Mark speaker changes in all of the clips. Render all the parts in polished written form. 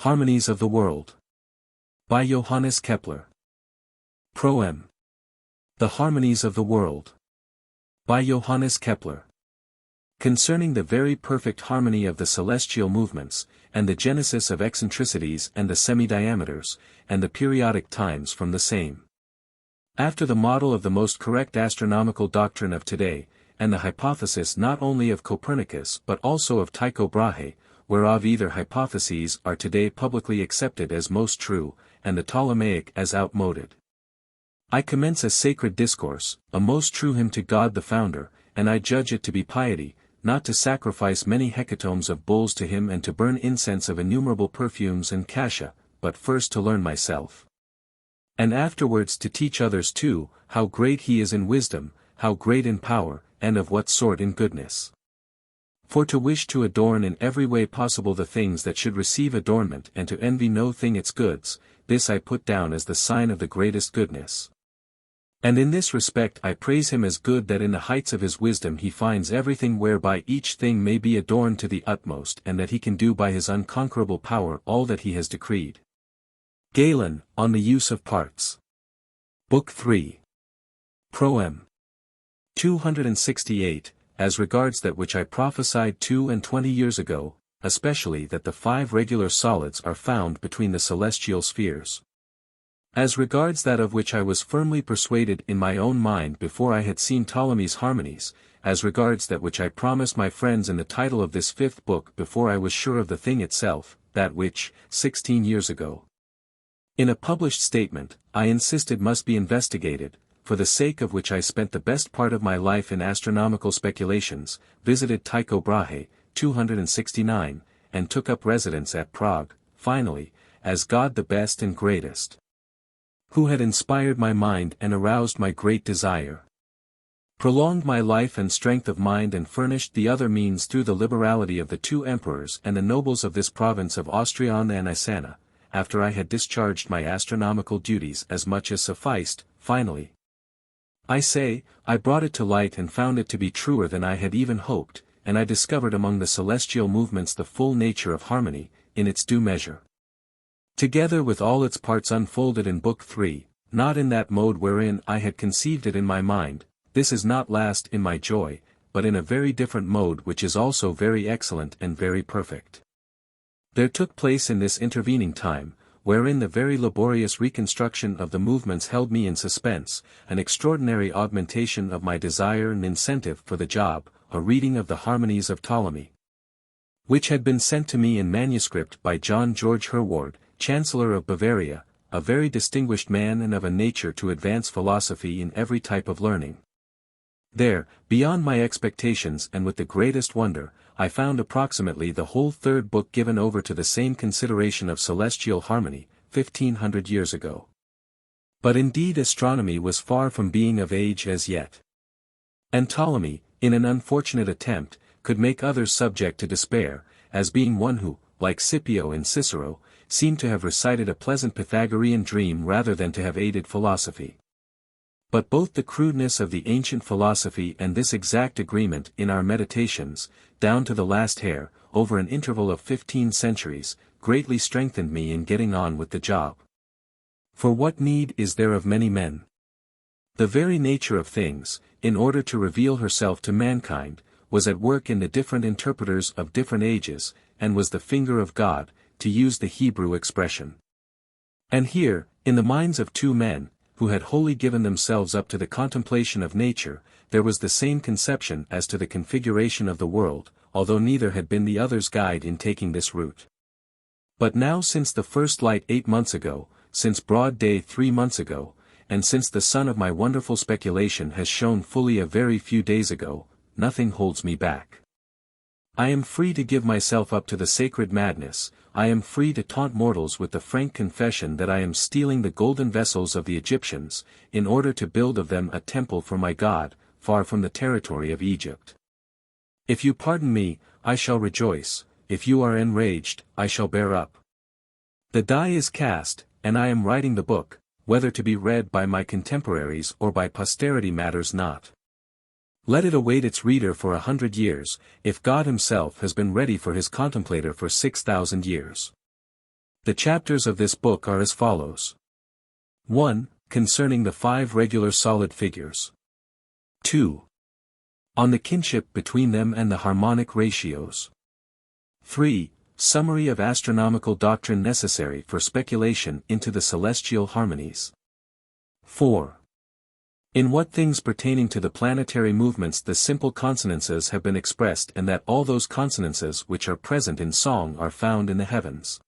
Speaker 1: Harmonies of the World. By Johannes Kepler. Proem. The Harmonies of the World. By Johannes Kepler. Concerning the very perfect harmony of the celestial movements, and the genesis of eccentricities and the semi-diameters, and the periodic times from the same. After the model of the most correct astronomical doctrine of today, and the hypothesis not only of Copernicus but also of Tycho Brahe, whereof either hypotheses are today publicly accepted as most true, and the Ptolemaic as outmoded. I commence a sacred discourse, a most true hymn to God the Founder, and I judge it to be piety, not to sacrifice many hecatombs of bulls to him and to burn incense of innumerable perfumes and cassia, but first to learn myself. And afterwards to teach others too, how great he is in wisdom, how great in power, and of what sort in goodness. For to wish to adorn in every way possible the things that should receive adornment and to envy no thing its goods, this I put down as the sign of the greatest goodness. And in this respect I praise him as good that in the heights of his wisdom he finds everything whereby each thing may be adorned to the utmost and that he can do by his unconquerable power all that he has decreed. Galen, on the Use of Parts. Book 3. Proem. 268, as regards that which I prophesied 22 years ago, especially that the 5 regular solids are found between the celestial spheres. As regards that of which I was firmly persuaded in my own mind before I had seen Ptolemy's Harmonies, as regards that which I promised my friends in the title of this 5th book before I was sure of the thing itself, that which, 16 years ago, in a published statement, I insisted must be investigated, for the sake of which I spent the best part of my life in astronomical speculations, visited Tycho Brahe, 269, and took up residence at Prague, finally, as God the best and greatest, who had inspired my mind and aroused my great desire, prolonged my life and strength of mind and furnished the other means through the liberality of the 2 emperors and the nobles of this province of Austriana and Isana, after I had discharged my astronomical duties as much as sufficed, finally, I say, I brought it to light and found it to be truer than I had even hoped, and I discovered among the celestial movements the full nature of harmony, in its due measure, together with all its parts unfolded in Book 3, not in that mode wherein I had conceived it in my mind, this is not last in my joy, but in a very different mode which is also very excellent and very perfect. There took place in this intervening time, wherein the very laborious reconstruction of the movements held me in suspense, an extraordinary augmentation of my desire and incentive for the job, a reading of the Harmonies of Ptolemy, which had been sent to me in manuscript by John George Herward, Chancellor of Bavaria, a very distinguished man and of a nature to advance philosophy in every type of learning. There, beyond my expectations and with the greatest wonder, I found approximately the whole 3rd book given over to the same consideration of celestial harmony, 1500 years ago. But indeed astronomy was far from being of age as yet. And Ptolemy, in an unfortunate attempt, could make others subject to despair, as being one who, like Scipio and Cicero, seemed to have recited a pleasant Pythagorean dream rather than to have aided philosophy. But both the crudeness of the ancient philosophy and this exact agreement in our meditations, down to the last hair, over an interval of 15 centuries, greatly strengthened me in getting on with the job. For what need is there of many men? The very nature of things, in order to reveal herself to mankind, was at work in the different interpreters of different ages, and was the finger of God, to use the Hebrew expression. And here, in the minds of 2 men, who had wholly given themselves up to the contemplation of nature, there was the same conception as to the configuration of the world, although neither had been the other's guide in taking this route. But now since the first light 8 months ago, since broad day 3 months ago, and since the sun of my wonderful speculation has shone fully a very few days ago, nothing holds me back. I am free to give myself up to the sacred madness, I am free to taunt mortals with the frank confession that I am stealing the golden vessels of the Egyptians, in order to build of them a temple for my God, far from the territory of Egypt. If you pardon me, I shall rejoice, if you are enraged, I shall bear up. The die is cast, and I am writing the book, whether to be read by my contemporaries or by posterity matters not. Let it await its reader for 100 years, if God himself has been ready for his contemplator for 6,000 years. The chapters of this book are as follows. 1. Concerning the 5 regular solid figures. 2. On the kinship between them and the harmonic ratios. 3. Summary of astronomical doctrine necessary for speculation into the celestial harmonies. 4. In what things pertaining to the planetary movements the simple consonances have been expressed, and that all those consonances which are present in song are found in the heavens.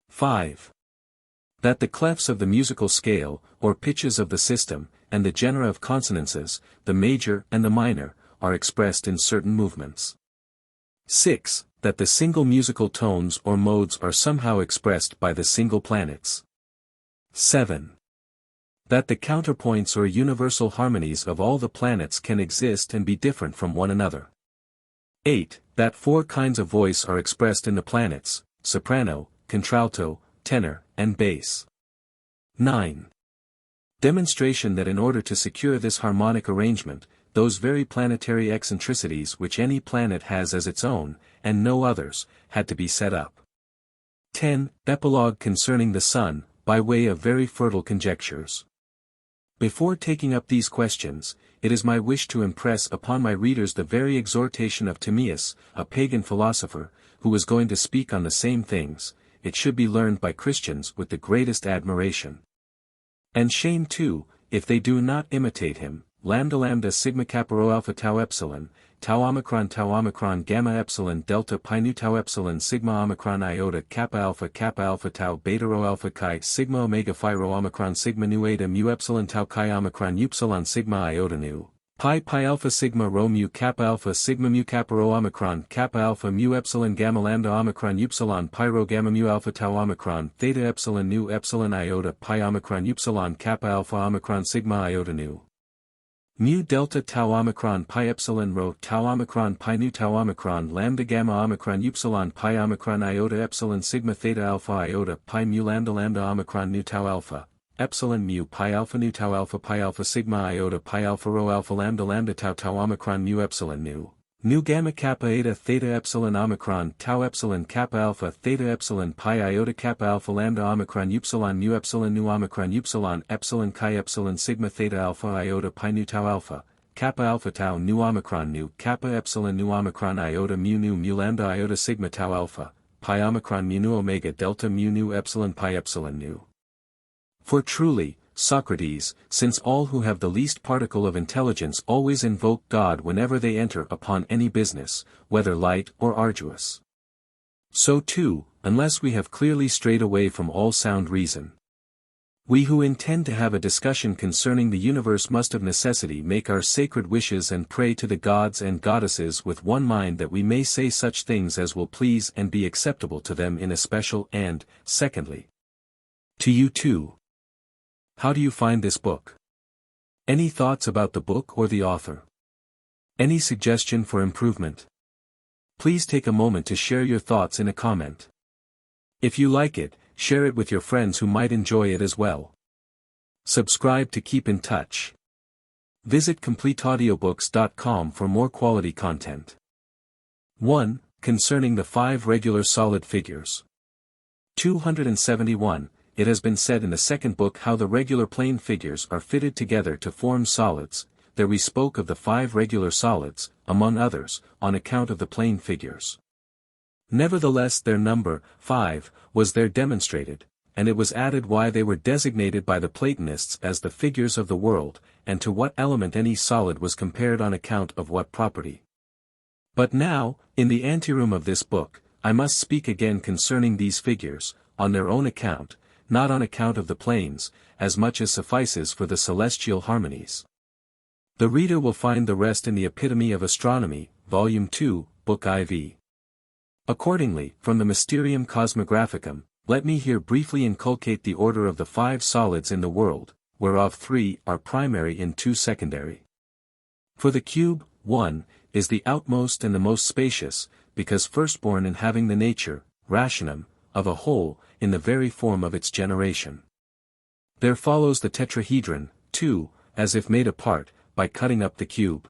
Speaker 1: 5. That the clefs of the musical scale, or pitches of the system, and the genera of consonances, the major and the minor, are expressed in certain movements. 6. That the single musical tones or modes are somehow expressed by the single planets. 7. That the counterpoints or universal harmonies of all the planets can exist and be different from one another. 8. That 4 kinds of voice are expressed in the planets: soprano, contralto, tenor, and bass. 9. Demonstration that in order to secure this harmonic arrangement, those very planetary eccentricities which any planet has as its own, and no others, had to be set up. 10. Epilogue concerning the sun, by way of very fertile conjectures. Before taking up these questions, it is my wish to impress upon my readers the very exhortation of Timaeus, a pagan philosopher, who was going to speak on the same things. It should be learned by Christians with the greatest admiration. And shame too, if they do not imitate him. Lambda sigma kappa rho alpha tau epsilon, tau omicron gamma epsilon delta pi nu tau epsilon sigma omicron iota kappa alpha tau beta rho alpha chi sigma omega phi rho omicron sigma nu eta mu epsilon tau chi omicron upsilon sigma iota nu pi alpha sigma rho mu kappa rho omicron kappa alpha mu epsilon gamma lambda omicron upsilon pi rho gamma mu alpha tau omicron theta epsilon nu epsilon iota pi omicron upsilon kappa alpha omicron sigma iota nu mu delta tau omicron pi epsilon rho tau omicron pi nu tau omicron lambda gamma omicron upsilon pi omicron iota epsilon sigma theta alpha iota pi mu lambda omicron nu tau alpha epsilon mu pi alpha nu tau alpha pi alpha sigma iota pi alpha rho alpha lambda tau omicron mu epsilon nu gamma kappa eta theta epsilon omicron tau epsilon kappa alpha theta epsilon pi iota kappa alpha lambda omicron upsilon mu epsilon nu omicron upsilon epsilon chi epsilon sigma theta alpha iota pi nu tau alpha kappa alpha tau nu omicron nu kappa epsilon nu omicron iota mu nu mu lambda iota sigma tau alpha pi omicron mu nu omega delta mu nu epsilon pi epsilon nu. For truly, Socrates, since all who have the least particle of intelligence always invoke God whenever they enter upon any business, whether light or arduous. So too, unless we have clearly strayed away from all sound reason, we who intend to have a discussion concerning the universe must of necessity make our sacred wishes and pray to the gods and goddesses with one mind, that we may say such things as will please and be acceptable to them in especial, and, secondly, to you too. How do you find this book? Any thoughts about the book or the author? Any suggestion for improvement? Please take a moment to share your thoughts in a comment. If you like it, share it with your friends who might enjoy it as well. Subscribe to keep in touch. Visit CompleteAudiobooks.com for more quality content. 1. Concerning the 5 regular solid figures. 271. It has been said in the second book how the regular plane figures are fitted together to form solids. There we spoke of the 5 regular solids, among others, on account of the plane figures. Nevertheless their number, 5, was there demonstrated, and it was added why they were designated by the Platonists as the figures of the world, and to what element any solid was compared on account of what property. But now, in the anteroom of this book, I must speak again concerning these figures, on their own account, not on account of the planes, as much as suffices for the celestial harmonies. The reader will find the rest in the Epitome of Astronomy, Volume 2, Book IV. Accordingly, from the Mysterium Cosmographicum, let me here briefly inculcate the order of the 5 solids in the world, whereof 3 are primary and 2 secondary. For the cube, 1, is the outmost and the most spacious, because firstborn in having the nature, rationem, of a whole, in the very form of its generation. There follows the tetrahedron, 2, as if made apart, by cutting up the cube.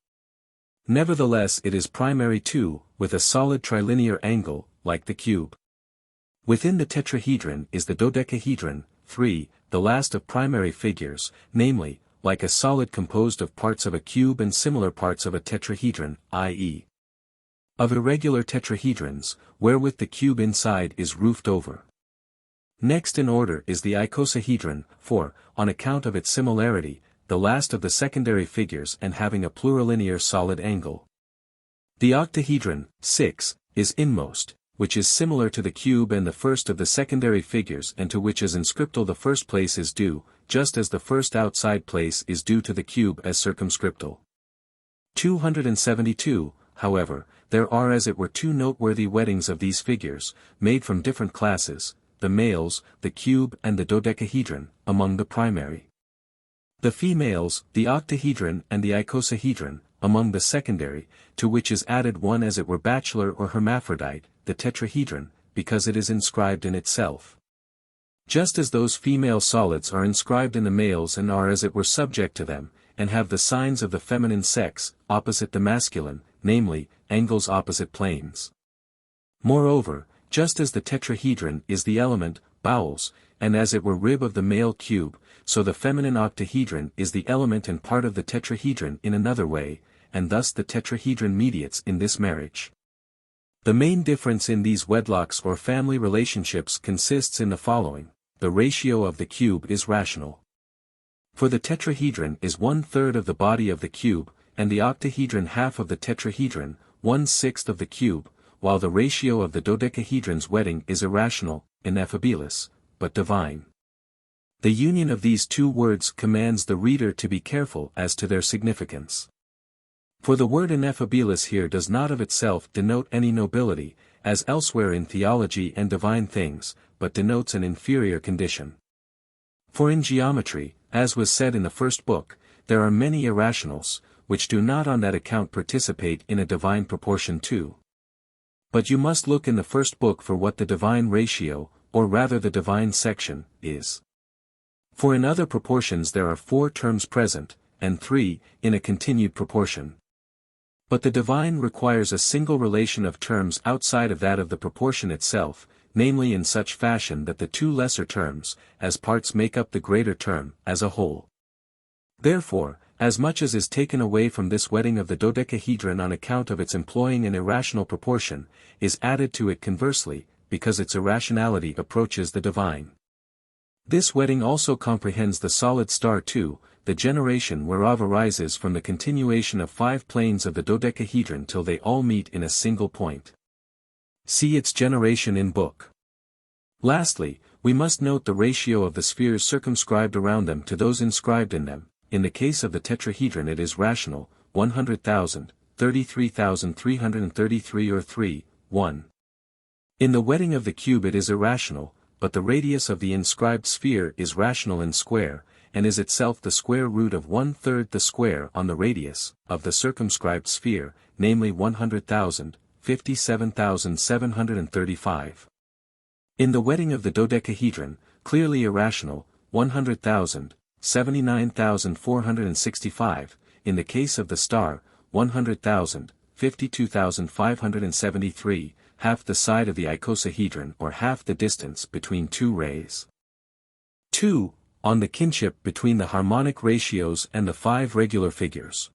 Speaker 1: Nevertheless it is primary too, with a solid trilinear angle, like the cube. Within the tetrahedron is the dodecahedron, 3, the last of primary figures, namely, like a solid composed of parts of a cube and similar parts of a tetrahedron, i.e. of irregular tetrahedrons, wherewith the cube inside is roofed over. Next in order is the icosahedron, 4, on account of its similarity, the last of the secondary figures and having a plurilinear solid angle. The octahedron, 6, is inmost, which is similar to the cube and the first of the secondary figures and to which as inscriptal the first place is due, just as the first outside place is due to the cube as circumscriptal. 272, however, there are as it were two noteworthy weddings of these figures, made from different classes, the males, the cube and the dodecahedron, among the primary. The females, the octahedron and the icosahedron, among the secondary, to which is added one as it were bachelor or hermaphrodite, the tetrahedron, because it is inscribed in itself. Just as those female solids are inscribed in the males and are as it were subject to them, and have the signs of the feminine sex, opposite the masculine, namely, angles opposite planes. Moreover, just as the tetrahedron is the element, bowels, and as it were rib of the male cube, so the feminine octahedron is the element and part of the tetrahedron in another way, and thus the tetrahedron mediates in this marriage. The main difference in these wedlocks or family relationships consists in the following: the ratio of the cube is rational. For the tetrahedron is 1/3 of the body of the cube, and the octahedron half of the tetrahedron, 1/6 of the cube, while the ratio of the dodecahedron's wedding is irrational, ineffabilis, but divine. The union of these two words commands the reader to be careful as to their significance. For the word ineffabilis here does not of itself denote any nobility, as elsewhere in theology and divine things, but denotes an inferior condition. For in geometry, as was said in the first book, there are many irrationals, which do not on that account participate in a divine proportion too. But you must look in the first book for what the divine ratio, or rather the divine section, is. For in other proportions there are 4 terms present, and 3, in a continued proportion. But the divine requires a single relation of terms outside of that of the proportion itself, namely in such fashion that the 2 lesser terms, as parts make up the greater term, as a whole. Therefore, as much as is taken away from this wedding of the dodecahedron on account of its employing an irrational proportion, is added to it conversely, because its irrationality approaches the divine. This wedding also comprehends the solid star too, the generation whereof arises from the continuation of 5 planes of the dodecahedron till they all meet in a single point. See its generation in book. Lastly, we must note the ratio of the spheres circumscribed around them to those inscribed in them. In the case of the tetrahedron it is rational, 100,000, 33,333 or 3, 1. In the wedding of the cube it is irrational, but the radius of the inscribed sphere is rational and square, and is itself the square root of 1/3 the square on the radius of the circumscribed sphere, namely 100,000, 57,735. In the wedding of the dodecahedron, clearly irrational, 100,000, 79,465, in the case of the star, 100,000, 52,573, half the side of the icosahedron or half the distance between 2 rays. 2. On the kinship between the harmonic ratios and the 5 regular figures.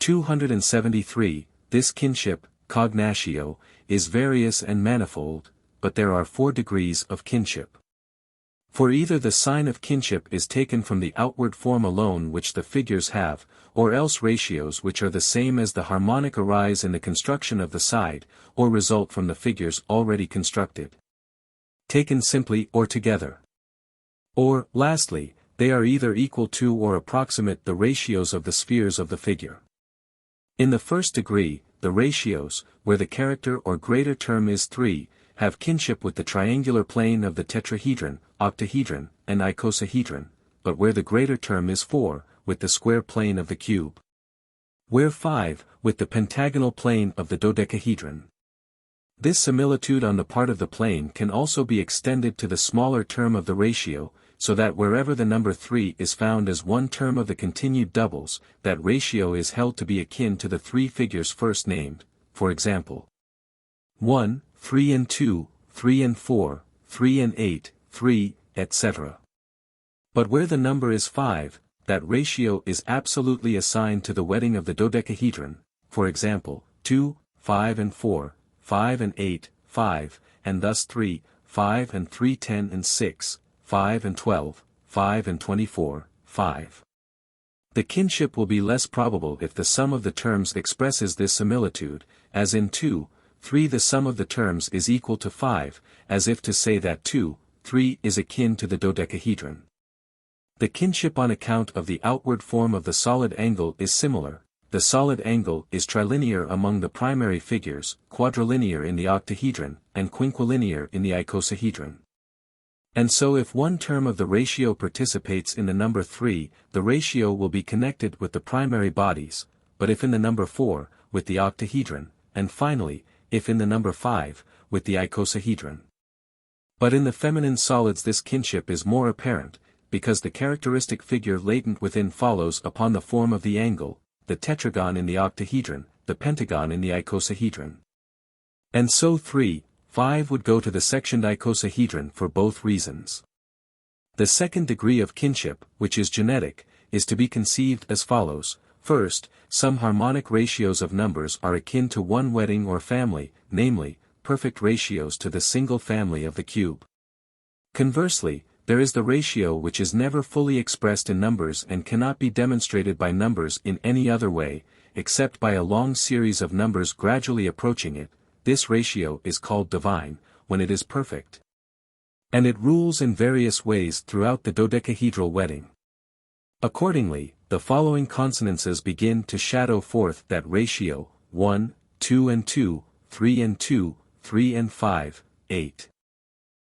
Speaker 1: 273. This kinship, cognatio, is various and manifold, but there are 4 degrees of kinship. For either the sign of kinship is taken from the outward form alone which the figures have, or else ratios which are the same as the harmonic arise in the construction of the side, or result from the figures already constructed. Taken simply or together. Or, lastly, they are either equal to or approximate the ratios of the spheres of the figure. In the first degree, the ratios, where the character or greater term is 3, have kinship with the triangular plane of the tetrahedron, octahedron, and icosahedron, but where the greater term is 4, with the square plane of the cube. Where 5, with the pentagonal plane of the dodecahedron. This similitude on the part of the plane can also be extended to the smaller term of the ratio, so that wherever the number 3 is found as one term of the continued doubles, that ratio is held to be akin to the 3 figures first named, for example. 1, 3 and 2, 3 and 4, 3 and 8, 3, etc. But where the number is 5, that ratio is absolutely assigned to the wedding of the dodecahedron, for example, 2, 5 and 4, 5 and 8, 5, and thus 3, 5 and 3, 10 and 6, 5 and 12, 5 and 24, 5. The kinship will be less probable if the sum of the terms expresses this similitude, as in 2, 3 the sum of the terms is equal to 5, as if to say that 2, 3 is akin to the dodecahedron. The kinship on account of the outward form of the solid angle is similar. The solid angle is trilinear among the primary figures, quadrilinear in the octahedron, and quinquilinear in the icosahedron. And so if one term of the ratio participates in the number 3, the ratio will be connected with the primary bodies, but if in the number 4, with the octahedron, and finally, if in the number 5, with the icosahedron. But in the feminine solids this kinship is more apparent, because the characteristic figure latent within follows upon the form of the angle, the tetragon in the octahedron, the pentagon in the icosahedron. And so 3, 5 would go to the sectioned icosahedron for both reasons. The second degree of kinship, which is genetic, is to be conceived as follows. First, some harmonic ratios of numbers are akin to one wedding or family, namely, perfect ratios to the single family of the cube. Conversely, there is the ratio which is never fully expressed in numbers and cannot be demonstrated by numbers in any other way, except by a long series of numbers gradually approaching it. This ratio is called divine, when it is perfect. And it rules in various ways throughout the dodecahedral wedding. Accordingly, the following consonances begin to shadow forth that ratio: 1, 2 and 2, 3 and 2, 3 and 5, 8.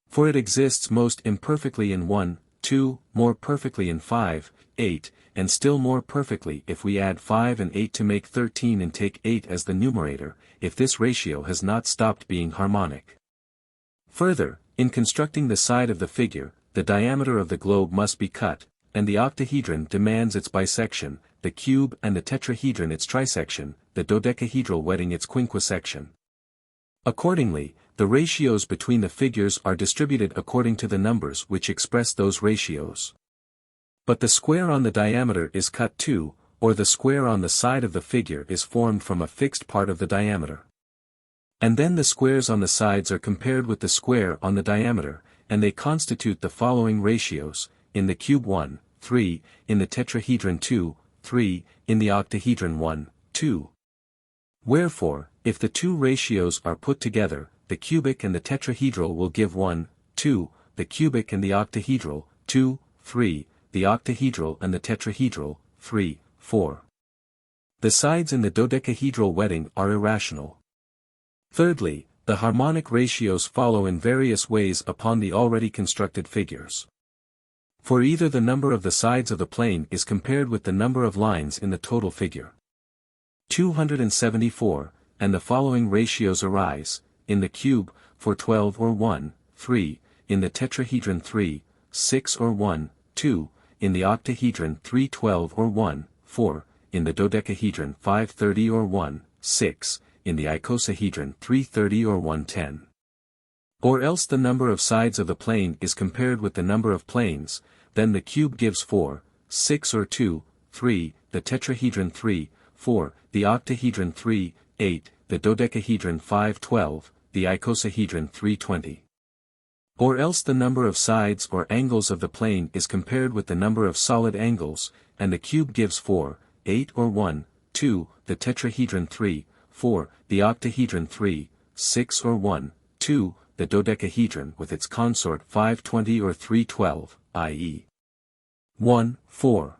Speaker 1: For it exists most imperfectly in 1, 2, more perfectly in 5, 8, and still more perfectly if we add 5 and 8 to make 13 and take 8 as the numerator, if this ratio has not stopped being harmonic. Further, in constructing the side of the figure, the diameter of the globe must be cut, and the octahedron demands its bisection, the cube and the tetrahedron its trisection, the dodecahedral wedding its quinquisection. Accordingly, the ratios between the figures are distributed according to the numbers which express those ratios. But the square on the diameter is cut too, or the square on the side of the figure is formed from a fixed part of the diameter. And then the squares on the sides are compared with the square on the diameter, and they constitute the following ratios: in the cube 1, 3, in the tetrahedron 2, 3, in the octahedron 1, 2. Wherefore, if the two ratios are put together, the cubic and the tetrahedral will give 1, 2, the cubic and the octahedral, 2, 3, the octahedral and the tetrahedral, 3, 4. The sides in the dodecahedral wedding are irrational. Thirdly, the harmonic ratios follow in various ways upon the already constructed figures. For either the number of the sides of the plane is compared with the number of lines in the total figure. 274, and the following ratios arise: in the cube, for 12 or 1, 3, in the tetrahedron 3, 6 or 1, 2, in the octahedron 3, 12 or 1, 4, in the dodecahedron 5, 30 or 1, 6, in the icosahedron 3, 30 or 1, 10. Or else the number of sides of the plane is compared with the number of planes, then the cube gives 4, 6 or 2, 3, the tetrahedron 3, 4, the octahedron 3, 8, the dodecahedron 5, 12, the icosahedron 3, 20. Or else the number of sides or angles of the plane is compared with the number of solid angles, and the cube gives 4, 8 or 1, 2, the tetrahedron 3, 4, the octahedron 3, 6 or 1, 2, the dodecahedron with its consort 5, 20 or 3, 12, i.e. 1, 4.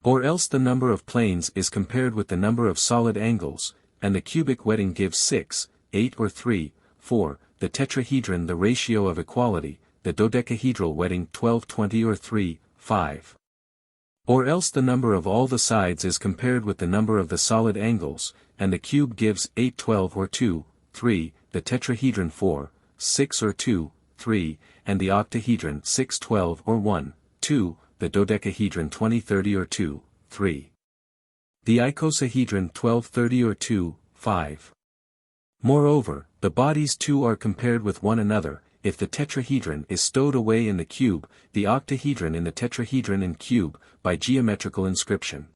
Speaker 1: Or else the number of planes is compared with the number of solid angles, and the cubic wedding gives 6, 8 or 3, 4, the tetrahedron the ratio of equality, the dodecahedral wedding 12, 20 or 3, 5. Or else the number of all the sides is compared with the number of the solid angles, and the cube gives 8, 12 or 2, 3, the tetrahedron 4, 6 or 2, 3, and the octahedron 6, 12 or 1, 2, the dodecahedron 20, 30 or 2, 3. The icosahedron 12, 30 or 2, 5. Moreover, the bodies too are compared with one another. If the tetrahedron is stowed away in the cube, the octahedron in the tetrahedron and cube, by geometrical inscription.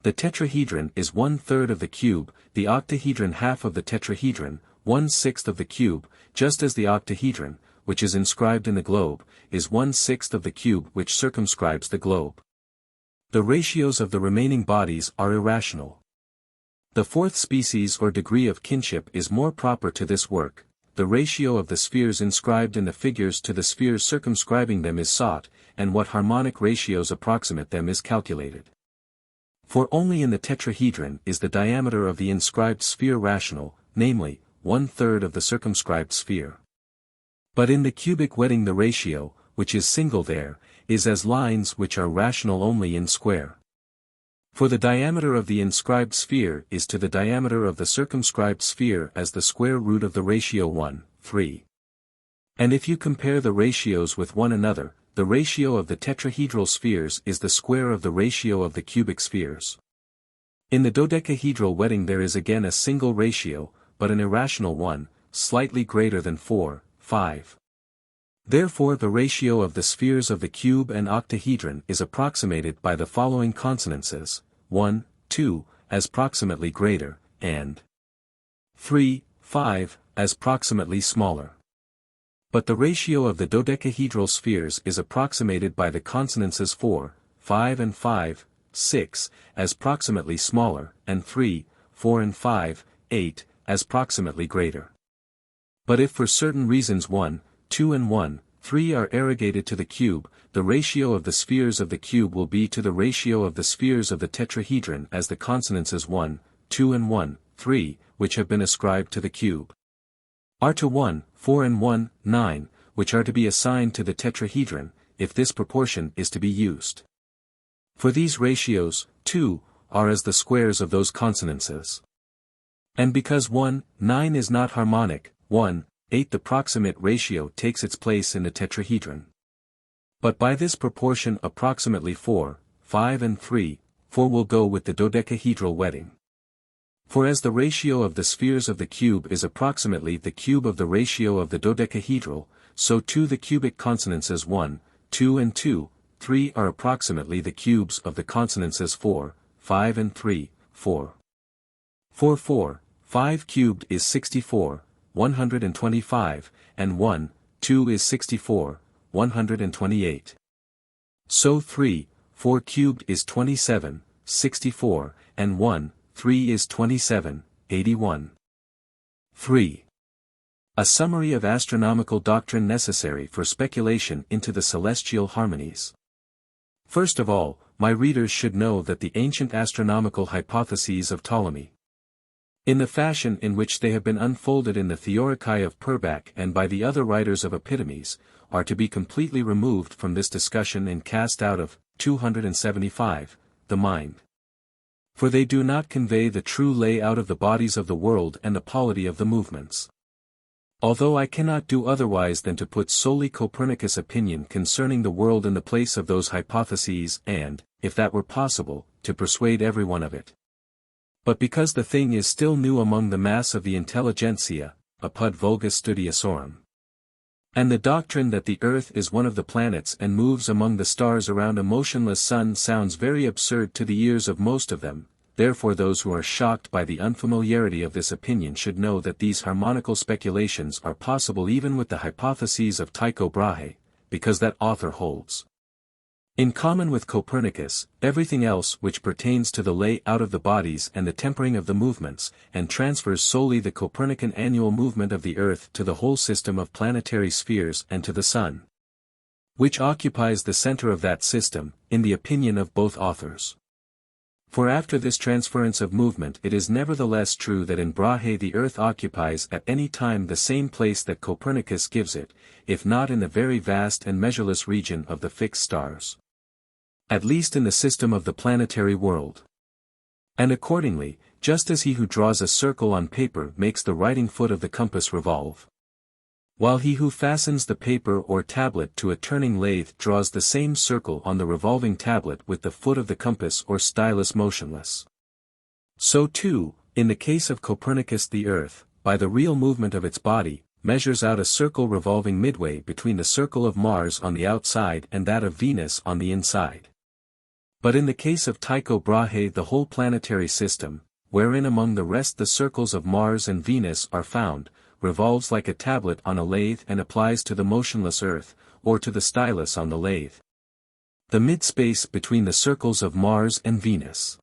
Speaker 1: The tetrahedron is 1/3 of the cube, the octahedron half of the tetrahedron, 1/6 of the cube, just as the octahedron, which is inscribed in the globe, is 1/6 of the cube which circumscribes the globe. The ratios of the remaining bodies are irrational. The fourth species or degree of kinship is more proper to this work. The ratio of the spheres inscribed in the figures to the spheres circumscribing them is sought, and what harmonic ratios approximate them is calculated. For only in the tetrahedron is the diameter of the inscribed sphere rational, namely, 1/3 of the circumscribed sphere. But in the cubic wedding the ratio, which is single there, is as lines which are rational only in square. For the diameter of the inscribed sphere is to the diameter of the circumscribed sphere as the square root of the ratio 1/3. And if you compare the ratios with one another, the ratio of the tetrahedral spheres is the square of the ratio of the cubic spheres. In the dodecahedral wedding there is again a single ratio, but an irrational one, slightly greater than 4/5. Therefore the ratio of the spheres of the cube and octahedron is approximated by the following consonances: 1, 2, as proximately greater, and 3, 5, as proximately smaller. But the ratio of the dodecahedral spheres is approximated by the consonances 4, 5 and 5, 6, as proximately smaller, and 3, 4 and 5, 8, as proximately greater. But if for certain reasons 1, 2 and 1, 3 are arrogated to the cube, the ratio of the spheres of the cube will be to the ratio of the spheres of the tetrahedron as the consonances 1, 2 and 1, 3, which have been ascribed to the cube, are to 1, 4 and 1, 9, which are to be assigned to the tetrahedron, if this proportion is to be used. For these ratios, 2, are as the squares of those consonances. And because 1, 9 is not harmonic, 1, 8 the proximate ratio takes its place in the tetrahedron. But by this proportion approximately 4, 5 and 3, 4 will go with the dodecahedral wedding. For as the ratio of the spheres of the cube is approximately the cube of the ratio of the dodecahedral, so too the cubic consonances 1, 2 and 2, 3 are approximately the cubes of the consonances 4, 5 and 3, 4. 4, 5 cubed is 64, 125, and 1, 2 is 64, 128. So 3, 4 cubed is 27, 64, and 1, 3 is 27, 81. 3. A summary of astronomical doctrine necessary for speculation into the celestial harmonies. First of all, my readers should know that the ancient astronomical hypotheses of Ptolemy, in the fashion in which they have been unfolded in the Theoricae of Purbach and by the other writers of epitomes, are to be completely removed from this discussion and cast out of 275, the mind. For they do not convey the true layout of the bodies of the world and the polity of the movements. Although I cannot do otherwise than to put solely Copernicus' opinion concerning the world in the place of those hypotheses and, if that were possible, to persuade everyone of it. But because the thing is still new among the mass of the intelligentsia, apud vulgus studiosorum. And the doctrine that the earth is one of the planets and moves among the stars around a motionless sun sounds very absurd to the ears of most of them, therefore those who are shocked by the unfamiliarity of this opinion should know that these harmonical speculations are possible even with the hypotheses of Tycho Brahe, because that author holds, in common with Copernicus, everything else which pertains to the lay-out of the bodies and the tempering of the movements, and transfers solely the Copernican annual movement of the earth to the whole system of planetary spheres and to the sun, which occupies the center of that system, in the opinion of both authors. For after this transference of movement it is nevertheless true that in Brahe the earth occupies at any time the same place that Copernicus gives it, if not in the very vast and measureless region of the fixed stars, at least in the system of the planetary world. And accordingly, just as he who draws a circle on paper makes the writing foot of the compass revolve, while he who fastens the paper or tablet to a turning lathe draws the same circle on the revolving tablet with the foot of the compass or stylus motionless, so too, in the case of Copernicus the earth, by the real movement of its body, measures out a circle revolving midway between the circle of Mars on the outside and that of Venus on the inside. But in the case of Tycho Brahe the whole planetary system, wherein among the rest the circles of Mars and Venus are found, revolves like a tablet on a lathe and applies to the motionless earth, or to the stylus on the lathe. The mid-space between the circles of Mars and Venus.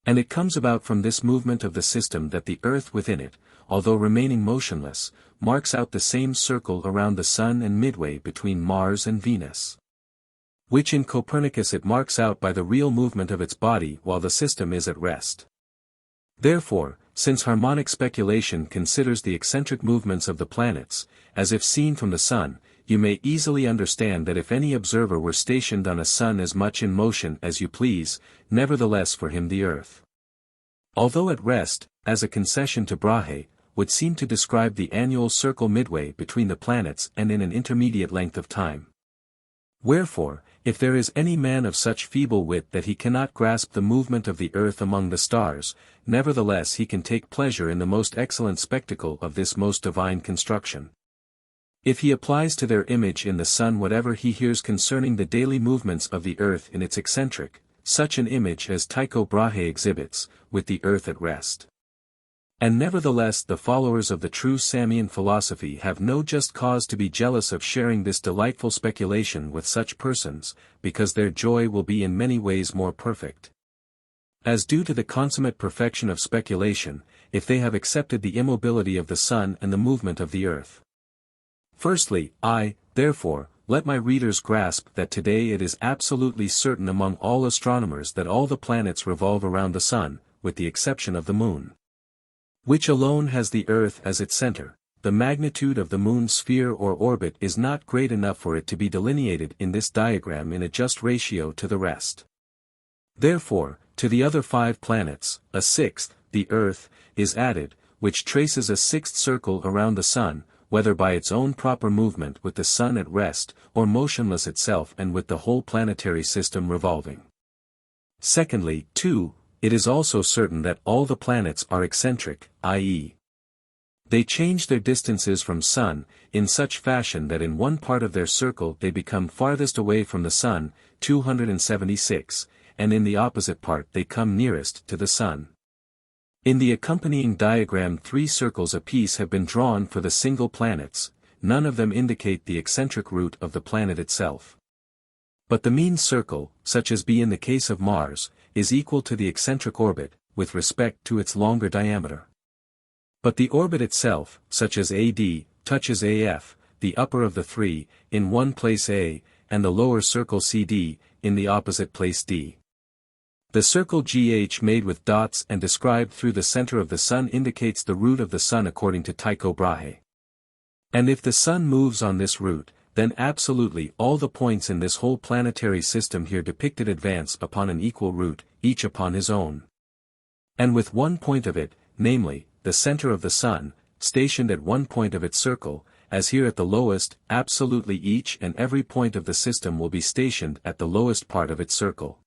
Speaker 1: And it comes about from this movement of the system that the earth within it, although remaining motionless, marks out the same circle around the Sun and midway between Mars and Venus. Which in Copernicus it marks out by the real movement of its body while the system is at rest. Therefore, since harmonic speculation considers the eccentric movements of the planets, as if seen from the Sun, you may easily understand that if any observer were stationed on a sun as much in motion as you please, nevertheless for him the earth, although at rest, as a concession to Brahe, would seem to describe the annual circle midway between the planets and in an intermediate length of time. Wherefore, if there is any man of such feeble wit that he cannot grasp the movement of the earth among the stars, nevertheless he can take pleasure in the most excellent spectacle of this most divine construction. If he applies to their image in the sun whatever he hears concerning the daily movements of the earth in its eccentric, such an image as Tycho Brahe exhibits, with the earth at rest. And nevertheless the followers of the true Samian philosophy have no just cause to be jealous of sharing this delightful speculation with such persons, because their joy will be in many ways more perfect. As due to the consummate perfection of speculation, if they have accepted the immobility of the sun and the movement of the earth. Firstly, therefore, let my readers grasp that today it is absolutely certain among all astronomers that all the planets revolve around the sun, with the exception of the moon, which alone has the earth as its center. The magnitude of the moon's sphere or orbit is not great enough for it to be delineated in this diagram in a just ratio to the rest. Therefore, to the other 5 planets, a sixth, the earth, is added, which traces a sixth circle around the sun, whether by its own proper movement with the sun at rest, or motionless itself and with the whole planetary system revolving. Secondly, too, it is also certain that all the planets are eccentric, i.e., they change their distances from sun, in such fashion that in one part of their circle they become farthest away from the sun, 276, and in the opposite part they come nearest to the sun. In the accompanying diagram 3 circles apiece have been drawn for the single planets, none of them indicate the eccentric route of the planet itself. But the mean circle, such as be in the case of Mars, is equal to the eccentric orbit, with respect to its longer diameter. But the orbit itself, such as AD, touches AF, the upper of the 3, in one place A, and the lower circle CD, in the opposite place D. The circle GH made with dots and described through the center of the sun indicates the route of the sun according to Tycho Brahe. And if the sun moves on this route, then absolutely all the points in this whole planetary system here depicted advance upon an equal route, each upon his own. And with one point of it, namely, the center of the sun, stationed at one point of its circle, as here at the lowest, absolutely each and every point of the system will be stationed at the lowest part of its circle.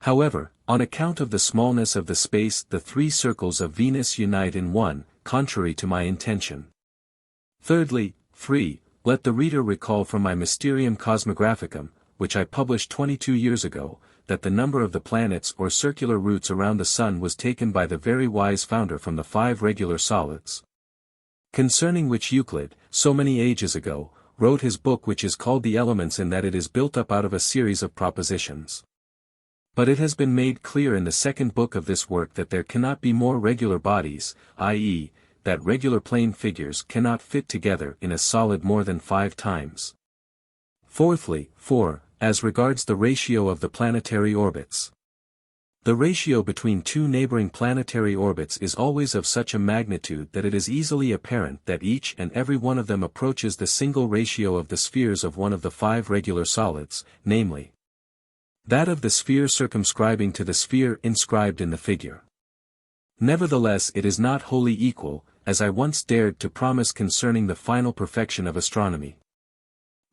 Speaker 1: However, on account of the smallness of the space the 3 circles of Venus unite in one, contrary to my intention. Thirdly, let the reader recall from my Mysterium Cosmographicum, which I published 22 years ago, that the number of the planets or circular routes around the sun was taken by the very wise founder from the 5 regular solids. Concerning which Euclid, so many ages ago, wrote his book which is called The Elements in that it is built up out of a series of propositions. But it has been made clear in the second book of this work that there cannot be more regular bodies, i.e., that regular plane figures cannot fit together in a solid more than 5 times. Fourthly, as regards the ratio of the planetary orbits. The ratio between 2 neighboring planetary orbits is always of such a magnitude that it is easily apparent that each and every one of them approaches the single ratio of the spheres of one of the 5 regular solids, namely, that of the sphere circumscribing to the sphere inscribed in the figure. Nevertheless it is not wholly equal, as I once dared to promise concerning the final perfection of astronomy.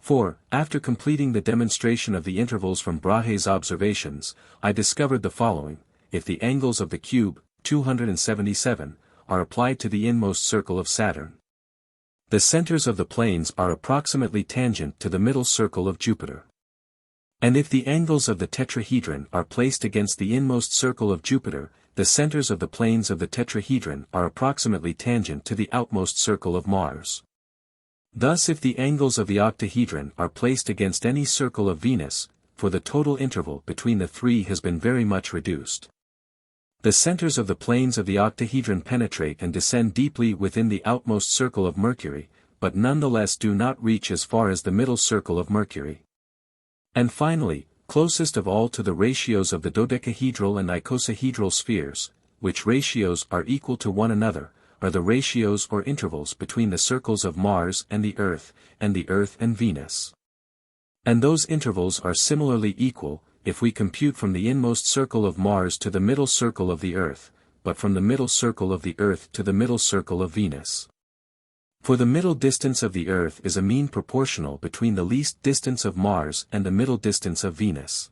Speaker 1: For, after completing the demonstration of the intervals from Brahe's observations, I discovered the following: if the angles of the cube, 277, are applied to the inmost circle of Saturn. The centers of the planes are approximately tangent to the middle circle of Jupiter. And if the angles of the tetrahedron are placed against the inmost circle of Jupiter, the centers of the planes of the tetrahedron are approximately tangent to the outmost circle of Mars. Thus if the angles of the octahedron are placed against any circle of Venus, for the total interval between the three has been very much reduced. The centers of the planes of the octahedron penetrate and descend deeply within the outmost circle of Mercury, but nonetheless do not reach as far as the middle circle of Mercury. And finally, closest of all to the ratios of the dodecahedral and icosahedral spheres, which ratios are equal to one another, are the ratios or intervals between the circles of Mars and the Earth and Venus. And those intervals are similarly equal, if we compute from the inmost circle of Mars to the middle circle of the Earth, but from the middle circle of the Earth to the middle circle of Venus. For the middle distance of the Earth is a mean proportional between the least distance of Mars and the middle distance of Venus.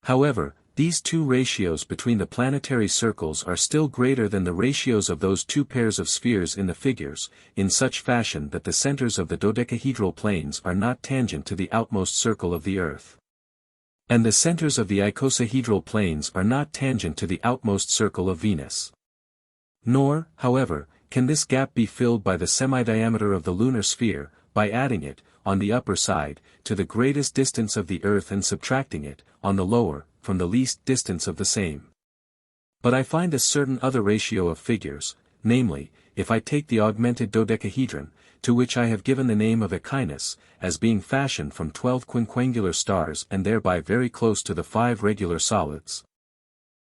Speaker 1: However, these two ratios between the planetary circles are still greater than the ratios of those two pairs of spheres in the figures, in such fashion that the centers of the dodecahedral planes are not tangent to the outmost circle of the Earth. And the centers of the icosahedral planes are not tangent to the outmost circle of Venus. Nor, however, can this gap be filled by the semi-diameter of the lunar sphere, by adding it, on the upper side, to the greatest distance of the Earth and subtracting it, on the lower, from the least distance of the same. But I find a certain other ratio of figures, namely, if I take the augmented dodecahedron, to which I have given the name of Echinus, as being fashioned from 12 quinquangular stars and thereby very close to the 5 regular solids.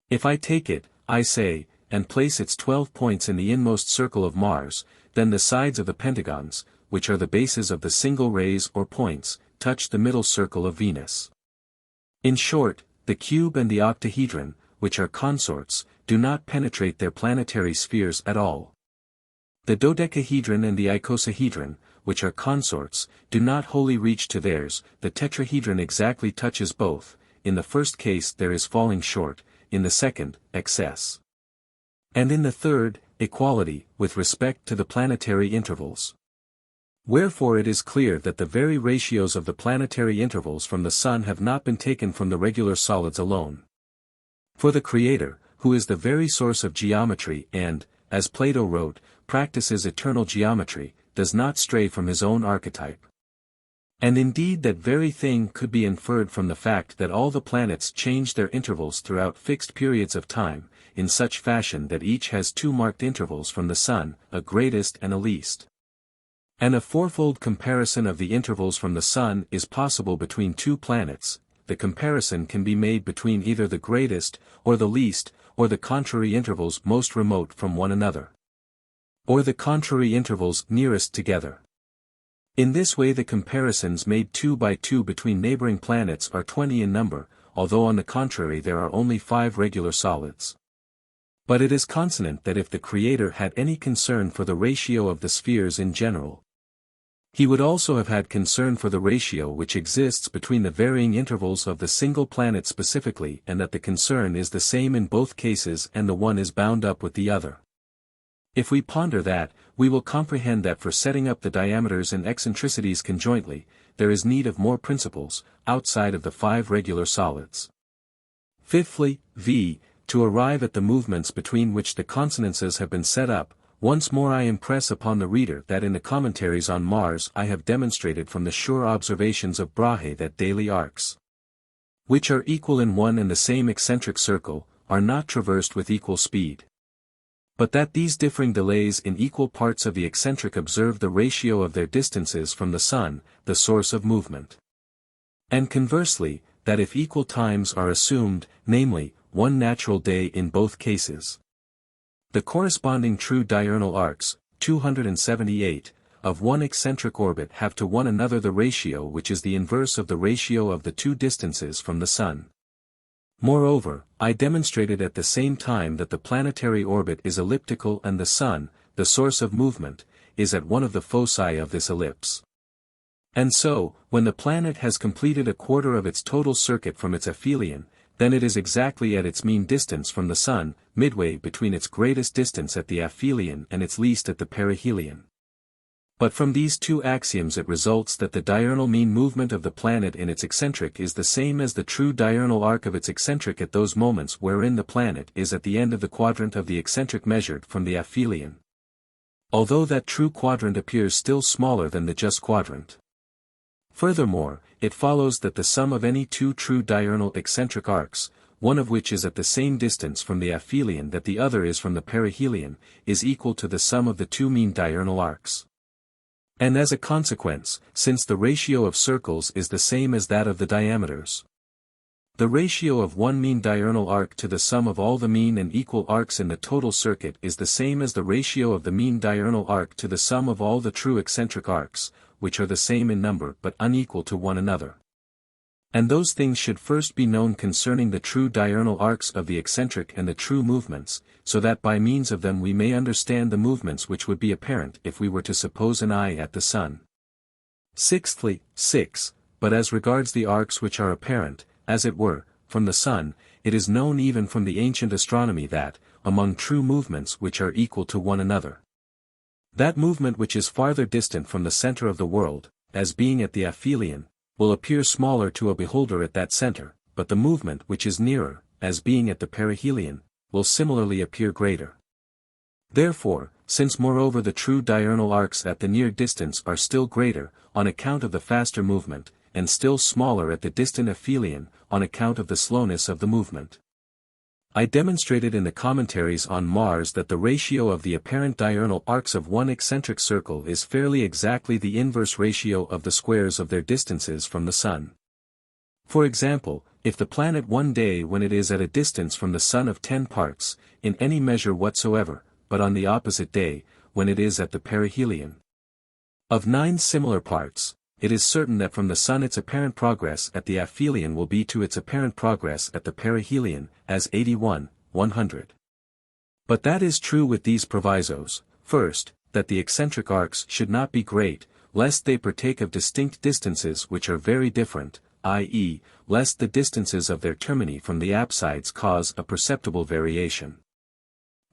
Speaker 1: If I take it, I say, and place its 12 points in the inmost circle of Mars, then the sides of the pentagons, which are the bases of the single rays or points, touch the middle circle of Venus. In short, the cube and the octahedron, which are consorts, do not penetrate their planetary spheres at all. The dodecahedron and the icosahedron, which are consorts, do not wholly reach to theirs. The tetrahedron exactly touches both. In the first case there is falling short, in the second, excess. And in the third, equality, with respect to the planetary intervals. Wherefore it is clear that the very ratios of the planetary intervals from the Sun have not been taken from the regular solids alone. For the Creator, who is the very source of geometry and, as Plato wrote, practices eternal geometry, does not stray from his own archetype. And indeed that very thing could be inferred from the fact that all the planets change their intervals throughout fixed periods of time, in such fashion that each has two marked intervals from the Sun, a greatest and a least. And a fourfold comparison of the intervals from the Sun is possible between two planets. The comparison can be made between either the greatest, or the least, or the contrary intervals most remote from one another. Or the contrary intervals nearest together. In this way the comparisons made 2 by 2 between neighboring planets are 20 in number, although on the contrary there are only 5 regular solids. But it is consonant that if the Creator had any concern for the ratio of the spheres in general, he would also have had concern for the ratio which exists between the varying intervals of the single planet specifically, and that the concern is the same in both cases and the one is bound up with the other. If we ponder that, we will comprehend that for setting up the diameters and eccentricities conjointly, there is need of more principles, outside of the 5 regular solids. Fifthly, to arrive at the movements between which the consonances have been set up. Once more I impress upon the reader that in the commentaries on Mars I have demonstrated from the sure observations of Brahe that daily arcs, which are equal in one and the same eccentric circle, are not traversed with equal speed. But that these differing delays in equal parts of the eccentric observe the ratio of their distances from the Sun, the source of movement. And conversely, that if equal times are assumed, namely, one natural day in both cases, the corresponding true diurnal arcs, 278, of one eccentric orbit have to one another the ratio which is the inverse of the ratio of the two distances from the Sun. Moreover, I demonstrated at the same time that the planetary orbit is elliptical and the Sun, the source of movement, is at one of the foci of this ellipse. And so, when the planet has completed a quarter of its total circuit from its aphelion, then it is exactly at its mean distance from the Sun, midway between its greatest distance at the aphelion and its least at the perihelion. But from these two axioms it results that the diurnal mean movement of the planet in its eccentric is the same as the true diurnal arc of its eccentric at those moments wherein the planet is at the end of the quadrant of the eccentric measured from the aphelion. Although that true quadrant appears still smaller than the just quadrant. Furthermore, it follows that the sum of any two true diurnal eccentric arcs, one of which is at the same distance from the aphelion that the other is from the perihelion, is equal to the sum of the two mean diurnal arcs. And as a consequence, since the ratio of circles is the same as that of the diameters, the ratio of one mean diurnal arc to the sum of all the mean and equal arcs in the total circuit is the same as the ratio of the mean diurnal arc to the sum of all the true eccentric arcs, which are the same in number but unequal to one another. And those things should first be known concerning the true diurnal arcs of the eccentric and the true movements, so that by means of them we may understand the movements which would be apparent if we were to suppose an eye at the Sun. Sixthly, 6. But as regards the arcs which are apparent, as it were, from the Sun, it is known even from the ancient astronomy that, among true movements which are equal to one another, that movement which is farther distant from the center of the world, as being at the aphelion, will appear smaller to a beholder at that center, but the movement which is nearer, as being at the perihelion, will similarly appear greater. Therefore, since moreover the true diurnal arcs at the near distance are still greater, on account of the faster movement, and still smaller at the distant aphelion, on account of the slowness of the movement. I demonstrated in the commentaries on Mars that the ratio of the apparent diurnal arcs of one eccentric circle is fairly exactly the inverse ratio of the squares of their distances from the Sun. For example, if the planet one day when it is at a distance from the Sun of 10 parts, in any measure whatsoever, but on the opposite day, when it is at the perihelion, of 9 similar parts, it is certain that from the Sun its apparent progress at the aphelion will be to its apparent progress at the perihelion, as 81, 100. But that is true with these provisos: first, that the eccentric arcs should not be great, lest they partake of distinct distances which are very different, i.e., lest the distances of their termini from the apsides cause a perceptible variation.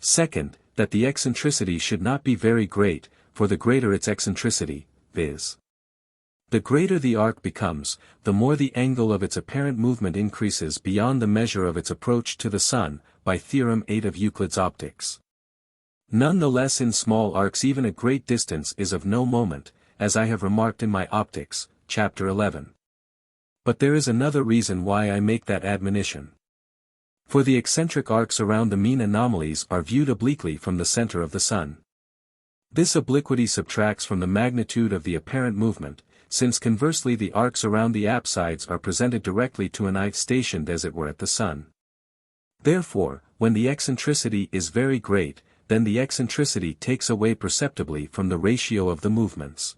Speaker 1: Second, that the eccentricity should not be very great, for the greater its eccentricity, viz. the greater the arc becomes, the more the angle of its apparent movement increases beyond the measure of its approach to the Sun, by Theorem 8 of Euclid's Optics. None the less in small arcs even a great distance is of no moment, as I have remarked in my Optics, chapter 11. But there is another reason why I make that admonition. For the eccentric arcs around the mean anomalies are viewed obliquely from the center of the Sun. This obliquity subtracts from the magnitude of the apparent movement, since conversely the arcs around the apsides are presented directly to an eye stationed as it were at the Sun. Therefore, when the eccentricity is very great, then the eccentricity takes away perceptibly from the ratio of the movements.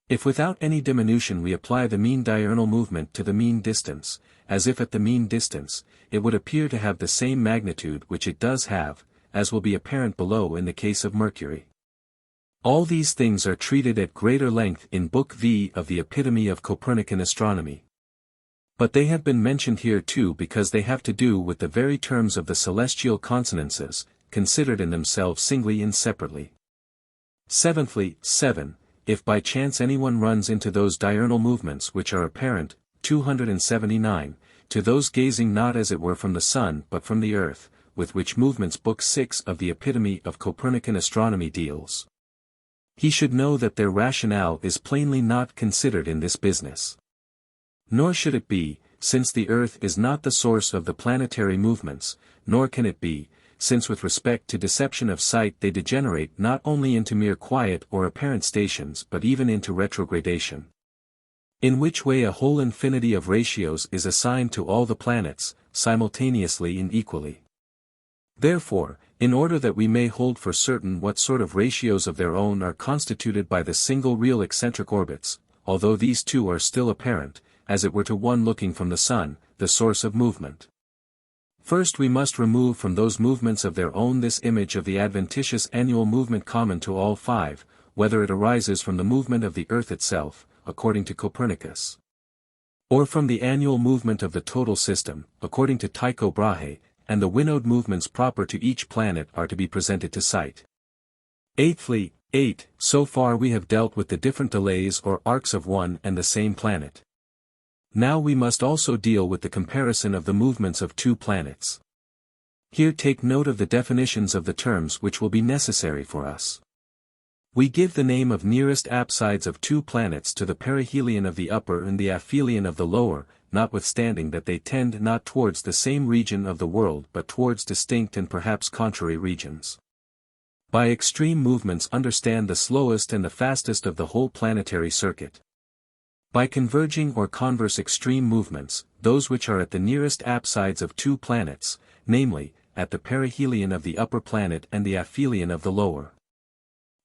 Speaker 1: If without any diminution we apply the mean diurnal movement to the mean distance, as if at the mean distance, it would appear to have the same magnitude which it does have, as will be apparent below in the case of Mercury. All these things are treated at greater length in Book V of the Epitome of Copernican Astronomy. But they have been mentioned here too because they have to do with the very terms of the celestial consonances, considered in themselves singly and separately. Seventhly, 7. If by chance anyone runs into those diurnal movements which are apparent, 279, to those gazing not as it were from the Sun but from the Earth, with which movements Book 6 of the Epitome of Copernican Astronomy deals, he should know that their rationale is plainly not considered in this business. Nor should it be, since the Earth is not the source of the planetary movements, nor can it be, since with respect to deception of sight they degenerate not only into mere quiet or apparent stations but even into retrogradation. In which way a whole infinity of ratios is assigned to all the planets, simultaneously and equally. Therefore, in order that we may hold for certain what sort of ratios of their own are constituted by the single real eccentric orbits, although these two are still apparent, as it were to one looking from the Sun, the source of movement. First we must remove from those movements of their own this image of the adventitious annual movement common to all 5, whether it arises from the movement of the Earth itself, according to Copernicus, or from the annual movement of the total system, according to Tycho Brahe, and the winnowed movements proper to each planet are to be presented to sight. Eighthly, 8. So far we have dealt with the different delays or arcs of one and the same planet. Now we must also deal with the comparison of the movements of two planets. Here take note of the definitions of the terms which will be necessary for us. We give the name of nearest apsides of two planets to the perihelion of the upper and the aphelion of the lower, notwithstanding that they tend not towards the same region of the world but towards distinct and perhaps contrary regions. By extreme movements understand the slowest and the fastest of the whole planetary circuit. By converging or converse extreme movements, those which are at the nearest apsides of two planets, namely, at the perihelion of the upper planet and the aphelion of the lower.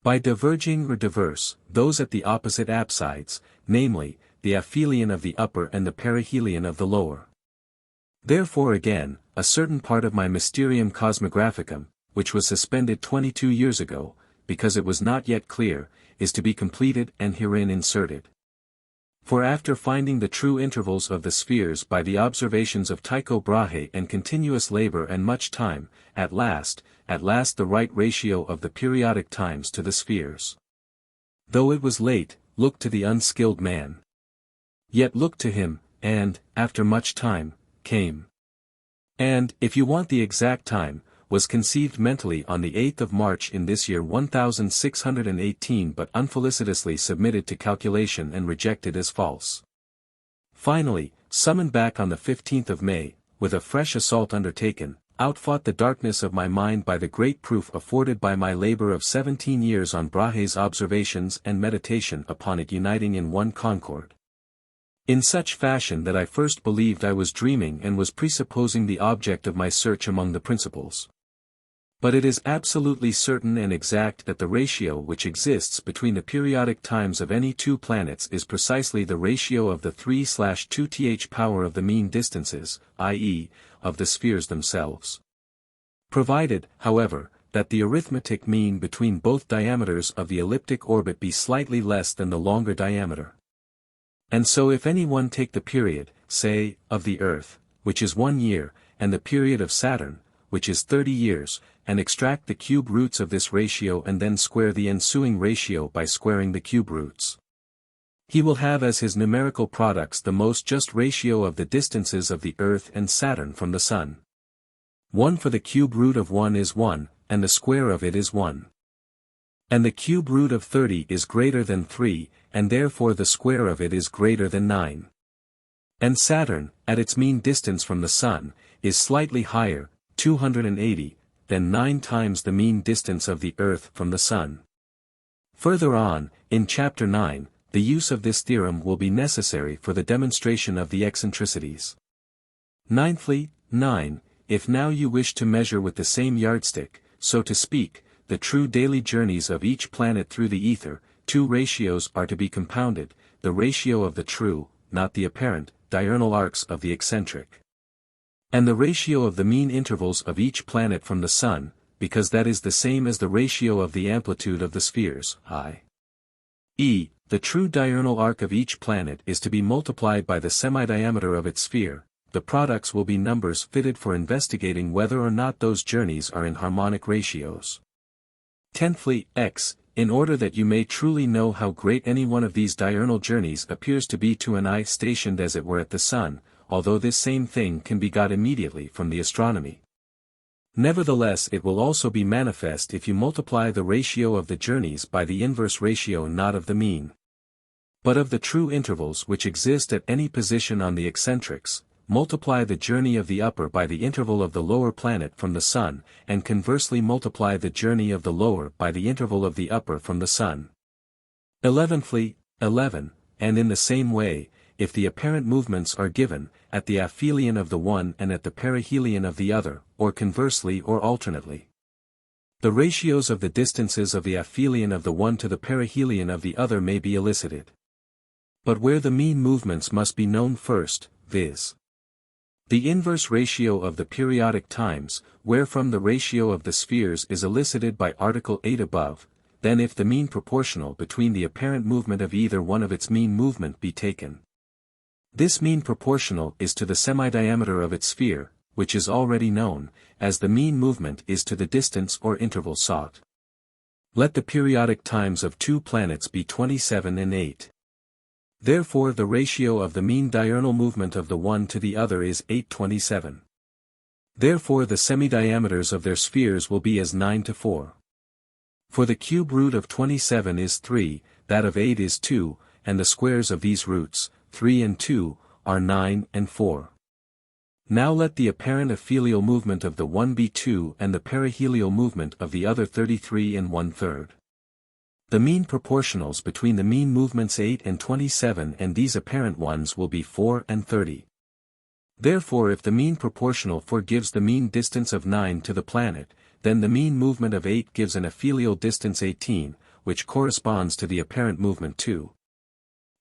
Speaker 1: By diverging or diverse, those at the opposite apsides, namely, the aphelion of the upper and the perihelion of the lower. Therefore again, a certain part of my Mysterium Cosmographicum, which was suspended 22 years ago, because it was not yet clear, is to be completed and herein inserted. For after finding the true intervals of the spheres by the observations of Tycho Brahe and continuous labor and much time, at last the right ratio of the periodic times to the spheres. Though it was late, look to the unskilled man. Yet look to him, and, after much time, came. And, if you want the exact time, was conceived mentally on the 8th of March in this year 1618 but unfelicitously submitted to calculation and rejected as false. Finally, summoned back on the 15th of May, with a fresh assault undertaken, outfought the darkness of my mind by the great proof afforded by my labor of 17 years on Brahe's observations and meditation upon it uniting in one concord. In such fashion that I first believed I was dreaming and was presupposing the object of my search among the principles. But it is absolutely certain and exact that the ratio which exists between the periodic times of any two planets is precisely the ratio of the 3/2th power of the mean distances, i.e., of the spheres themselves. Provided, however, that the arithmetic mean between both diameters of the elliptic orbit be slightly less than the longer diameter. And so if any one take the period, say, of the Earth, which is 1 year, and the period of Saturn, which is 30 years, and extract the cube roots of this ratio and then square the ensuing ratio by squaring the cube roots, he will have as his numerical products the most just ratio of the distances of the Earth and Saturn from the Sun. 1 for the cube root of 1 is 1, and the square of it is 1. And the cube root of 30 is greater than 3, and therefore the square of it is greater than 9. And Saturn, at its mean distance from the Sun, is slightly higher, 280, than 9 times the mean distance of the Earth from the Sun. Further on, in Chapter 9, the use of this theorem will be necessary for the demonstration of the eccentricities. Ninthly, 9. If now you wish to measure with the same yardstick, so to speak, the true daily journeys of each planet through the ether, two ratios are to be compounded, the ratio of the true, not the apparent, diurnal arcs of the eccentric, and the ratio of the mean intervals of each planet from the Sun, because that is the same as the ratio of the amplitude of the spheres, i.e., the true diurnal arc of each planet is to be multiplied by the semidiameter of its sphere. The products will be numbers fitted for investigating whether or not those journeys are in harmonic ratios. Tenthly, x, in order that you may truly know how great any one of these diurnal journeys appears to be to an eye stationed as it were at the Sun, although this same thing can be got immediately from the astronomy. Nevertheless it will also be manifest if you multiply the ratio of the journeys by the inverse ratio not of the mean, but of the true intervals which exist at any position on the eccentrics. Multiply the journey of the upper by the interval of the lower planet from the Sun, and conversely multiply the journey of the lower by the interval of the upper from the Sun. 11thly, 11, and in the same way, if the apparent movements are given, at the aphelion of the one and at the perihelion of the other, or conversely or alternately, the ratios of the distances of the aphelion of the one to the perihelion of the other may be elicited. But where the mean movements must be known first, viz. the inverse ratio of the periodic times, wherefrom the ratio of the spheres is elicited by Article 8 above, then if the mean proportional between the apparent movement of either one of its mean movement be taken, This mean proportional is to the semi-diameter of its sphere, which is already known, as the mean movement is to the distance or interval sought. Let the periodic times of two planets be 27 and 8. Therefore the ratio of the mean diurnal movement of the one to the other is 8:27. Therefore the semi-diameters of their spheres will be as 9 to 4. For the cube root of 27 is 3, that of 8 is 2, and the squares of these roots, 3 and 2, are 9 and 4. Now let the apparent aphelial movement of the one be 2 and the perihelial movement of the other 33 and 1/3. The mean proportionals between the mean movements 8 and 27 and these apparent ones will be 4 and 30. Therefore if the mean proportional 4 gives the mean distance of 9 to the planet, then the mean movement of 8 gives an aphelial distance 18, which corresponds to the apparent movement 2.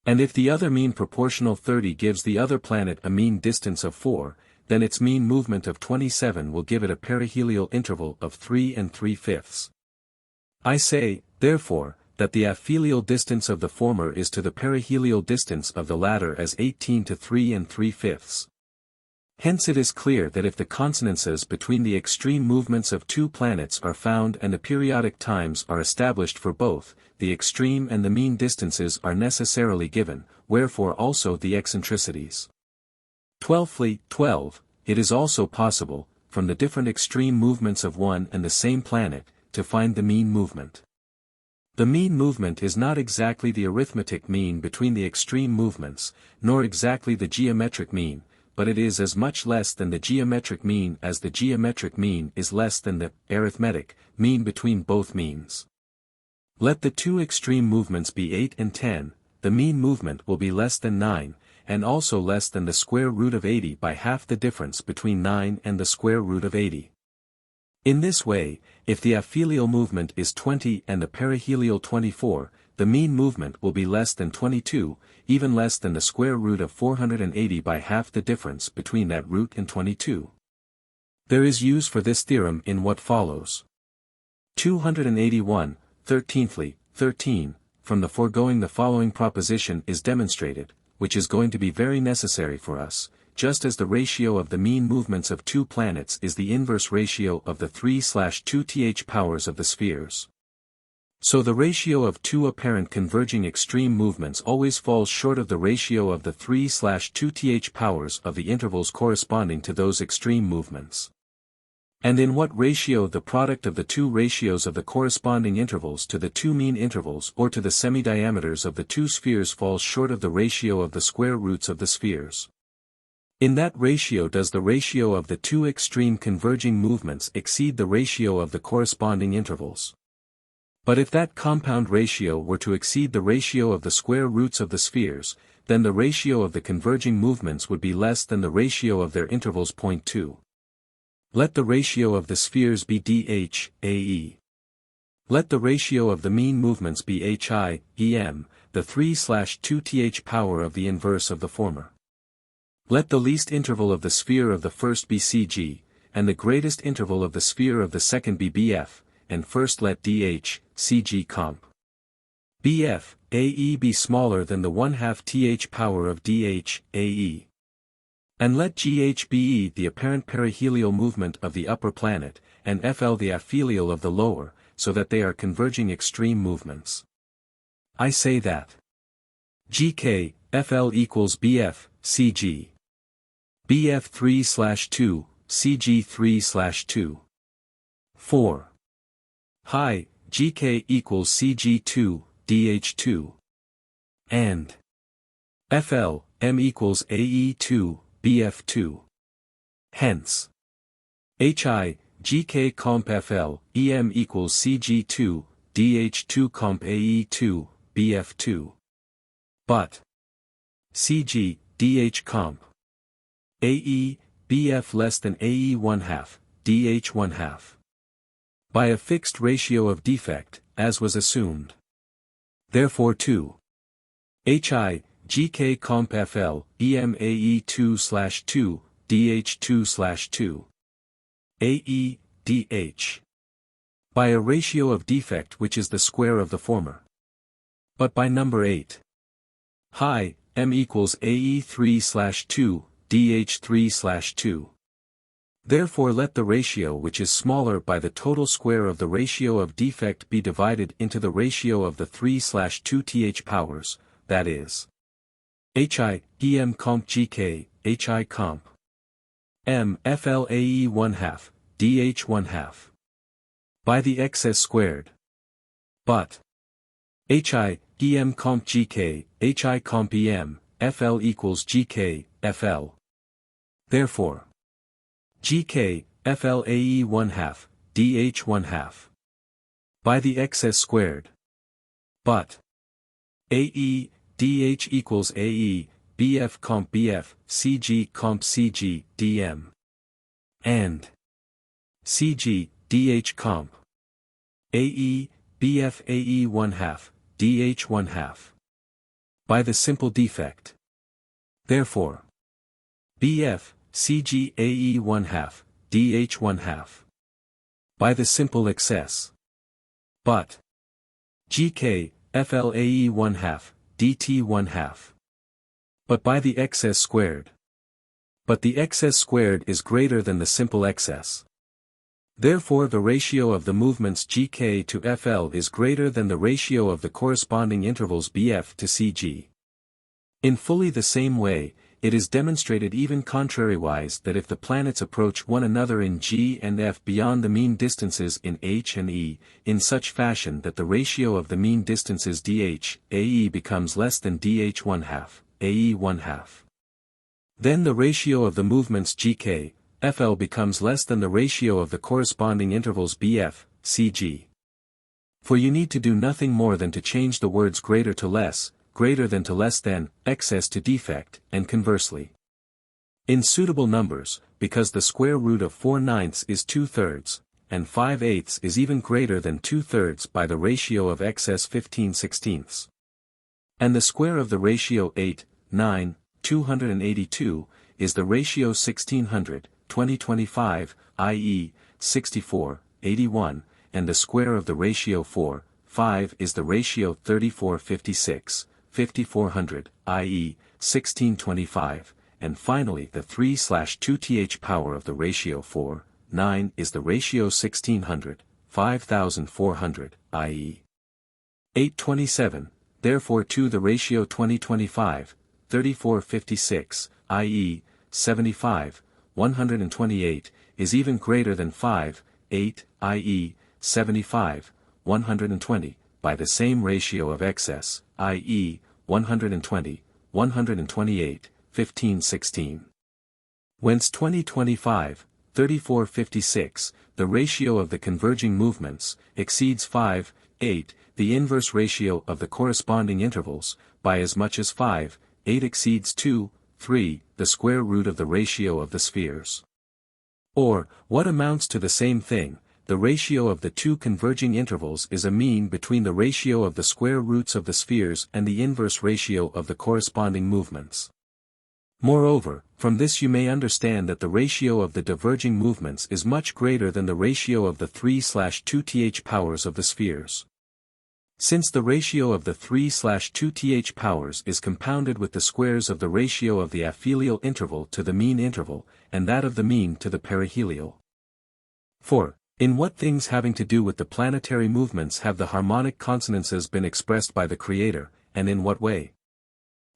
Speaker 1: And if the other mean proportional 30 gives the other planet a mean distance of 4, then its mean movement of 27 will give it a perihelial interval of 3 and 3/5. I say, therefore, that the aphelial distance of the former is to the perihelial distance of the latter as 18 to 3 and 3/5. Hence it is clear that if the consonances between the extreme movements of two planets are found and the periodic times are established for both, the extreme and the mean distances are necessarily given, wherefore also the eccentricities. 12. It is also possible, from the different extreme movements of one and the same planet, to find the mean movement. The mean movement is not exactly the arithmetic mean between the extreme movements, nor exactly the geometric mean, but it is as much less than the geometric mean as the geometric mean is less than the arithmetic mean between both means. Let the two extreme movements be 8 and 10, the mean movement will be less than 9, and also less than the square root of 80 by half the difference between 9 and the square root of 80. In this way, if the aphelial movement is 20 and the perihelial 24, the mean movement will be less than 22, even less than the square root of 480 by half the difference between that root and 22. There is use for this theorem in what follows. 281, 13. From the foregoing the following proposition is demonstrated, which is going to be very necessary for us, just as the ratio of the mean movements of two planets is the inverse ratio of the 3/2th powers of the spheres. So the ratio of two apparent converging extreme movements always falls short of the ratio of the 3/2th powers of the intervals corresponding to those extreme movements. And in what ratio the product of the two ratios of the corresponding intervals to the two mean intervals or to the semi-diameters of the two spheres falls short of the ratio of the square roots of the spheres. In that ratio does the ratio of the two extreme converging movements exceed the ratio of the corresponding intervals. But if that compound ratio were to exceed the ratio of the square roots of the spheres, then the ratio of the converging movements would be less than the ratio of their intervals. 2. Let the ratio of the spheres be dh, ae. Let the ratio of the mean movements be hi, em, the 3/2th power of the inverse of the former. Let the least interval of the sphere of the first be cg, and the greatest interval of the sphere of the second be bf, and first let dh, cg comp. bf, ae be smaller than the 1/2th power of dh, ae. And let gh be the apparent perihelial movement of the upper planet, and fl the aphelial of the lower, so that they are converging extreme movements. I say that gk, fl equals bf, cg. bf 3/2, cg 3/2. 4. Hi, gk equals cg2, dh2. And fl, m equals ae2, bf2. Hence, hi, gk comp fl, em equals cg2, dh2 comp ae2, bf2. But cg, dh comp ae, bf less than ae 1/2, dh 1/2. By a fixed ratio of defect, as was assumed. Therefore 2. hi, gk comp fl, em ae 2/2, dh 2/2. ae, dh. By a ratio of defect which is the square of the former. But by number 8. Hi, m equals AE3/2, DH3/2. Therefore let the ratio which is smaller by the total square of the ratio of defect be divided into the ratio of the 3/2 th powers, that is, hi, em comp gk, hi comp m FLAE 1/2, dh 1/2. By the excess squared. But hi, em comp gk, hi comp em, FL equals gk, FL. Therefore, gk, FLAE 1/2, dh 1/2. By the excess squared. But AE, dh equals AE, BF comp BF, CG comp CG, DM. And CG, DH comp AE, BF AE 1/2, DH 1/2. By the simple defect. Therefore, BF, CG AE 1/2, DH 1/2. By the simple excess. But GK, FLAE 1/2, DT 1/2. But by the excess squared. But the excess squared is greater than the simple excess. Therefore the ratio of the movements GK to FL is greater than the ratio of the corresponding intervals BF to CG. In fully the same way, it is demonstrated even contrariwise that if the planets approach one another in G and F beyond the mean distances in H and E, in such fashion that the ratio of the mean distances DH, AE becomes less than DH 1/2, AE 1/2. Then the ratio of the movements GK, FL becomes less than the ratio of the corresponding intervals BF, CG. For you need to do nothing more than to change the words greater to less, greater than to less than, excess to defect, and conversely. In suitable numbers, because the square root of 4/9 is 2/3, and 5/8 is even greater than 2/3 by the ratio of excess 15/16. And the square of the ratio 8, 9, 282, is the ratio 1600, 2025, i.e., 64, 81, and the square of the ratio 4, 5 is the ratio 3456, 5400, i.e., 1625, and finally the 3/2 th power of the ratio 4, 9 is the ratio 1600, 5400, i.e., 827, therefore to the ratio 2025, 3456, i.e., 75, 128, is even greater than 5, 8, i.e., 75, 120, by the same ratio of excess, i.e., 120, 128, 15, 16. Whence 2025, 3456, the ratio of the converging movements, exceeds 5, 8, the inverse ratio of the corresponding intervals, by as much as 5, 8 exceeds 2, 3, the square root of the ratio of the spheres. Or, what amounts to the same thing, the ratio of the two converging intervals is a mean between the ratio of the square roots of the spheres and the inverse ratio of the corresponding movements. Moreover, from this you may understand that the ratio of the diverging movements is much greater than the ratio of the 3/2 th powers of the spheres. Since the ratio of the 3/2 th powers is compounded with the squares of the ratio of the aphelial interval to the mean interval, and that of the mean to the perihelial. For, in what things having to do with the planetary movements have the harmonic consonances been expressed by the Creator, and in what way?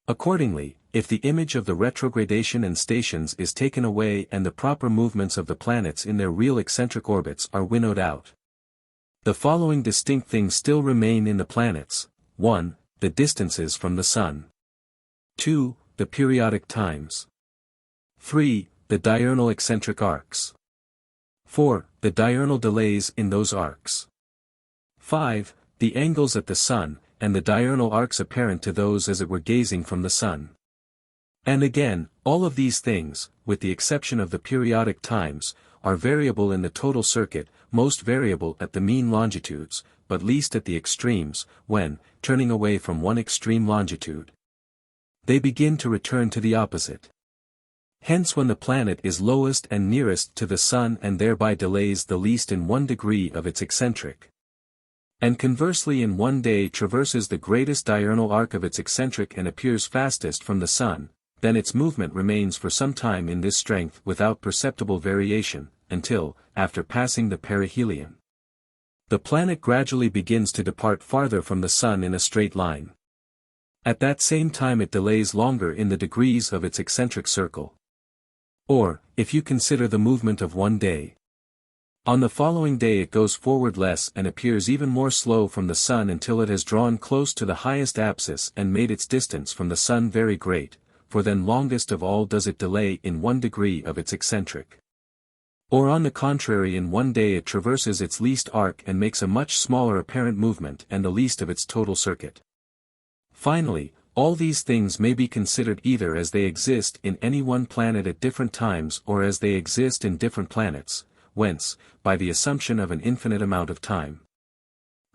Speaker 1: Accordingly, if the image of the retrogradation and stations is taken away and the proper movements of the planets in their real eccentric orbits are winnowed out, the following distinct things still remain in the planets: 1. The distances from the Sun. 2. The periodic times. 3. The diurnal eccentric arcs. 4. The diurnal delays in those arcs. 5. The angles at the Sun, and the diurnal arcs apparent to those as it were gazing from the Sun. And again, all of these things, with the exception of the periodic times, are variable in the total circuit, most variable at the mean longitudes, but least at the extremes, when, turning away from one extreme longitude, they begin to return to the opposite. Hence when the planet is lowest and nearest to the Sun and thereby delays the least in 1 degree of its eccentric And conversely in one day traverses the greatest diurnal arc of its eccentric and appears fastest from the Sun, then its movement remains for some time in this strength without perceptible variation, until, after passing the perihelion, the planet gradually begins to depart farther from the Sun in a straight line. At that same time it delays longer in the degrees of its eccentric circle. Or, if you consider the movement of one day, on the following day it goes forward less and appears even more slow from the Sun until it has drawn close to the highest apsis and made its distance from the Sun very great, for then longest of all does it delay in 1 degree of its eccentric. Or on the contrary in one day it traverses its least arc and makes a much smaller apparent movement and the least of its total circuit. Finally, all these things may be considered either as they exist in any one planet at different times or as they exist in different planets, whence, by the assumption of an infinite amount of time,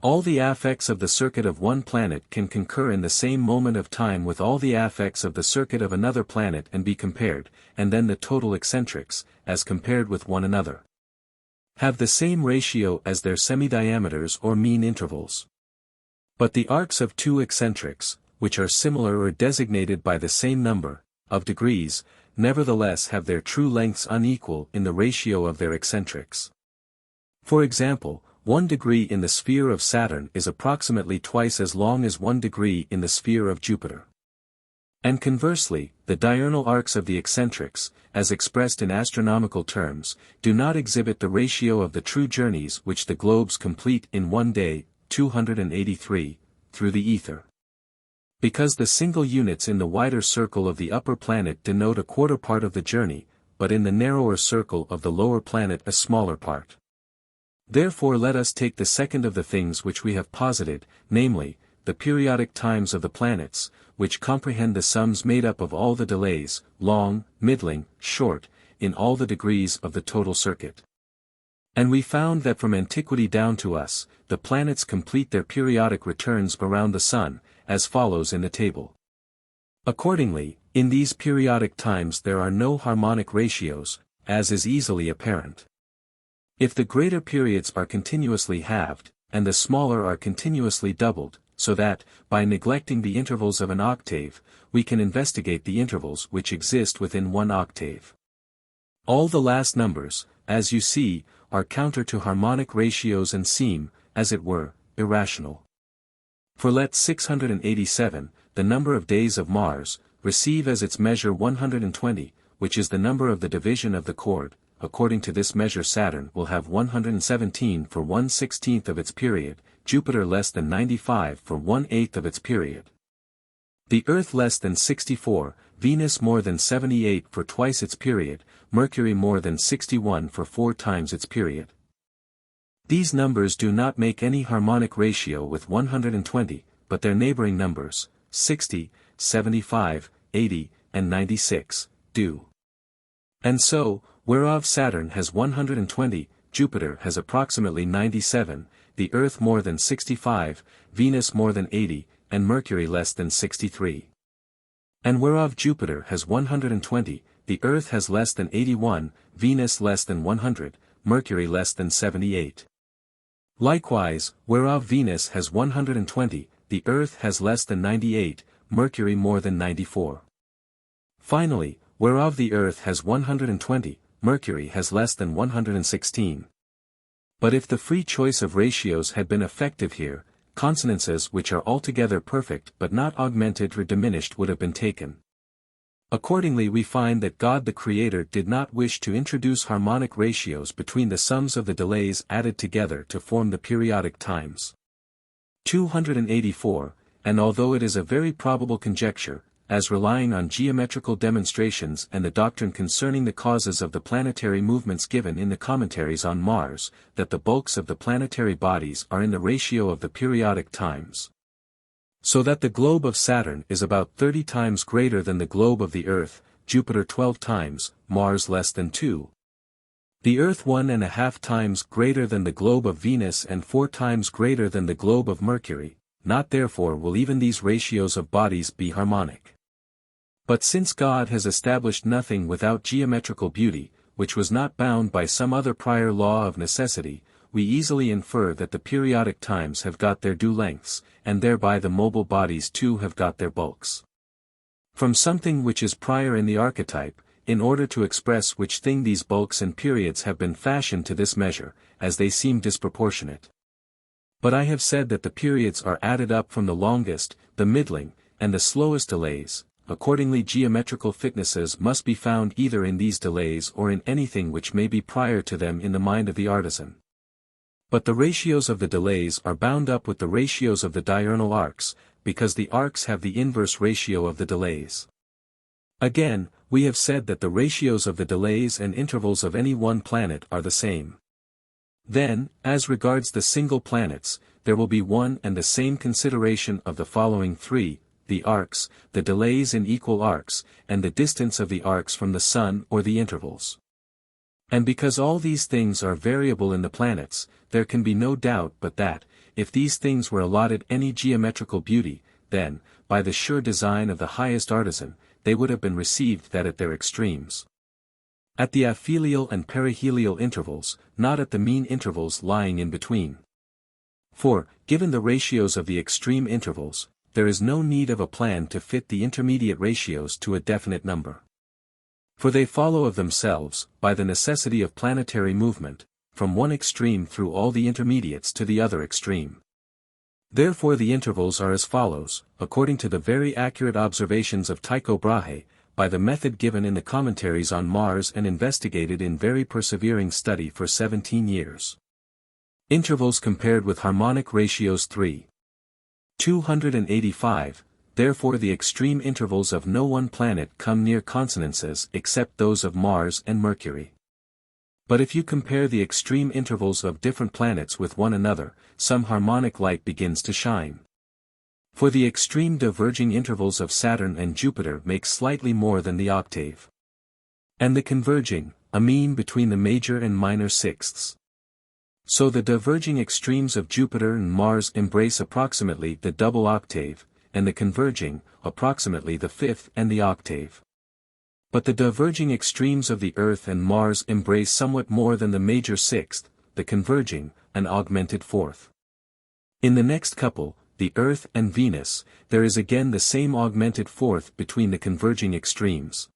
Speaker 1: all the affects of the circuit of one planet can concur in the same moment of time with all the affects of the circuit of another planet and be compared, and then the total eccentrics, as compared with one another, have the same ratio as their semi-diameters or mean intervals. But the arcs of two eccentrics, which are similar or designated by the same number of degrees, nevertheless have their true lengths unequal in the ratio of their eccentrics. For example, 1 degree in the sphere of Saturn is approximately twice as long as 1 degree in the sphere of Jupiter. And conversely, the diurnal arcs of the eccentrics, as expressed in astronomical terms, do not exhibit the ratio of the true journeys which the globes complete in one day, 283, through the ether. Because the single units in the wider circle of the upper planet denote a quarter part of the journey, but in the narrower circle of the lower planet a smaller part. Therefore let us take the second of the things which we have posited, namely, the periodic times of the planets, which comprehend the sums made up of all the delays, long, middling, short, in all the degrees of the total circuit. And we found that from antiquity down to us, the planets complete their periodic returns around the Sun, as follows in the table. Accordingly, in these periodic times there are no harmonic ratios, as is easily apparent. If the greater periods are continuously halved, and the smaller are continuously doubled, so that, by neglecting the intervals of an octave, we can investigate the intervals which exist within one octave. All the last numbers, as you see, are counter to harmonic ratios and seem, as it were, irrational. For let 687, the number of days of Mars, receive as its measure 120, which is the number of the division of the chord. According to this measure Saturn will have 117 for 1/16 of its period, Jupiter less than 95 for 1/8 of its period, the Earth less than 64, Venus more than 78 for twice its period, Mercury more than 61 for 4 times its period. These numbers do not make any harmonic ratio with 120, but their neighboring numbers, 60, 75, 80, and 96, do. And so, whereof Saturn has 120, Jupiter has approximately 97, the Earth more than 65, Venus more than 80, and Mercury less than 63. And whereof Jupiter has 120, the Earth has less than 81, Venus less than 100, Mercury less than 78. Likewise, whereof Venus has 120, the Earth has less than 98, Mercury more than 94. Finally, whereof the Earth has 120, Mercury has less than 116. But if the free choice of ratios had been effective here, consonances which are altogether perfect but not augmented or diminished would have been taken. Accordingly we find that God the Creator did not wish to introduce harmonic ratios between the sums of the delays added together to form the periodic times. 284, and although it is a very probable conjecture, as relying on geometrical demonstrations and the doctrine concerning the causes of the planetary movements given in the commentaries on Mars, that the bulks of the planetary bodies are in the ratio of the periodic times. So that the globe of Saturn is about 30 times greater than the globe of the Earth, Jupiter 12 times, Mars less than 2. The Earth 1.5 times greater than the globe of Venus and 4 times greater than the globe of Mercury, not therefore will even these ratios of bodies be harmonic. But since God has established nothing without geometrical beauty, which was not bound by some other prior law of necessity, we easily infer that the periodic times have got their due lengths, and thereby the mobile bodies too have got their bulks. From something which is prior in the archetype, in order to express which thing these bulks and periods have been fashioned to this measure, as they seem disproportionate. But I have said that the periods are added up from the longest, the middling, and the slowest delays. Accordingly geometrical fitnesses must be found either in these delays or in anything which may be prior to them in the mind of the artisan. But the ratios of the delays are bound up with the ratios of the diurnal arcs, because the arcs have the inverse ratio of the delays. Again, we have said that the ratios of the delays and intervals of any one planet are the same. Then, as regards the single planets, there will be one and the same consideration of the following three: the arcs, the delays in equal arcs, and the distance of the arcs from the Sun or the intervals. And because all these things are variable in the planets, there can be no doubt but that, if these things were allotted any geometrical beauty, then, by the sure design of the highest artisan, they would have been received that at their extremes. At the aphelial and perihelial intervals, not at the mean intervals lying in between. For, given the ratios of the extreme intervals, there is no need of a plan to fit the intermediate ratios to a definite number. For they follow of themselves, by the necessity of planetary movement, from one extreme through all the intermediates to the other extreme. Therefore the intervals are as follows, according to the very accurate observations of Tycho Brahe, by the method given in the commentaries on Mars and investigated in very persevering study for 17 years. Intervals compared with harmonic ratios 3.285, therefore the extreme intervals of no one planet come near consonances except those of Mars and Mercury. But if you compare the extreme intervals of different planets with one another, some harmonic light begins to shine. For the extreme diverging intervals of Saturn and Jupiter make slightly more than the octave. And the converging, a mean between the major and minor sixths. So the diverging extremes of Jupiter and Mars embrace approximately the double octave, and the converging, approximately the fifth and the octave. But the diverging extremes of the Earth and Mars embrace somewhat more than the major sixth, the converging, an augmented fourth. In the next couple, the Earth and Venus, there is again the same augmented fourth between the converging extremes.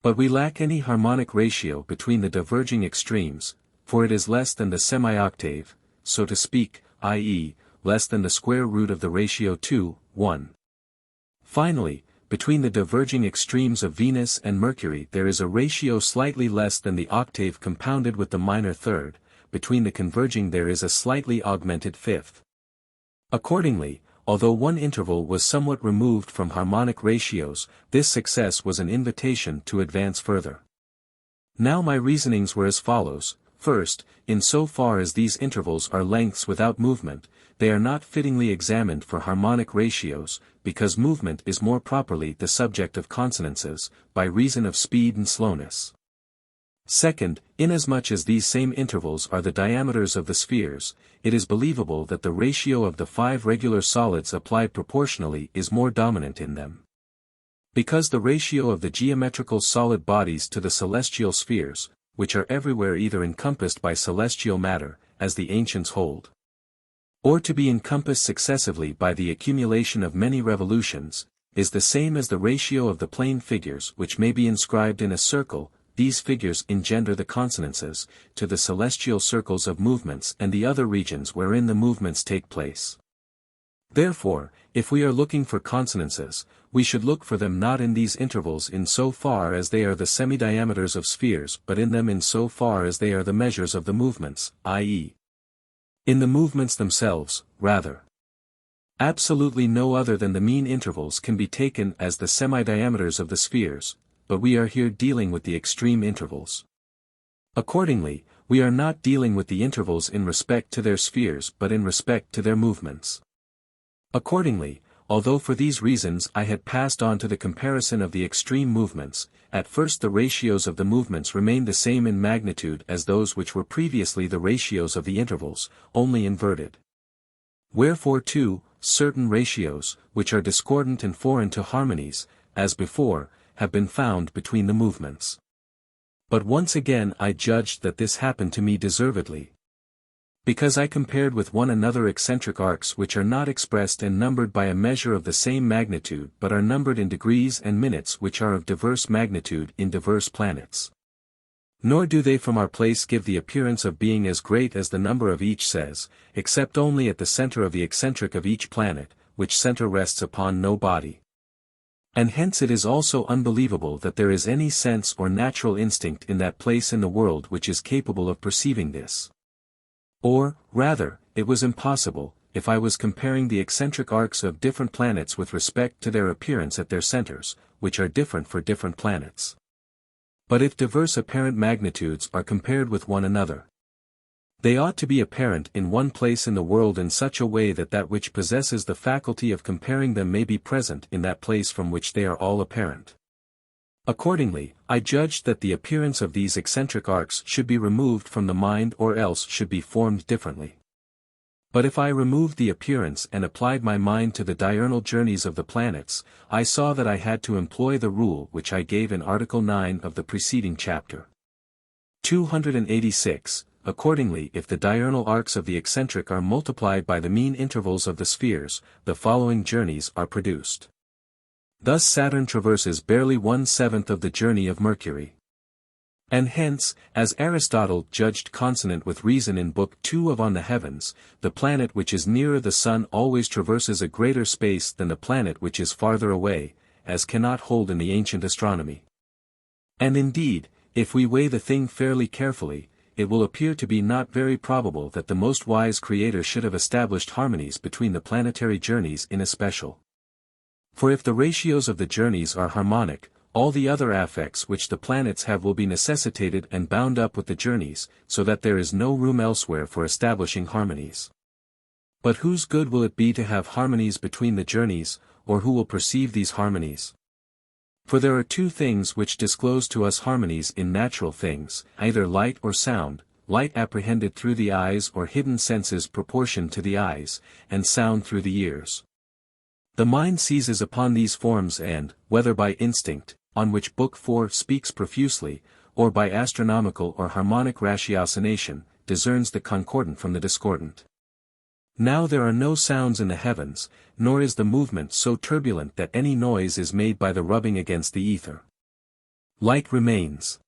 Speaker 1: But we lack any harmonic ratio between the diverging extremes, for it is less than the semi-octave, so to speak, i.e., less than the square root of the ratio 2:1. Finally, between the diverging extremes of Venus and Mercury there is a ratio slightly less than the octave compounded with the minor third, between the converging there is a slightly augmented fifth. Accordingly, although one interval was somewhat removed from harmonic ratios, this success was an invitation to advance further. Now my reasonings were as follows: first, in so far as these intervals are lengths without movement, they are not fittingly examined for harmonic ratios, because movement is more properly the subject of consonances, by reason of speed and slowness. Second, inasmuch as these same intervals are the diameters of the spheres, it is believable that the ratio of the 5 regular solids applied proportionally is more dominant in them. Because the ratio of the geometrical solid bodies to the celestial spheres, which are everywhere either encompassed by celestial matter, as the ancients hold, or to be encompassed successively by the accumulation of many revolutions, is the same as the ratio of the plane figures which may be inscribed in a circle. These figures engender the consonances, to the celestial circles of movements and the other regions wherein the movements take place. Therefore, if we are looking for consonances, we should look for them not in these intervals in so far as they are the semi-diameters of spheres but in them in so far as they are the measures of the movements, i.e., in the movements themselves, rather. Absolutely no other than the mean intervals can be taken as the semi-diameters of the spheres, but we are here dealing with the extreme intervals. Accordingly, we are not dealing with the intervals in respect to their spheres but in respect to their movements. Accordingly, although for these reasons I had passed on to the comparison of the extreme movements, at first the ratios of the movements remained the same in magnitude as those which were previously the ratios of the intervals, only inverted. Wherefore too, certain ratios, which are discordant and foreign to harmonies, as before, have been found between the movements. But once again I judged that this happened to me deservedly. Because I compared with one another eccentric arcs which are not expressed and numbered by a measure of the same magnitude but are numbered in degrees and minutes which are of diverse magnitude in diverse planets. Nor do they from our place give the appearance of being as great as the number of each says, except only at the center of the eccentric of each planet, which center rests upon no body. And hence it is also unbelievable that there is any sense or natural instinct in that place in the world which is capable of perceiving this. Or, rather, it was impossible, if I was comparing the eccentric arcs of different planets with respect to their appearance at their centers, which are different for different planets. But if diverse apparent magnitudes are compared with one another, they ought to be apparent in one place in the world in such a way that that which possesses the faculty of comparing them may be present in that place from which they are all apparent. Accordingly, I judged that the appearance of these eccentric arcs should be removed from the mind or else should be formed differently. But if I removed the appearance and applied my mind to the diurnal journeys of the planets, I saw that I had to employ the rule which I gave in Article 9 of the preceding chapter. 286. Accordingly, if the diurnal arcs of the eccentric are multiplied by the mean intervals of the spheres, the following journeys are produced. Thus Saturn traverses barely 1/7 of the journey of Mercury. And hence, as Aristotle judged consonant with reason in Book 2 of On the Heavens, the planet which is nearer the Sun always traverses a greater space than the planet which is farther away, as cannot hold in the ancient astronomy. And indeed, if we weigh the thing fairly carefully, it will appear to be not very probable that the most wise Creator should have established harmonies between the planetary journeys in especial. For if the ratios of the journeys are harmonic, all the other affects which the planets have will be necessitated and bound up with the journeys, so that there is no room elsewhere for establishing harmonies. But whose good will it be to have harmonies between the journeys, or who will perceive these harmonies? For there are two things which disclose to us harmonies in natural things, either light or sound, light apprehended through the eyes or hidden senses proportioned to the eyes, and sound through the ears. The mind seizes upon these forms and, whether by instinct, on which Book 4 speaks profusely, or by astronomical or harmonic ratiocination, discerns the concordant from the discordant. Now there are no sounds in the heavens, nor is the movement so turbulent that any noise is made by the rubbing against the ether. Light remains.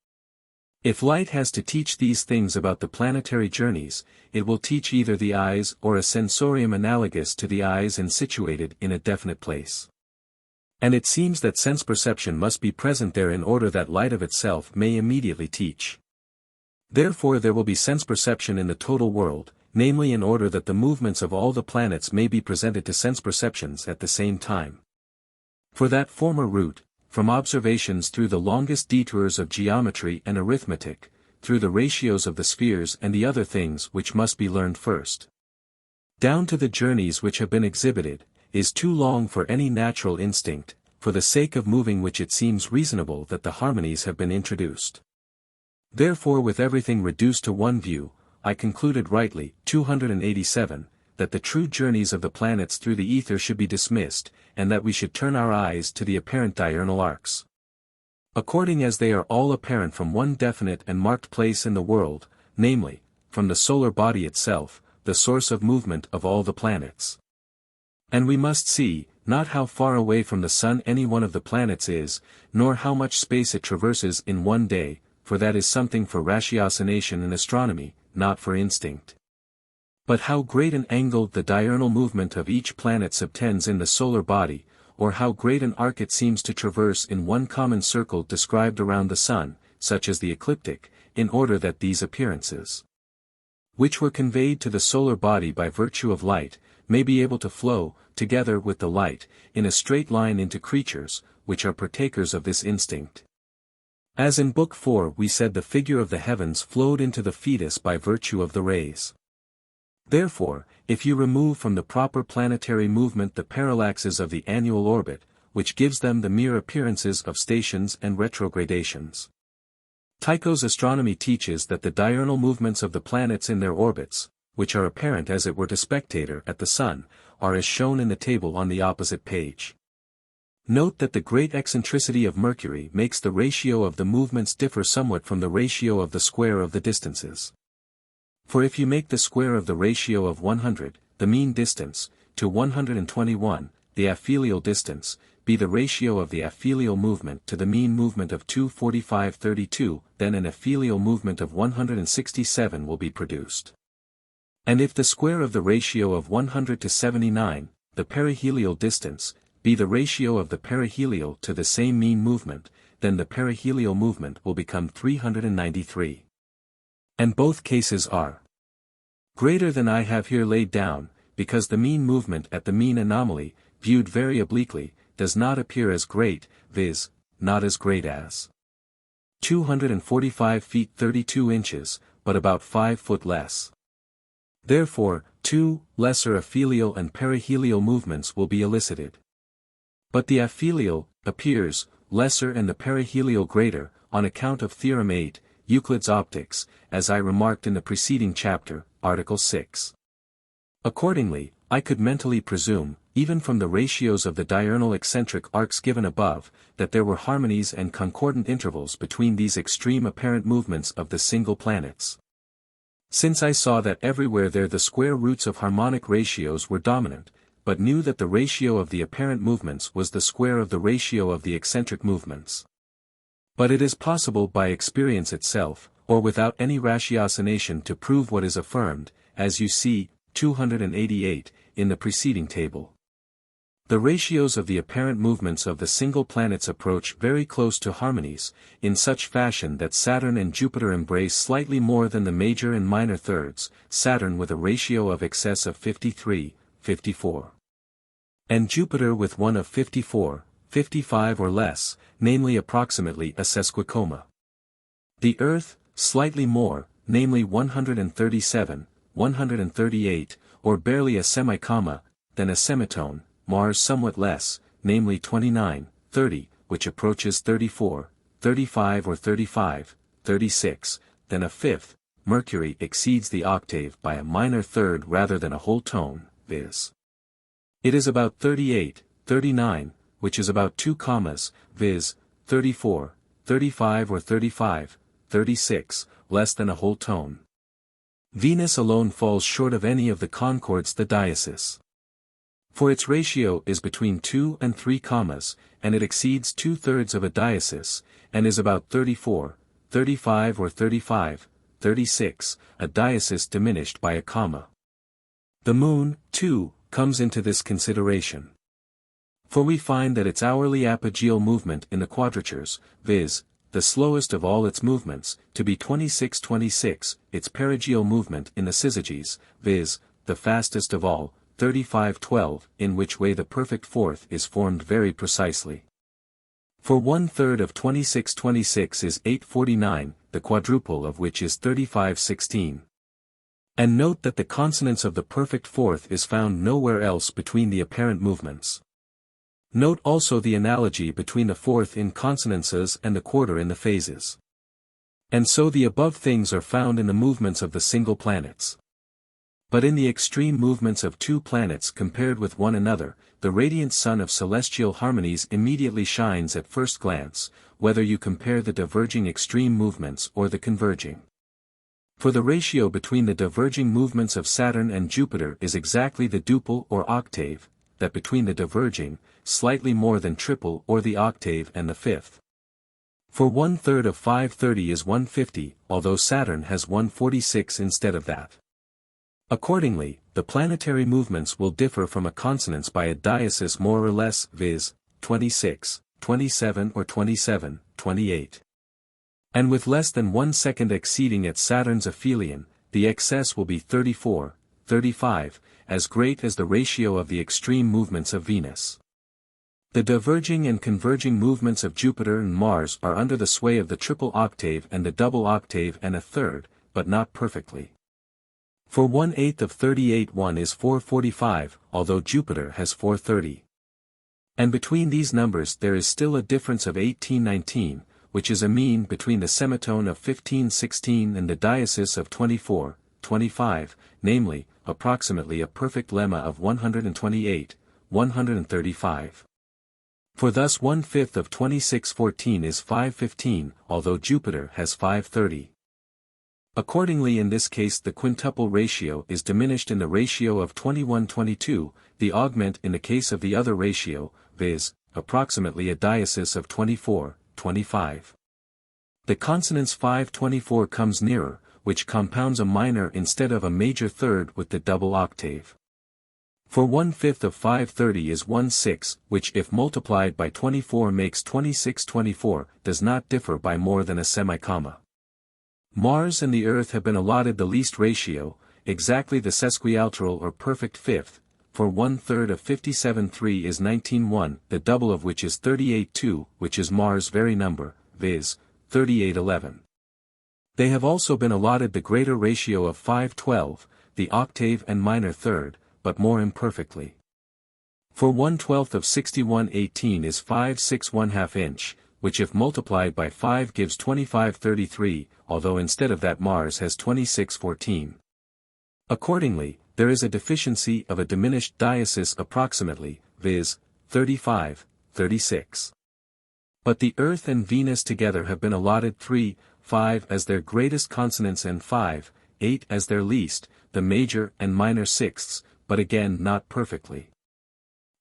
Speaker 1: If light has to teach these things about the planetary journeys, it will teach either the eyes or a sensorium analogous to the eyes and situated in a definite place. And it seems that sense perception must be present there in order that light of itself may immediately teach. Therefore there will be sense perception in the total world, namely in order that the movements of all the planets may be presented to sense perceptions at the same time. For that former route, from observations through the longest detours of geometry and arithmetic, through the ratios of the spheres and the other things which must be learned first, down to the journeys which have been exhibited, is too long for any natural instinct, for the sake of moving which it seems reasonable that the harmonies have been introduced. Therefore with everything reduced to one view, I concluded rightly, 287, that the true journeys of the planets through the ether should be dismissed, and that we should turn our eyes to the apparent diurnal arcs. According as they are all apparent from one definite and marked place in the world, namely, from the solar body itself, the source of movement of all the planets. And we must see, not how far away from the Sun any one of the planets is, nor how much space it traverses in one day, for that is something for ratiocination and astronomy, not for instinct. But how great an angle the diurnal movement of each planet subtends in the solar body, or how great an arc it seems to traverse in one common circle described around the Sun, such as the ecliptic, in order that these appearances, which were conveyed to the solar body by virtue of light, may be able to flow, together with the light, in a straight line into creatures, which are partakers of this instinct. As in Book 4 we said the figure of the heavens flowed into the fetus by virtue of the rays. Therefore, if you remove from the proper planetary movement the parallaxes of the annual orbit, which gives them the mere appearances of stations and retrogradations. Tycho's astronomy teaches that the diurnal movements of the planets in their orbits, which are apparent as it were to spectator at the Sun, are as shown in the table on the opposite page. Note that the great eccentricity of Mercury makes the ratio of the movements differ somewhat from the ratio of the square of the distances. For if you make the square of the ratio of 100, the mean distance, to 121, the aphelial distance, be the ratio of the aphelial movement to the mean movement of 245/32, then an aphelial movement of 167 will be produced. And if the square of the ratio of 100 to 79, the perihelial distance, be the ratio of the perihelial to the same mean movement, then the perihelial movement will become 393. And both cases are greater than I have here laid down, because the mean movement at the mean anomaly, viewed very obliquely, does not appear as great, viz., not as great as 245 feet 32 inches, but about 5 foot less. Therefore, two lesser aphelial and perihelial movements will be elicited. But the aphelial appears lesser and the perihelial greater, on account of Theorem 8, Euclid's Optics, as I remarked in the preceding chapter, Article 6. Accordingly, I could mentally presume, even from the ratios of the diurnal eccentric arcs given above, that there were harmonies and concordant intervals between these extreme apparent movements of the single planets. Since I saw that everywhere there the square roots of harmonic ratios were dominant, but knew that the ratio of the apparent movements was the square of the ratio of the eccentric movements. But it is possible by experience itself, or without any ratiocination to prove what is affirmed, as you see, 288, in the preceding table. The ratios of the apparent movements of the single planets approach very close to harmonies, in such fashion that Saturn and Jupiter embrace slightly more than the major and minor thirds, Saturn with a ratio of excess of 53, 54. And Jupiter with one of 54, 55 or less, namely approximately a sesquicoma. The Earth, slightly more, namely 137, 138, or barely a semicomma, than a semitone. Mars somewhat less, namely 29, 30, which approaches 34, 35 or 35, 36, then a fifth. Mercury exceeds the octave by a minor third rather than a whole tone, viz. It is about 38, 39, which is about 2 commas, viz., 34, 35 or 35, 36, less than a whole tone. Venus alone falls short of any of the concords the diasis. For its ratio is between 2 and 3 commas, and it exceeds 2/3 of a diasis, and is about 34, 35 or 35, 36, a diasis diminished by a comma. The Moon, too, comes into this consideration. For we find that its hourly apogeal movement in the quadratures, viz., the slowest of all its movements, to be 26:26, its perigeal movement in the syzygies, viz., the fastest of all, 35:12, in which way the perfect fourth is formed very precisely. For 1/3 of 26:26 is 8:49, the quadruple of which is 35:16. And note that the consonance of the perfect fourth is found nowhere else between the apparent movements. Note also the analogy between the fourth in Consonances and the quarter in the phases. And so the above things are found in the movements of the single planets. But in the extreme movements of two planets compared with one another, the radiant sun of celestial harmonies immediately shines at first glance, whether you compare the diverging extreme movements or the converging. For the ratio between the diverging movements of Saturn and Jupiter is exactly the duple or octave, that between the diverging, slightly more than triple or the octave and the fifth. For 1/3 of 530 is 150, although Saturn has 146 instead of that. Accordingly, the planetary movements will differ from a consonance by a diasis more or less, viz., 26, 27 or 27, 28. And with less than 1 second exceeding at Saturn's aphelion, the excess will be 34, 35, as great as the ratio of the extreme movements of Venus. The diverging and converging movements of Jupiter and Mars are under the sway of the triple octave and the double octave and a third, but not perfectly. For 1/8 of 38 is 445, although Jupiter has 430. And between these numbers there is still a difference of 1819, which is a mean between the semitone of 1516 and the diasis of 24, 25, namely, approximately a perfect lemma of 128, 135. For thus 1/5 of 2614 is 515, although Jupiter has 530. Accordingly in this case the quintuple ratio is diminished in the ratio of 21-22, the augment in the case of the other ratio, viz., approximately a diesis of 24-25. The consonance 5-24 comes nearer, which compounds a minor instead of a major third with the double octave. For 1/5 of 5/30 is 1/6, which if multiplied by 24 makes 26-24, does not differ by more than a semicomma. Mars and the Earth have been allotted the least ratio, exactly the sesquialteral or perfect fifth, for 1/3 of 57/3 is 19/1, the double of which is 38/2, which is Mars' very number, viz., 38/11. They have also been allotted the greater ratio of 5/12, the octave and minor third, but more imperfectly. For 1/12 of 61/18 is 5/6 inch, which if multiplied by 5 gives 25/33, although instead of that Mars has 26/14. Accordingly, there is a deficiency of a diminished diesis approximately, viz., 35/36. But the Earth and Venus together have been allotted 3/5 as their greatest consonants and 5/8 as their least, the major and minor sixths, but again not perfectly.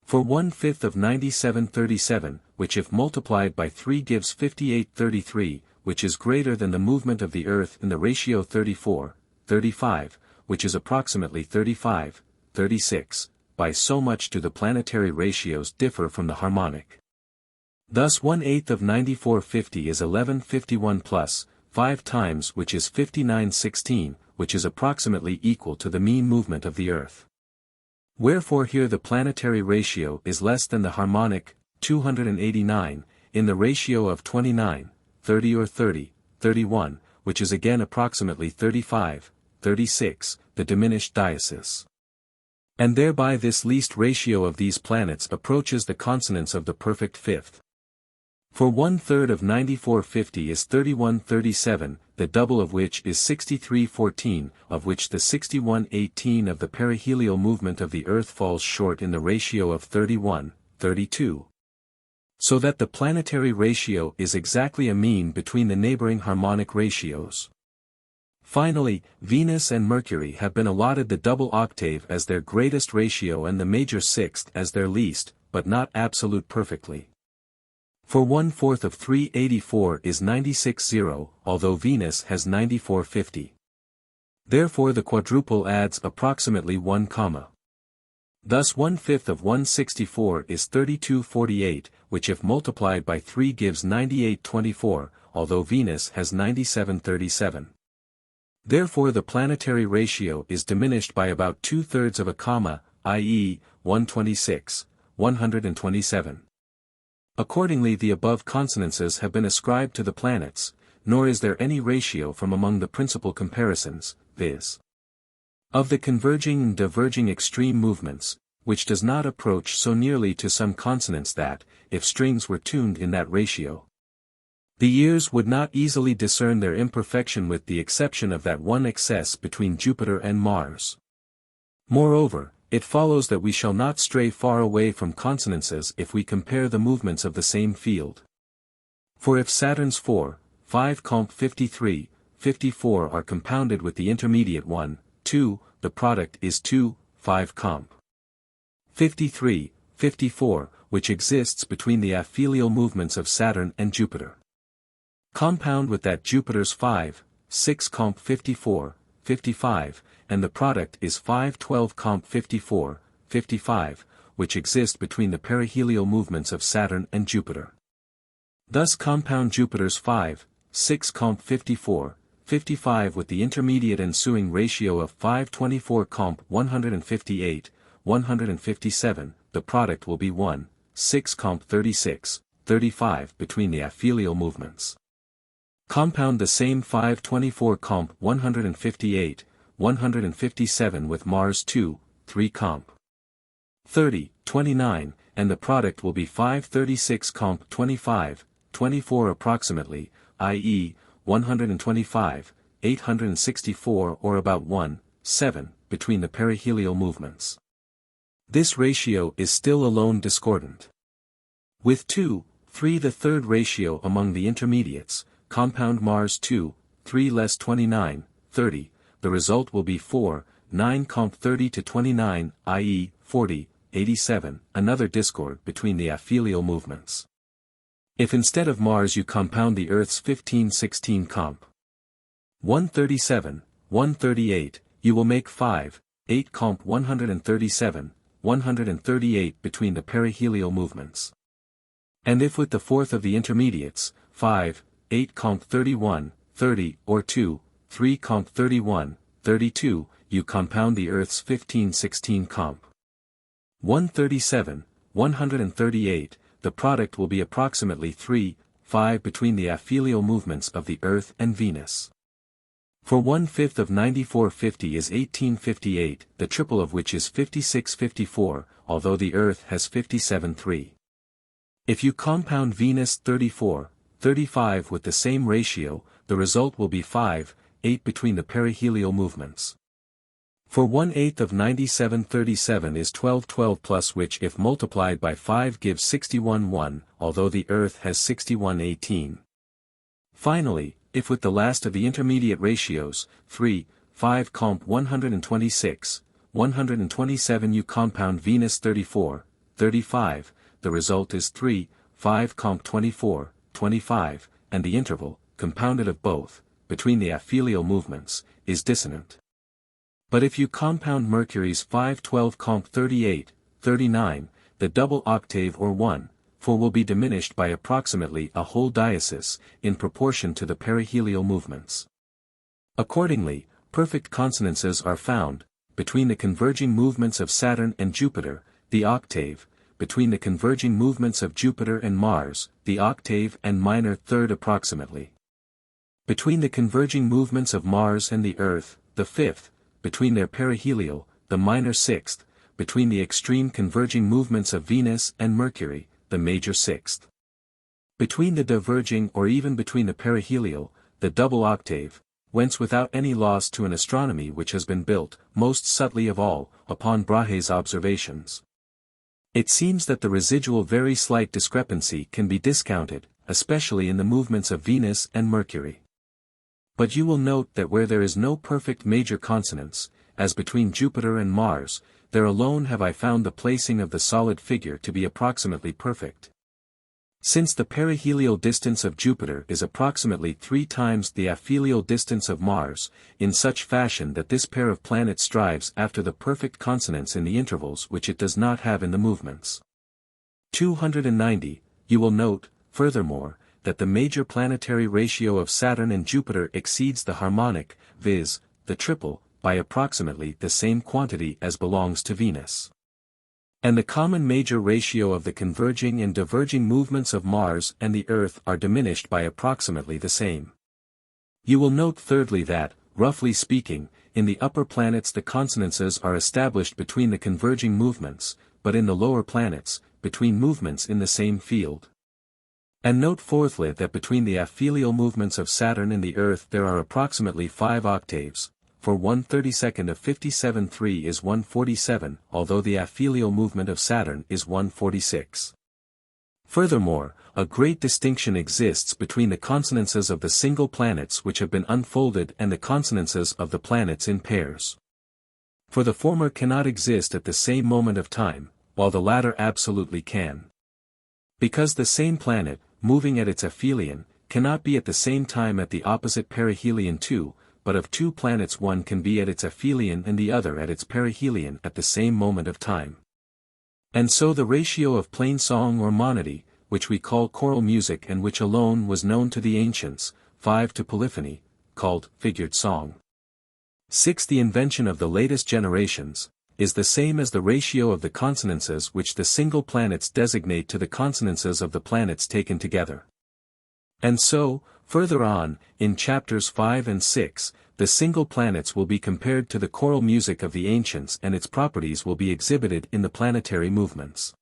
Speaker 1: For 1/5 of 97/37, which if multiplied by 3 gives 58/33, which is greater than the movement of the Earth in the ratio 34/35, which is approximately 35/36, by so much do the planetary ratios differ from the harmonic. Thus 1/8 of 94/50 is 1151 plus 5 times which is 59/16, which is approximately equal to the mean movement of the Earth. Wherefore here the planetary ratio is less than the harmonic, 289, in the ratio of 29/30 or 30/31, which is again approximately 35/36, the diminished diesis. And thereby this least ratio of these planets approaches the consonance of the perfect fifth. For 1/3 of 94/50 is 31/37, the double of which is 63/14, of which the 61/18 of the perihelial movement of the Earth falls short in the ratio of 31/32. So that the planetary ratio is exactly a mean between the neighboring harmonic ratios. Finally, Venus and Mercury have been allotted the double octave as their greatest ratio and the major sixth as their least, but not absolute perfectly. For 1/4 of 384 is 96/0, although Venus has 94/50. Therefore the quadruple adds approximately 1 comma. Thus 1/5 of 164 is 32/48, which if multiplied by 3 gives 98/24, although Venus has 97/37. Therefore the planetary ratio is diminished by about 2/3 of a comma, i.e., 126, 127. Accordingly the above consonances have been ascribed to the planets, nor is there any ratio from among the principal comparisons, viz. of the converging and diverging extreme movements, which does not approach so nearly to some consonants that, if strings were tuned in that ratio, the ears would not easily discern their imperfection with the exception of that one excess between Jupiter and Mars. Moreover, it follows that we shall not stray far away from consonances if we compare the movements of the same field. For if Saturn's 4/5 comp 53/54 are compounded with the intermediate 1/2, the product is 2/5 comp 53/54, which exists between the aphelial movements of Saturn and Jupiter. Compound with that Jupiter's 5/6 comp 54/55, and the product is 5/12 comp 54/55, which exist between the perihelial movements of Saturn and Jupiter. Thus compound Jupiter's 5/6 comp 54/55 with the intermediate ensuing ratio of 5/24 comp 158/157, the product will be 1/6 comp 36/35 between the aphelial movements. Compound the same 5/24 comp 158/157 with Mars 2/3 comp 30/29, and the product will be 5/36 comp 25/24 approximately, i.e., 125/864 or about 1/7, between the perihelial movements. This ratio is still alone discordant. With 2/3 the third ratio among the intermediates, compound Mars 2/3 less 29/3 30, the result will be 4, 9 comp 30 to 29, i.e., 40, 87, another discord between the aphelial movements. If instead of Mars you compound the Earth's 15-16 comp 137, 138, you will make 5, 8 comp 137, 138 between the perihelial movements. And if with the fourth of the intermediates, 5, 8 comp 31, 30, or 2, 3 comp 31, 32, you compound the Earth's 15-16 comp 137, 138, the product will be approximately 3, 5 between the aphelial movements of the Earth and Venus. For 1/5 of 9450 is 1858, the triple of which is 5654, although the Earth has 57.3. If you compound Venus 34, 35 with the same ratio, the result will be 5, 8 between the perihelial movements. For 1/8 of 9737 is 1212 plus, which if multiplied by 5 gives 61.1, although the Earth has 61.18. Finally, if with the last of the intermediate ratios, 3, 5 comp 126, 127 you compound Venus 34, 35, the result is 3, 5 comp 24, 25, and the interval, compounded of both, between the aphelial movements, is dissonant. But if you compound Mercury's 512 comp 38, 39, the double octave or 1, 4 will be diminished by approximately a whole diasis, in proportion to the perihelial movements. Accordingly, perfect consonances are found, between the converging movements of Saturn and Jupiter, the octave, between the converging movements of Jupiter and Mars, the octave and minor third approximately. Between the converging movements of Mars and the Earth, the fifth, between their perihelial, the minor sixth, between the extreme converging movements of Venus and Mercury, the major sixth. Between the diverging or even between the perihelial, the double octave, whence without any loss to an astronomy which has been built, most subtly of all, upon Brahe's observations. It seems that the residual very slight discrepancy can be discounted, especially in the movements of Venus and Mercury. But you will note that where there is no perfect major consonance, as between Jupiter and Mars, there alone have I found the placing of the solid figure to be approximately perfect. Since the perihelial distance of Jupiter is approximately 3 times the aphelial distance of Mars, in such fashion that this pair of planets strives after the perfect consonance in the intervals which it does not have in the movements. 290, you will note, furthermore, that the major planetary ratio of Saturn and Jupiter exceeds the harmonic, viz., the triple, by approximately the same quantity as belongs to Venus. And the common major ratio of the converging and diverging movements of Mars and the Earth are diminished by approximately the same. You will note thirdly that, roughly speaking, in the upper planets the consonances are established between the converging movements, but in the lower planets, between movements in the same field. And note fourthly that between the aphelial movements of Saturn and the Earth there are approximately 5 octaves, for 1/32 of 57.3 is 147, although the aphelial movement of Saturn is 146. Furthermore, a great distinction exists between the consonances of the single planets which have been unfolded and the consonances of the planets in pairs. For the former cannot exist at the same moment of time, while the latter absolutely can. Because the same planet, moving at its aphelion, cannot be at the same time at the opposite perihelion too, but of 2 planets one can be at its aphelion and the other at its perihelion at the same moment of time. And so the ratio of plain song or monody, which we call choral music and which alone was known to the ancients, 5 to polyphony, called figured song. 6 the invention of the latest generations, is the same as the ratio of the consonances which the single planets designate to the consonances of the planets taken together. And so, further on, in chapters 5 and 6, the single planets will be compared to the choral music of the ancients and its properties will be exhibited in the planetary movements.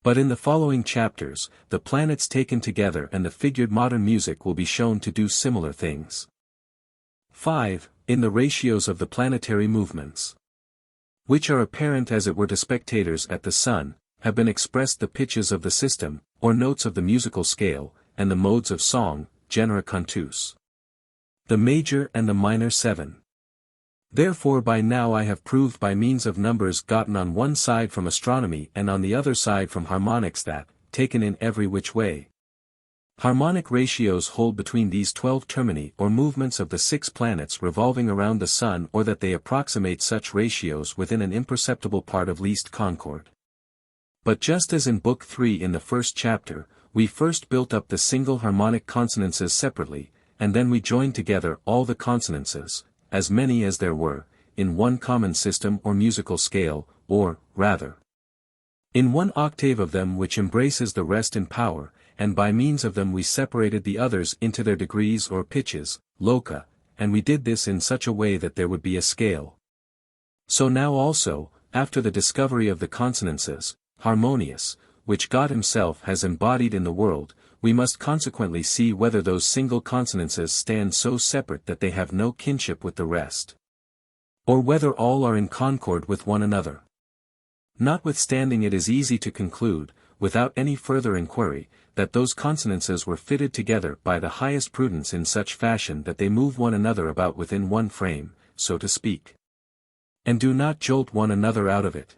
Speaker 1: But in the following chapters, the planets taken together and the figured modern music will be shown to do similar things. 5. In the ratios of the planetary movements, which are apparent as it were to spectators at the sun, have been expressed the pitches of the system, or notes of the musical scale, and the modes of song, genera cantus. the major and the minor 7. Therefore by now I have proved by means of numbers gotten on one side from astronomy and on the other side from harmonics that, taken in every which way, harmonic ratios hold between these 12 termini or movements of the 6 planets revolving around the Sun, or that they approximate such ratios within an imperceptible part of least concord. But just as in Book 3 in the first chapter, we first built up the single harmonic consonances separately, and then we joined together all the consonances, as many as there were, in one common system or musical scale, or, rather, in one octave of them which embraces the rest in power, and by means of them we separated the others into their degrees or pitches, loca, and we did this in such a way that there would be a scale. So now also, after the discovery of the consonances, harmonious, which God himself has embodied in the world, we must consequently see whether those single consonances stand so separate that they have no kinship with the rest, or whether all are in concord with one another. Notwithstanding, it is easy to conclude, without any further inquiry, that those consonances were fitted together by the highest prudence in such fashion that they move one another about within one frame, so to speak, and do not jolt one another out of it.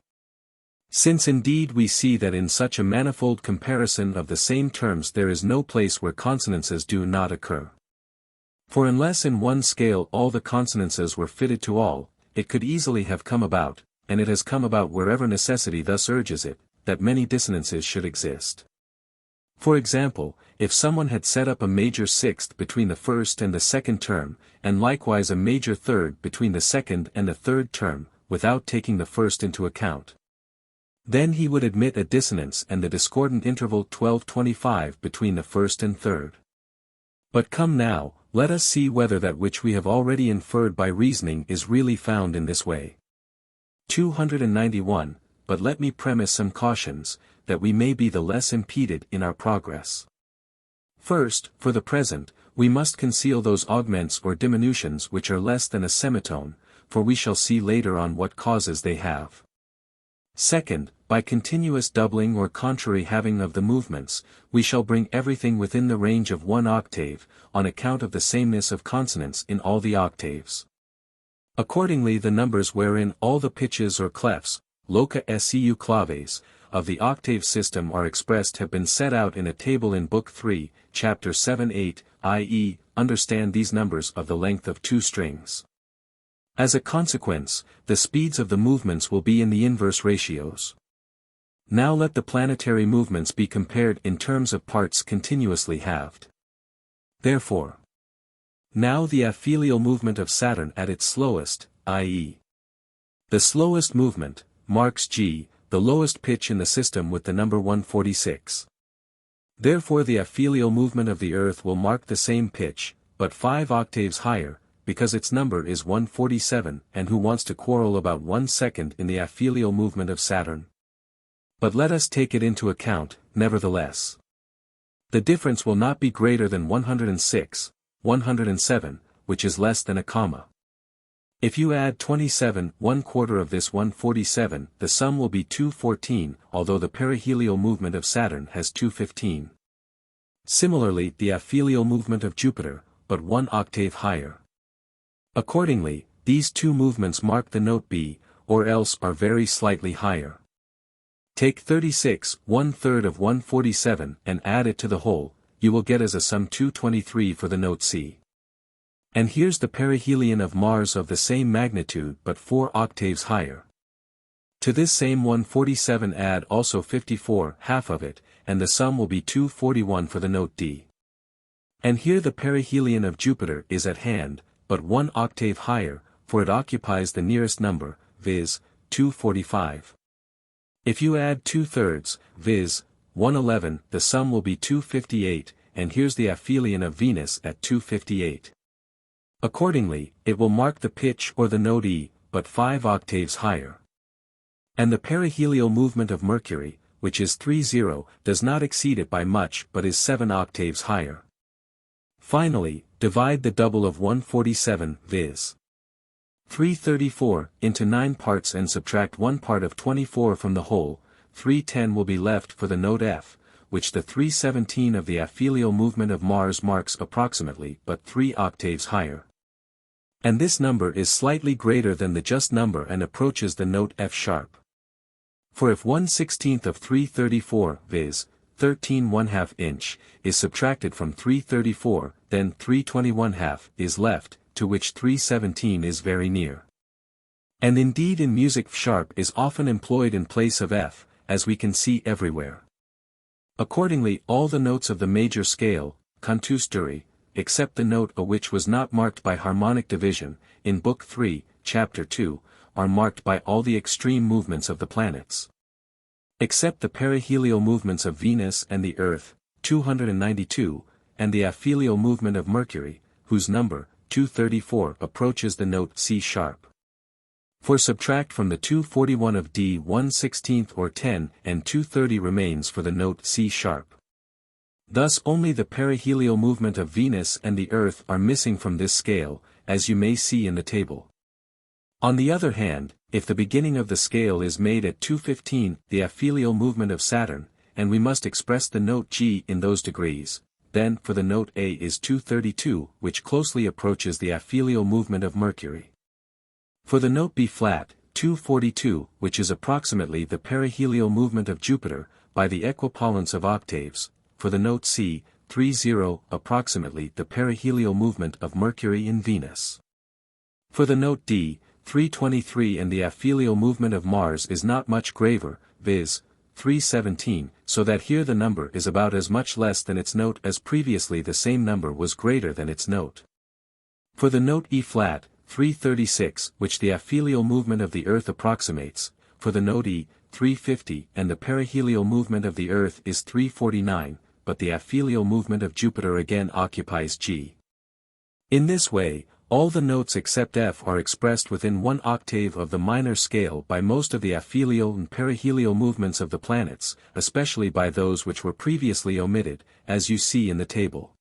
Speaker 1: Since indeed we see that in such a manifold comparison of the same terms there is no place where consonances do not occur. For unless in one scale all the consonances were fitted to all, it could easily have come about, and it has come about wherever necessity thus urges it, that many dissonances should exist. For example, if someone had set up a major sixth between the first and the second term, and likewise a major third between the second and the third term, without taking the first into account, then he would admit a dissonance and the discordant interval 12-25 between the first and third. But come now, let us see whether that which we have already inferred by reasoning is really found in this way. 291, but let me premise some cautions, that we may be the less impeded in our progress. First, for the present, we must conceal those augments or diminutions which are less than a semitone, for we shall see later on what causes they have. Second, by continuous doubling or contrary having of the movements, we shall bring everything within the range of one octave, on account of the sameness of consonants in all the octaves. Accordingly the numbers wherein all the pitches or clefs, loca seu claves, of the octave system are expressed have been set out in a table in Book 3, Chapter 7-8, i.e., understand these numbers of the length of 2 strings. As a consequence, the speeds of the movements will be in the inverse ratios. Now let the planetary movements be compared in terms of parts continuously halved. Therefore, now the aphelial movement of Saturn at its slowest, i.e., the slowest movement, marks G, the lowest pitch in the system with the number 146. Therefore the aphelial movement of the Earth will mark the same pitch, but 5 octaves higher, because its number is 147, and who wants to quarrel about 1 second in the aphelial movement of Saturn? But let us take it into account, nevertheless. The difference will not be greater than 106, 107, which is less than a comma. If you add 27, 1/4 of this 147, the sum will be 214, although the perihelial movement of Saturn has 215. Similarly the aphelial movement of Jupiter, but 1 octave higher. Accordingly, these 2 movements mark the note B, or else are very slightly higher. Take 36, 1/3 of 147 and add it to the whole, you will get as a sum 223 for the note C. And here's the perihelion of Mars of the same magnitude but 4 octaves higher. To this same 147 add also 54, half of it, and the sum will be 241 for the note D. And here the perihelion of Jupiter is at hand, but 1 octave higher, for it occupies the nearest number, viz., 245. If you add 2/3, viz., 111, the sum will be 258, and here's the aphelion of Venus at 258. Accordingly, it will mark the pitch or the note E, but 5 octaves higher. And the perihelial movement of Mercury, which is 30, does not exceed it by much but is 7 octaves higher. Finally, divide the double of 147, viz. 334, into 9 parts and subtract 1 part of 24 from the whole, 310 will be left for the note F, which the 317 of the aphelial movement of Mars marks approximately but 3 octaves higher. And this number is slightly greater than the just number and approaches the note F sharp. For if 1/16 of 334, viz., 13 1/2 inch, is subtracted from 334, then 320 is left, to which 317 is very near. And indeed in music F sharp is often employed in place of F, as we can see everywhere. Accordingly all the notes of the major scale, Conjecture, except the note A which was not marked by harmonic division, in Book 3, Chapter 2, are marked by all the extreme movements of the planets. Except the perihelial movements of Venus and the Earth, 292, and the aphelial movement of Mercury, whose number, 234, approaches the note C sharp. For subtract from the 241 of D 1/16 or 10 and 230 remains for the note C sharp. Thus only the perihelial movement of Venus and the Earth are missing from this scale, as you may see in the table. On the other hand, if the beginning of the scale is made at 215, the aphelial movement of Saturn, and we must express the note G in those degrees, then for the note A is 232, which closely approaches the aphelial movement of Mercury. For the note B flat, 242, which is approximately the perihelial movement of Jupiter, by the equipollence of octaves, for the note C, 30, approximately the perihelial movement of Mercury in Venus. For the note D, 323 and the aphelial movement of Mars is not much graver, viz., 317, so that here the number is about as much less than its note as previously the same number was greater than its note. For the note E flat, 336, which the aphelial movement of the Earth approximates, for the note E, 350 and the perihelial movement of the Earth is 349, but the aphelial movement of Jupiter again occupies G. In this way, all the notes except F are expressed within 1 octave of the minor scale by most of the aphelial and perihelial movements of the planets, especially by those which were previously omitted, as you see in the table.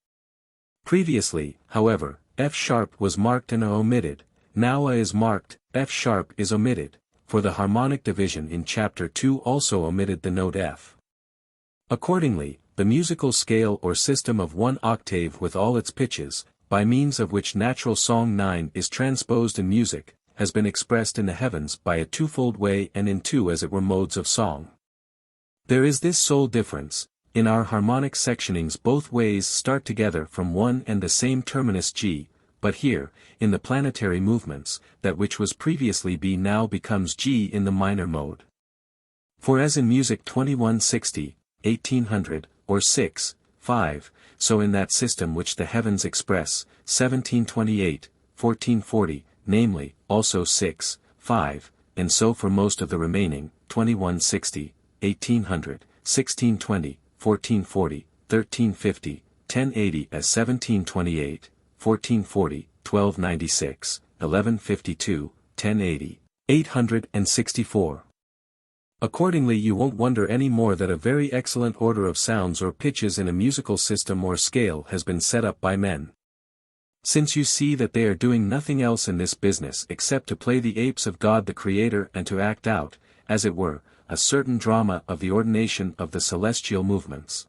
Speaker 1: Previously, however, F sharp was marked and A omitted, now A is marked, F sharp is omitted, for the harmonic division in Chapter 2 also omitted the note F. Accordingly, the musical scale or system of 1 octave with all its pitches, by means of which natural song 9 is transposed in music, has been expressed in the heavens by a twofold way and in 2 as it were modes of song. There is this sole difference: in our harmonic sectionings both ways start together from one and the same terminus G, but here, in the planetary movements, that which was previously B now becomes G in the minor mode. For as in music 2160, 1800, or 6, 5, so in that system which the heavens express, 1728, 1440, namely, also 6, 5, and so for most of the remaining, 2160, 1800, 1620, 1440, 1350, 1080 as 1728, 1440, 1296, 1152, 1080, 864. Accordingly you won't wonder any more that a very excellent order of sounds or pitches in a musical system or scale has been set up by men. Since you see that they are doing nothing else in this business except to play the apes of God the Creator and to act out, as it were, a certain drama of the ordination of the celestial movements.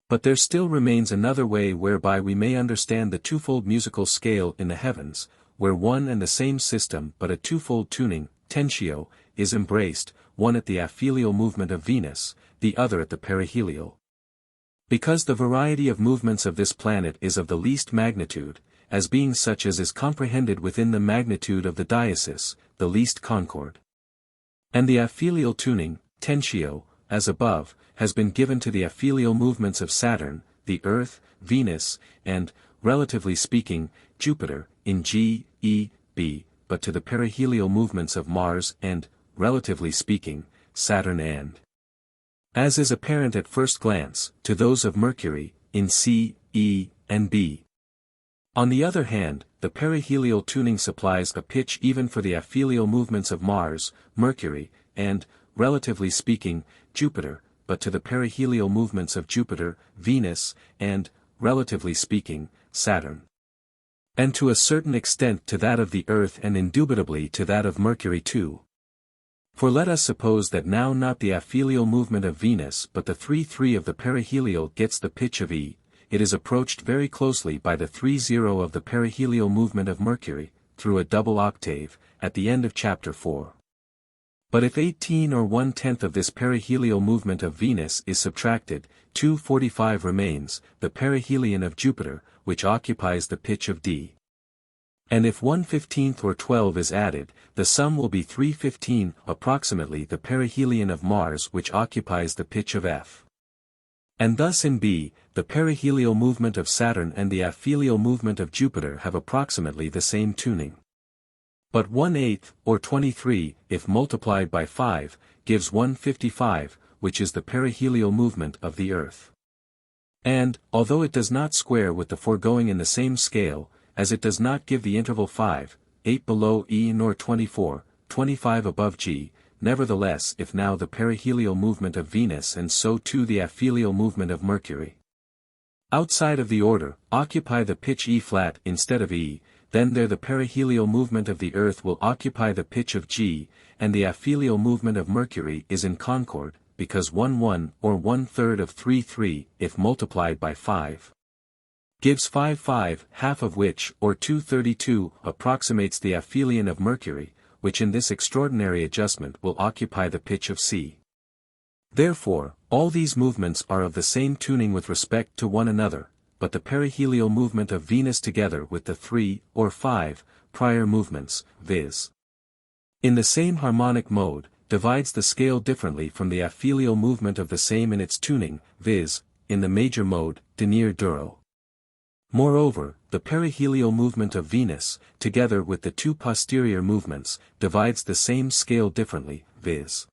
Speaker 1: But there still remains another way whereby we may understand the twofold musical scale in the heavens, where one and the same system but a twofold tuning, tentio, is embraced, one at the aphelial movement of Venus, the other at the perihelial. Because the variety of movements of this planet is of the least magnitude, as being such as is comprehended within the magnitude of the diasis, the least concord. And the aphelial tuning, tentio, as above, has been given to the aphelial movements of Saturn, the Earth, Venus, and, relatively speaking, Jupiter, in G, E, B, but to the perihelial movements of Mars and, relatively speaking, Saturn and, as is apparent at first glance, to those of Mercury, in C, E, and B. On the other hand, the perihelial tuning supplies a pitch even for the aphelial movements of Mars, Mercury, and, relatively speaking, Jupiter, but to the perihelial movements of Jupiter, Venus, and, relatively speaking, Saturn. And to a certain extent to that of the Earth and indubitably to that of Mercury too. For let us suppose that now not the aphelial movement of Venus but the 3-3 of the perihelial gets the pitch of E, it is approached very closely by the 3-0 of the perihelial movement of Mercury, through a double octave, at the end of chapter 4. But if 18 or 1/10 of this perihelial movement of Venus is subtracted, 2/45 remains, the perihelion of Jupiter, which occupies the pitch of D. And if 1/15 or 12 is added, the sum will be 3/15, approximately the perihelion of Mars which occupies the pitch of F. And thus in B, the perihelial movement of Saturn and the aphelial movement of Jupiter have approximately the same tuning. But 1/8, or 23, if multiplied by 5, gives 1/55, which is the perihelial movement of the Earth. And, although it does not square with the foregoing in the same scale, as it does not give the interval 5, 8 below E nor 24, 25 above G, nevertheless if now the perihelial movement of Venus and so too the aphelial movement of Mercury, outside of the order, occupy the pitch E flat instead of E, then there the perihelial movement of the Earth will occupy the pitch of G, and the aphelial movement of Mercury is in concord, because 1/1 or 1/3 of 3/3, if multiplied by 5, gives 5/5, half of which, or 2/32, approximates the aphelion of Mercury, which in this extraordinary adjustment will occupy the pitch of C. Therefore, all these movements are of the same tuning with respect to one another, but the perihelial movement of Venus together with the 3, or 5, prior movements, viz. in the same harmonic mode, divides the scale differently from the aphelial movement of the same in its tuning, viz., in the major mode, denier duro. Moreover, the perihelial movement of Venus, together with the two posterior movements, divides the same scale differently, viz.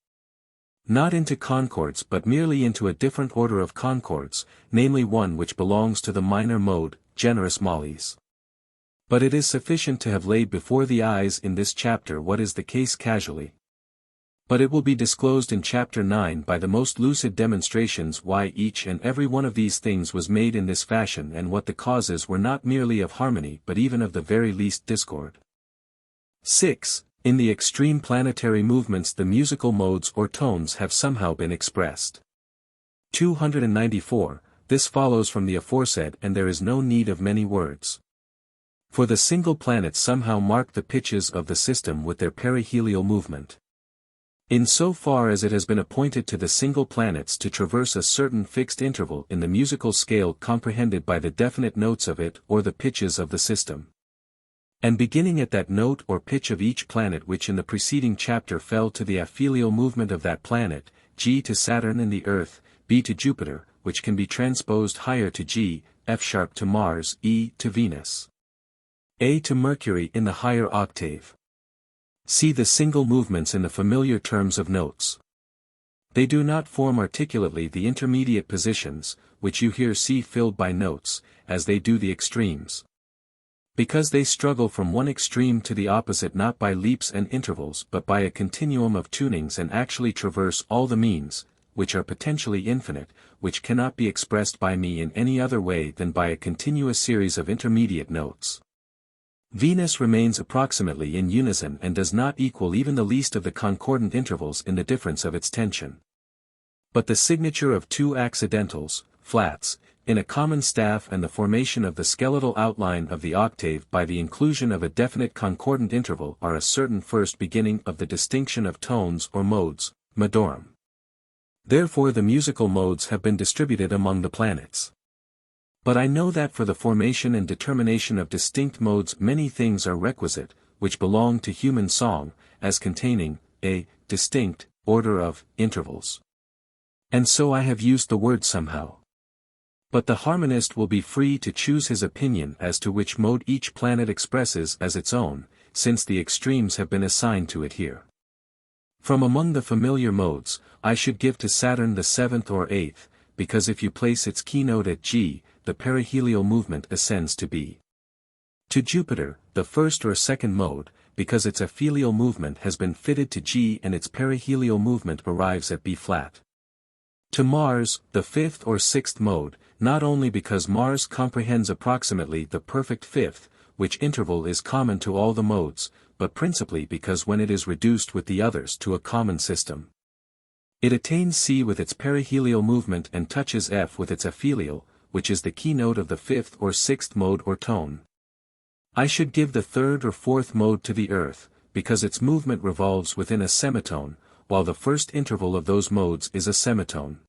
Speaker 1: not into concords but merely into a different order of concords, namely one which belongs to the minor mode, generis mollis. But it is sufficient to have laid before the eyes in this chapter what is the case casually. But it will be disclosed in chapter 9 by the most lucid demonstrations why each and every one of these things was made in this fashion and what the causes were not merely of harmony but even of the very least discord. 6. In the extreme planetary movements the musical modes or tones have somehow been expressed. 294, this follows from the aforesaid and there is no need of many words. For the single planets somehow mark the pitches of the system with their perihelial movement. In so far as it has been appointed to the single planets to traverse a certain fixed interval in the musical scale comprehended by the definite notes of it or the pitches of the system. And beginning at that note or pitch of each planet which in the preceding chapter fell to the aphelial movement of that planet, G to Saturn and the Earth, B to Jupiter, which can be transposed higher to G, F sharp to Mars, E to Venus, A to Mercury in the higher octave. See the single movements in the familiar terms of notes. They do not form articulately the intermediate positions, which you here see filled by notes, as they do the extremes. Because they struggle from one extreme to the opposite not by leaps and intervals but by a continuum of tunings and actually traverse all the means, which are potentially infinite, which cannot be expressed by me in any other way than by a continuous series of intermediate notes. Venus remains approximately in unison and does not equal even the least of the concordant intervals in the difference of its tension. But the signature of two accidentals, flats, in a common staff and the formation of the skeletal outline of the octave by the inclusion of a definite concordant interval are a certain first beginning of the distinction of tones or modes, modorum. Therefore the musical modes have been distributed among the planets. But I know that for the formation and determination of distinct modes many things are requisite, which belong to human song, as containing a distinct order of intervals. And so I have used the word somehow. But the harmonist will be free to choose his opinion as to which mode each planet expresses as its own, since the extremes have been assigned to it here. From among the familiar modes, I should give to Saturn the 7th or 8th, because if you place its keynote at G, the perihelial movement ascends to B. To Jupiter, the 1st or 2nd mode, because its aphelial movement has been fitted to G and its perihelial movement arrives at B flat. To Mars, the 5th or 6th mode, not only because Mars comprehends approximately the perfect 5th, which interval is common to all the modes, but principally because when it is reduced with the others to a common system, it attains C with its perihelial movement and touches F with its aphelial, which is the keynote of the fifth or sixth mode or tone. I should give the third or fourth mode to the earth, because its movement revolves within a semitone, while the first interval of those modes is a semitone.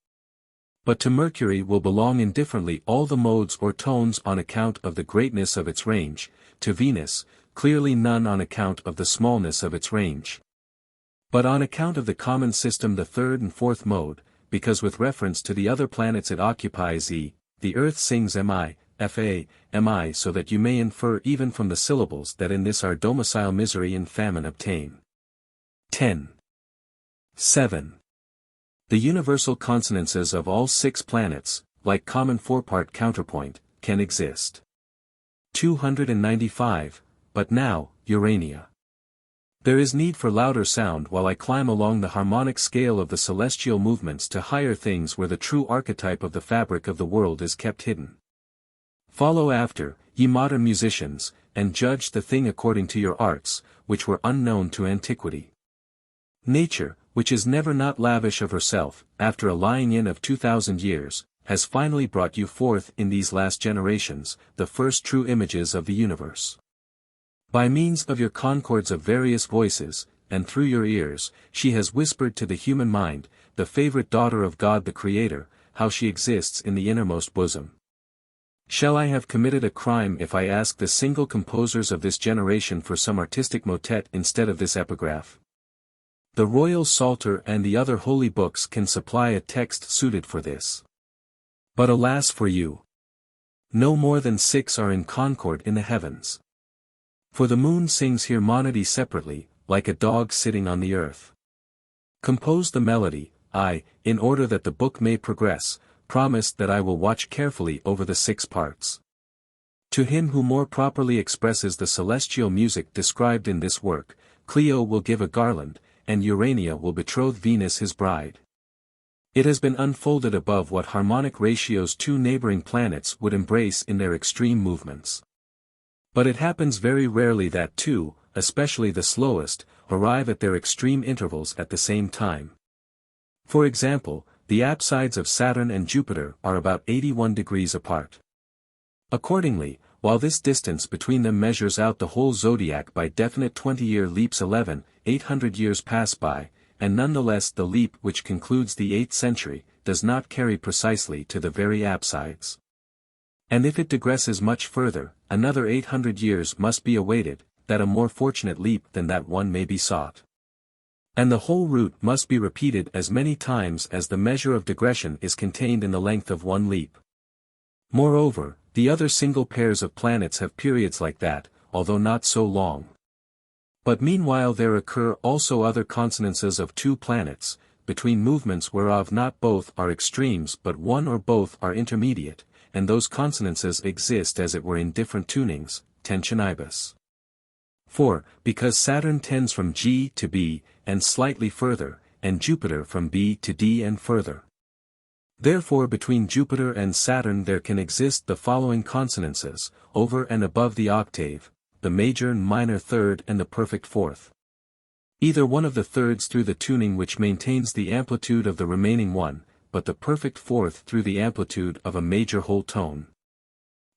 Speaker 1: But to Mercury will belong indifferently all the modes or tones on account of the greatness of its range, to Venus, clearly none on account of the smallness of its range. But on account of the common system the third and fourth mode, because with reference to the other planets it occupies E, the earth sings Mi, Fa, Mi, so that you may infer even from the syllables that in this our domicile misery and famine obtain. 10. 7. The universal consonances of all 6 planets, like common four-part counterpoint, can exist. 295, but now, Urania. There is need for louder sound while I climb along the harmonic scale of the celestial movements to higher things where the true archetype of the fabric of the world is kept hidden. Follow after, ye modern musicians, and judge the thing according to your arts, which were unknown to antiquity. Nature, which is never not lavish of herself, after a lying in of 2,000 years, has finally brought you forth in these last generations, the first true images of the universe. By means of your concords of various voices, and through your ears, she has whispered to the human mind, the favorite daughter of God the Creator, how she exists in the innermost bosom. Shall I have committed a crime if I ask the single composers of this generation for some artistic motet instead of this epigraph? The Royal Psalter and the other holy books can supply a text suited for this. But alas for you! No more than 6 are in concord in the heavens. For the moon sings here monody separately, like a dog sitting on the earth. Compose the melody, I, in order that the book may progress, promised that I will watch carefully over the 6 parts. To him who more properly expresses the celestial music described in this work, Clio will give a garland, and Urania will betroth Venus his bride. It has been unfolded above what harmonic ratios 2 neighboring planets would embrace in their extreme movements. But it happens very rarely that 2, especially the slowest, arrive at their extreme intervals at the same time. For example, the apsides of Saturn and Jupiter are about 81 degrees apart. Accordingly, while this distance between them measures out the whole zodiac by definite 20-year leaps 800 years pass by, and nonetheless the leap which concludes the 8th century, does not carry precisely to the very apsides. And if it digresses much further, another 800 years must be awaited, that a more fortunate leap than that one may be sought. And the whole route must be repeated as many times as the measure of digression is contained in the length of one leap. Moreover, the other single pairs of planets have periods like that, although not so long. But meanwhile there occur also other consonances of 2 planets, between movements whereof not both are extremes but one or both are intermediate, and those consonances exist as it were in different tunings, tensionibus. For, because Saturn tends from G to B, and slightly further, and Jupiter from B to D and further. Therefore between Jupiter and Saturn there can exist the following consonances, over and above the octave, the major and minor third and the perfect fourth. Either one of the thirds through the tuning which maintains the amplitude of the remaining one, but the perfect fourth through the amplitude of a major whole tone.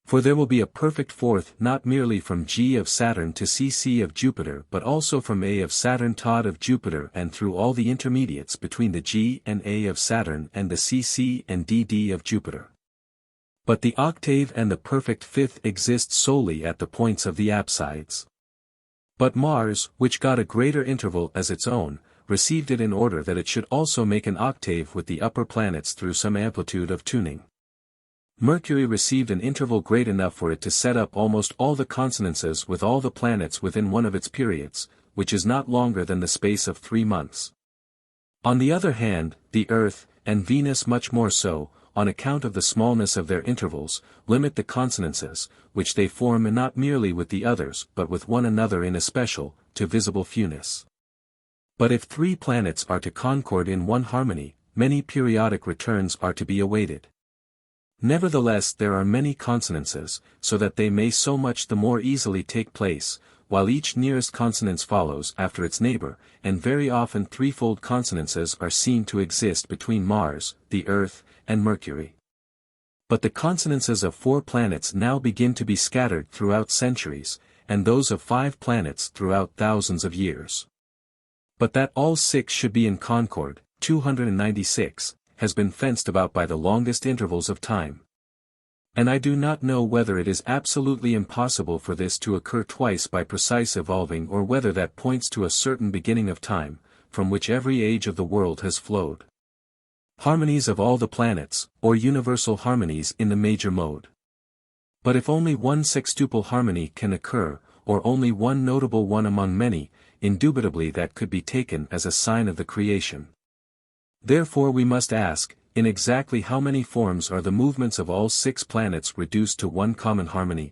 Speaker 1: For there will be a perfect fourth not merely from G of Saturn to CC of Jupiter but also from A of Saturn Tod of Jupiter and through all the intermediates between the G and A of Saturn and the CC and DD of Jupiter. But the octave and the perfect fifth exist solely at the points of the apsides. But Mars, which got a greater interval as its own, received it in order that it should also make an octave with the upper planets through some amplitude of tuning. Mercury received an interval great enough for it to set up almost all the consonances with all the planets within one of its periods, which is not longer than the space of 3 months. On the other hand, the Earth, and Venus much more so, on account of the smallness of their intervals, limit the consonances, which they form not merely with the others but with one another in especial, to visible fewness. But if 3 planets are to concord in one harmony, many periodic returns are to be awaited. Nevertheless there are many consonances, so that they may so much the more easily take place, while each nearest consonance follows after its neighbor, and very often threefold consonances are seen to exist between Mars, the Earth, and Mercury. But the consonances of 4 planets now begin to be scattered throughout centuries, and those of 5 planets throughout thousands of years. But that all 6 should be in concord, 296, has been fenced about by the longest intervals of time. And I do not know whether it is absolutely impossible for this to occur twice by precise evolving, or whether that points to a certain beginning of time, from which every age of the world has flowed. Harmonies of all the planets, or universal harmonies in the major mode. But if only one sextuple harmony can occur, or only one notable one among many, indubitably that could be taken as a sign of the creation. Therefore we must ask, in exactly how many forms are the movements of all 6 planets reduced to one common harmony?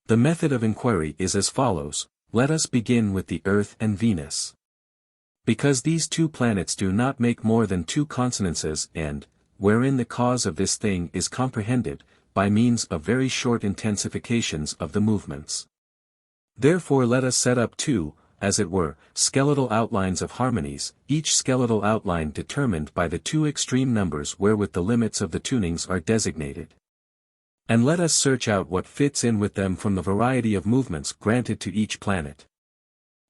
Speaker 1: The method of inquiry is as follows: let us begin with the Earth and Venus. Because these 2 planets do not make more than 2 consonances and, wherein the cause of this thing is comprehended, by means of very short intensifications of the movements. Therefore let us set up 2, as it were, skeletal outlines of harmonies, each skeletal outline determined by the 2 extreme numbers wherewith the limits of the tunings are designated. And let us search out what fits in with them from the variety of movements granted to each planet.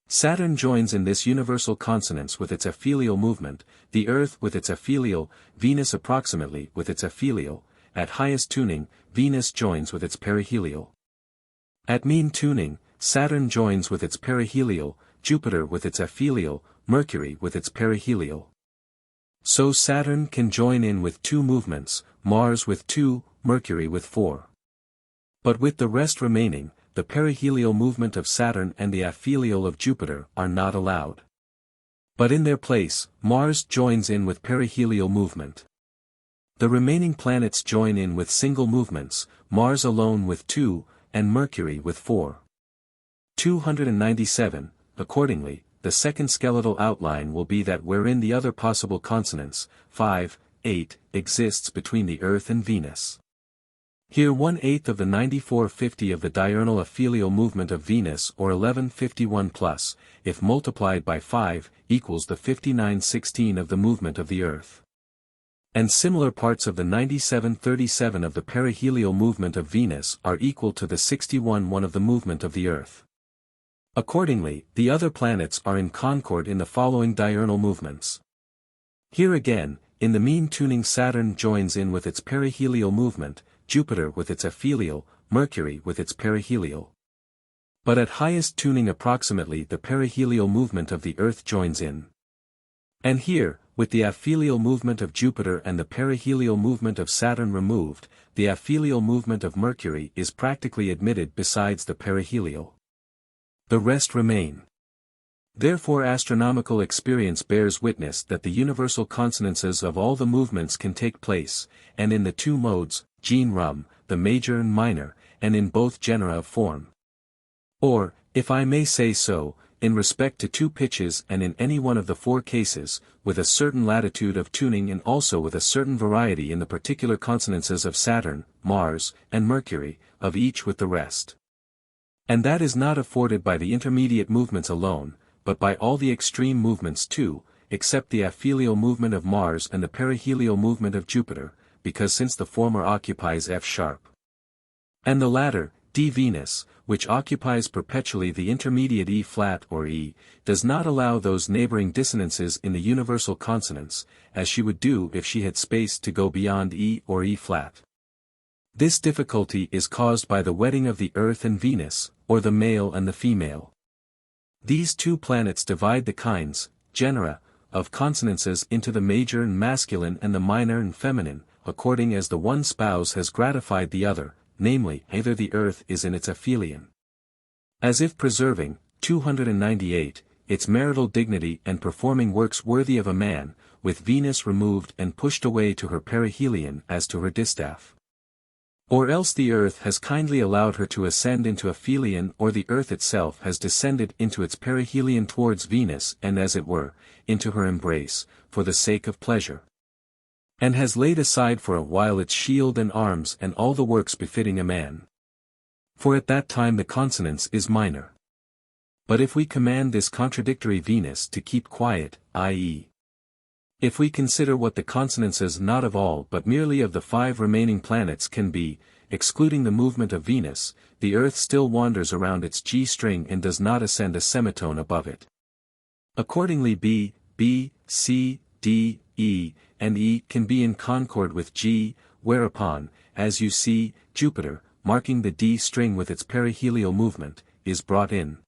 Speaker 1: Saturn joins in this universal consonance with its aphelial movement, the Earth with its aphelial, Venus approximately with its aphelial. At highest tuning, Venus joins with its perihelial. At mean tuning, Saturn joins with its perihelial, Jupiter with its aphelial, Mercury with its perihelial. So Saturn can join in with 2 movements, Mars with 2, Mercury with 4. But with the rest remaining, the perihelial movement of Saturn and the aphelial of Jupiter are not allowed. But in their place, Mars joins in with perihelial movement. The remaining planets join in with single movements, Mars alone with 2, and Mercury with 4. 297, accordingly, the second skeletal outline will be that wherein the other possible consonants, 5, 8, exists between the Earth and Venus. Here 1/8 of the 9450 of the diurnal aphelial movement of Venus, or 1151 plus, if multiplied by 5, equals the 5916 of the movement of the Earth. And similar parts of the 9737 of the perihelial movement of Venus are equal to the 61/1 of the movement of the Earth. Accordingly, the other planets are in concord in the following diurnal movements. Here again, in the mean tuning Saturn joins in with its perihelial movement, Jupiter with its aphelial, Mercury with its perihelial. But at highest tuning approximately the perihelial movement of the Earth joins in. And here, with the aphelial movement of Jupiter and the perihelial movement of Saturn removed, the aphelial movement of Mercury is practically admitted besides the perihelial. The rest remain. Therefore astronomical experience bears witness that the universal consonances of all the movements can take place, and in the 2 modes, gene rum, the major and minor, and in both genera of form. Or, if I may say so, in respect to 2 pitches and in any one of the 4 cases, with a certain latitude of tuning and also with a certain variety in the particular consonances of Saturn, Mars, and Mercury, of each with the rest. And that is not afforded by the intermediate movements alone, but by all the extreme movements too, except the aphelial movement of Mars and the perihelial movement of Jupiter, because since the former occupies F sharp, and the latter, D Venus, which occupies perpetually the intermediate E flat or E, does not allow those neighboring dissonances in the universal consonants, as she would do if she had space to go beyond E or E flat. This difficulty is caused by the wedding of the Earth and Venus, or the male and the female. These 2 planets divide the kinds, genera, of consonances into the major and masculine and the minor and feminine, according as the one spouse has gratified the other, namely, either the Earth is in its aphelion. As if preserving, 298, its marital dignity and performing works worthy of a man, with Venus removed and pushed away to her perihelion as to her distaff. Or else the Earth has kindly allowed her to ascend into aphelion, or the Earth itself has descended into its perihelion towards Venus and as it were, into her embrace, for the sake of pleasure. And has laid aside for a while its shield and arms and all the works befitting a man. For at that time the consonance is minor. But if we command this contradictory Venus to keep quiet, i.e., if we consider what the consonances not of all but merely of the 5 remaining planets can be, excluding the movement of Venus, the Earth still wanders around its G string and does not ascend a semitone above it. Accordingly B, C, D, E, and E can be in concord with G, whereupon, as you see, Jupiter, marking the D string with its perihelial movement, is brought in.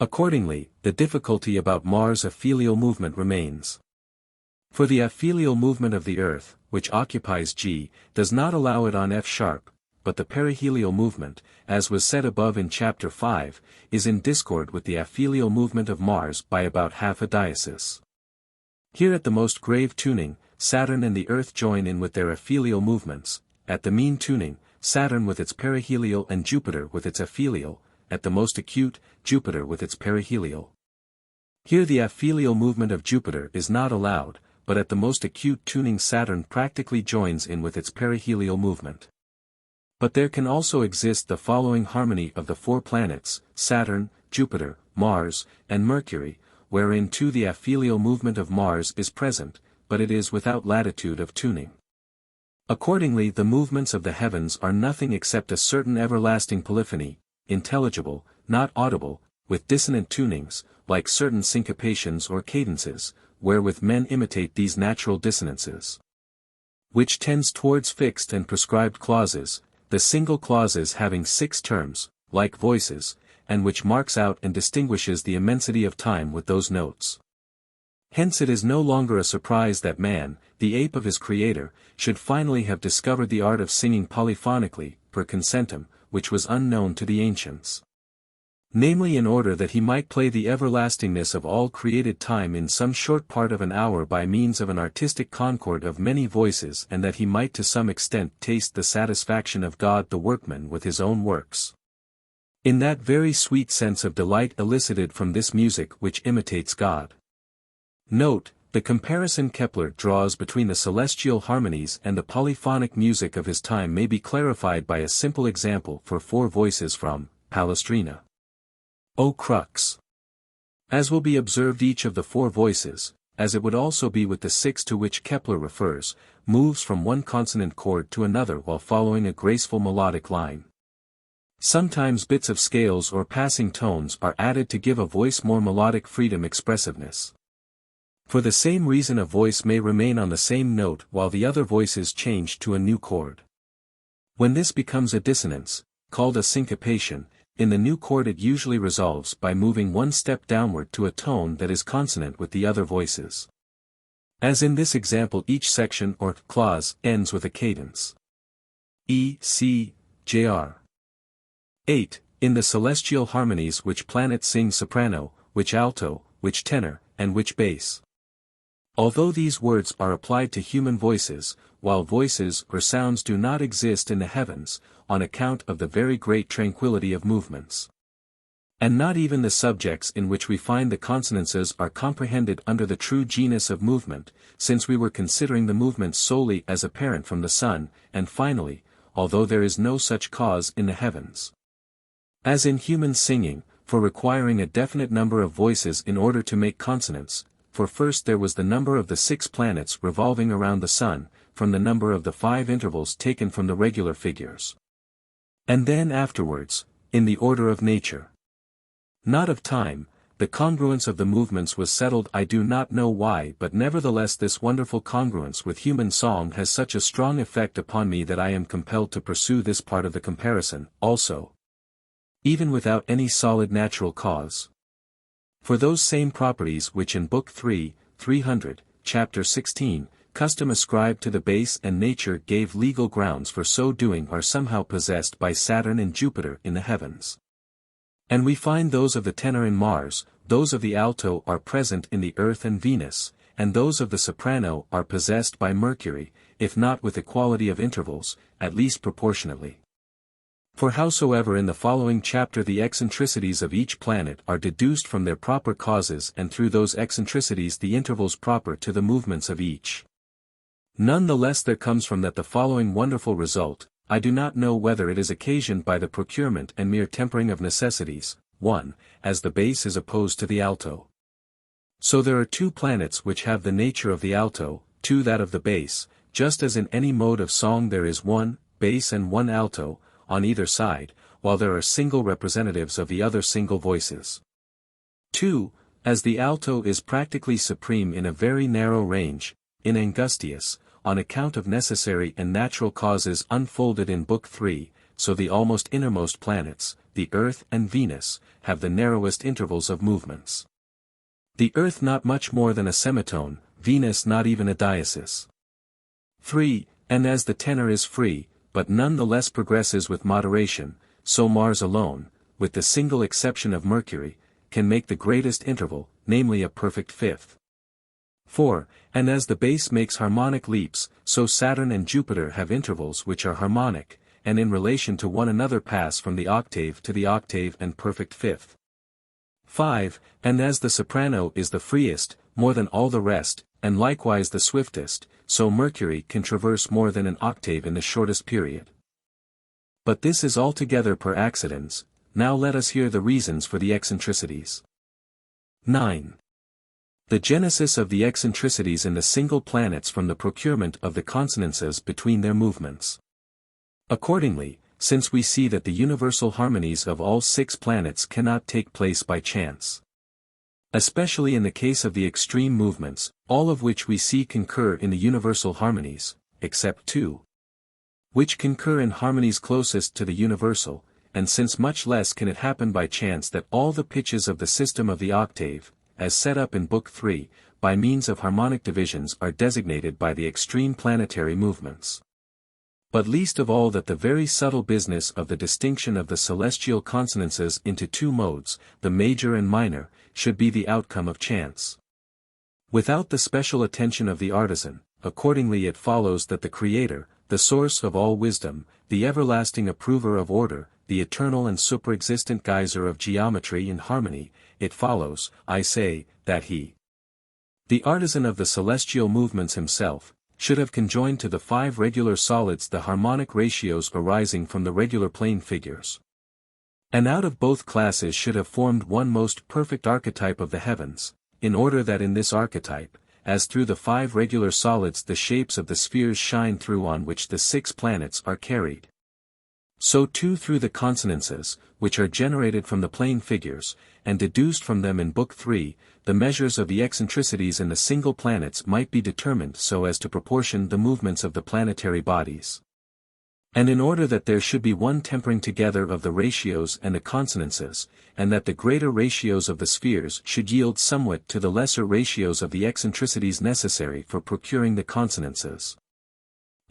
Speaker 1: Accordingly, the difficulty about Mars' aphelial movement remains. For the aphelial movement of the Earth, which occupies G, does not allow it on F sharp, but the perihelial movement, as was said above in Chapter 5, is in discord with the aphelial movement of Mars by about half a diasis. Here at the most grave tuning, Saturn and the Earth join in with their aphelial movements, at the mean tuning, Saturn with its perihelial and Jupiter with its aphelial, at the most acute, Jupiter with its perihelial. Here the aphelial movement of Jupiter is not allowed, but at the most acute tuning Saturn practically joins in with its perihelial movement. But there can also exist the following harmony of the 4 planets, Saturn, Jupiter, Mars, and Mercury, wherein too the aphelial movement of Mars is present, but it is without latitude of tuning. Accordingly the movements of the heavens are nothing except a certain everlasting polyphony, intelligible, not audible, with dissonant tunings, like certain syncopations or cadences, wherewith men imitate these natural dissonances. Which tends towards fixed and prescribed clauses, the single clauses having 6 terms, like voices, and which marks out and distinguishes the immensity of time with those notes. Hence it is no longer a surprise that man, the ape of his creator, should finally have discovered the art of singing polyphonically, per concentem, which was unknown to the ancients. Namely in order that he might play the everlastingness of all created time in some short part of an hour by means of an artistic concord of many voices, and that he might to some extent taste the satisfaction of God the workman with his own works. In that very sweet sense of delight elicited from this music which imitates God. Note, the comparison Kepler draws between the celestial harmonies and the polyphonic music of his time may be clarified by a simple example for 4 voices from Palestrina. O crux. As will be observed, each of the 4 voices, as it would also be with the 6 to which Kepler refers, moves from one consonant chord to another while following a graceful melodic line. Sometimes bits of scales or passing tones are added to give a voice more melodic freedom expressiveness. For the same reason a voice may remain on the same note while the other voices change to a new chord. When this becomes a dissonance, called a syncopation, in the new chord it usually resolves by moving one step downward to a tone that is consonant with the other voices. As in this example, each section or clause ends with a cadence. E, C, Jr. 8. In the celestial harmonies which planets sing soprano, which alto, which tenor, and which bass. Although these words are applied to human voices, while voices or sounds do not exist in the heavens, on account of the very great tranquility of movements. And not even the subjects in which we find the consonances are comprehended under the true genus of movement, since we were considering the movements solely as apparent from the sun, and finally, although there is no such cause in the heavens. As in human singing, for requiring a definite number of voices in order to make consonants, for first there was the number of the 6 planets revolving around the sun, from the number of the 5 intervals taken from the regular figures. And then afterwards, in the order of nature. Not of time, the congruence of the movements was settled. I do not know why, but nevertheless this wonderful congruence with human song has such a strong effect upon me that I am compelled to pursue this part of the comparison, also. Even without any solid natural cause. For those same properties which in Book 3, 300, Chapter 16, custom ascribed to the bass and nature gave legal grounds for so doing are somehow possessed by Saturn and Jupiter in the heavens. And we find those of the tenor in Mars, those of the alto are present in the Earth and Venus, and those of the soprano are possessed by Mercury, if not with equality of intervals, at least proportionately. For howsoever in the following chapter the eccentricities of each planet are deduced from their proper causes, and through those eccentricities the intervals proper to the movements of each. None the less there comes from that the following wonderful result. I do not know whether it is occasioned by the procurement and mere tempering of necessities, 1, as the bass is opposed to the alto. So there are two planets which have the nature of the alto, two that of the bass, just as in any mode of song there is one bass and one alto, on either side, while there are single representatives of the other single voices. 2. As the alto is practically supreme in a very narrow range, in Angustius, on account of necessary and natural causes unfolded in Book 3, so the almost innermost planets, the Earth and Venus, have the narrowest intervals of movements. The Earth not much more than a semitone, Venus not even a diesis. 3. And as the tenor is free, but none the less progresses with moderation, so Mars alone, with the single exception of Mercury, can make the greatest interval, namely a perfect fifth. 4. And as the bass makes harmonic leaps, so Saturn and Jupiter have intervals which are harmonic, and in relation to one another pass from the octave to the octave and perfect fifth. 5. And as the soprano is the freest, more than all the rest, and likewise the swiftest, so Mercury can traverse more than an octave in the shortest period. But this is altogether per accidens. Now let us hear the reasons for the eccentricities. 9. The genesis of the eccentricities in the single planets from the procurement of the consonances between their movements. Accordingly, since we see that the universal harmonies of all 6 planets cannot take place by chance, especially in the case of the extreme movements, all of which we see concur in the universal harmonies, except 2, which concur in harmonies closest to the universal, and since much less can it happen by chance that all the pitches of the system of the octave, as set up in Book 3, by means of harmonic divisions are designated by the extreme planetary movements. But least of all that the very subtle business of the distinction of the celestial consonances into 2 modes, the major and minor, should be the outcome of chance. Without the special attention of the artisan, accordingly it follows that the Creator, the source of all wisdom, the everlasting approver of order, the eternal and superexistent geyser of geometry and harmony, it follows, I say, that he, the artisan of the celestial movements himself, should have conjoined to the 5 regular solids the harmonic ratios arising from the regular plane figures. And out of both classes should have formed one most perfect archetype of the heavens, in order that in this archetype, as through the 5 regular solids the shapes of the spheres shine through on which the 6 planets are carried, so too through the consonances, which are generated from the plane figures, and deduced from them in Book 3, the measures of the eccentricities in the single planets might be determined so as to proportion the movements of the planetary bodies. And in order that there should be one tempering together of the ratios and the consonances, and that the greater ratios of the spheres should yield somewhat to the lesser ratios of the eccentricities necessary for procuring the consonances.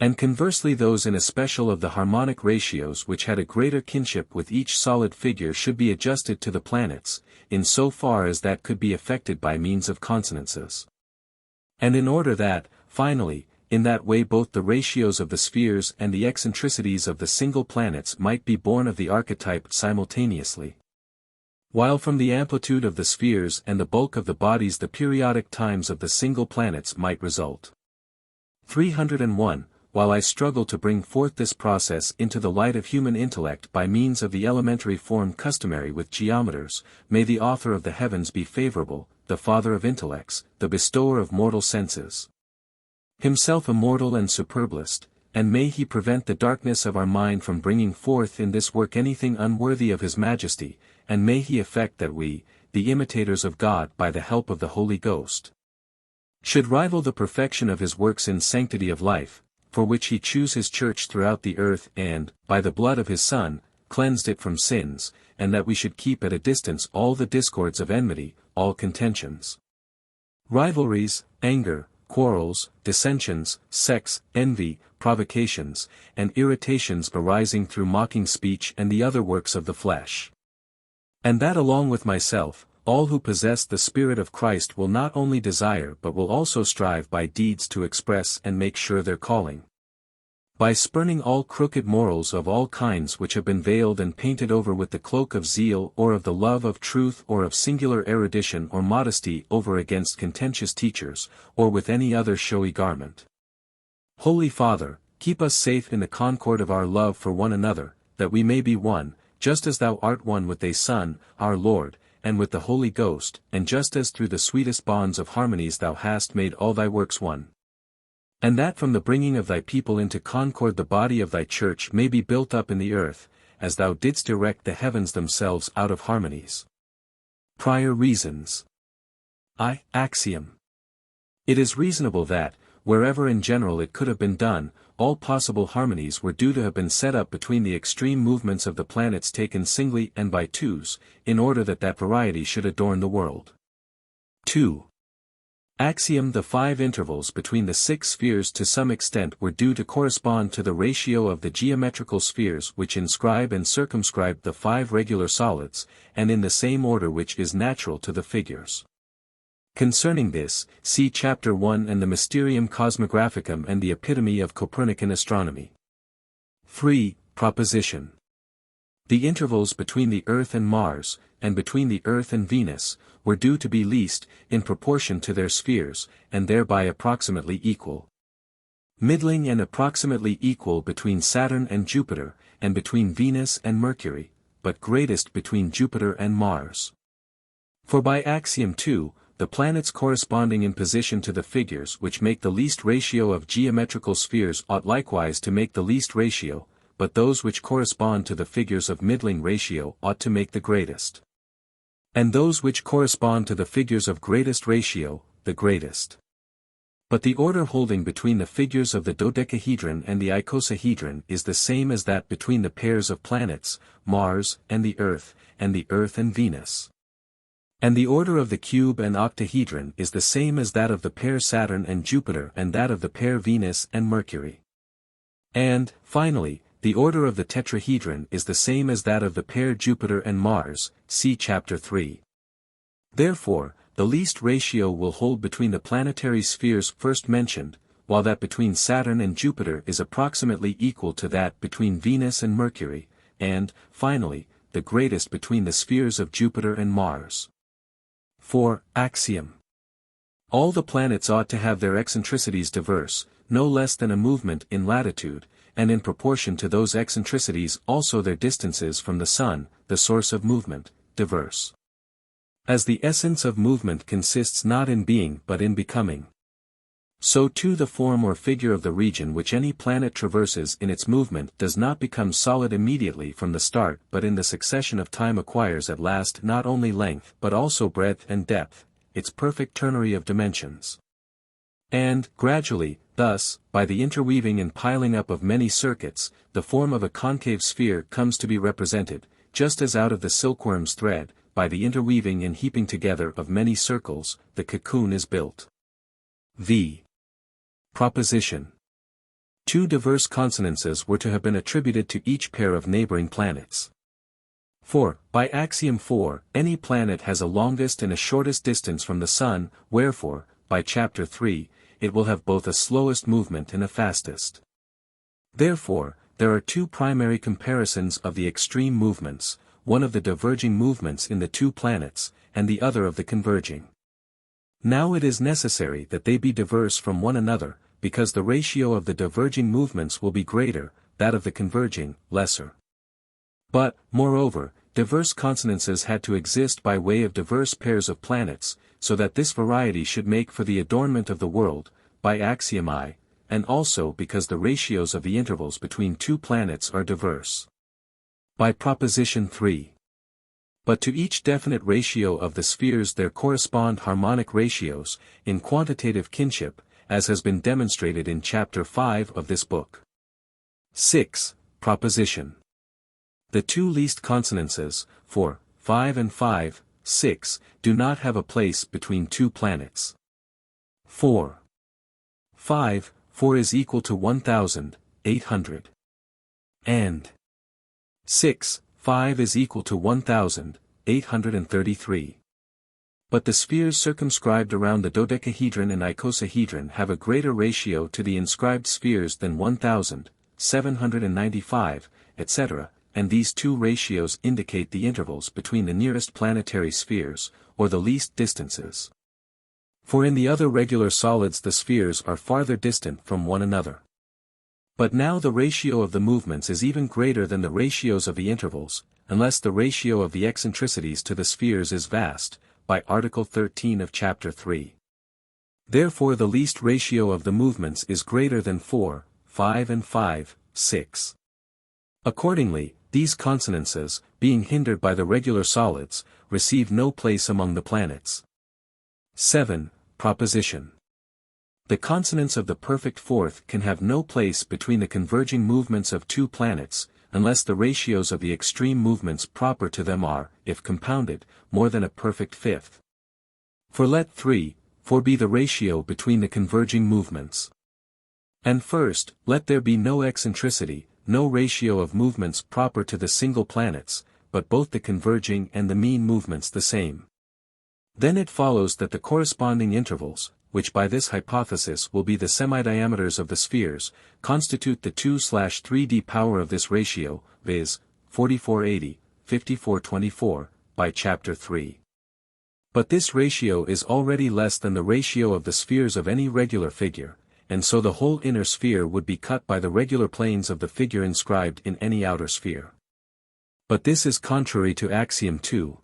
Speaker 1: And conversely those in especial of the harmonic ratios which had a greater kinship with each solid figure should be adjusted to the planets, in so far as that could be effected by means of consonances. And in order that, finally, in that way both the ratios of the spheres and the eccentricities of the single planets might be born of the archetype simultaneously, while from the amplitude of the spheres and the bulk of the bodies the periodic times of the single planets might result. 301. While I struggle to bring forth this process into the light of human intellect by means of the elementary form customary with geometers, may the author of the heavens be favorable, the father of intellects, the bestower of mortal senses, himself immortal and superblest, and may he prevent the darkness of our mind from bringing forth in this work anything unworthy of his majesty, and may he effect that we, the imitators of God by the help of the Holy Ghost, should rival the perfection of his works in sanctity of life, for which he chose his church throughout the earth and, by the blood of his Son, cleansed it from sins, and that we should keep at a distance all the discords of enmity, all contentions, rivalries, anger, quarrels, dissensions, sects, envy, provocations, and irritations arising through mocking speech and the other works of the flesh. And that along with myself, all who possess the Spirit of Christ will not only desire but will also strive by deeds to express and make sure their calling, by spurning all crooked morals of all kinds which have been veiled and painted over with the cloak of zeal or of the love of truth or of singular erudition or modesty over against contentious teachers, or with any other showy garment. Holy Father, keep us safe in the concord of our love for one another, that we may be one, just as thou art one with thy Son, our Lord, and with the Holy Ghost, and just as through the sweetest bonds of harmonies thou hast made all thy works one. And that from the bringing of thy people into concord the body of thy church may be built up in the earth, as thou didst erect the heavens themselves out of harmonies. Prior reasons. Axiom. It is reasonable that, wherever in general it could have been done, all possible harmonies were due to have been set up between the extreme movements of the planets taken singly and by twos, in order that variety should adorn the world. 2. Axiom. The 5 intervals between the 6 spheres to some extent were due to correspond to the ratio of the geometrical spheres which inscribe and circumscribe the 5 regular solids, and in the same order which is natural to the figures. Concerning this, see Chapter 1 and the Mysterium Cosmographicum and the Epitome of Copernican Astronomy. 3. Proposition. The intervals between the Earth and Mars, and between the Earth and Venus, were due to be least, in proportion to their spheres, and thereby approximately equal. Middling and approximately equal between Saturn and Jupiter, and between Venus and Mercury, but greatest between Jupiter and Mars. For by Axiom 2, the planets corresponding in position to the figures which make the least ratio of geometrical spheres ought likewise to make the least ratio, but those which correspond to the figures of middling ratio ought to make the greatest. And those which correspond to the figures of greatest ratio, the greatest. But the order holding between the figures of the dodecahedron and the icosahedron is the same as that between the pairs of planets, Mars and the Earth and Venus. And the order of the cube and octahedron is the same as that of the pair Saturn and Jupiter and that of the pair Venus and Mercury. And, finally, the order of the tetrahedron is the same as that of the pair Jupiter and Mars, see Chapter 3. Therefore, the least ratio will hold between the planetary spheres first mentioned, while that between Saturn and Jupiter is approximately equal to that between Venus and Mercury, and, finally, the greatest between the spheres of Jupiter and Mars. 4. Axiom. All the planets ought to have their eccentricities diverse, no less than a movement in latitude, and in proportion to those eccentricities also their distances from the Sun, the source of movement, diverse. As the essence of movement consists not in being but in becoming, so too the form or figure of the region which any planet traverses in its movement does not become solid immediately from the start but in the succession of time acquires at last not only length but also breadth and depth, its perfect ternary of dimensions. And, gradually, thus, by the interweaving and piling up of many circuits, the form of a concave sphere comes to be represented, just as out of the silkworm's thread, by the interweaving and heaping together of many circles, the cocoon is built. V. Proposition. 2 diverse consonances were to have been attributed to each pair of neighboring planets. For, by Axiom 4, any planet has a longest and a shortest distance from the Sun, wherefore, by Chapter 3, it will have both a slowest movement and a fastest. Therefore, there are 2 primary comparisons of the extreme movements, one of the diverging movements in the 2 planets, and the other of the converging. Now it is necessary that they be diverse from one another, because the ratio of the diverging movements will be greater, that of the converging, lesser. But, moreover, diverse consonances had to exist by way of diverse pairs of planets, so that this variety should make for the adornment of the world, by Axiom I, and also because the ratios of the intervals between 2 planets are diverse. By Proposition 3. But to each definite ratio of the spheres there correspond harmonic ratios, in quantitative kinship, as has been demonstrated in Chapter 5 of this book. 6. Proposition. The 2 least consonances, 4, 5 and 5, 6, do not have a place between 2 planets. 4. 5, 4 is equal to 1,800. And 6, 5 is equal to 1,833. But the spheres circumscribed around the dodecahedron and icosahedron have a greater ratio to the inscribed spheres than 1,795, etc., and these 2 ratios indicate the intervals between the nearest planetary spheres, or the least distances. For in the other regular solids the spheres are farther distant from one another. But now the ratio of the movements is even greater than the ratios of the intervals, unless the ratio of the eccentricities to the spheres is vast, by Article 13 of Chapter 3. Therefore the least ratio of the movements is greater than 4, 5 and 5, 6. Accordingly, these consonances, being hindered by the regular solids, receive no place among the planets. 7. Proposition. The consonants of the perfect fourth can have no place between the converging movements of two planets, unless the ratios of the extreme movements proper to them are, if compounded, more than a perfect fifth. For let 3, 4 be the ratio between the converging movements. And first, let there be no eccentricity, no ratio of movements proper to the single planets, but both the converging and the mean movements the same. Then it follows that the corresponding intervals, which by this hypothesis will be the semidiameters of the spheres, constitute the 2/3d power of this ratio, viz., 4480, 5424, by Chapter 3. But this ratio is already less than the ratio of the spheres of any regular figure, and so the whole inner sphere would be cut by the regular planes of the figure inscribed in any outer sphere. But this is contrary to Axiom 2.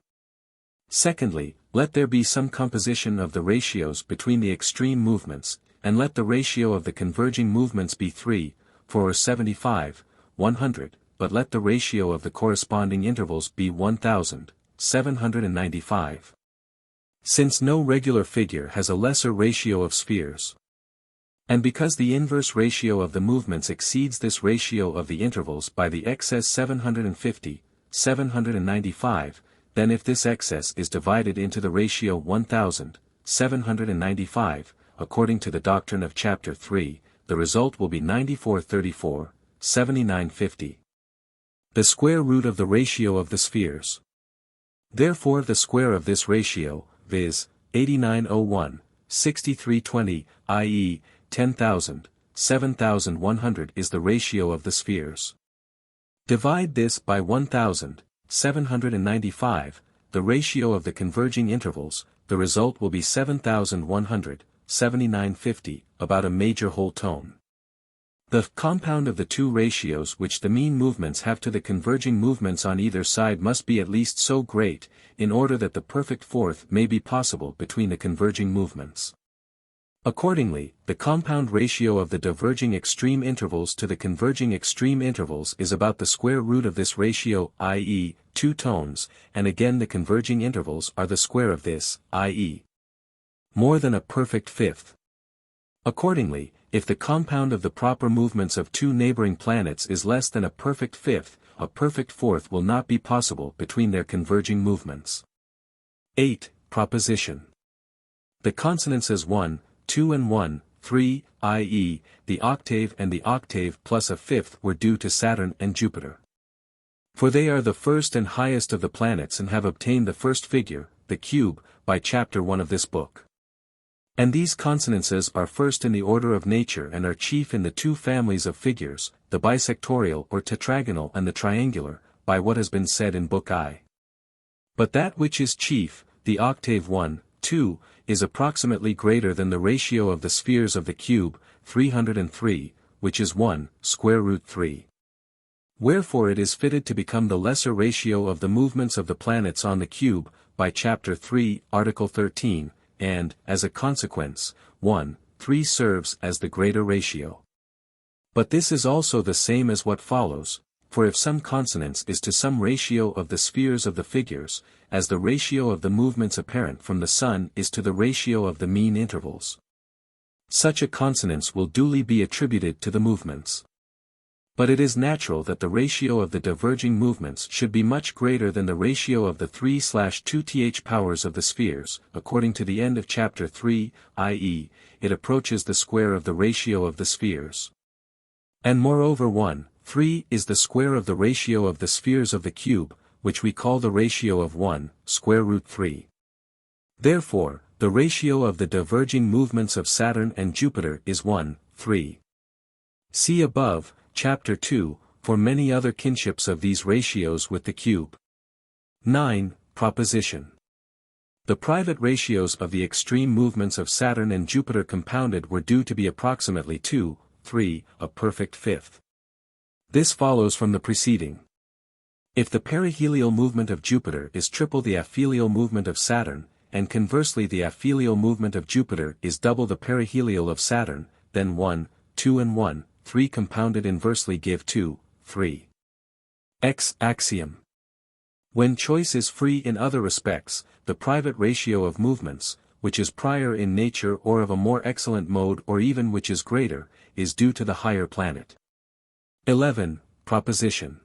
Speaker 1: Secondly, let there be some composition of the ratios between the extreme movements, and let the ratio of the converging movements be 3, 4 or 75, 100, but let the ratio of the corresponding intervals be 1000, 795. Since no regular figure has a lesser ratio of spheres. And because the inverse ratio of the movements exceeds this ratio of the intervals by the excess 750, 795, then if this excess is divided into the ratio 1000, 795, according to the doctrine of Chapter 3, the result will be 9434, 7950. The square root of the ratio of the spheres. Therefore the square of this ratio, viz., 8901, 6320, i.e., 10,000, 7,100 is the ratio of the spheres. Divide this by 1000, 795, the ratio of the converging intervals, the result will be 7,100, 7950, about a major whole tone. The compound of the two ratios which the mean movements have to the converging movements on either side must be at least so great, in order that the perfect fourth may be possible between the converging movements. Accordingly, the compound ratio of the diverging extreme intervals to the converging extreme intervals is about the square root of this ratio, i.e., 2 tones, and again the converging intervals are the square of this, i.e., more than a perfect fifth. Accordingly, if the compound of the proper movements of two neighboring planets is less than a perfect fifth, a perfect fourth will not be possible between their converging movements. 8. Proposition. The consonances 1, 2 and 1, 3, i.e., the octave and the octave plus a fifth were due to Saturn and Jupiter. For they are the first and highest of the planets and have obtained the first figure, the cube, by Chapter 1 of this book. And these consonances are first in the order of nature and are chief in the two families of figures, the bisectorial or tetragonal and the triangular, by what has been said in Book I. But that which is chief, the octave 1, 2, is approximately greater than the ratio of the spheres of the cube, 303, which is 1, square root 3. Wherefore it is fitted to become the lesser ratio of the movements of the planets on the cube, by Chapter 3, Article 13, and, as a consequence, 1, 3 serves as the greater ratio. But this is also the same as what follows, for if some consonance is to some ratio of the spheres of the figures, as the ratio of the movements apparent from the Sun is to the ratio of the mean intervals, such a consonance will duly be attributed to the movements. But it is natural that the ratio of the diverging movements should be much greater than the ratio of the 3/2th powers of the spheres, according to the end of Chapter 3, i.e., it approaches the square of the ratio of the spheres. And moreover 1, 3 is the square of the ratio of the spheres of the cube, which we call the ratio of 1, square root 3. Therefore, the ratio of the diverging movements of Saturn and Jupiter is 1, 3. See above, Chapter 2, for many other kinships of these ratios with the cube. 9. Proposition. The private ratios of the extreme movements of Saturn and Jupiter compounded were due to be approximately 2, 3, a perfect fifth. This follows from the preceding. If the perihelial movement of Jupiter is triple the aphelial movement of Saturn, and conversely the aphelial movement of Jupiter is double the perihelial of Saturn, then 1, 2 and 1, 3 compounded inversely give 2, 3. Axiom. When choice is free in other respects, the private ratio of movements, which is prior in nature or of a more excellent mode or even which is greater, is due to the higher planet. 11. Proposition.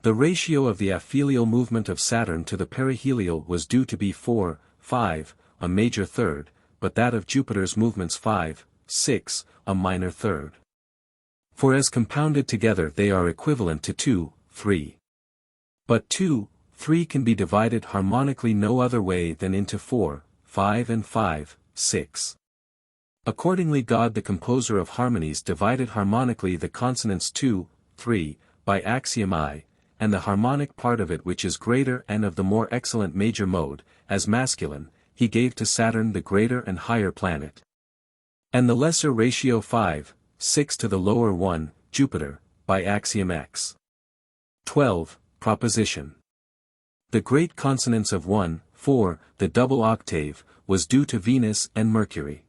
Speaker 1: The ratio of the aphelial movement of Saturn to the perihelial was due to be 4, 5, a major third, but that of Jupiter's movements 5, 6, a minor third. For as compounded together they are equivalent to 2, 3. But 2, 3 can be divided harmonically no other way than into 4, 5 and 5, 6. Accordingly God the composer of harmonies divided harmonically the consonants 2, 3, by axiom I, and the harmonic part of it which is greater and of the more excellent major mode, as masculine, he gave to Saturn the greater and higher planet. And the lesser ratio 5, 6 to the lower 1, Jupiter, by axiom X. 12. Proposition. The great consonance of 1, 4, the double octave, was due to Venus and Mercury.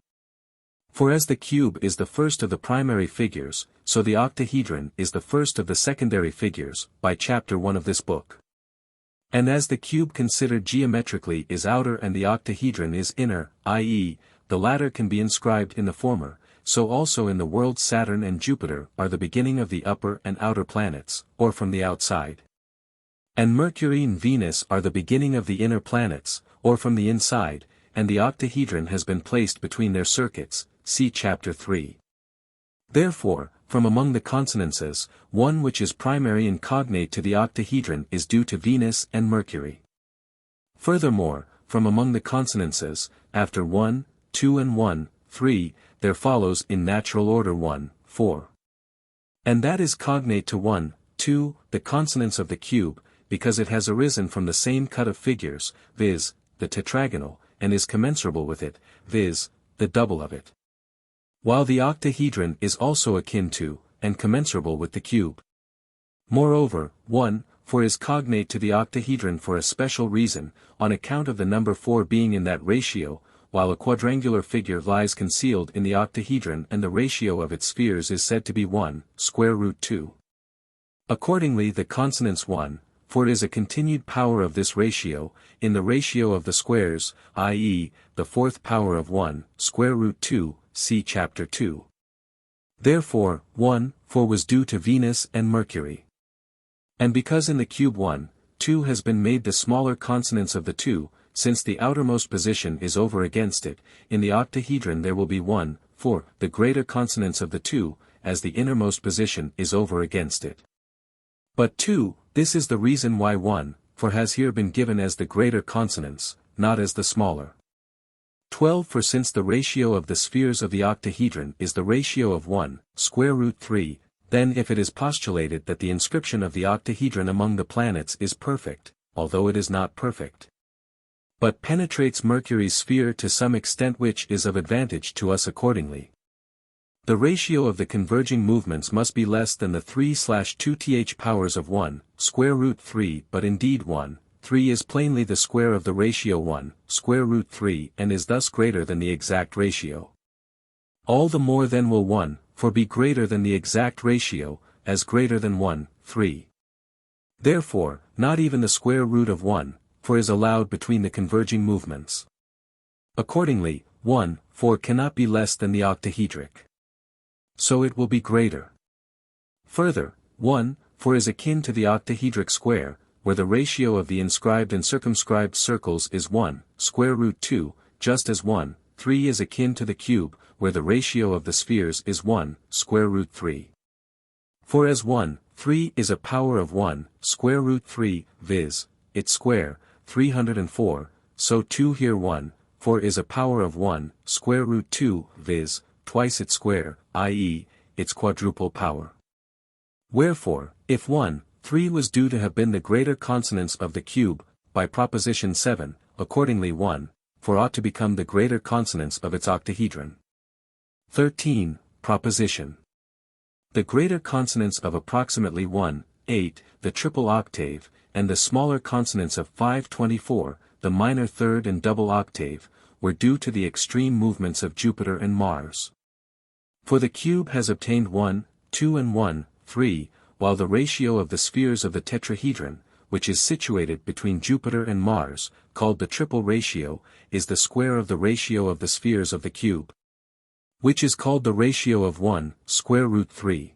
Speaker 1: For as the cube is the first of the primary figures, so the octahedron is the first of the secondary figures, by chapter 1 of this book. And as the cube considered geometrically is outer and the octahedron is inner, i.e., the latter can be inscribed in the former, so also in the worlds Saturn and Jupiter are the beginning of the upper and outer planets, or from the outside. And Mercury and Venus are the beginning of the inner planets, or from the inside, and the octahedron has been placed between their circuits, see chapter 3. Therefore, from among the consonances, one which is primary and cognate to the octahedron is due to Venus and Mercury. Furthermore, from among the consonances, after 1, 2 and 1, 3, there follows in natural order 1, 4. And that is cognate to 1, 2, the consonance of the cube, because it has arisen from the same cut of figures, viz., the tetragonal, and is commensurable with it, viz., the double of it. While the octahedron is also akin to, and commensurable with the cube. Moreover, 1, 4 is cognate to the octahedron for a special reason, on account of the number 4 being in that ratio, while a quadrangular figure lies concealed in the octahedron and the ratio of its spheres is said to be 1, square root 2. Accordingly the consonance 1, 4 is a continued power of this ratio, in the ratio of the squares, i.e., the fourth power of 1, square root 2, see chapter 2. Therefore, 1, 4 was due to Venus and Mercury. And because in the cube 1, 2 has been made the smaller consonance of the 2, since the outermost position is over against it, in the octahedron there will be 1, 4, the greater consonance of the 2, as the innermost position is over against it. But 2, this is the reason why 1, 4 has here been given as the greater consonance, not as the smaller. 12 For since the ratio of the spheres of the octahedron is the ratio of 1, square root 3, then if it is postulated that the inscription of the octahedron among the planets is perfect, although it is not perfect, but penetrates Mercury's sphere to some extent which is of advantage to us accordingly, the ratio of the converging movements must be less than the 3/2th powers of 1, square root 3 but indeed 1, 3 is plainly the square of the ratio 1, square root 3 and is thus greater than the exact ratio. All the more then will 1, 4 be greater than the exact ratio, as greater than 1, 3. Therefore, not even the square root of 1, 4 is allowed between the converging movements. Accordingly, 1, 4 cannot be less than the octahedric. So it will be greater. Further, 1, 4 is akin to the octahedric square, where the ratio of the inscribed and circumscribed circles is 1, square root 2, just as 1, 3 is akin to the cube, where the ratio of the spheres is 1, square root 3. For as 1, 3 is a power of 1, square root 3, viz., its square, 304, so too here 1, 4 is a power of 1, square root 2, viz., twice its square, i.e., its quadruple power. Wherefore, if 1, 3 was due to have been the greater consonance of the cube, by proposition 7, accordingly 1, 4 ought to become the greater consonance of its octahedron. 13. Proposition. The greater consonance of approximately 1, 8, the triple octave, and the smaller consonants of 5/24, the minor third and double octave, were due to the extreme movements of Jupiter and Mars. For the cube has obtained 1, 2 and 1, 3, while the ratio of the spheres of the tetrahedron, which is situated between Jupiter and Mars, called the triple ratio, is the square of the ratio of the spheres of the cube, which is called the ratio of 1, square root 3.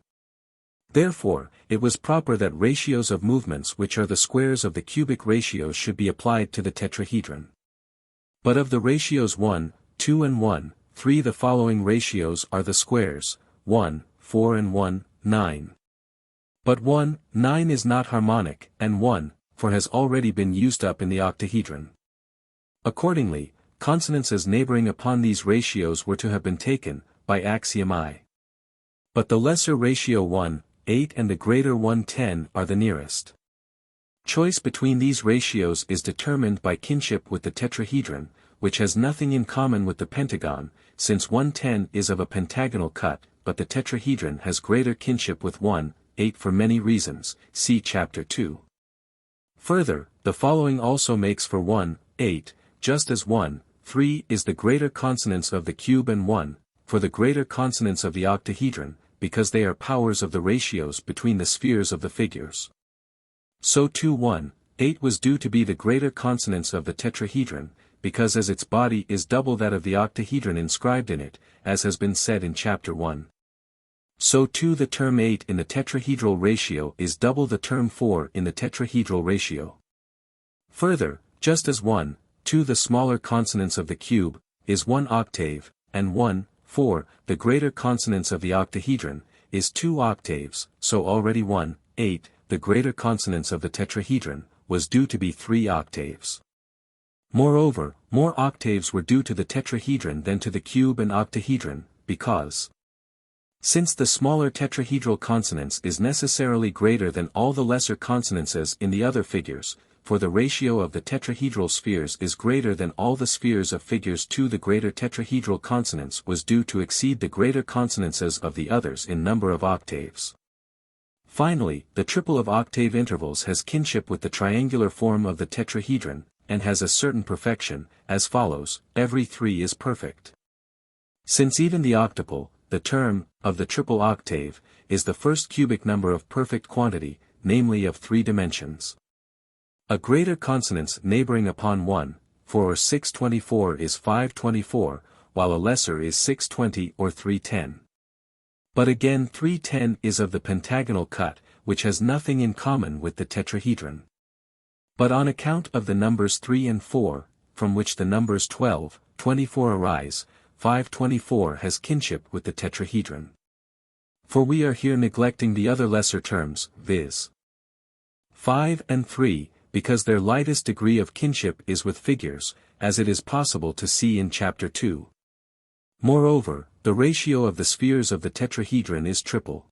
Speaker 1: Therefore, it was proper that ratios of movements which are the squares of the cubic ratios should be applied to the tetrahedron. But of the ratios 1, 2 and 1, 3 the following ratios are the squares, 1, 4 and 1, 9. But 1, 9 is not harmonic, and 1, 4 has already been used up in the octahedron. Accordingly, consonances neighboring upon these ratios were to have been taken, by axiom I. But the lesser ratio 1, 8 and the greater 1, 10 are the nearest. Choice between these ratios is determined by kinship with the tetrahedron, which has nothing in common with the pentagon, since 1, 10 is of a pentagonal cut, but the tetrahedron has greater kinship with 1, 8 for many reasons, see chapter 2. Further, the following also makes for 1, 8, just as 1, 3 is the greater consonance of the cube and 1, for the greater consonance of the octahedron, because they are powers of the ratios between the spheres of the figures. So too 1, 8 was due to be the greater consonance of the tetrahedron, because as its body is double that of the octahedron inscribed in it, as has been said in chapter 1. So too the term 8 in the tetrahedral ratio is double the term 4 in the tetrahedral ratio. Further, just as 1, 2 the smaller consonance of the cube, is 1 octave, and 1, 4, the greater consonance of the octahedron, is 2 octaves, so already 1, 8, the greater consonance of the tetrahedron, was due to be 3 octaves. Moreover, more octaves were due to the tetrahedron than to the cube and octahedron, because since the smaller tetrahedral consonance is necessarily greater than all the lesser consonances in the other figures, for the ratio of the tetrahedral spheres is greater than all the spheres of figures 2, the greater tetrahedral consonance was due to exceed the greater consonances of the others in number of octaves. Finally, the triple of octave intervals has kinship with the triangular form of the tetrahedron, and has a certain perfection, as follows: every 3 is perfect. Since even the octuple, the term, of the triple octave, is the first cubic number of perfect quantity, namely of 3 dimensions. A greater consonance neighboring upon 1, 4 or 6/24 is 5/24, while a lesser is 6/20 or 3/10. But again 3/10 is of the pentagonal cut, which has nothing in common with the tetrahedron. But on account of the numbers 3 and 4, from which the numbers 12, 24 arise, 5/24 has kinship with the tetrahedron. For we are here neglecting the other lesser terms, viz. 5 and 3, because their lightest degree of kinship is with figures, as it is possible to see in chapter 2. Moreover, the ratio of the spheres of the tetrahedron is triple.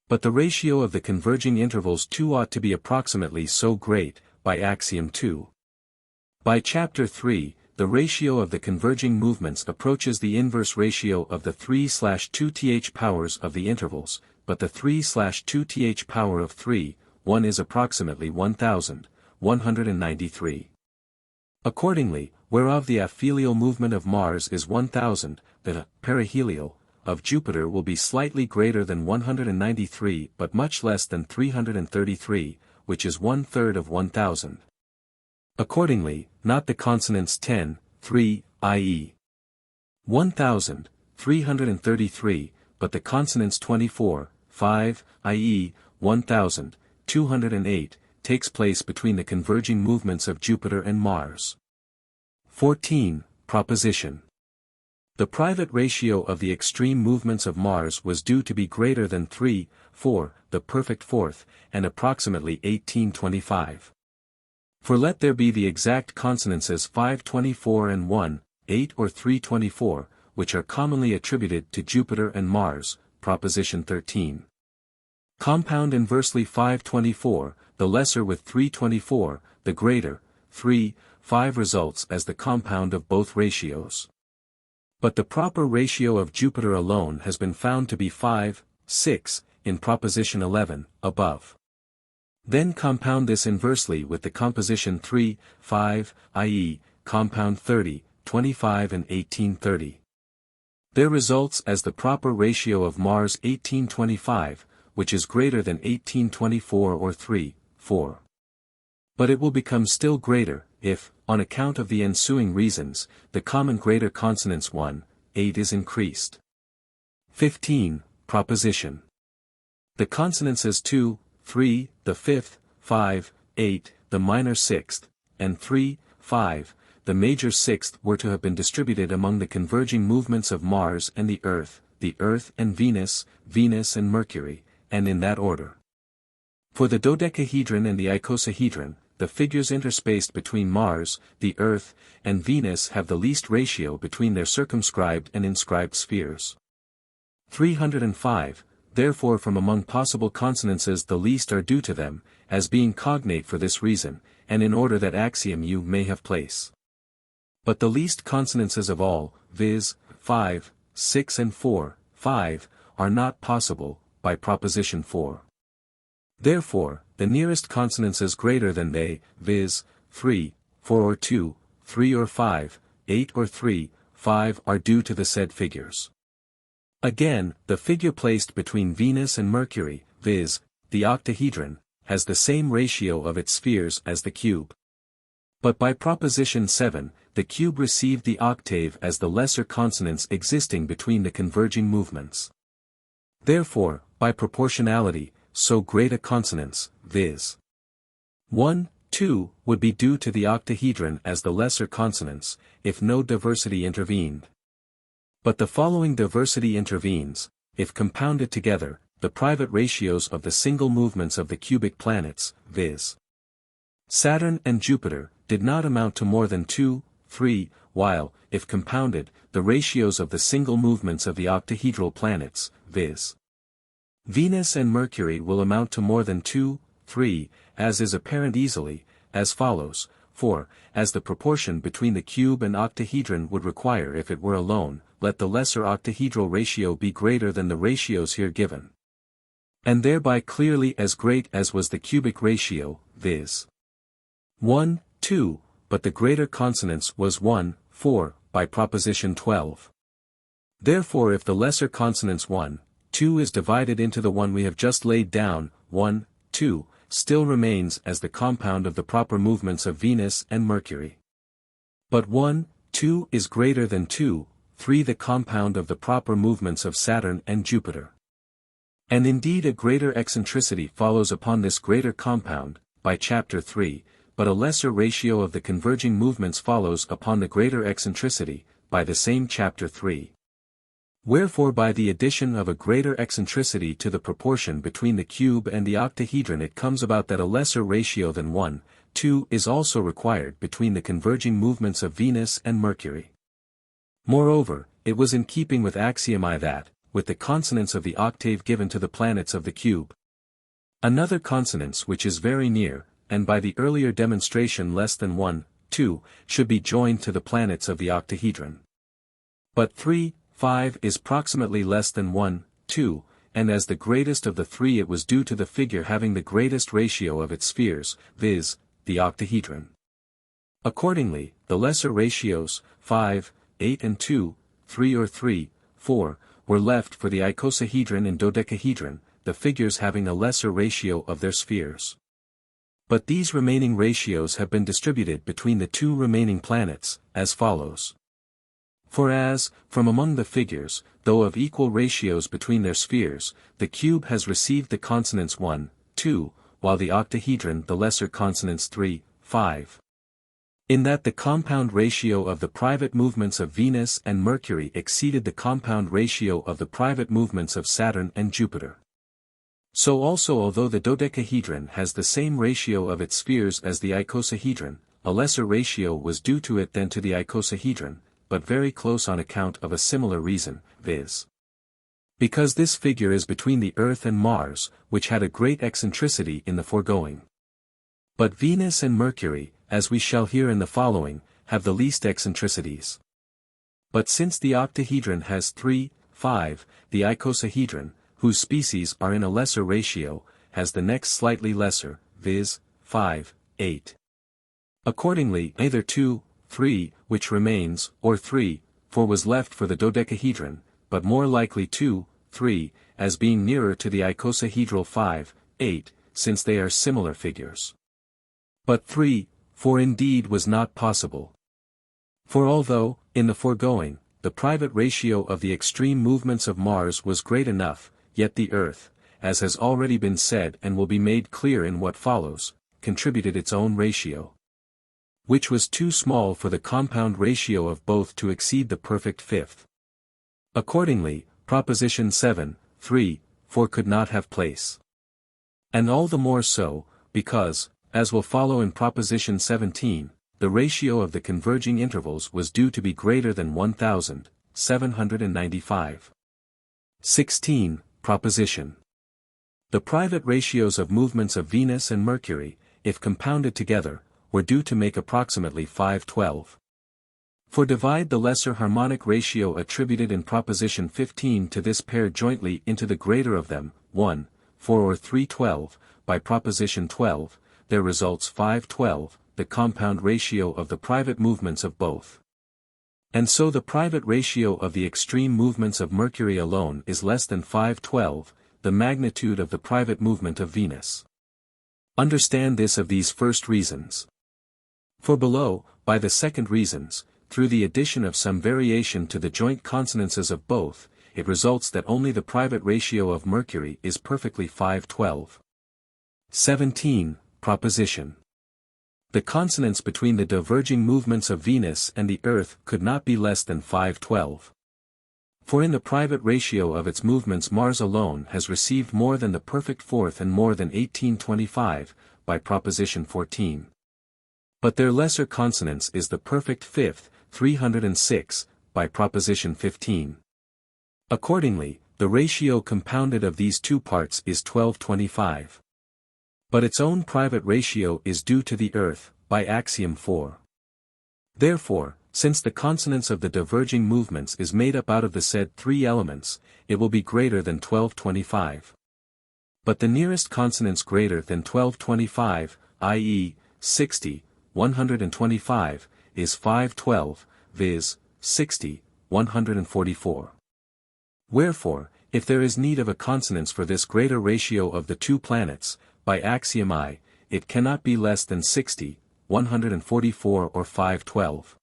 Speaker 1: But the ratio of the converging intervals too ought to be approximately so great, by axiom 2. By chapter 3, the ratio of the converging movements approaches the inverse ratio of the 3/2th powers of the intervals, but the 3/2th power of 3, 1 is approximately 1,193. Accordingly, whereof the aphelial movement of Mars is 1,000, the perihelial of Jupiter will be slightly greater than 193 but much less than 333, which is 1/3 of 1,000. Accordingly, not the consonants 10, 3, i.e. 1,333, but the consonants 24, 5, i.e. 1,208, takes place between the converging movements of Jupiter and Mars. 14. Proposition. The private ratio of the extreme movements of Mars was due to be greater than 3, 4, the perfect fourth, and approximately 1825. For let there be the exact consonances 5/24 and 1, 8 or 3/24, which are commonly attributed to Jupiter and Mars, proposition 13. Compound inversely 5/24, the lesser with 3/24, the greater, 3, 5 results as the compound of both ratios. But the proper ratio of Jupiter alone has been found to be 5, 6, in proposition 11, above. Then compound this inversely with the composition 3, 5, i.e., compound 30, 25 and 1830. There results as the proper ratio of Mars 1825, which is greater than 1824 or 3, 4. But it will become still greater, if, on account of the ensuing reasons, the common greater consonance 1, 8 is increased. 15. Proposition. The consonances 2, 3, the fifth, 5, 8, the minor sixth, and 3, 5, the major sixth were to have been distributed among the converging movements of Mars and the Earth and Venus, Venus and Mercury, and in that order. For the dodecahedron and the icosahedron, the figures interspaced between Mars, the Earth, and Venus have the least ratio between their circumscribed and inscribed spheres. 305. Therefore from among possible consonances the least are due to them, as being cognate for this reason, and in order that axiom you may have place. But the least consonances of all, viz., 5, 6 and 4, 5, are not possible, by proposition 4. Therefore, the nearest consonances greater than they, viz., 3, 4 or 2, 3 or 5, 8 or 3, 5 are due to the said figures. Again, the figure placed between Venus and Mercury, viz., the octahedron, has the same ratio of its spheres as the cube. But by proposition 7, the cube received the octave as the lesser consonance existing between the converging movements. Therefore, by proportionality, so great a consonance, viz. 1, 2, would be due to the octahedron as the lesser consonance, if no diversity intervened. But the following diversity intervenes, if compounded together, the private ratios of the single movements of the cubic planets, viz. Saturn and Jupiter, did not amount to more than 2, 3, while, if compounded, the ratios of the single movements of the octahedral planets, viz. Venus and Mercury will amount to more than 2, 3, as is apparent easily, as follows, for, as the proportion between the cube and octahedron would require if it were alone, let the lesser octahedral ratio be greater than the ratios here given. And thereby clearly as great as was the cubic ratio, viz. 1, 2, but the greater consonance was 1, 4, by proposition 12. Therefore if the lesser consonance 1, 2 is divided into the one we have just laid down, 1, 2, still remains as the compound of the proper movements of Venus and Mercury. But 1, 2 is greater than 2, 3 the compound of the proper movements of Saturn and Jupiter. And indeed a greater eccentricity follows upon this greater compound, by chapter 3, but a lesser ratio of the converging movements follows upon the greater eccentricity, by the same chapter 3. Wherefore by the addition of a greater eccentricity to the proportion between the cube and the octahedron it comes about that a lesser ratio than 1, 2 is also required between the converging movements of Venus and Mercury. Moreover, it was in keeping with axiom I that, with the consonance of the octave given to the planets of the cube, another consonance which is very near, and by the earlier demonstration less than 1, 2, should be joined to the planets of the octahedron. But 3, 5 is proximately less than 1, 2, and as the greatest of the three it was due to the figure having the greatest ratio of its spheres, viz., the octahedron. Accordingly, the lesser ratios, 5, 8 and 2, 3 or 3, 4, were left for the icosahedron and dodecahedron, the figures having a lesser ratio of their spheres. But these remaining ratios have been distributed between the two remaining planets, as follows. For as, from among the figures, though of equal ratios between their spheres, the cube has received the consonants 1, 2, while the octahedron the lesser consonants 3, 5. In that the compound ratio of the private movements of Venus and Mercury exceeded the compound ratio of the private movements of Saturn and Jupiter. So also although the dodecahedron has the same ratio of its spheres as the icosahedron, a lesser ratio was due to it than to the icosahedron, but very close on account of a similar reason, viz. Because this figure is between the Earth and Mars, which had a great eccentricity in the foregoing. But Venus and Mercury, as we shall hear in the following, have the least eccentricities. But since the octahedron has 3, 5, the icosahedron, whose species are in a lesser ratio, has the next slightly lesser, viz., 5, 8. Accordingly, either 2, 3, which remains, or 3, 4 was left for the dodecahedron, but more likely 2, 3, as being nearer to the icosahedral 5, 8, since they are similar figures. But 3, 4 indeed was not possible. For although, in the foregoing, the private ratio of the extreme movements of Mars was great enough, yet the Earth, as has already been said and will be made clear in what follows, contributed its own ratio, which was too small for the compound ratio of both to exceed the perfect fifth. Accordingly, proposition 7, 3, 4 could not have place. And all the more so, because, as will follow in proposition 17, the ratio of the converging intervals was due to be greater than 1,795. 16. Proposition. The private ratios of movements of Venus and Mercury, if compounded together, were due to make approximately 512. For divide the lesser harmonic ratio attributed in proposition 15 to this pair jointly into the greater of them, 1, 4 or 312, by proposition 12, there results 512, the compound ratio of the private movements of both. And so the private ratio of the extreme movements of Mercury alone is less than 512, the magnitude of the private movement of Venus. Understand this of these first reasons. For below, by the second reasons, through the addition of some variation to the joint consonances of both, it results that only the private ratio of Mercury is perfectly 512. 17. Proposition. The consonance between the diverging movements of Venus and the Earth could not be less than 512. For in the private ratio of its movements Mars alone has received more than the perfect fourth and more than 1825, by proposition 14. But their lesser consonance is the perfect fifth, 306, by proposition 15. Accordingly, the ratio compounded of these two parts is 1225. But its own private ratio is due to the Earth, by axiom 4. Therefore, since the consonance of the diverging movements is made up out of the said three elements, it will be greater than 1225. But the nearest consonance greater than 1225, i.e., 60, 125, is 512, viz., 60, 144. Wherefore, if there is need of a consonance for this greater ratio of the two planets, by axiom I, it cannot be less than 60, 144 or 512.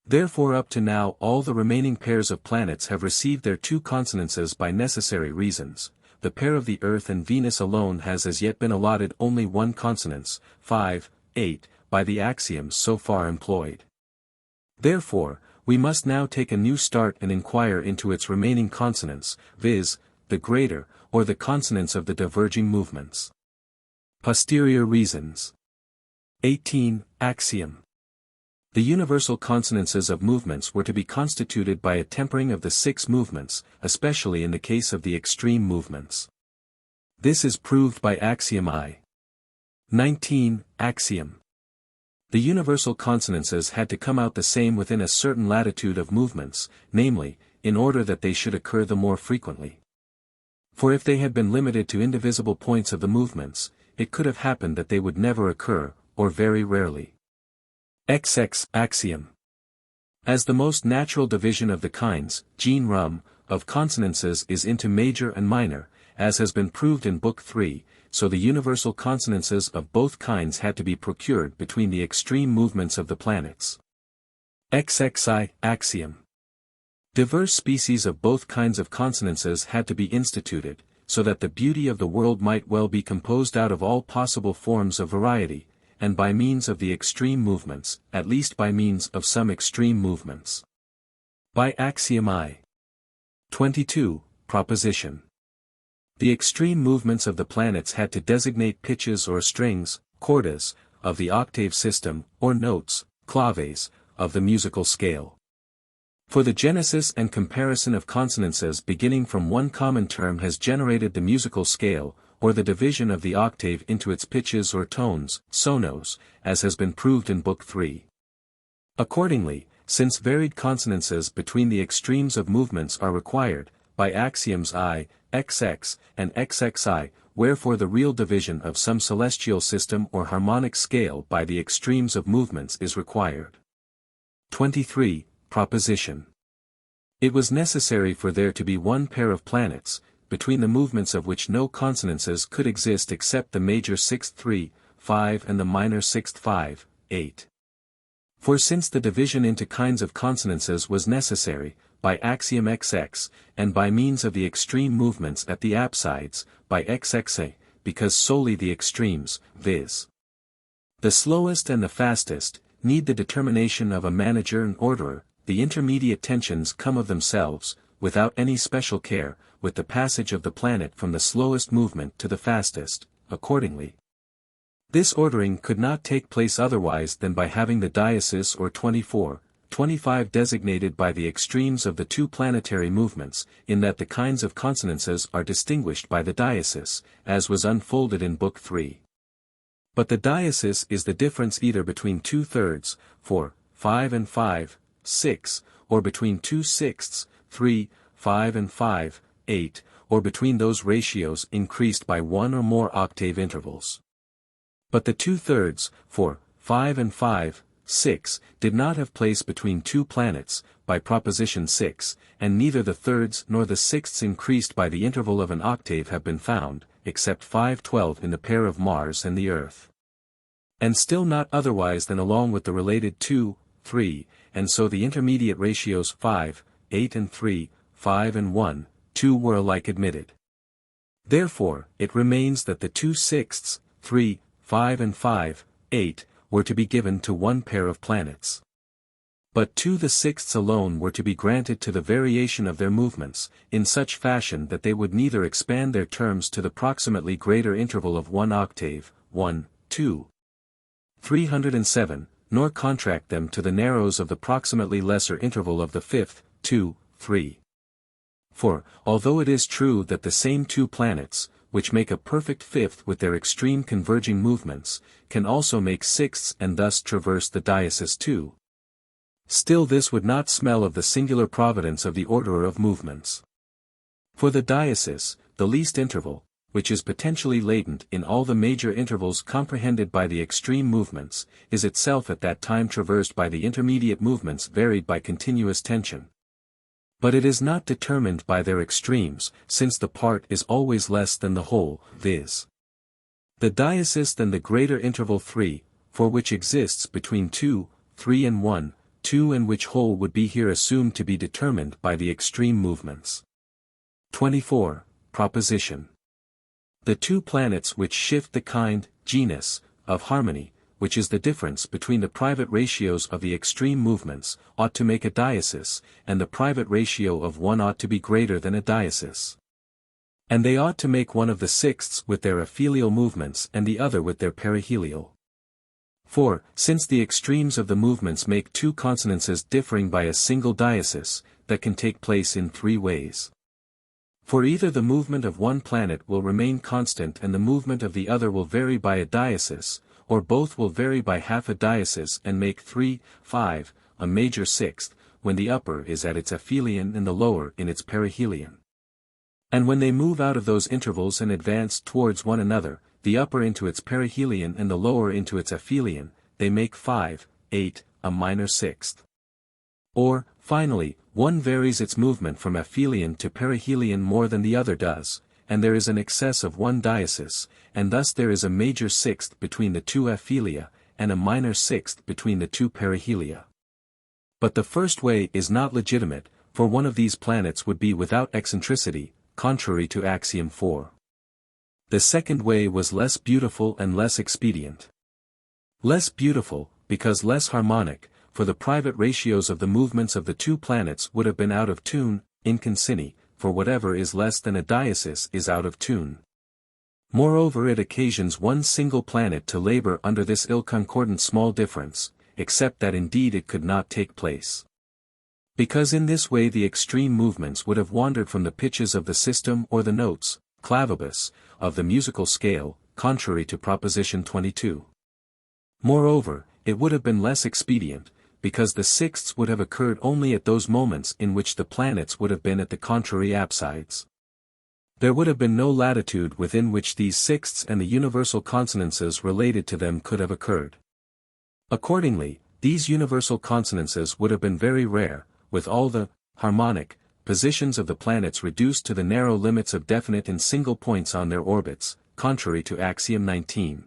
Speaker 1: Therefore up to now all the remaining pairs of planets have received their two consonances by necessary reasons. The pair of the Earth and Venus alone has as yet been allotted only one consonance, 5, 8, by the axioms so far employed. Therefore, we must now take a new start and inquire into its remaining consonants, viz., the greater, or the consonants of the diverging movements. Posterior reasons. 18. Axiom. The universal consonances of movements were to be constituted by a tempering of the 6 movements, especially in the case of the extreme movements. This is proved by axiom I. 19. Axiom. The universal consonances had to come out the same within a certain latitude of movements, namely, in order that they should occur the more frequently. For if they had been limited to indivisible points of the movements, it could have happened that they would never occur, or very rarely. XX axiom. As the most natural division of the kinds, gene rum, of consonances is into major and minor, as has been proved in Book 3, so the universal consonances of both kinds had to be procured between the extreme movements of the planets. XXI axiom. Diverse species of both kinds of consonances had to be instituted, so that the beauty of the world might well be composed out of all possible forms of variety, and by means of the extreme movements, at least by means of some extreme movements. By axiom I. 22. Proposition. The extreme movements of the planets had to designate pitches or strings, chordas, of the octave system, or notes, claves, of the musical scale. For the genesis and comparison of consonances beginning from one common term has generated the musical scale, or the division of the octave into its pitches or tones, sonos, as has been proved in Book 3. Accordingly, since varied consonances between the extremes of movements are required, by axioms I, XX, and XXI, wherefore the real division of some celestial system or harmonic scale by the extremes of movements is required. 23. Proposition. It was necessary for there to be one pair of planets, between the movements of which no consonances could exist except the major sixth 3, 5 and the minor sixth 5, 8. For since the division into kinds of consonances was necessary, by axiom XX, and by means of the extreme movements at the apsides, by XXA, because solely the extremes, viz. the slowest and the fastest, need the determination of a manager and orderer, the intermediate tensions come of themselves, without any special care, with the passage of the planet from the slowest movement to the fastest, accordingly. This ordering could not take place otherwise than by having the diasis or 24, 25 designated by the extremes of the two planetary movements, in that the kinds of consonances are distinguished by the diasis, as was unfolded in Book 3. But the diasis is the difference either between 2/3, 4, 5 and 5, 6, or between 2/6, 3, 5 and 5, 8, or between those ratios increased by one or more octave intervals. But the 2/3, 4, 5 and 5, 6, did not have place between two planets, by proposition 6, and neither the thirds nor the sixths increased by the interval of an octave have been found, except 5/12 in the pair of Mars and the Earth. And still not otherwise than along with the related 2, 3, and so the intermediate ratios 5, 8 and 3, 5 and 1, 2 were alike admitted. Therefore, it remains that the 2/6, 3, 5 and 5, 8, were to be given to one pair of planets. But 2/6 alone were to be granted to the variation of their movements, in such fashion that they would neither expand their terms to the proximately greater interval of one octave, 1, 2, 307, nor contract them to the narrows of the proximately lesser interval of the fifth, 2, 3. For, although it is true that the same two planets, which make a perfect fifth with their extreme converging movements, can also make sixths and thus traverse the diasis too, still this would not smell of the singular providence of the orderer of movements. For the diasis, the least interval, which is potentially latent in all the major intervals comprehended by the extreme movements, is itself at that time traversed by the intermediate movements varied by continuous tension. But it is not determined by their extremes, since the part is always less than the whole, viz. the diasis than the greater interval 3, for which exists between 2, 3 and 1, 2 and which whole would be here assumed to be determined by the extreme movements. 24. Proposition. The two planets which shift the kind, genus, of harmony, which is the difference between the private ratios of the extreme movements, ought to make a diasis, and the private ratio of one ought to be greater than a diasis. And they ought to make one of the sixths with their aphelial movements and the other with their perihelial. For, since the extremes of the movements make two consonances differing by a single diasis, that can take place in three ways. For either the movement of one planet will remain constant and the movement of the other will vary by a diasis, or both will vary by half a diasis and make 3, 5, a major sixth, when the upper is at its aphelion and the lower in its perihelion. And when they move out of those intervals and advance towards one another, the upper into its perihelion and the lower into its aphelion, they make 5, 8, a minor sixth. Or, finally, one varies its movement from aphelion to perihelion more than the other does, and there is an excess of one diasis, and thus there is a major sixth between the two aphelia, and a minor sixth between the two perihelia. But the first way is not legitimate, for one of these planets would be without eccentricity, contrary to axiom 4. The second way was less beautiful and less expedient. Less beautiful, because less harmonic, for the private ratios of the movements of the two planets would have been out of tune, inconcinny, for whatever is less than a diasis is out of tune. Moreover, it occasions one single planet to labor under this ill-concordant small difference, except that indeed it could not take place. Because in this way the extreme movements would have wandered from the pitches of the system or the notes, clavibus, of the musical scale, contrary to proposition 22. Moreover, it would have been less expedient, because the sixths would have occurred only at those moments in which the planets would have been at the contrary apsides. There would have been no latitude within which these sixths and the universal consonances related to them could have occurred. Accordingly, these universal consonances would have been very rare, with all the harmonic positions of the planets reduced to the narrow limits of definite and single points on their orbits, contrary to axiom 19.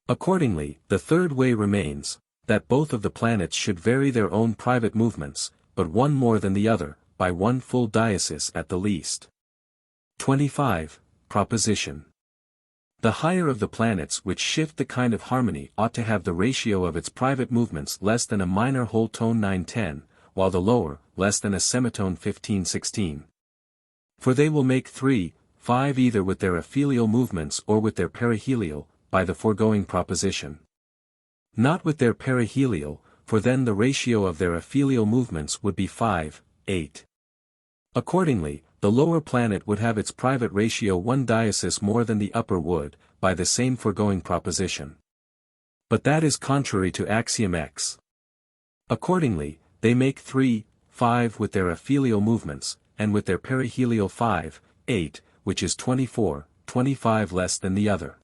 Speaker 1: Accordingly, the third way remains, that both of the planets should vary their own private movements, but one more than the other, by one full diasis at the least. 25. Proposition. The higher of the planets which shift the kind of harmony ought to have the ratio of its private movements less than a minor whole tone 9/10, while the lower, less than a semitone 15/16. For they will make 3, 5 either with their aphelial movements or with their perihelial, by the foregoing proposition. Not with their perihelial, for then the ratio of their aphelial movements would be 5, 8. Accordingly, the lower planet would have its private ratio 1 diasis more than the upper would, by the same foregoing proposition. But that is contrary to axiom X. Accordingly, they make 3, 5 with their aphelial movements, and with their perihelial 5, 8, which is 24, 25 less than the other.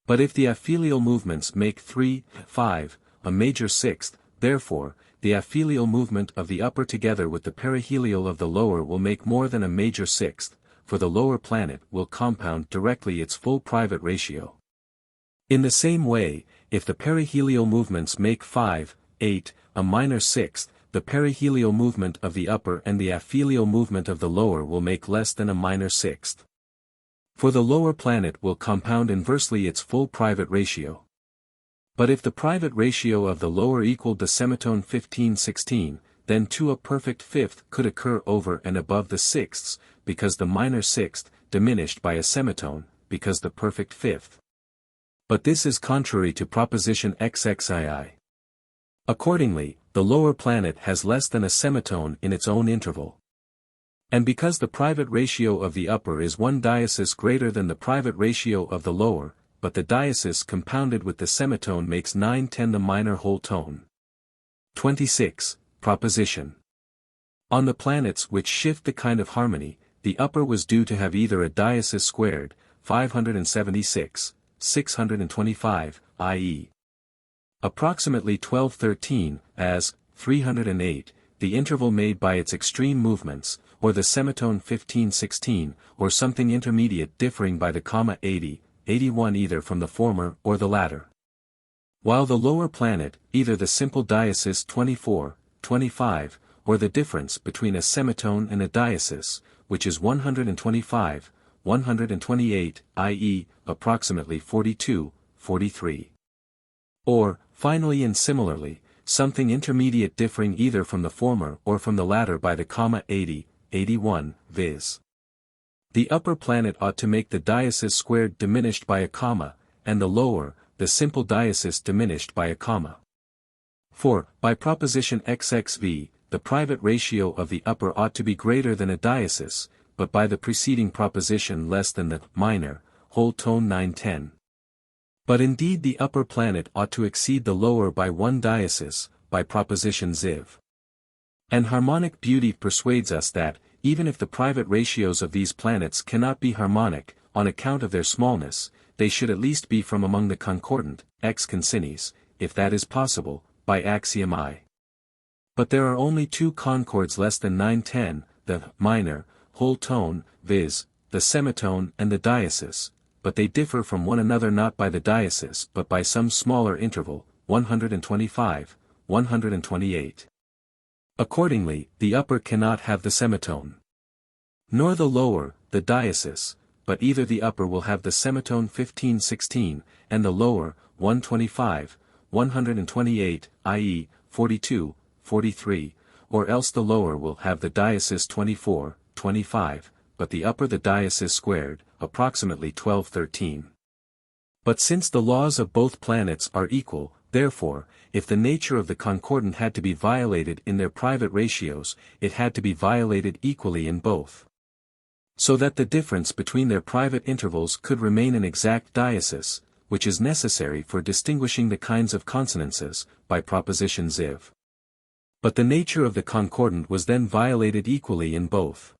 Speaker 1: But if the aphelial movements make 3, 5, a major sixth, therefore, the aphelial movement of the upper together with the perihelial of the lower will make more than a major sixth, for the lower planet will compound directly its full private ratio. In the same way, if the perihelial movements make 5, 8, a minor sixth, the perihelial movement of the upper and the aphelial movement of the lower will make less than a minor sixth. For the lower planet will compound inversely its full private ratio. But if the private ratio of the lower equaled the semitone 15/16, then too a perfect fifth could occur over and above the sixths, because the minor sixth, diminished by a semitone, because the perfect fifth. But this is contrary to proposition XXII. Accordingly, the lower planet has less than a semitone in its own interval. And because the private ratio of the upper is 1 diasis greater than the private ratio of the lower, but the diasis compounded with the semitone makes 9/10 the minor whole tone. 26. Proposition. On the planets which shift the kind of harmony, the upper was due to have either a diasis squared, 576, 625, i.e. approximately 1213, as 308, the interval made by its extreme movements, or the semitone 15/16, or something intermediate differing by the comma 80, 81 either from the former or the latter. While the lower planet, either the simple diasis 24, 25, or the difference between a semitone and a diasis, which is 125, 128, i.e., approximately 42, 43. Or, finally and similarly, something intermediate differing either from the former or from the latter by the comma 80, 81, viz. The upper planet ought to make the diasis squared diminished by a comma, and the lower, the simple diasis diminished by a comma. For, by proposition XXV, the private ratio of the upper ought to be greater than a diasis, but by the preceding proposition less than the minor whole tone 9/10. But indeed the upper planet ought to exceed the lower by 1 diasis, by proposition XIV. And harmonic beauty persuades us that, even if the private ratios of these planets cannot be harmonic, on account of their smallness, they should at least be from among the concordant, ex consonances, if that is possible, by axiom I. But there are only 2 concords less than 9/10, the minor whole tone, viz., the semitone and the diasis, but they differ from one another not by the diasis but by some smaller interval, 125, 128. Accordingly, the upper cannot have the semitone. Nor the lower, the diasis, but either the upper will have the semitone 15/16, and the lower, 125, 128, i.e., 42, 43, or else the lower will have the diasis 24, 25, but the upper the diasis squared, approximately 1213. But since the laws of both planets are equal, therefore, if the nature of the concordant had to be violated in their private ratios, it had to be violated equally in both. So that the difference between their private intervals could remain an exact diasis, which is necessary for distinguishing the kinds of consonances, by proposition XIV. But the nature of the concordant was then violated equally in both.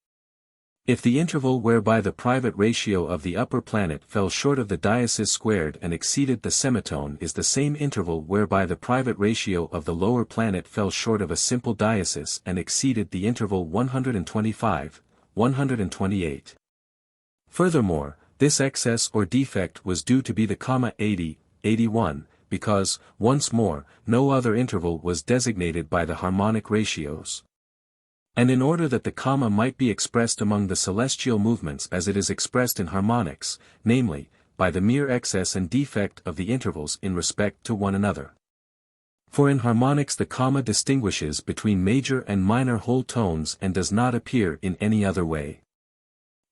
Speaker 1: If the interval whereby the private ratio of the upper planet fell short of the diasis squared and exceeded the semitone is the same interval whereby the private ratio of the lower planet fell short of a simple diasis and exceeded the interval 125, 128. Furthermore, this excess or defect was due to be the 80, 81, because, once more, no other interval was designated by the harmonic ratios. And in order that the comma might be expressed among the celestial movements as it is expressed in harmonics, namely, by the mere excess and defect of the intervals in respect to one another. For in harmonics the comma distinguishes between major and minor whole tones and does not appear in any other way.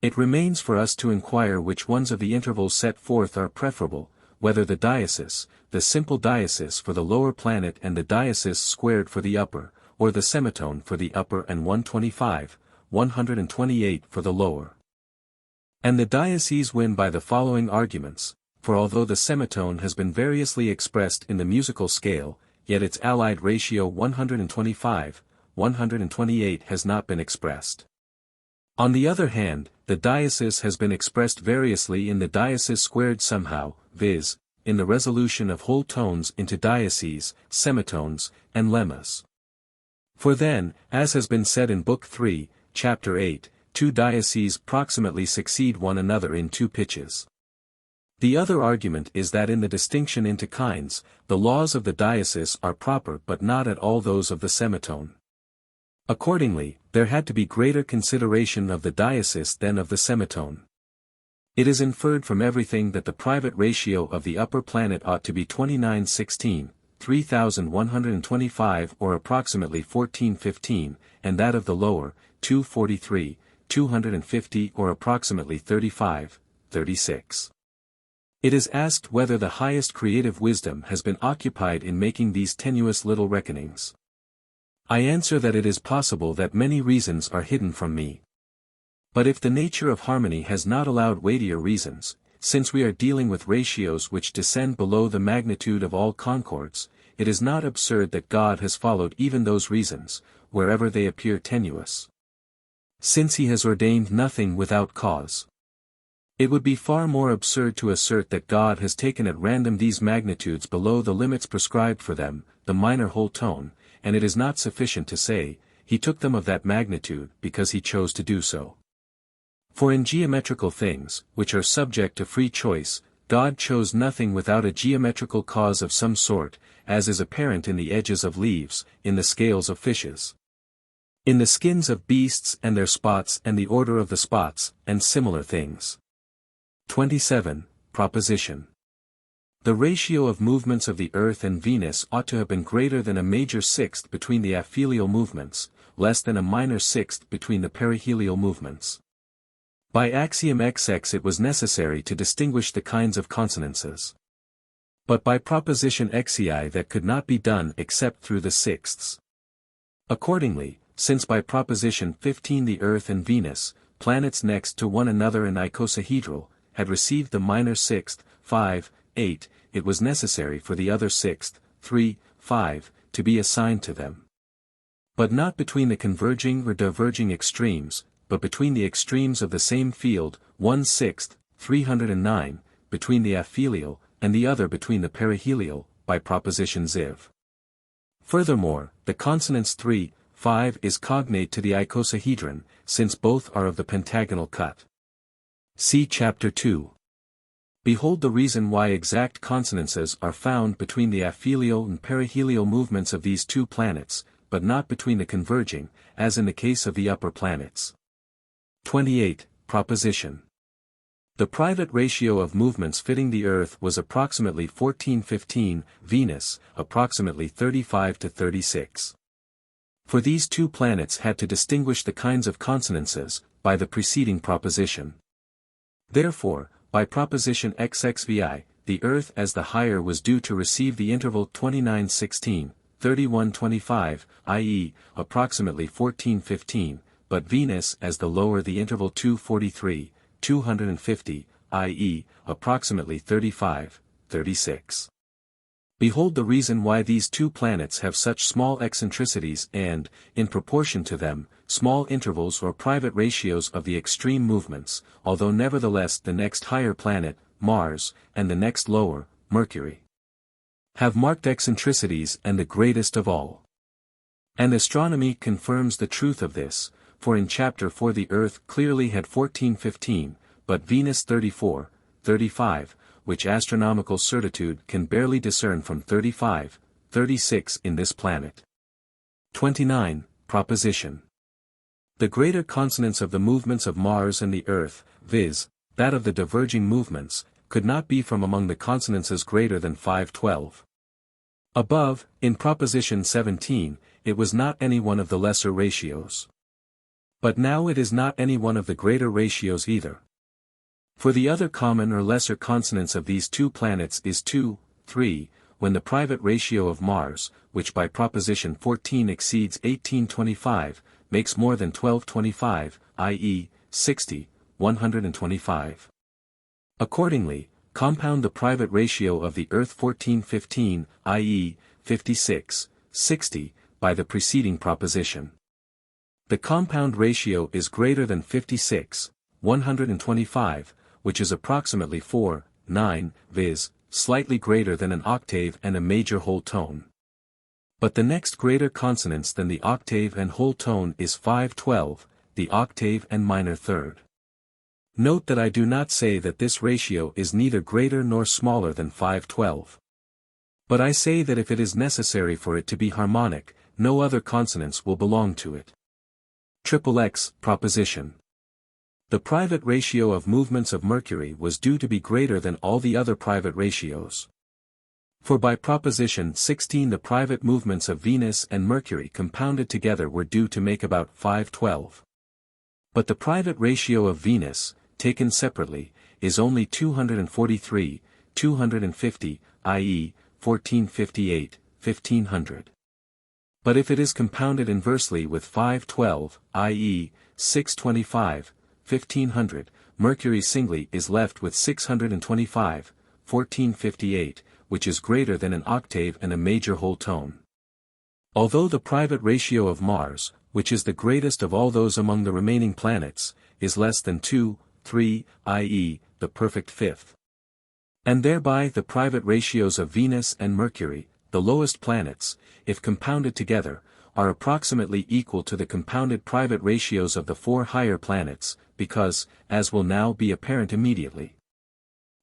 Speaker 1: It remains for us to inquire which ones of the intervals set forth are preferable, whether the diasis, the simple diasis for the lower planet and the diasis squared for the upper, or the semitone for the upper and 125, 128 for the lower. And the diases win by the following arguments, for although the semitone has been variously expressed in the musical scale, yet its allied ratio 125, 128 has not been expressed. On the other hand, the diasis has been expressed variously in the diasis squared somehow, viz., in the resolution of whole tones into diases, semitones, and lemmas. For then, as has been said in Book 3, Chapter 8, two diases proximately succeed one another in two pitches. The other argument is that in the distinction into kinds, the laws of the diasis are proper but not at all those of the semitone. Accordingly, there had to be greater consideration of the diasis than of the semitone. It is inferred from everything that the private ratio of the upper planet ought to be 2916, 3125 or approximately 1415, and that of the lower, 243, 250 or approximately 35, 36. It is asked whether the highest creative wisdom has been occupied in making these tenuous little reckonings. I answer that it is possible that many reasons are hidden from me. But if the nature of harmony has not allowed weightier reasons, since we are dealing with ratios which descend below the magnitude of all concords, it is not absurd that God has followed even those reasons, wherever they appear tenuous. Since he has ordained nothing without cause. It would be far more absurd to assert that God has taken at random these magnitudes below the limits prescribed for them, the minor whole tone, and it is not sufficient to say, he took them of that magnitude because he chose to do so. For in geometrical things, which are subject to free choice, God chose nothing without a geometrical cause of some sort, as is apparent in the edges of leaves, in the scales of fishes, in the skins of beasts and their spots and the order of the spots, and similar things. 27. Proposition. The ratio of movements of the Earth and Venus ought to have been greater than a major sixth between the aphelial movements, less than a minor sixth between the perihelial movements. By axiom XX it was necessary to distinguish the kinds of consonances. But by proposition XEI that could not be done except through the sixths. Accordingly, since by proposition 15 the Earth and Venus, planets next to one another and icosahedral, had received the minor sixth, 5, 8, it was necessary for the other sixth, 3, 5, to be assigned to them. But not between the converging or diverging extremes, but between the extremes of the same field, 1/6, 309, between the aphelial, and the other between the perihelial, by proposition ziv. Furthermore, the consonance 3, 5 is cognate to the icosahedron, since both are of the pentagonal cut. See Chapter 2. Behold the reason why exact consonances are found between the aphelial and perihelial movements of these two planets, but not between the converging, as in the case of the upper planets. 28. Proposition. The private ratio of movements fitting the Earth was approximately 1415, Venus, approximately 35 to 36. For these two planets had to distinguish the kinds of consonances, by the preceding proposition. Therefore, by proposition XXVI, the Earth as the higher was due to receive the interval 2916, 3125, i.e., approximately 1415, but Venus as the lower the interval 243, 250, i.e., approximately 35, 36. Behold the reason why these two planets have such small eccentricities and, in proportion to them, small intervals or private ratios of the extreme movements, although nevertheless the next higher planet, Mars, and the next lower, Mercury, have marked eccentricities and the greatest of all. And astronomy confirms the truth of this, for in chapter 4 the Earth clearly had 14-15, but Venus 34-35, which astronomical certitude can barely discern from 35-36 in this planet. 29. Proposition. The greater consonance of the movements of Mars and the Earth, viz., that of the diverging movements, could not be from among the consonances greater than 512. Above, in Proposition 17, it was not any one of the lesser ratios. But now it is not any one of the greater ratios either. For the other common or lesser consonance of these two planets is 2, 3, when the private ratio of Mars, which by Proposition 14 exceeds 1825, makes more than 1225, i.e., 60, 125. Accordingly, compound the private ratio of the Earth 14-15, i.e., 56, 60, by the preceding proposition. The compound ratio is greater than 56, 125, which is approximately 4, 9, viz., slightly greater than an octave and a major whole tone. But the next greater consonance than the octave and whole tone is 512, the octave and minor third. Note that I do not say that this ratio is neither greater nor smaller than 512. But I say that if it is necessary for it to be harmonic, no other consonance will belong to it. XXX Proposition. The private ratio of movements of Mercury was due to be greater than all the other private ratios. For by Proposition 16 the private movements of Venus and Mercury compounded together were due to make about 512. But the private ratio of Venus, taken separately, is only 243, 250, i.e., 1458, 1500. But if it is compounded inversely with 512, i.e., 625, 1500, Mercury singly is left with 625, 1458, which is greater than an octave and a major whole tone. Although the private ratio of Mars, which is the greatest of all those among the remaining planets, is less than 2, 3, i.e., the perfect fifth. And thereby the private ratios of Venus and Mercury, the lowest planets, if compounded together, are approximately equal to the compounded private ratios of the four higher planets, because, as will now be apparent immediately,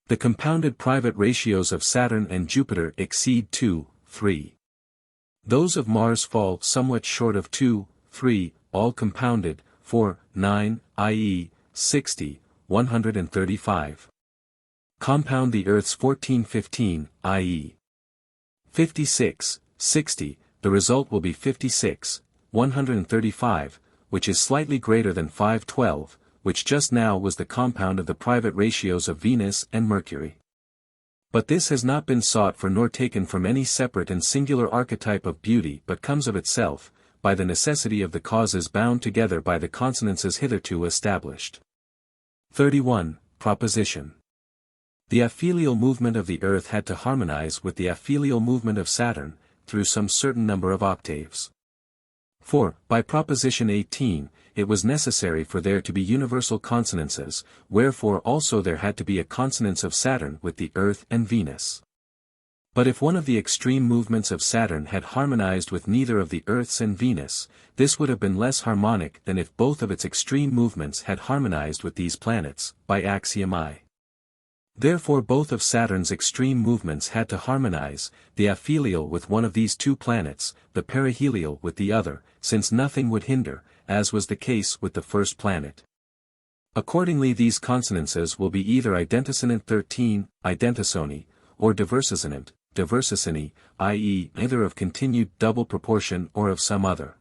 Speaker 1: the compounded private ratios of Saturn and Jupiter exceed 2, 3. Those of Mars fall somewhat short of 2, 3, all compounded, 4, 9, i.e., 60, 135. Compound the Earth's 14-15, i.e., 56, 60, the result will be 56, 135, which is slightly greater than 512, which just now was the compound of the private ratios of Venus and Mercury. But this has not been sought for nor taken from any separate and singular archetype of beauty but comes of itself, by the necessity of the causes bound together by the consonances hitherto established. 31. Proposition. The aphelial movement of the Earth had to harmonize with the aphelial movement of Saturn, through some certain number of octaves. For, by Proposition 18, it was necessary for there to be universal consonances, wherefore also there had to be a consonance of Saturn with the Earth and Venus. But if one of the extreme movements of Saturn had harmonized with neither of the Earths and Venus, this would have been less harmonic than if both of its extreme movements had harmonized with these planets, by axiom I. Therefore both of Saturn's extreme movements had to harmonize, the aphelial with one of these two planets, the perihelial with the other, since nothing would hinder, as was the case with the first planet. Accordingly these consonances will be either identisonant 13, identisoni, or diversisonant, diversisoni, i.e. either of continued double proportion or of some other.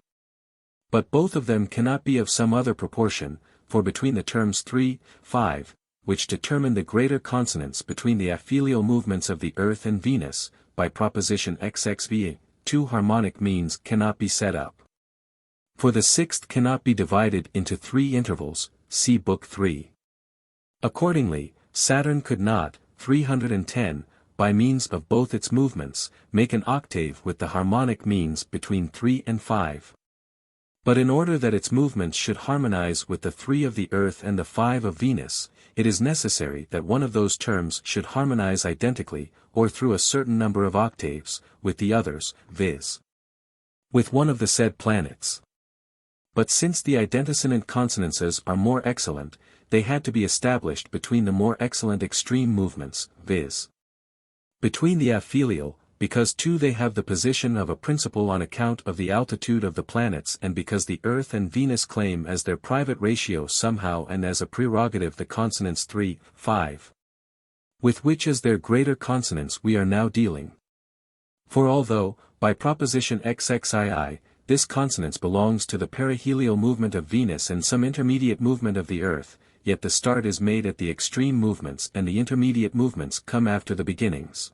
Speaker 1: But both of them cannot be of some other proportion, for between the terms 3, 5, which determine the greater consonance between the aphelial movements of the Earth and Venus, by Proposition XXVA, two harmonic means cannot be set up. For the sixth cannot be divided into 3 intervals, see Book 3. Accordingly, Saturn could not, 310, by means of both its movements, make an octave with the harmonic means between 3 and 5. But in order that its movements should harmonize with the 3 of the Earth and the 5 of Venus, it is necessary that one of those terms should harmonize identically, or through a certain number of octaves, with the others, viz. with one of the said planets. But since the identisonant consonances are more excellent, they had to be established between the more excellent extreme movements, viz. between the aphelial, because too they have the position of a principle on account of the altitude of the planets and because the Earth and Venus claim as their private ratio somehow and as a prerogative the consonants 3, 5. With which as their greater consonants we are now dealing. For although, by proposition XXII, this consonance belongs to the perihelial movement of Venus and some intermediate movement of the Earth, yet the start is made at the extreme movements and the intermediate movements come after the beginnings.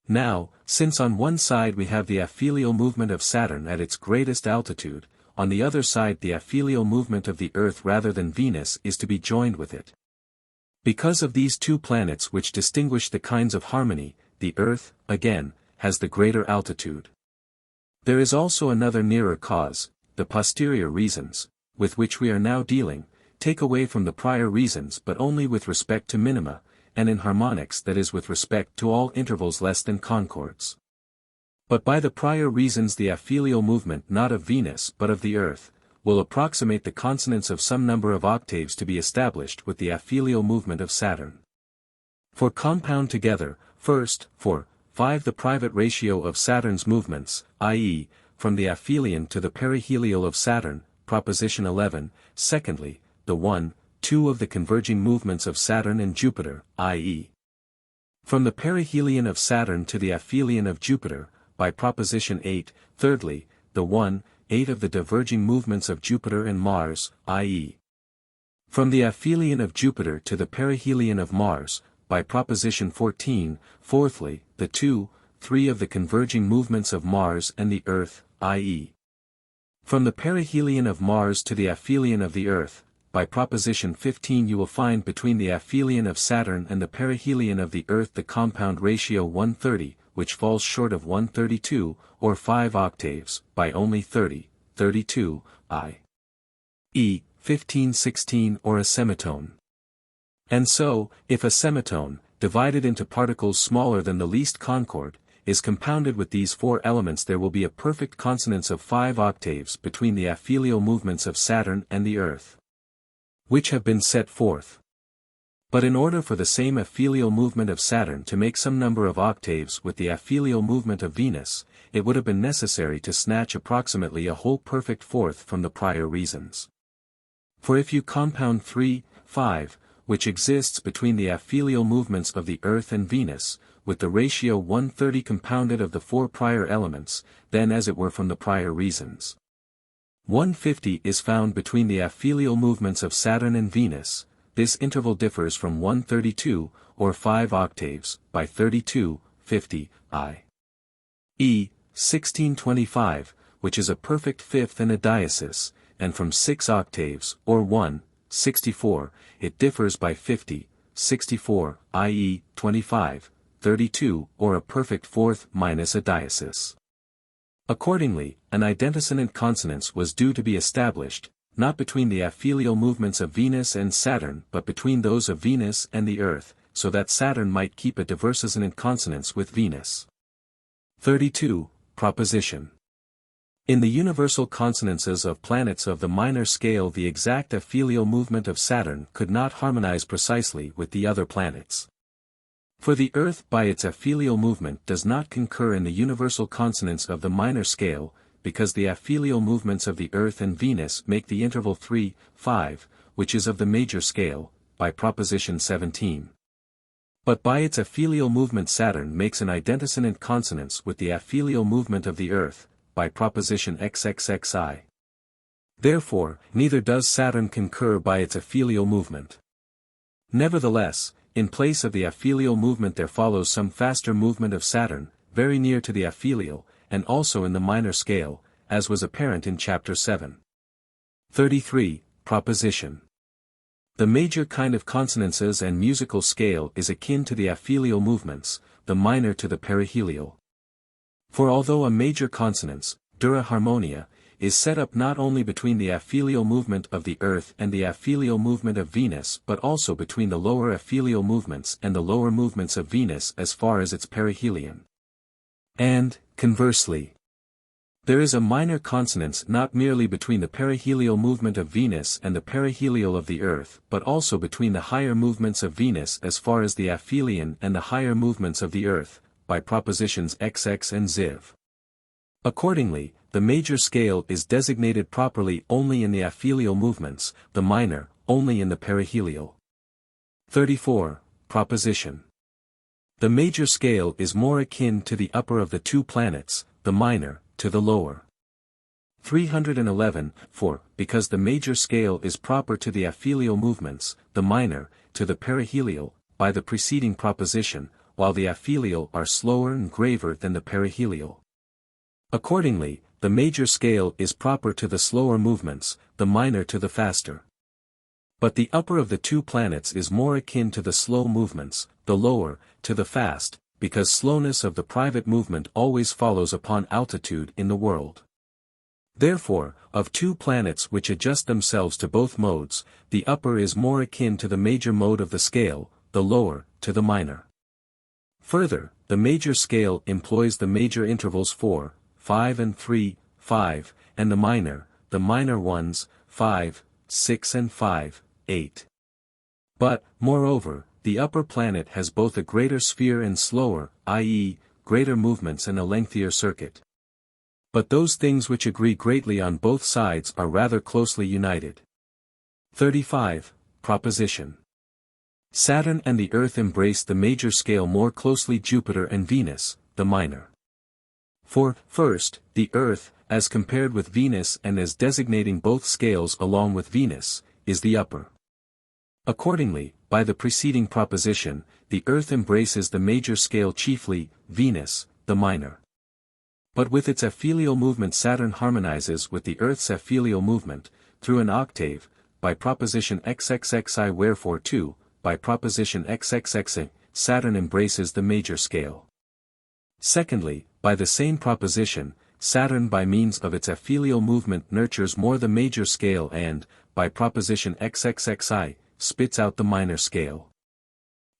Speaker 1: Now, since on one side we have the aphelial movement of Saturn at its greatest altitude, on the other side the aphelial movement of the Earth rather than Venus is to be joined with it. Because of these two planets which distinguish the kinds of harmony, the Earth, again, has the greater altitude. There is also another nearer cause, the posterior reasons, with which we are now dealing, take away from the prior reasons but only with respect to minima, and in harmonics that is with respect to all intervals less than concords. But by the prior reasons the aphelial movement not of Venus but of the Earth, will approximate the consonants of some number of octaves to be established with the aphelial movement of Saturn. For compound together, first, for 5 the private ratio of Saturn's movements, i.e., from the aphelion to the perihelial of Saturn, proposition 11, secondly, the 1, 2 of the converging movements of Saturn and Jupiter, i.e. from the perihelion of Saturn to the aphelion of Jupiter, by proposition 8, thirdly, the 1, 8 of the diverging movements of Jupiter and Mars, i.e. from the aphelion of Jupiter to the perihelion of Mars, by proposition 14, fourthly, the 2, 3 of the converging movements of Mars and the Earth, i.e. from the perihelion of Mars to the aphelion of the Earth. By proposition 15 you will find between the aphelion of Saturn and the perihelion of the Earth the compound ratio 130, which falls short of 132, or 5 octaves, by only 30, 32, i.e., 15, 16 or a semitone. And so, if a semitone, divided into particles smaller than the least concord, is compounded with these 4 elements there will be a perfect consonance of 5 octaves between the aphelial movements of Saturn and the Earth, which have been set forth. But in order for the same aphelial movement of Saturn to make some number of octaves with the aphelial movement of Venus, it would have been necessary to snatch approximately a whole perfect fourth from the prior reasons. For if you compound 3, 5, which exists between the aphelial movements of the Earth and Venus, with the ratio 130 compounded of the 4 prior elements, then as it were from the prior reasons, 150 is found between the aphelial movements of Saturn and Venus. This interval differs from 132, or 5 octaves, by 32, 50, i.e., 1625, which is a perfect fifth and a diesis, and from 6 octaves, or 1, 64, it differs by 50, 64, i.e., 25, 32, or a perfect fourth minus a diesis. Accordingly, an identisonant consonance was due to be established, not between the aphelial movements of Venus and Saturn but between those of Venus and the Earth, so that Saturn might keep a diversisonant consonance with Venus. 32. Proposition. In the universal consonances of planets of the minor scale the exact aphelial movement of Saturn could not harmonize precisely with the other planets. For the Earth by its aphelial movement does not concur in the universal consonance of the minor scale, because the aphelial movements of the Earth and Venus make the interval 3, 5, which is of the major scale, by proposition 17. But by its aphelial movement Saturn makes an identisonant consonance with the aphelial movement of the Earth, by proposition XXXI. Therefore, neither does Saturn concur by its aphelial movement. Nevertheless, in place of the aphelial movement there follows some faster movement of Saturn, very near to the aphelial, and also in the minor scale, as was apparent in chapter 7. 33. Proposition. The major kind of consonances and musical scale is akin to the aphelial movements, the minor to the perihelial. For although a major consonance, dura harmonia, is set up not only between the aphelial movement of the Earth and the aphelial movement of Venus but also between the lower aphelial movements and the lower movements of Venus as far as its perihelion. And, conversely, there is a minor consonance not merely between the perihelial movement of Venus and the perihelial of the Earth but also between the higher movements of Venus as far as the aphelion and the higher movements of the Earth, by propositions XX and ZIV. Accordingly, the major scale is designated properly only in the aphelial movements, the minor, only in the perihelial. 34. Proposition. The major scale is more akin to the upper of the two planets, the minor, to the lower. 311. For, because the major scale is proper to the aphelial movements, the minor, to the perihelial, by the preceding proposition, while the aphelial are slower and graver than the perihelial. Accordingly, the major scale is proper to the slower movements, the minor to the faster. But the upper of the two planets is more akin to the slow movements, the lower, to the fast, because slowness of the private movement always follows upon altitude in the world. Therefore, of two planets which adjust themselves to both modes, the upper is more akin to the major mode of the scale, the lower, to the minor. Further, the major scale employs the major intervals 4, 5 and 3, 5, and the minor ones, 5, 6 and 5, 8. But, moreover, the upper planet has both a greater sphere and slower, i.e., greater movements and a lengthier circuit. But those things which agree greatly on both sides are rather closely united. 35. Proposition. Saturn and the Earth embrace the major scale more closely Jupiter and Venus, the minor. For, first, the Earth, as compared with Venus and as designating both scales along with Venus, is the upper. Accordingly, by the preceding proposition, the Earth embraces the major scale chiefly, Venus, the minor. But with its aphelial movement Saturn harmonizes with the Earth's aphelial movement, through an octave, by proposition XXXI wherefore too, by proposition XXXI, Saturn embraces the major scale. Secondly, by the same proposition, Saturn by means of its aphelial movement nurtures more the major scale and, by proposition XXXI, spits out the minor scale.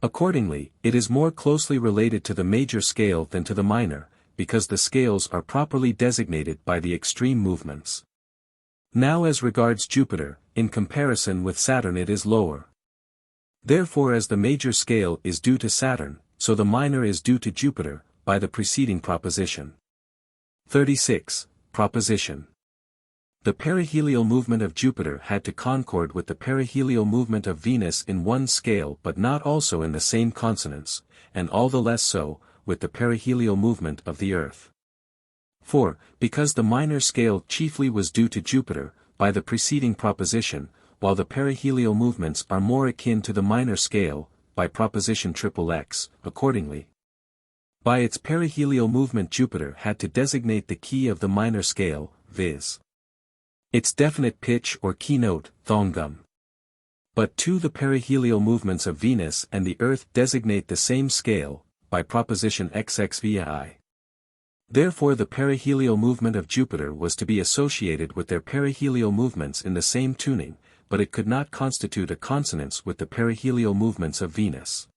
Speaker 1: Accordingly, it is more closely related to the major scale than to the minor, because the scales are properly designated by the extreme movements. Now as regards Jupiter, in comparison with Saturn it is lower. Therefore as the major scale is due to Saturn, so the minor is due to Jupiter, by the preceding proposition. 36. Proposition. The perihelial movement of Jupiter had to concord with the perihelial movement of Venus in one scale but not also in the same consonance, and all the less so, with the perihelial movement of the Earth. For, because the minor scale chiefly was due to Jupiter, by the preceding proposition, while the perihelial movements are more akin to the minor scale, by proposition XXX, accordingly. By its perihelial movement Jupiter had to designate the key of the minor scale, viz. its definite pitch or keynote, thongum. But too the perihelial movements of Venus and the Earth designate the same scale, by proposition XXVI. Therefore the perihelial movement of Jupiter was to be associated with their perihelial movements in the same tuning, but it could not constitute a consonance with the perihelial movements of Venus.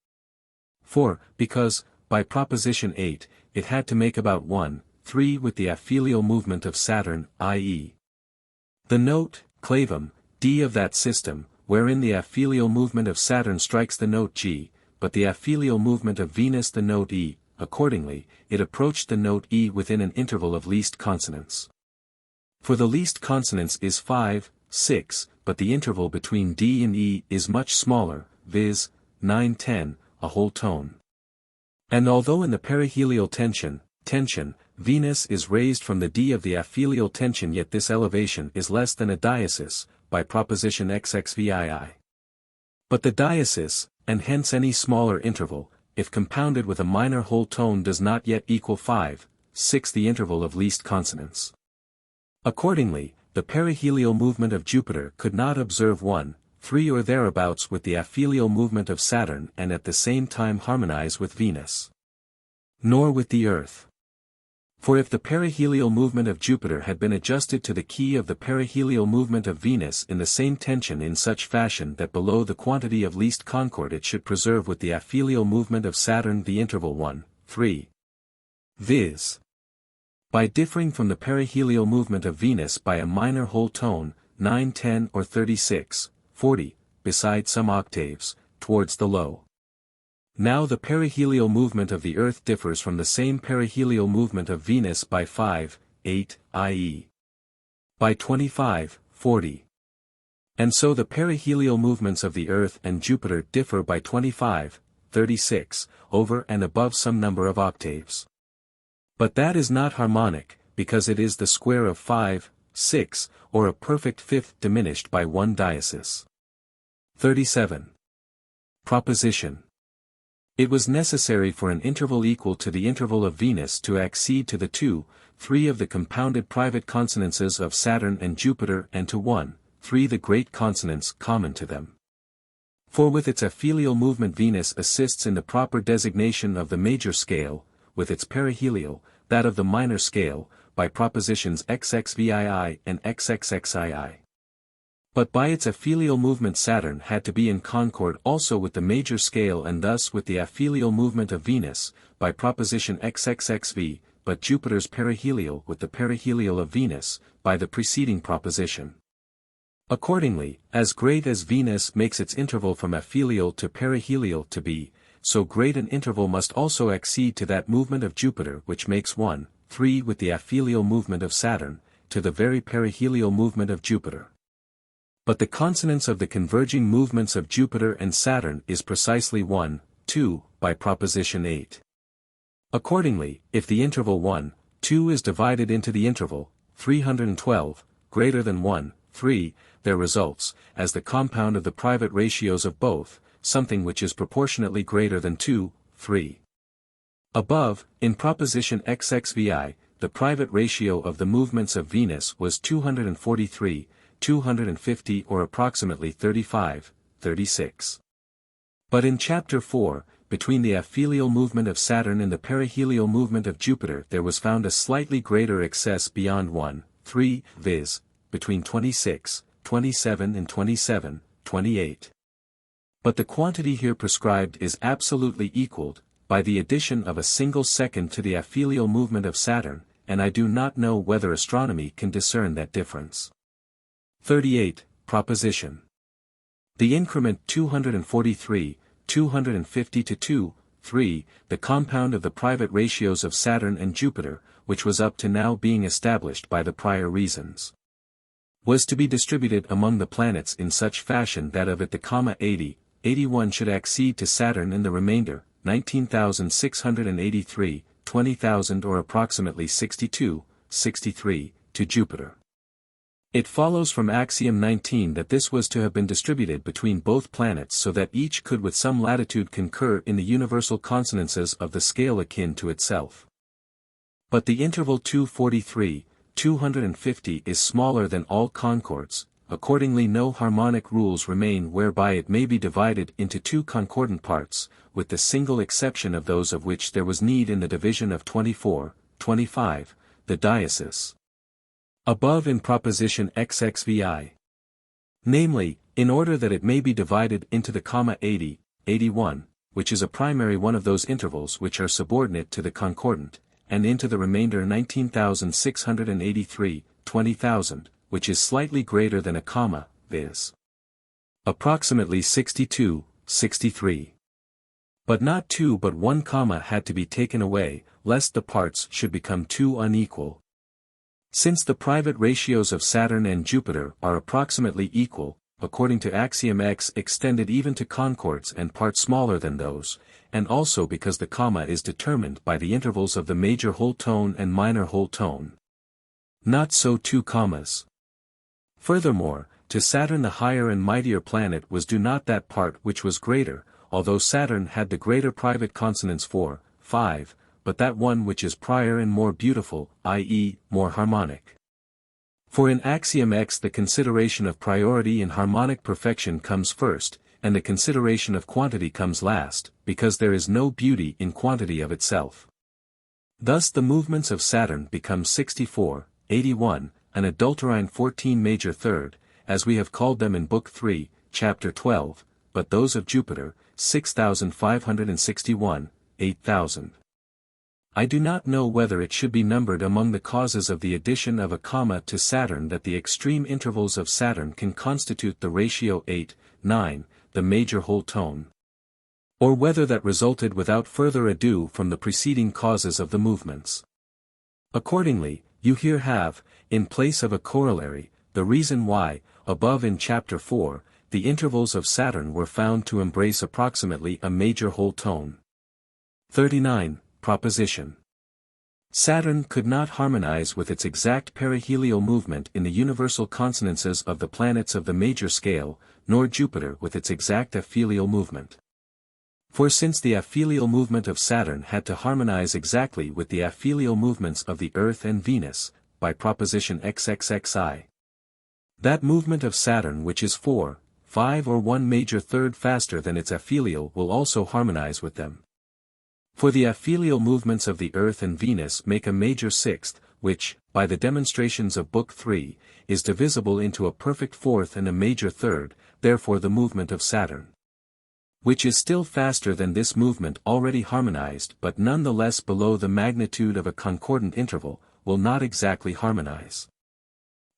Speaker 1: For, because, by proposition 8, it had to make about 1/3 with the aphelial movement of Saturn, i.e. the note, clavum, D of that system, wherein the aphelial movement of Saturn strikes the note G, but the aphelial movement of Venus the note E, accordingly, it approached the note E within an interval of least consonance. For the least consonance is 5, 6, but the interval between D and E is much smaller, viz., 9, 10, a whole tone. And although in the perihelial tension, Venus is raised from the D of the aphelial tension yet this elevation is less than a diesis, by proposition XXVII. But the diesis, and hence any smaller interval, if compounded with a minor whole tone does not yet equal 5, 6 the interval of least consonance. Accordingly, the perihelial movement of Jupiter could not observe 1/3 or thereabouts with the aphelial movement of Saturn and at the same time harmonize with Venus. nor with the Earth. For if the perihelial movement of Jupiter had been adjusted to the key of the perihelial movement of Venus in the same tension in such fashion that below the quantity of least concord it should preserve with the aphelial movement of Saturn the interval 1, 3. Viz. By differing from the perihelial movement of Venus by a minor whole tone, 9, 10 or 36, 40, beside some octaves, towards the low. Now the perihelial movement of the Earth differs from the same perihelial movement of Venus by 5, 8, i.e. by 25, 40. And so the perihelial movements of the Earth and Jupiter differ by 25, 36, over and above some number of octaves. But that is not harmonic, because it is the square of 5, 6, or a perfect fifth diminished by one diasis. 37. Proposition. It was necessary for an interval equal to the interval of Venus to accede to the 2, 3 of the compounded private consonances of Saturn and Jupiter and to 1, 3 the great consonants common to them. For with its aphelial movement Venus assists in the proper designation of the major scale, with its perihelial, that of the minor scale, by propositions XXVII and XXXII. But by its aphelial movement Saturn had to be in concord also with the major scale and thus with the aphelial movement of Venus, by proposition XXXV, but Jupiter's perihelial with the perihelial of Venus, by the preceding proposition. Accordingly, as great as Venus makes its interval from aphelial to perihelial to be, so great an interval must also accede to that movement of Jupiter which makes 1, 3 with the aphelial movement of Saturn, to the very perihelial movement of Jupiter. But the consonance of the converging movements of Jupiter and Saturn is precisely 1, 2, by proposition 8. Accordingly, if the interval 1, 2 is divided into the interval 312, greater than 1, 3, there results, as the compound of the private ratios of both, something which is proportionately greater than 2, 3. Above, in proposition XXVI, the private ratio of the movements of Venus was 243, 250 or approximately 35, 36. But in chapter 4, between the aphelial movement of Saturn and the perihelial movement of Jupiter there was found a slightly greater excess beyond 1, 3, viz., between 26, 27 and 27, 28. But the quantity here prescribed is absolutely equalled, by the addition of a single second to the aphelial movement of Saturn, and I do not know whether astronomy can discern that difference. 38. Proposition. The increment 243, 250 to 2, 3, the compound of the private ratios of Saturn and Jupiter, which was up to now being established by the prior reasons, was to be distributed among the planets in such fashion that of it the 80, 81 should accede to Saturn and the remainder, 19,683, 20,000 or approximately 62, 63, to Jupiter. It follows from axiom 19 that this was to have been distributed between both planets so that each could with some latitude concur in the universal consonances of the scale akin to itself. But the interval 243, 250 is smaller than all concords, accordingly no harmonic rules remain whereby it may be divided into two concordant parts, with the single exception of those of which there was need in the division of 24, 25, the diasis. Above in proposition XXVI. Namely, in order that it may be divided into the 80, 81, which is a primary one of those intervals which are subordinate to the concordant, and into the remainder 19,683, 20,000, which is slightly greater than a comma, viz. approximately 62, 63. But not 2 but 1 comma had to be taken away, lest the parts should become too unequal. Since the private ratios of Saturn and Jupiter are approximately equal, according to axiom X extended even to concords and parts smaller than those, and also because the comma is determined by the intervals of the major whole tone and minor whole tone. Not so 2 commas. Furthermore, to Saturn the higher and mightier planet was due not that part which was greater, although Saturn had the greater private consonants 4, 5, but that one which is prior and more beautiful, i.e., more harmonic. For in axiom X the consideration of priority in harmonic perfection comes first, and the consideration of quantity comes last, because there is no beauty in quantity of itself. Thus the movements of Saturn become 64, 81, an adulterine 14 major third, as we have called them in Book 3, Chapter 12, but those of Jupiter, 6,561, 8,000. I do not know whether it should be numbered among the causes of the addition of a comma to Saturn that the extreme intervals of Saturn can constitute the ratio 8, 9, the major whole tone. Or whether that resulted without further ado from the preceding causes of the movements. Accordingly, you here have, in place of a corollary, the reason why, above in Chapter 4, the intervals of Saturn were found to embrace approximately a major whole tone. 39. Proposition. Saturn could not harmonize with its exact perihelial movement in the universal consonances of the planets of the major scale, nor Jupiter with its exact aphelial movement. For since the aphelial movement of Saturn had to harmonize exactly with the aphelial movements of the Earth and Venus, by proposition XXXI. That movement of Saturn which is 4, 5 or 1 major third faster than its aphelial will also harmonize with them. For the aphelial movements of the Earth and Venus make a major sixth, which, by the demonstrations of Book 3, is divisible into a perfect fourth and a major third, therefore the movement of Saturn, which is still faster than this movement already harmonized but none the less below the magnitude of a concordant interval, will not exactly harmonize.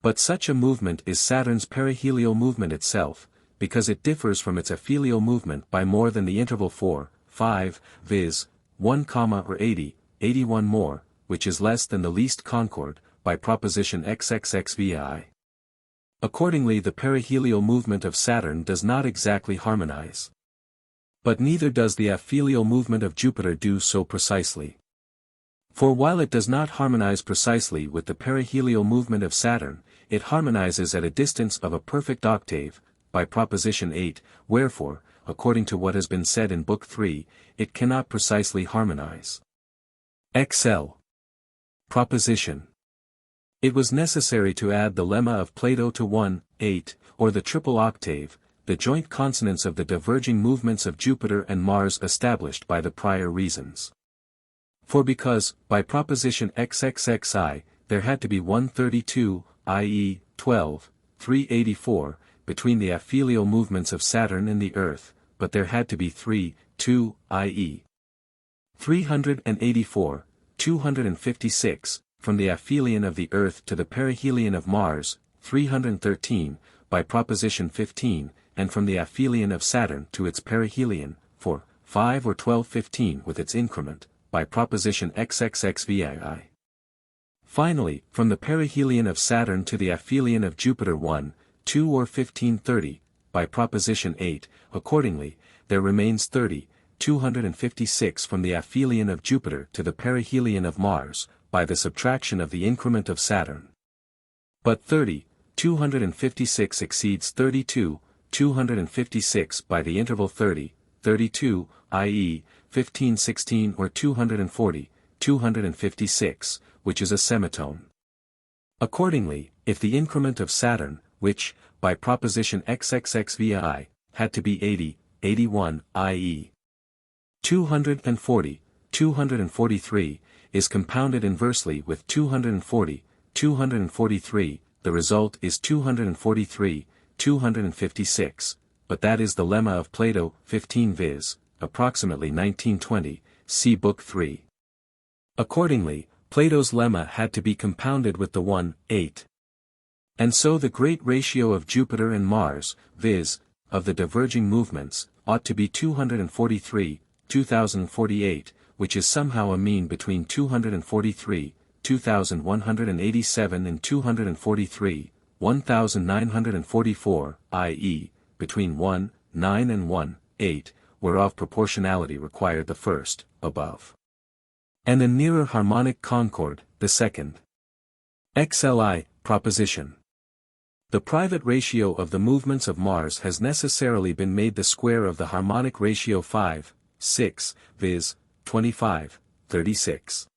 Speaker 1: But such a movement is Saturn's perihelial movement itself, because it differs from its aphelial movement by more than the interval 4, 5, viz., 1, or 80, 81 more, which is less than the least concord, by proposition XXXVI. Accordingly the perihelial movement of Saturn does not exactly harmonize. But neither does the aphelial movement of Jupiter do so precisely. For while it does not harmonize precisely with the perihelial movement of Saturn, it harmonizes at a distance of a perfect octave, by proposition 8, wherefore, according to what has been said in Book 3, it cannot precisely harmonize. XL. Proposition. It was necessary to add the lemma of Plato to 1, 8, or the triple octave, the joint consonants of the diverging movements of Jupiter and Mars established by the prior reasons. For because, by proposition XXXI, there had to be 132, i.e., 12, 384, between the aphelial movements of Saturn and the Earth, but there had to be 3, 2, i.e. 384, 256, from the aphelion of the Earth to the perihelion of Mars, 313, by proposition 15, and from the aphelion of Saturn to its perihelion, for 5 or 12, 15 with its increment, by proposition XXXVII. Finally, from the perihelion of Saturn to the aphelion of Jupiter 1, 2 or 15, 30, by proposition 8, accordingly, there remains 30, 256 from the aphelion of Jupiter to the perihelion of Mars, by the subtraction of the increment of Saturn. But 30, 256 exceeds 32, 256 by the interval 30, 32, i.e., 15, 16 or 240, 256, which is a semitone. Accordingly, if the increment of Saturn, which, by proposition XXXVI, had to be 80, 81, i.e. 240, 243, is compounded inversely with 240, 243, the result is 243, 256, but that is the lemma of Plato, 15 viz., approximately 1920, see Book 3. Accordingly, Plato's lemma had to be compounded with the 1, 8. And so the great ratio of Jupiter and Mars, viz., of the diverging movements, ought to be 243, 2048, which is somehow a mean between 243, 2187 and 243, 1944, i.e., between 1, 9 and 1, 8, whereof proportionality required the first, above. And a nearer harmonic concord, the second. XLI, proposition. The private ratio of the movements of Mars has necessarily been made the square of the harmonic ratio 5, 6, viz., 25, 36.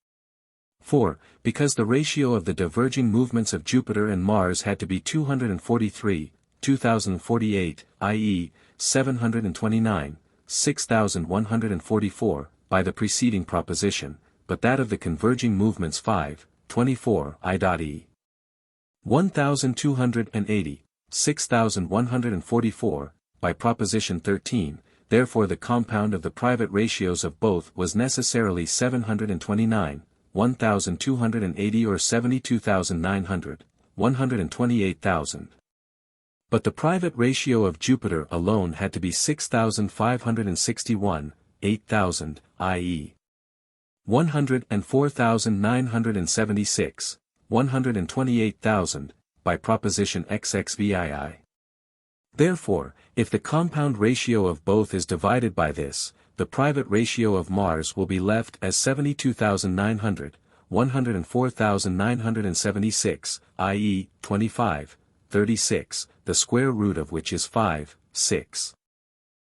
Speaker 1: 4. Because the ratio of the diverging movements of Jupiter and Mars had to be 243, 2048, i.e., 729, 6144, by the preceding proposition, but that of the converging movements 5, 24 I.e. 1280, 6144, by proposition 13, therefore the compound of the private ratios of both was necessarily 729, 1280 or 72,900, 128,000. But the private ratio of Jupiter alone had to be 6,561, 8,000, i.e. 104,976, 128,000, by proposition XXVII. Therefore, if the compound ratio of both is divided by this, the private ratio of Mars will be left as 72,900, 104,976, i.e., 25, 36, the square root of which is 5, 6.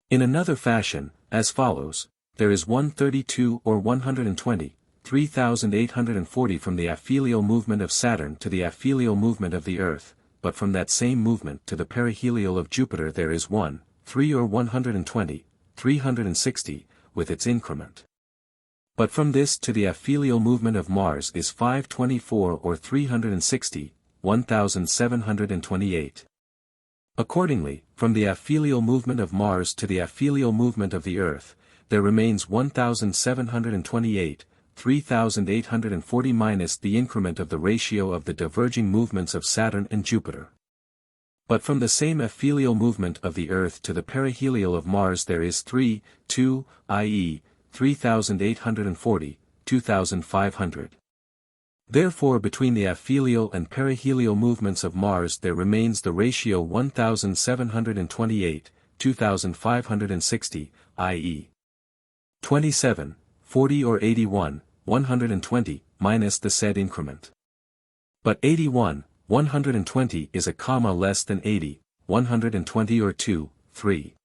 Speaker 1: In another fashion, as follows, there is 132 or 120, 3,840 from the aphelial movement of Saturn to the aphelial movement of the Earth, but from that same movement to the perihelial of Jupiter there is 1, 3 or 120, 360, with its increment. But from this to the aphelial movement of Mars is 524 or 360, 1,728. Accordingly, from the aphelial movement of Mars to the aphelial movement of the Earth, there remains 1,728, 3,840 minus the increment of the ratio of the diverging movements of Saturn and Jupiter. But from the same aphelial movement of the Earth to the perihelial of Mars there is 3, 2, i.e., 3,840, 2,500. Therefore between the aphelial and perihelial movements of Mars there remains the ratio 1,728, 2,560, i.e. 27, 40 or 81, 120, minus the said increment. But 81, 120 is a comma less than 80, 120 or 2, 3.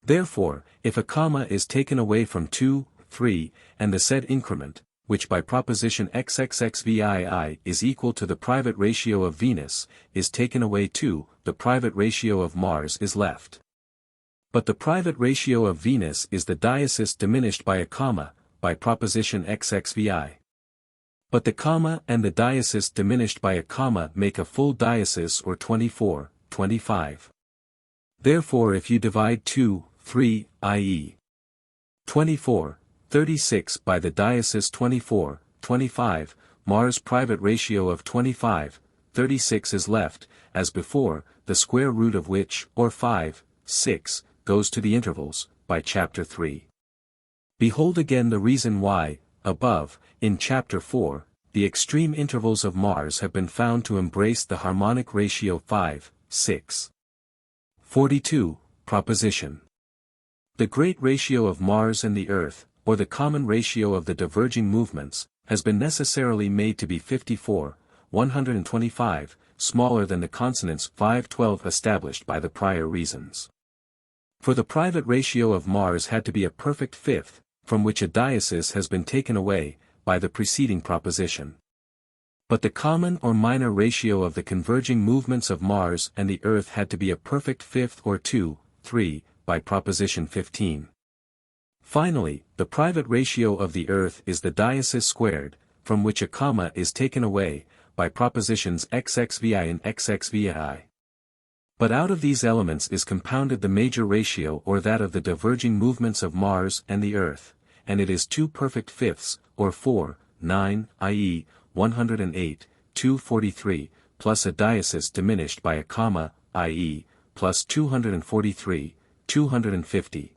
Speaker 1: Therefore, if a comma is taken away from 2, 3, and the said increment, which by proposition XXXVII is equal to the private ratio of Venus, is taken away too, the private ratio of Mars is left. But the private ratio of Venus is the diasis diminished by a comma, by proposition XXVI. But the comma and the diasis diminished by a comma make a full diasis or 24, 25. Therefore if you divide 2, 3, i.e. 24, 36 by the diasis 24, 25, Mars' private ratio of 25, 36 is left, as before, the square root of which, or 5, 6, goes to the intervals, by chapter 3. Behold again the reason why, above, in chapter 4, the extreme intervals of Mars have been found to embrace the harmonic ratio 5, 6. 42, Proposition. The great ratio of Mars and the Earth, or the common ratio of the diverging movements, has been necessarily made to be 54, 125, smaller than the consonants 512 established by the prior reasons. For the private ratio of Mars had to be a perfect fifth, from which a diasis has been taken away, by the preceding proposition. But the common or minor ratio of the converging movements of Mars and the Earth had to be a perfect fifth or 2, 3, by proposition 15. Finally, the private ratio of the Earth is the diasis squared, from which a comma is taken away, by propositions XXVI and XXVI. But out of these elements is compounded the major ratio or that of the diverging movements of Mars and the Earth, and it is 2 perfect fifths, or 4, 9, i.e., 108, 243, plus a diasis diminished by a comma, i.e., plus 243, 250.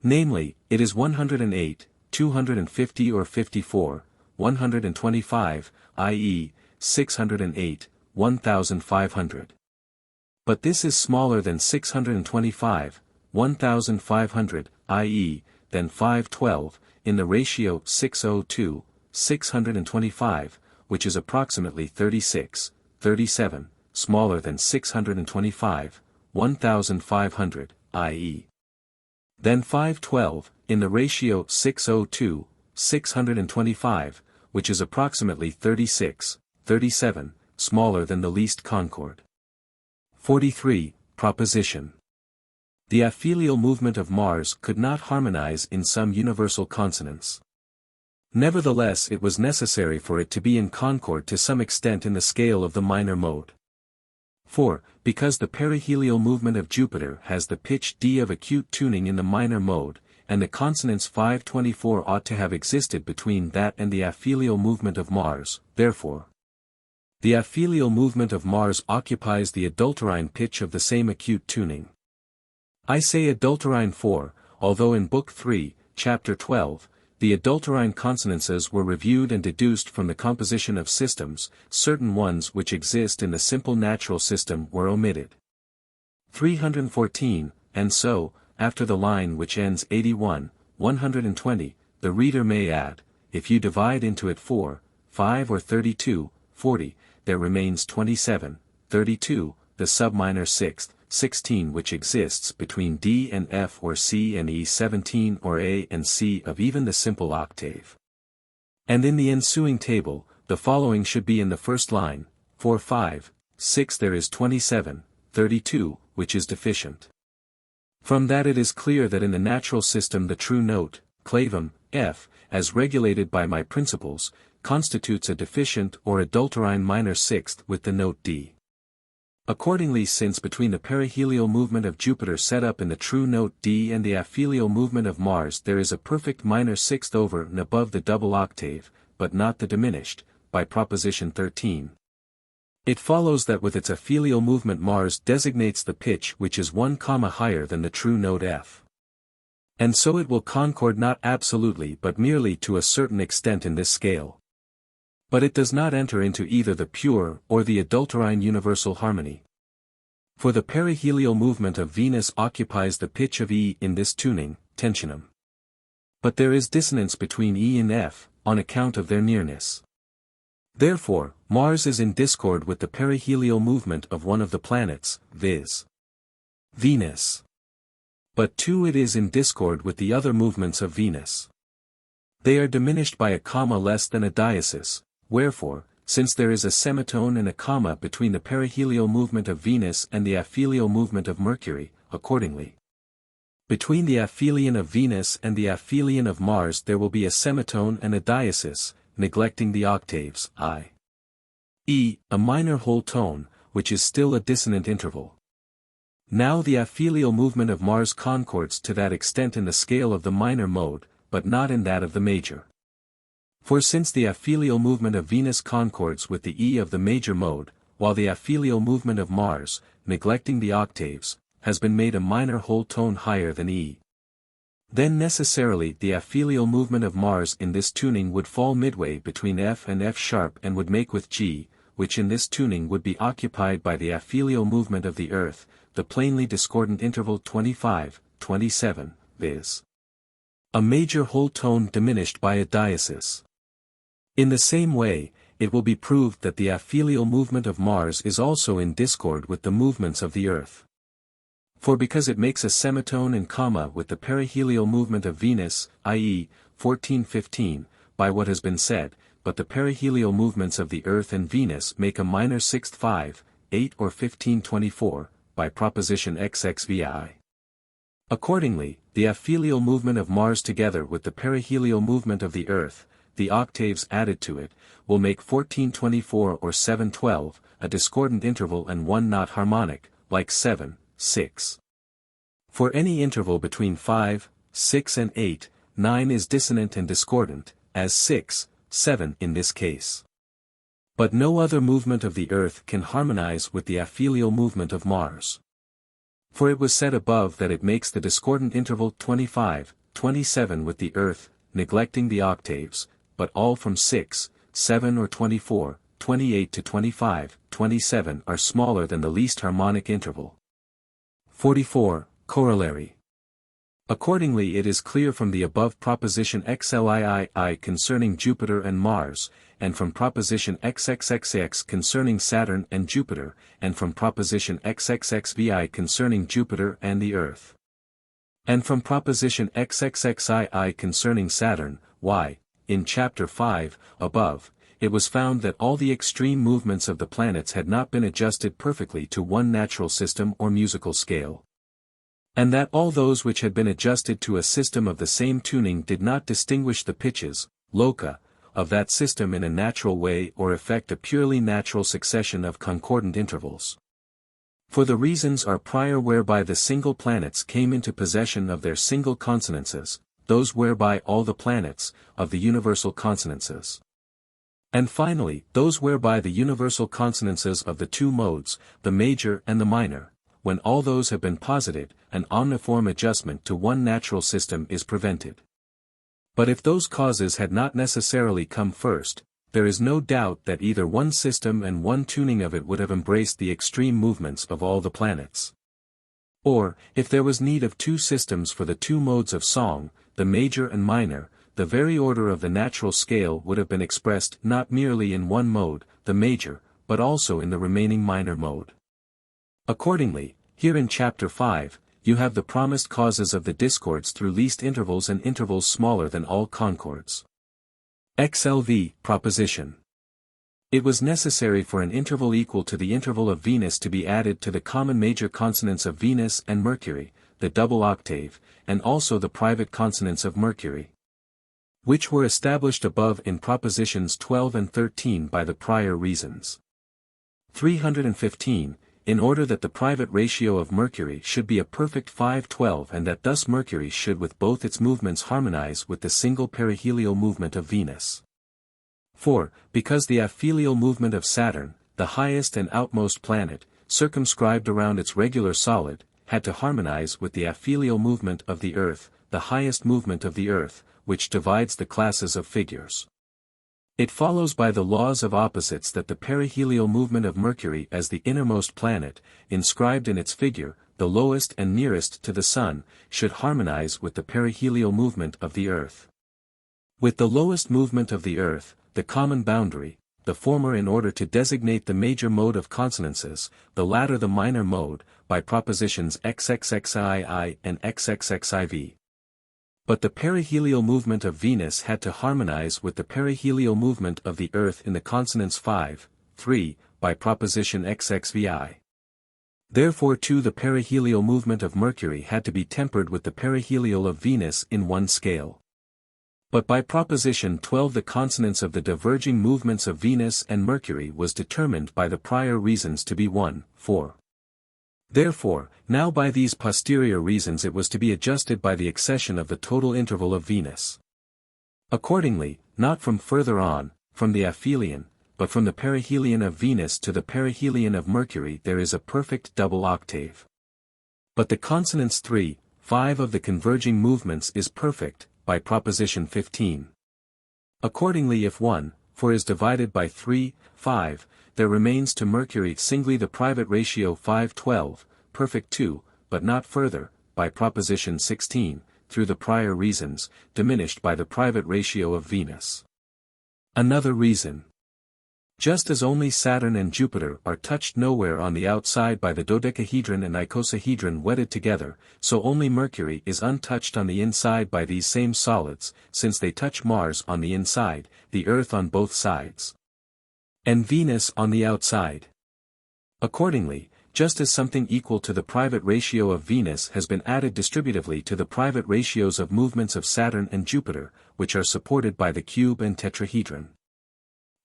Speaker 1: Namely, it is 108, 250 or 54, 125, i.e., 608, 1,500. But this is smaller than 625, 1,500, i.e., than 512, in the ratio 602, 625, which is approximately 36, 37, smaller than 625, 1,500, i.e. than 512, in the ratio 602, 625, which is approximately 36, 37, smaller than the least concord. 43. Proposition. The aphelial movement of Mars could not harmonize in some universal consonants. Nevertheless, it was necessary for it to be in concord to some extent in the scale of the minor mode. For, because the perihelial movement of Jupiter has the pitch D of acute tuning in the minor mode, and the consonance 524 ought to have existed between that and the aphelial movement of Mars, therefore, the aphelial movement of Mars occupies the adulterine pitch of the same acute tuning. I say adulterine for, although in Book 3, Chapter 12, the adulterine consonances were reviewed and deduced from the composition of systems, certain ones which exist in the simple natural system were omitted. 314, and so, after the line which ends 81, 120, the reader may add, if you divide into it 4, 5 or 32, 40, there remains 27, 32, the subminor sixth, 16 which exists between D and F or C and E 17 or A and C of even the simple octave. And in the ensuing table, the following should be in the first line, 4 5, 6 there is 27, 32, which is deficient. From that it is clear that in the natural system the true note, clavum, F, as regulated by my principles, constitutes a deficient or adulterine minor sixth with the note D. Accordingly, since between the perihelial movement of Jupiter set up in the true note D and the aphelial movement of Mars there is a perfect minor sixth over and above the double octave, but not the diminished, by proposition 13. It follows that with its aphelial movement Mars designates the pitch which is 1 comma higher than the true note F. And so it will concord not absolutely but merely to a certain extent in this scale. But it does not enter into either the pure or the adulterine universal harmony. For the perihelial movement of Venus occupies the pitch of E in this tuning, tensionum. But there is dissonance between E and F, on account of their nearness. Therefore, Mars is in discord with the perihelial movement of one of the planets, viz. Venus. But too it is in discord with the other movements of Venus. They are diminished by a comma less than a diasis. Wherefore, since there is a semitone and a comma between the perihelial movement of Venus and the aphelial movement of Mercury, accordingly, between the aphelion of Venus and the aphelion of Mars there will be a semitone and a diasis, neglecting the octaves I, E, a minor whole tone, which is still a dissonant interval. Now the aphelial movement of Mars concords to that extent in the scale of the minor mode, but not in that of the major. For since the aphelial movement of Venus concords with the E of the major mode, while the aphelial movement of Mars, neglecting the octaves, has been made a minor whole tone higher than E, then necessarily the aphelial movement of Mars in this tuning would fall midway between F and F sharp and would make with G, which in this tuning would be occupied by the aphelial movement of the Earth, the plainly discordant interval 25, 27, viz. A major whole tone diminished by a diasis. In the same way, it will be proved that the aphelial movement of Mars is also in discord with the movements of the Earth. For because it makes a semitone and comma with the perihelial movement of Venus, i.e., 1415, by what has been said, but the perihelial movements of the Earth and Venus make a minor sixth 5, 8 or 1524, by proposition XXVI. Accordingly, the aphelial movement of Mars together with the perihelial movement of the Earth, the octaves added to it, will make 1424 or 712, a discordant interval and one not harmonic, like 7, 6. For any interval between 5, 6 and 8, 9 is dissonant and discordant, as 6, 7 in this case. But no other movement of the Earth can harmonize with the aphelial movement of Mars. For it was said above that it makes the discordant interval 25, 27 with the Earth, neglecting the octaves, but all from 6, 7 or 24, 28 to 25, 27 are smaller than the least harmonic interval. 44. Corollary. Accordingly it is clear from the above proposition XLII concerning Jupiter and Mars, and from proposition XXXX concerning Saturn and Jupiter, and from proposition XXXVI concerning Jupiter and the Earth, and from proposition XXXII concerning Saturn, why, in Chapter 5, above, it was found that all the extreme movements of the planets had not been adjusted perfectly to one natural system or musical scale, and that all those which had been adjusted to a system of the same tuning did not distinguish the pitches, loca, of that system in a natural way or effect a purely natural succession of concordant intervals. For the reasons are prior whereby the single planets came into possession of their single consonances, those whereby all the planets, of the universal consonances. And finally, those whereby the universal consonances of the two modes, the major and the minor, when all those have been posited, an omniform adjustment to one natural system is prevented. But if those causes had not necessarily come first, there is no doubt that either one system and one tuning of it would have embraced the extreme movements of all the planets. Or, if there was need of two systems for the two modes of song, the major and minor, the very order of the natural scale would have been expressed not merely in one mode, the major, but also in the remaining minor mode. Accordingly, here in Chapter 5, you have the promised causes of the discords through least intervals and intervals smaller than all concords. XLV, proposition. It was necessary for an interval equal to the interval of Venus to be added to the common major consonants of Venus and Mercury, the double octave, and also the private consonants of Mercury, which were established above in propositions 12 and 13 by the prior reasons. 315, in order that the private ratio of Mercury should be a perfect 5/12 and that thus Mercury should with both its movements harmonize with the single perihelial movement of Venus. 4. Because the aphelial movement of Saturn, the highest and outmost planet, circumscribed around its regular solid, had to harmonize with the aphelial movement of the Earth, the highest movement of the Earth, which divides the classes of figures. It follows by the laws of opposites that the perihelial movement of Mercury as the innermost planet, inscribed in its figure, the lowest and nearest to the Sun, should harmonize with the perihelial movement of the Earth. With the lowest movement of the Earth, the common boundary, the former in order to designate the major mode of consonances, the latter the minor mode, by propositions XXXII and XXXIV. But the perihelial movement of Venus had to harmonize with the perihelial movement of the Earth in the consonants 5, 3, by proposition XXVI. Therefore too the perihelial movement of Mercury had to be tempered with the perihelial of Venus in one scale. But by proposition 12 the consonants of the diverging movements of Venus and Mercury was determined by the prior reasons to be 1, 4. Therefore, now by these posterior reasons it was to be adjusted by the accession of the total interval of Venus. Accordingly, not from further on, from the aphelion, but from the perihelion of Venus to the perihelion of Mercury there is a perfect double octave. But the consonants 3, 5 of the converging movements is perfect, by proposition 15. Accordingly if 1, 4 is divided by 3, 5, there remains to Mercury singly the private ratio 5/12, perfect 2, but not further, by proposition 16, through the prior reasons, diminished by the private ratio of Venus. Another reason. Just as only Saturn and Jupiter are touched nowhere on the outside by the dodecahedron and icosahedron wedded together, so only Mercury is untouched on the inside by these same solids, since they touch Mars on the inside, the Earth on both sides, and Venus on the outside. Accordingly, just as something equal to the private ratio of Venus has been added distributively to the private ratios of movements of Saturn and Jupiter, which are supported by the cube and tetrahedron,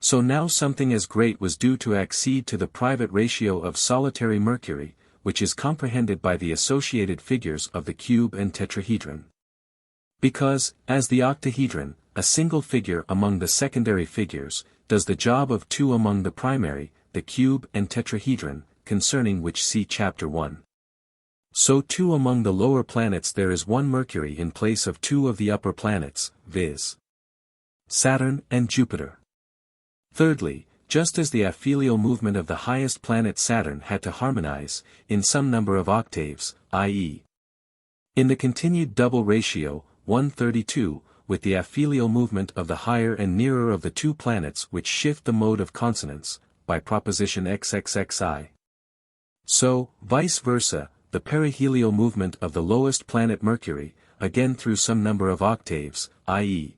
Speaker 1: so now something as great was due to accede to the private ratio of solitary Mercury, which is comprehended by the associated figures of the cube and tetrahedron. Because, as the octahedron, a single figure among the secondary figures, does the job of two among the primary, the cube and tetrahedron, concerning which see Chapter 1. So too among the lower planets there is one Mercury in place of two of the upper planets, viz. Saturn and Jupiter. Thirdly, just as the aphelial movement of the highest planet Saturn had to harmonize, in some number of octaves, i.e. in the continued double ratio, 1/32, with the aphelial movement of the higher and nearer of the two planets which shift the mode of consonance, by proposition XXXI. So, vice versa, the perihelial movement of the lowest planet Mercury, again through some number of octaves, i.e.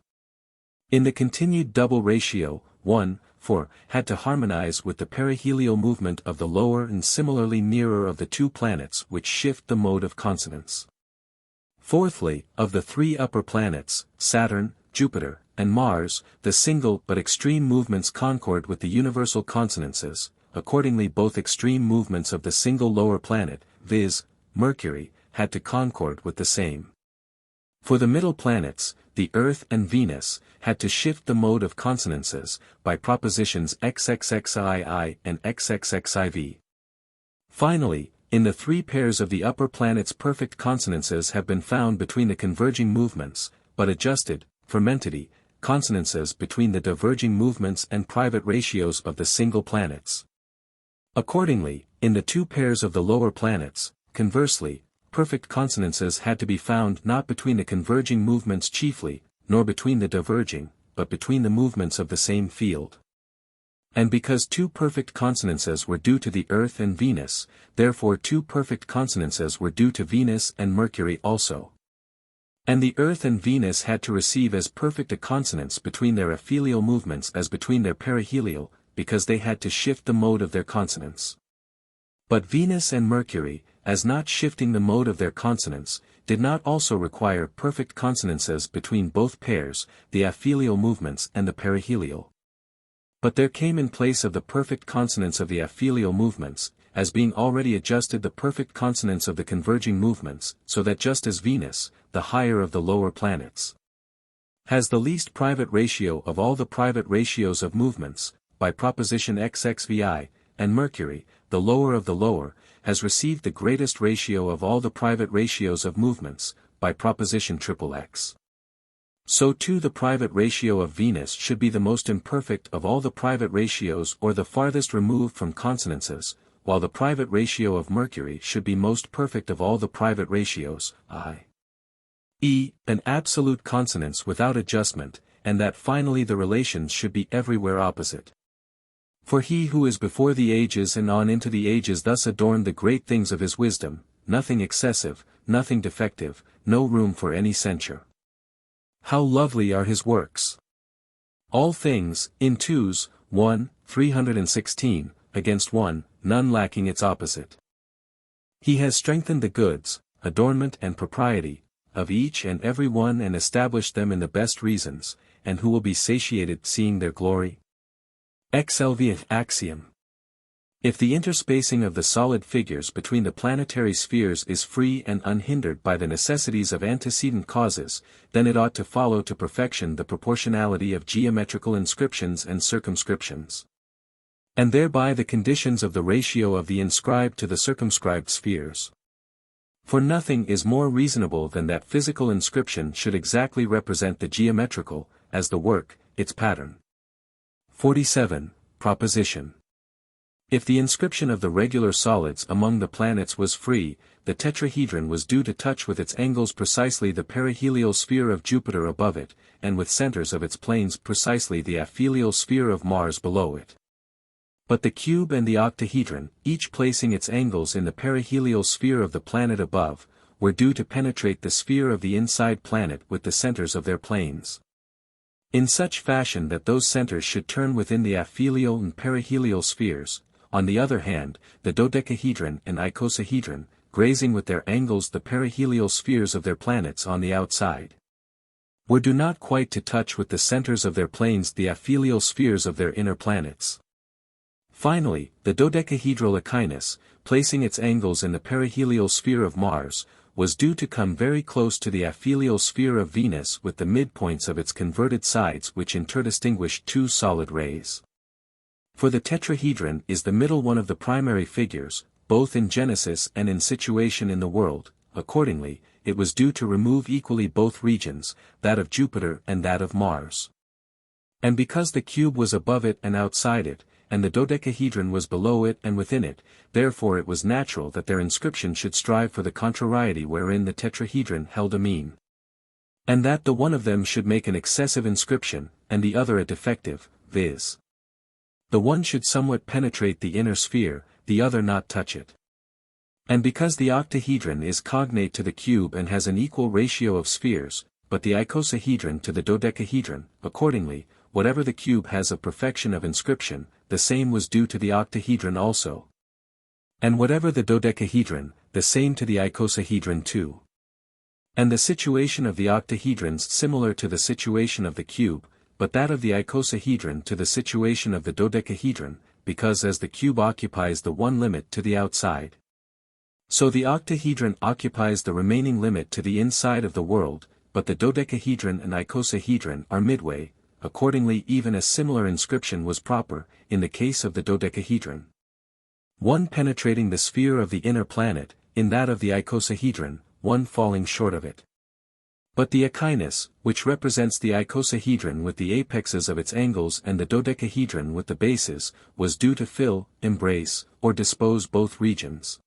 Speaker 1: in the continued double ratio, 1/4, had to harmonize with the perihelial movement of the lower and similarly nearer of the two planets which shift the mode of consonance. Fourthly, of the three upper planets, Saturn, Jupiter, and Mars, the single but extreme movements concord with the universal consonances. Accordingly both extreme movements of the single lower planet, viz., Mercury, had to concord with the same. For the middle planets, the Earth and Venus, had to shift the mode of consonances, by propositions XXXII and XXXIV. Finally, in the three pairs of the upper planets perfect consonances have been found between the converging movements, but adjusted, fermentity, consonances between the diverging movements and private ratios of the single planets. Accordingly, in the two pairs of the lower planets, conversely, perfect consonances had to be found not between the converging movements chiefly, nor between the diverging, but between the movements of the same field. And because two perfect consonances were due to the Earth and Venus, therefore two perfect consonances were due to Venus and Mercury also. And the Earth and Venus had to receive as perfect a consonance between their aphelial movements as between their perihelial, because they had to shift the mode of their consonance. But Venus and Mercury, as not shifting the mode of their consonance, did not also require perfect consonances between both pairs, the aphelial movements and the perihelial. But there came in place of the perfect consonance of the aphelial movements, as being already adjusted the perfect consonance of the converging movements, so that just as Venus, the higher of the lower planets, has the least private ratio of all the private ratios of movements, by proposition XXVI, and Mercury, the lower of the lower, has received the greatest ratio of all the private ratios of movements, by proposition XXX. So too the private ratio of Venus should be the most imperfect of all the private ratios or the farthest removed from consonances, while the private ratio of Mercury should be most perfect of all the private ratios, i.e., an absolute consonance without adjustment, and that finally the relations should be everywhere opposite. For he who is before the ages and on into the ages thus adorned the great things of his wisdom, nothing excessive, nothing defective, no room for any censure. How lovely are his works! All things, in twos, 1, 316, against 1, none lacking its opposite. He has strengthened the goods, adornment and propriety, of each and every one and established them in the best reasons, and who will be satiated seeing their glory? Excelvieth axiom. If the interspacing of the solid figures between the planetary spheres is free and unhindered by the necessities of antecedent causes, then it ought to follow to perfection the proportionality of geometrical inscriptions and circumscriptions. And thereby the conditions of the ratio of the inscribed to the circumscribed spheres. For nothing is more reasonable than that physical inscription should exactly represent the geometrical, as the work, its pattern. 47. Proposition. If the inscription of the regular solids among the planets was free, the tetrahedron was due to touch with its angles precisely the perihelial sphere of Jupiter above it, and with centers of its planes precisely the aphelial sphere of Mars below it. But the cube and the octahedron, each placing its angles in the perihelial sphere of the planet above, were due to penetrate the sphere of the inside planet with the centers of their planes. In such fashion that those centers should turn within the aphelial and perihelial spheres. On the other hand, the dodecahedron and icosahedron, grazing with their angles the perihelial spheres of their planets on the outside, were due not quite to touch with the centers of their planes the aphelial spheres of their inner planets. Finally, the dodecahedral echinus, placing its angles in the perihelial sphere of Mars, was due to come very close to the aphelial sphere of Venus with the midpoints of its converted sides which interdistinguish two solid rays. For the tetrahedron is the middle one of the primary figures, both in genesis and in situation in the world. Accordingly, it was due to remove equally both regions, that of Jupiter and that of Mars. And because the cube was above it and outside it, and the dodecahedron was below it and within it, therefore it was natural that their inscription should strive for the contrariety wherein the tetrahedron held a mean. And that the one of them should make an excessive inscription, and the other a defective, viz. The one should somewhat penetrate the inner sphere, the other not touch it. And because the octahedron is cognate to the cube and has an equal ratio of spheres, but the icosahedron to the dodecahedron, accordingly, whatever the cube has of perfection of inscription, the same was due to the octahedron also. And whatever the dodecahedron, the same to the icosahedron too. And the situation of the octahedrons similar to the situation of the cube, but that of the icosahedron to the situation of the dodecahedron, because as the cube occupies the one limit to the outside, so the octahedron occupies the remaining limit to the inside of the world, but the dodecahedron and icosahedron are midway. Accordingly even a similar inscription was proper, in the case of the dodecahedron. One penetrating the sphere of the inner planet, in that of the icosahedron, one falling short of it. But the echinus, which represents the icosahedron with the apexes of its angles and the dodecahedron with the bases, was due to fill, embrace, or dispose both regions.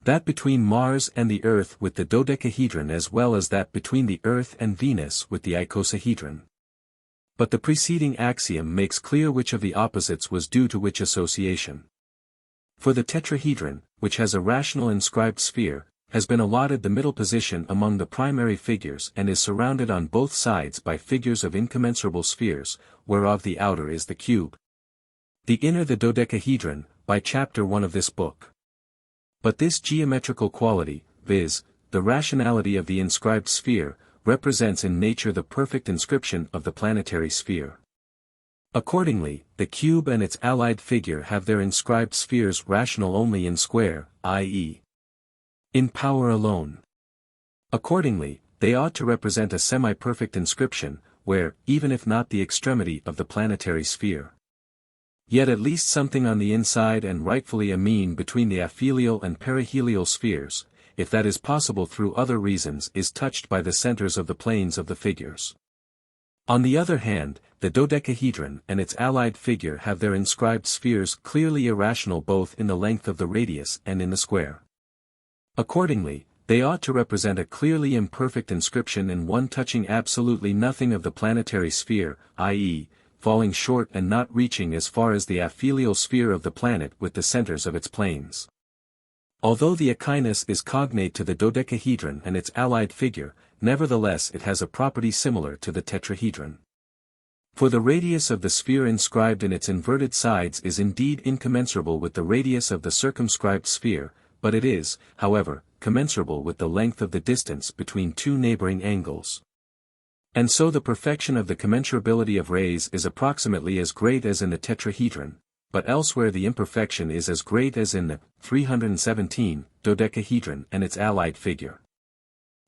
Speaker 1: That between Mars and the Earth with the dodecahedron as well as that between the Earth and Venus with the icosahedron. But the preceding axiom makes clear which of the opposites was due to which association. For the tetrahedron, which has a rational inscribed sphere, has been allotted the middle position among the primary figures and is surrounded on both sides by figures of incommensurable spheres, whereof the outer is the cube. The inner the dodecahedron, by chapter 1 of this book. But this geometrical quality, viz., the rationality of the inscribed sphere, represents in nature the perfect inscription of the planetary sphere. Accordingly, the cube and its allied figure have their inscribed spheres rational only in square, i.e., in power alone. Accordingly, they ought to represent a semi-perfect inscription, where, even if not the extremity of the planetary sphere, yet at least something on the inside and rightfully a mean between the aphelial and perihelial spheres, if that is possible through other reasons, is touched by the centers of the planes of the figures. On the other hand, the dodecahedron and its allied figure have their inscribed spheres clearly irrational both in the length of the radius and in the square. Accordingly, they ought to represent a clearly imperfect inscription in one touching absolutely nothing of the planetary sphere, i.e., falling short and not reaching as far as the aphelial sphere of the planet with the centers of its planes. Although the echinus is cognate to the dodecahedron and its allied figure, nevertheless it has a property similar to the tetrahedron. For the radius of the sphere inscribed in its inverted sides is indeed incommensurable with the radius of the circumscribed sphere, but it is, however, commensurable with the length of the distance between two neighboring angles. And so the perfection of the commensurability of rays is approximately as great as in the tetrahedron, but elsewhere the imperfection is as great as in the 317 dodecahedron and its allied figure.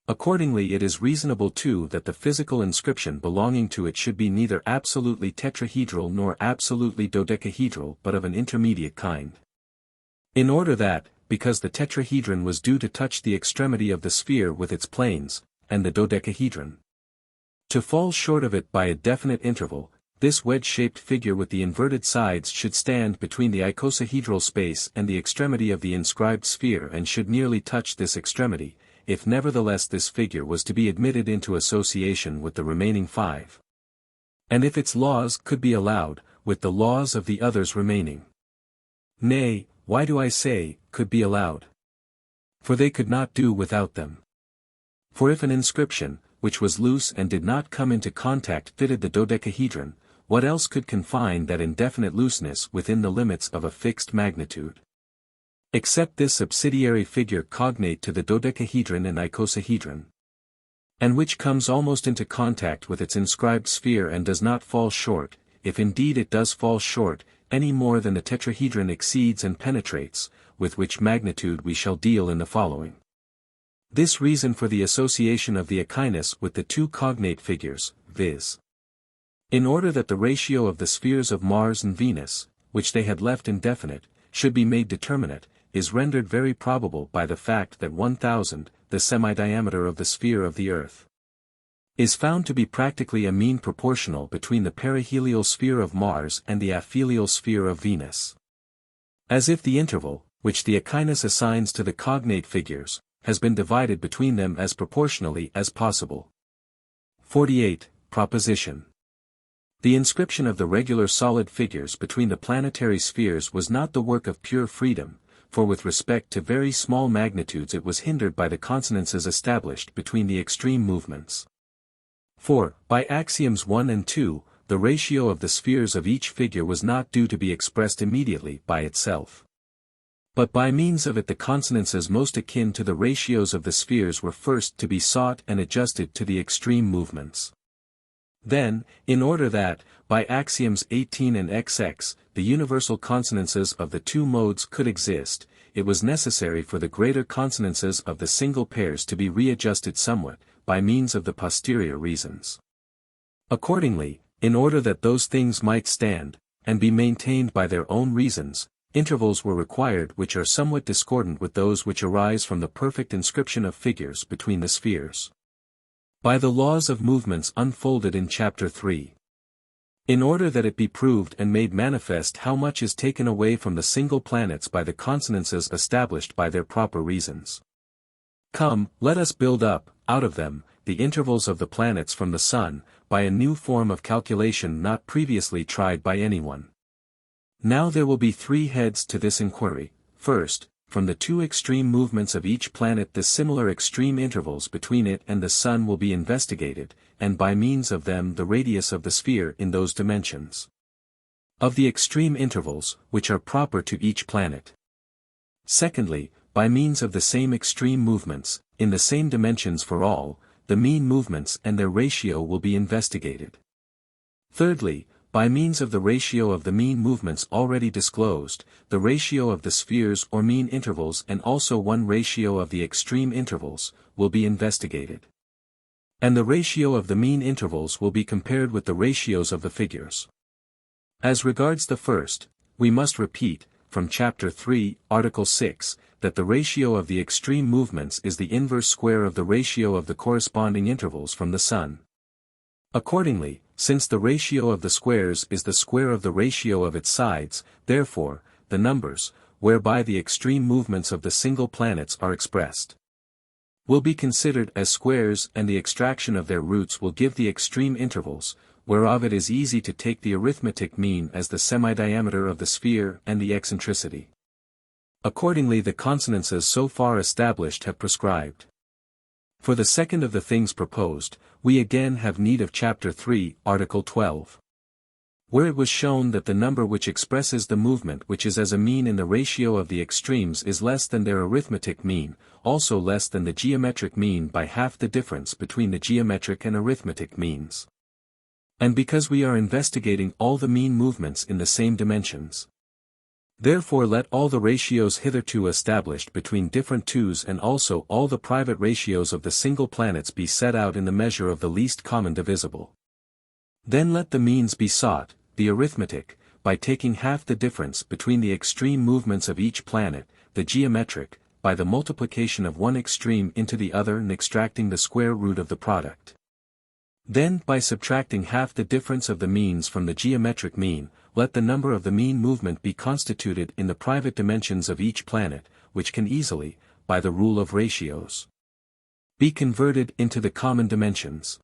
Speaker 1: Accordingly it is reasonable too that the physical inscription belonging to it should be neither absolutely tetrahedral nor absolutely dodecahedral but of an intermediate kind. In order that, because the tetrahedron was due to touch the extremity of the sphere with its planes, and the dodecahedron to fall short of it by a definite interval, this wedge-shaped figure with the inverted sides should stand between the icosahedral space and the extremity of the inscribed sphere and should nearly touch this extremity, if nevertheless this figure was to be admitted into association with the remaining five. And if its laws could be allowed, with the laws of the others remaining. Nay, why do I say, could be allowed? For they could not do without them. For if an inscription, which was loose and did not come into contact fitted the dodecahedron, what else could confine that indefinite looseness within the limits of a fixed magnitude? Except this subsidiary figure cognate to the dodecahedron and icosahedron, and which comes almost into contact with its inscribed sphere and does not fall short, if indeed it does fall short, any more than the tetrahedron exceeds and penetrates, with which magnitude we shall deal in the following. This reason for the association of the echinus with the two cognate figures, viz. In order that the ratio of the spheres of Mars and Venus, which they had left indefinite, should be made determinate, is rendered very probable by the fact that 1000, the semi-diameter of the sphere of the Earth, is found to be practically a mean proportional between the perihelial sphere of Mars and the aphelial sphere of Venus. As if the interval, which the echinus assigns to the cognate figures, has been divided between them as proportionally as possible. 48. Proposition. The inscription of the regular solid figures between the planetary spheres was not the work of pure freedom, for with respect to very small magnitudes it was hindered by the consonances established between the extreme movements. For, by axioms 1 and 2, the ratio of the spheres of each figure was not due to be expressed immediately by itself. But by means of it the consonances most akin to the ratios of the spheres were first to be sought and adjusted to the extreme movements. Then, in order that, by axioms 18 and XX, the universal consonances of the two modes could exist, it was necessary for the greater consonances of the single pairs to be readjusted somewhat, by means of the posterior reasons. Accordingly, in order that those things might stand, and be maintained by their own reasons, intervals were required which are somewhat discordant with those which arise from the perfect inscription of figures between the spheres. By the laws of movements unfolded in Chapter 3. In order that it be proved and made manifest how much is taken away from the single planets by the consonances established by their proper reasons. Come, let us build up, out of them, the intervals of the planets from the Sun, by a new form of calculation not previously tried by anyone. Now there will be three heads to this inquiry. First, from the two extreme movements of each planet the similar extreme intervals between it and the Sun will be investigated, and by means of them the radius of the sphere in those dimensions. Of the extreme intervals, which are proper to each planet. Secondly, by means of the same extreme movements, in the same dimensions for all, the mean movements and their ratio will be investigated. Thirdly, by means of the ratio of the mean movements already disclosed, the ratio of the spheres or mean intervals and also one ratio of the extreme intervals, will be investigated. And the ratio of the mean intervals will be compared with the ratios of the figures. As regards the first, we must repeat, from Chapter 3, Article 6, that the ratio of the extreme movements is the inverse square of the ratio of the corresponding intervals from the Sun. Accordingly, since the ratio of the squares is the square of the ratio of its sides, therefore, the numbers, whereby the extreme movements of the single planets are expressed, will be considered as squares and the extraction of their roots will give the extreme intervals, whereof it is easy to take the arithmetic mean as the semidiameter of the sphere and the eccentricity. Accordingly the consonances so far established have prescribed. For the second of the things proposed, we again have need of Chapter 3, Article 12. Where it was shown that the number which expresses the movement which is as a mean in the ratio of the extremes is less than their arithmetic mean, also less than the geometric mean by half the difference between the geometric and arithmetic means. And because we are investigating all the mean movements in the same dimensions. Therefore let all the ratios hitherto established between different twos and also all the private ratios of the single planets be set out in the measure of the least common divisible. Then let the means be sought, the arithmetic, by taking half the difference between the extreme movements of each planet, the geometric, by the multiplication of one extreme into the other and extracting the square root of the product. Then by subtracting half the difference of the means from the geometric mean, let the number of the mean movement be constituted in the private dimensions of each planet, which can easily, by the rule of ratios, be converted into the common dimensions.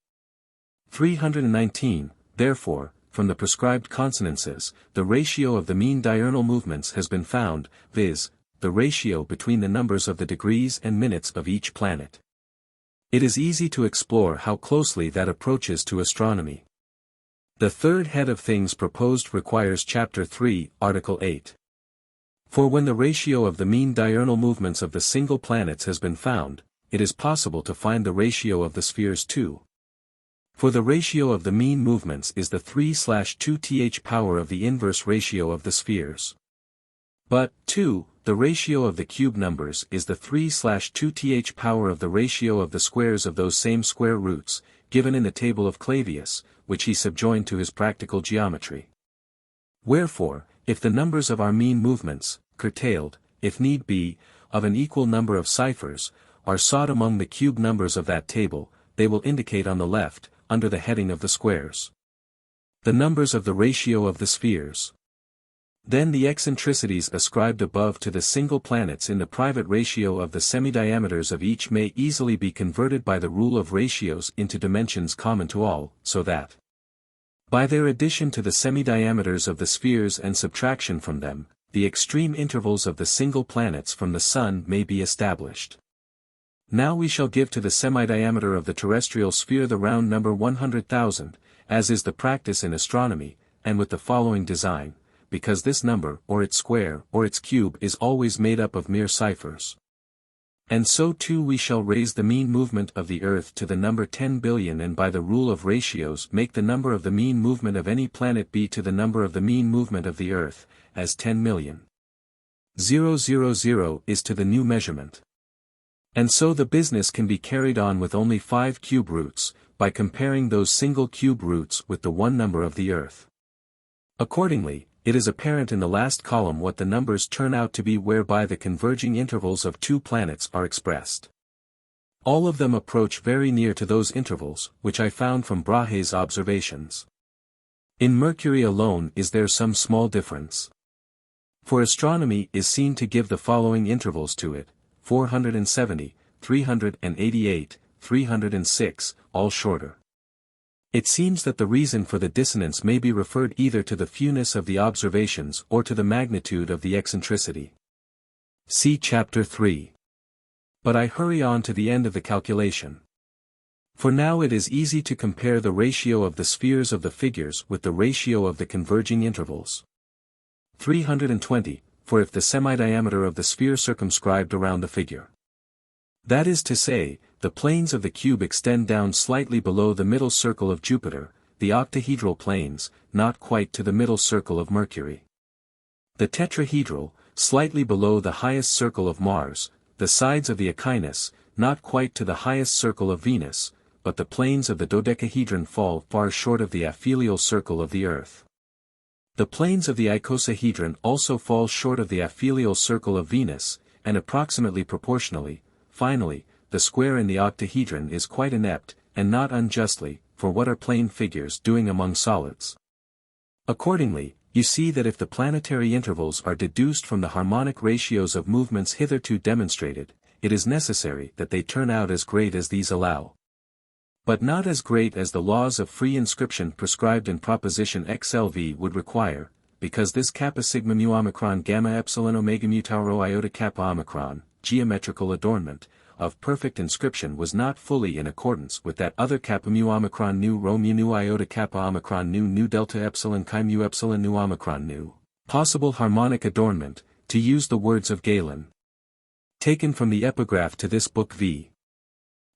Speaker 1: 319, therefore, from the prescribed consonances, the ratio of the mean diurnal movements has been found, viz., the ratio between the numbers of the degrees and minutes of each planet. It is easy to explore how closely that approaches to astronomy. The third head of things proposed requires Chapter 3, Article 8. For when the ratio of the mean diurnal movements of the single planets has been found, it is possible to find the ratio of the spheres too. For the ratio of the mean movements is the 3/2th power of the inverse ratio of the spheres. But, 2, the ratio of the cube numbers is the 3/2th power of the ratio of the squares of those same square roots, given in the table of Clavius, which he subjoined to his practical geometry. Wherefore, if the numbers of our mean movements, curtailed, if need be, of an equal number of ciphers, are sought among the cube numbers of that table, they will indicate on the left, under the heading of the squares, the numbers of the ratio of the spheres. Then the eccentricities ascribed above to the single planets in the private ratio of the semidiameters of each may easily be converted by the rule of ratios into dimensions common to all, so that, by their addition to the semidiameters of the spheres and subtraction from them, the extreme intervals of the single planets from the Sun may be established. Now we shall give to the semidiameter of the terrestrial sphere the round number 100,000, as is the practice in astronomy, and with the following design, because this number or its square or its cube is always made up of mere ciphers. And so too we shall raise the mean movement of the Earth to the number 10 billion, and by the rule of ratios make the number of the mean movement of any planet be to the number of the mean movement of the Earth, as 10 million. 000 is to the new measurement. And so the business can be carried on with only 5 cube roots, by comparing those single cube roots with the one number of the Earth. Accordingly, it is apparent in the last column what the numbers turn out to be whereby the converging intervals of 2 planets are expressed. All of them approach very near to those intervals, which I found from Brahe's observations. In Mercury alone is there some small difference. For astronomy is seen to give the following intervals to it: 470, 388, 306, all shorter. It seems that the reason for the dissonance may be referred either to the fewness of the observations or to the magnitude of the eccentricity. See Chapter 3. But I hurry on to the end of the calculation. For now it is easy to compare the ratio of the spheres of the figures with the ratio of the converging intervals. 320, for if the semi-diameter of the sphere circumscribed around the figure. That is to say, the planes of the cube extend down slightly below the middle circle of Jupiter, the octahedral planes, not quite to the middle circle of Mercury. The tetrahedral, slightly below the highest circle of Mars, the sides of the echinus, not quite to the highest circle of Venus, but the planes of the dodecahedron fall far short of the aphelial circle of the Earth. The planes of the icosahedron also fall short of the aphelial circle of Venus, and approximately proportionally, finally, the square in the octahedron is quite inept, and not unjustly, for what are plane figures doing among solids? Accordingly, you see that if the planetary intervals are deduced from the harmonic ratios of movements hitherto demonstrated, it is necessary that they turn out as great as these allow. But not as great as the laws of free inscription prescribed in proposition XLV would require, because this kappa sigma mu omicron gamma epsilon omega mu tau rho iota kappa omicron, geometrical adornment, of perfect inscription was not fully in accordance with that other kappa mu omicron nu rho mu nu iota kappa omicron nu delta epsilon chi mu epsilon nu omicron nu, possible harmonic adornment, to use the words of Galen. Taken from the epigraph to this book v.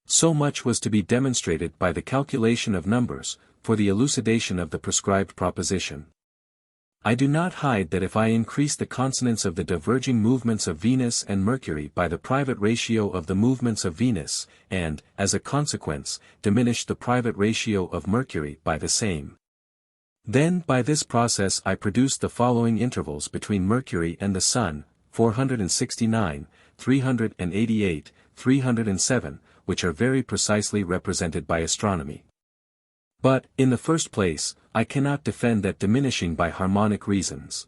Speaker 1: So much was to be demonstrated by the calculation of numbers, for the elucidation of the prescribed proposition. I do not hide that if I increase the consonance of the diverging movements of Venus and Mercury by the private ratio of the movements of Venus, and, as a consequence, diminish the private ratio of Mercury by the same, then by this process I produce the following intervals between Mercury and the Sun, 469, 388, 307, which are very precisely represented by astronomy. But, in the first place, I cannot defend that diminishing by harmonic reasons.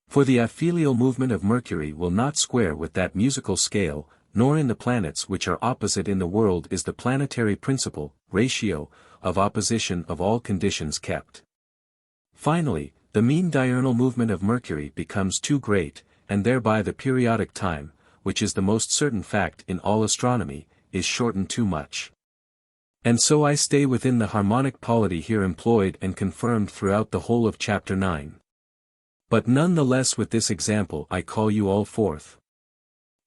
Speaker 1: For the aphelial movement of Mercury will not square with that musical scale, nor in the planets which are opposite in the world is the planetary principle, ratio, of opposition of all conditions kept. Finally, the mean diurnal movement of Mercury becomes too great, and thereby the periodic time, which is the most certain fact in all astronomy, is shortened too much. And so I stay within the harmonic polity here employed and confirmed throughout the whole of Chapter 9. But none the less with this example I call you all forth.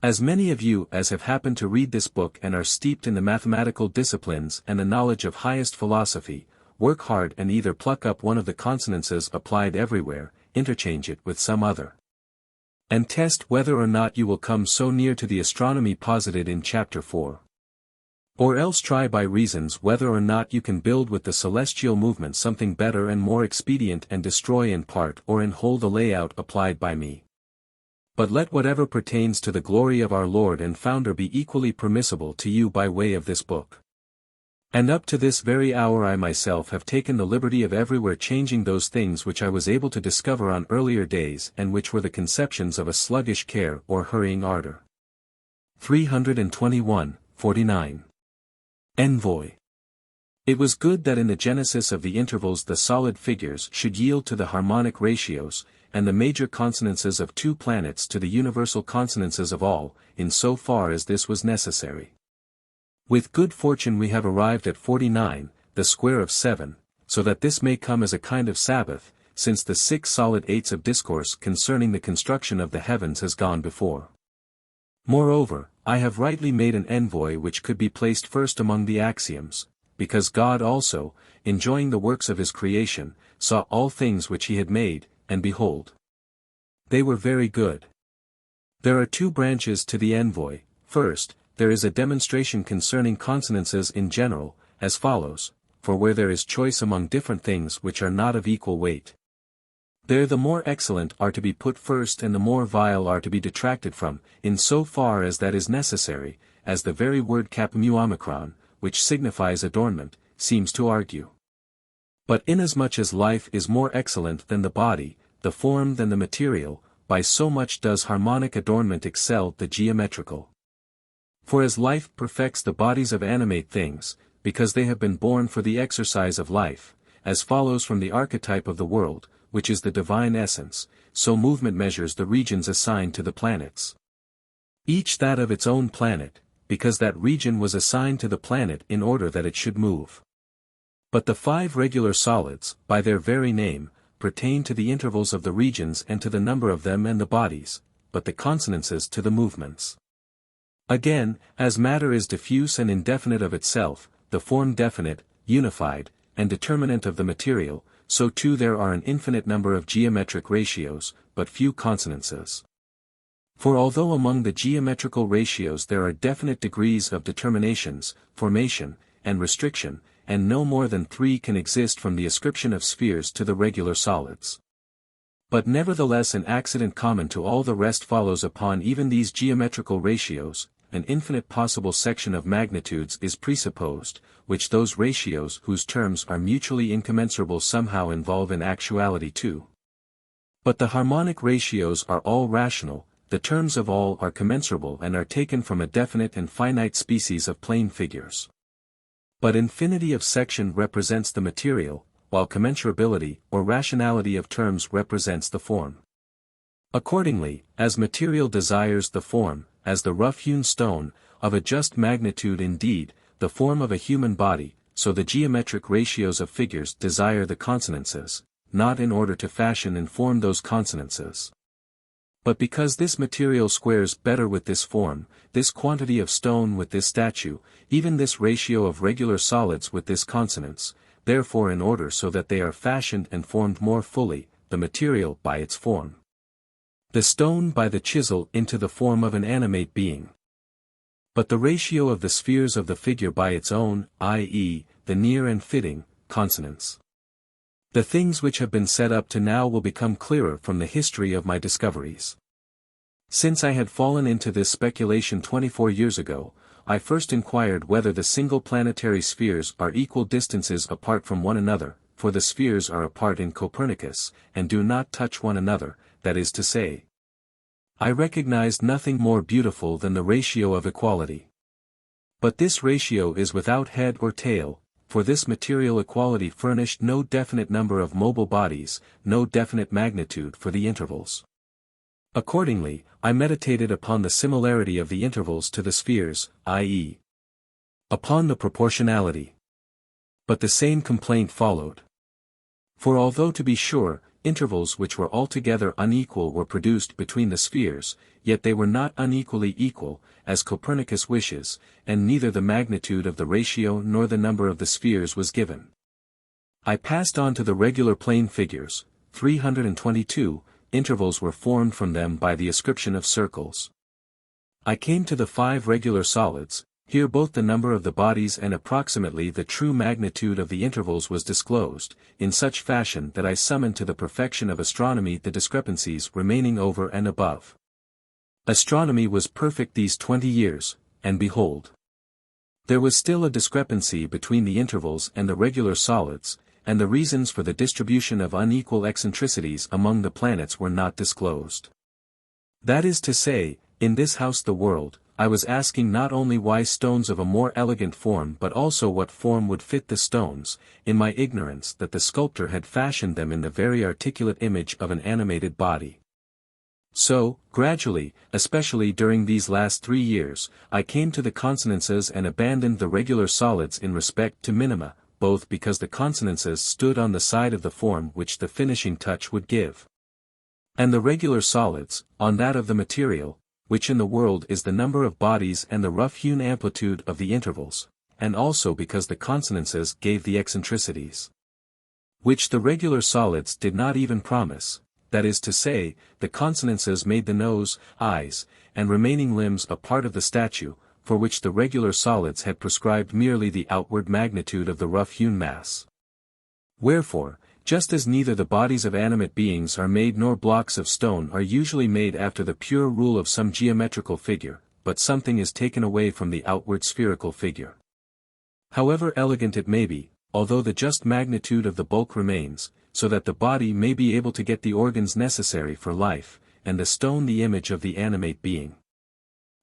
Speaker 1: As many of you as have happened to read this book and are steeped in the mathematical disciplines and the knowledge of highest philosophy, work hard and either pluck up one of the consonances applied everywhere, interchange it with some other, and test whether or not you will come so near to the astronomy posited in Chapter 4. Or else try by reasons whether or not you can build with the celestial movement something better and more expedient and destroy in part or in whole the layout applied by me. But let whatever pertains to the glory of our Lord and Founder be equally permissible to you by way of this book. And up to this very hour I myself have taken the liberty of everywhere changing those things which I was able to discover on earlier days and which were the conceptions of a sluggish care or hurrying ardor. 321:49. Envoy. It was good that in the genesis of the intervals the solid figures should yield to the harmonic ratios, and the major consonances of two planets to the universal consonances of all, in so far as this was necessary. With good fortune we have arrived at 49, the square of 7, so that this may come as a kind of Sabbath, since the 6 solid eights of discourse concerning the construction of the heavens has gone before. Moreover, I have rightly made an envoy which could be placed first among the axioms, because God also, enjoying the works of his creation, saw all things which he had made, and behold, they were very good. There are 2 branches to the envoy. First, there is a demonstration concerning consonances in general, as follows, for where there is choice among different things which are not of equal weight, there the more excellent are to be put first and the more vile are to be detracted from, in so far as that is necessary, as the very word kapmu, which signifies adornment, seems to argue. But inasmuch as life is more excellent than the body, the form than the material, by so much does harmonic adornment excel the geometrical. For as life perfects the bodies of animate things, because they have been born for the exercise of life, as follows from the archetype of the world, which is the divine essence, so movement measures the regions assigned to the planets. Each that of its own planet, because that region was assigned to the planet in order that it should move. But the 5 regular solids, by their very name, pertain to the intervals of the regions and to the number of them and the bodies, but the consonances to the movements. Again, as matter is diffuse and indefinite of itself, the form definite, unified, and determinate of the material, so too there are an infinite number of geometric ratios, but few consonances. For although among the geometrical ratios there are definite degrees of determinations, formation, and restriction, and no more than 3 can exist from the ascription of spheres to the regular solids. But nevertheless an accident common to all the rest follows upon even these geometrical ratios, an infinite possible section of magnitudes is presupposed, which those ratios whose terms are mutually incommensurable somehow involve in actuality too. But the harmonic ratios are all rational, the terms of all are commensurable and are taken from a definite and finite species of plane figures. But infinity of section represents the material, while commensurability or rationality of terms represents the form. Accordingly, as material desires the form, as the rough-hewn stone, of a just magnitude indeed, the form of a human body, so the geometric ratios of figures desire the consonances, not in order to fashion and form those consonances, but because this material squares better with this form, this quantity of stone with this statue, even this ratio of regular solids with this consonance, therefore in order so that they are fashioned and formed more fully, the material by its form, the stone by the chisel into the form of an animate being. But the ratio of the spheres of the figure by its own, i.e., the near and fitting, consonance. The things which have been set up to now will become clearer from the history of my discoveries. Since I had fallen into this speculation 24 years ago, I first inquired whether the single planetary spheres are equal distances apart from one another, for the spheres are apart in Copernicus, and do not touch one another, that is to say, I recognized nothing more beautiful than the ratio of equality. But this ratio is without head or tail, for this material equality furnished no definite number of mobile bodies, no definite magnitude for the intervals. Accordingly, I meditated upon the similarity of the intervals to the spheres, i.e., upon the proportionality. But the same complaint followed. For although to be sure, intervals which were altogether unequal were produced between the spheres, yet they were not unequally equal, as Copernicus wishes, and neither the magnitude of the ratio nor the number of the spheres was given. I passed on to the regular plane figures, 322, intervals were formed from them by the ascription of circles. I came to the 5 regular solids, here both the number of the bodies and approximately the true magnitude of the intervals was disclosed, in such fashion that I summoned to the perfection of astronomy the discrepancies remaining over and above. Astronomy was perfect these 20 years, and behold, there was still a discrepancy between the intervals and the regular solids, and the reasons for the distribution of unequal eccentricities among the planets were not disclosed. That is to say, in this house the world, I was asking not only why stones of a more elegant form but also what form would fit the stones, in my ignorance that the sculptor had fashioned them in the very articulate image of an animated body. So, gradually, especially during these last 3 years, I came to the consonances and abandoned the regular solids in respect to minima, both because the consonances stood on the side of the form which the finishing touch would give, and the regular solids, on that of the material, which in the world is the number of bodies and the rough-hewn amplitude of the intervals, and also because the consonances gave the eccentricities, which the regular solids did not even promise, that is to say, the consonances made the nose, eyes, and remaining limbs a part of the statue, for which the regular solids had prescribed merely the outward magnitude of the rough-hewn mass. Wherefore, just as neither the bodies of animate beings are made nor blocks of stone are usually made after the pure rule of some geometrical figure, but something is taken away from the outward spherical figure, however elegant it may be, although the just magnitude of the bulk remains, so that the body may be able to get the organs necessary for life, and the stone the image of the animate being.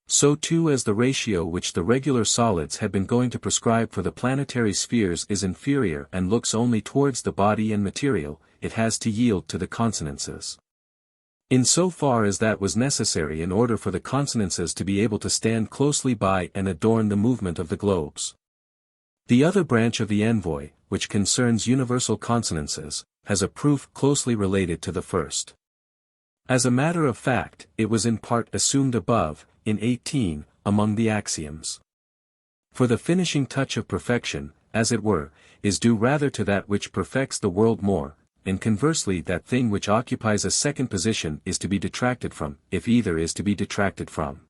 Speaker 1: So too as the ratio which the regular solids had been going to prescribe for the planetary spheres is inferior and looks only towards the body and material, it has to yield to the consonances, in so far as that was necessary in order for the consonances to be able to stand closely by and adorn the movement of the globes. The other branch of the envoy, which concerns universal consonances, has a proof closely related to the first. As a matter of fact, it was in part assumed above, in 18, among the axioms. For the finishing touch of perfection, as it were, is due rather to that which perfects the world more, and conversely that thing which occupies a second position is to be detracted from, if either is to be detracted from.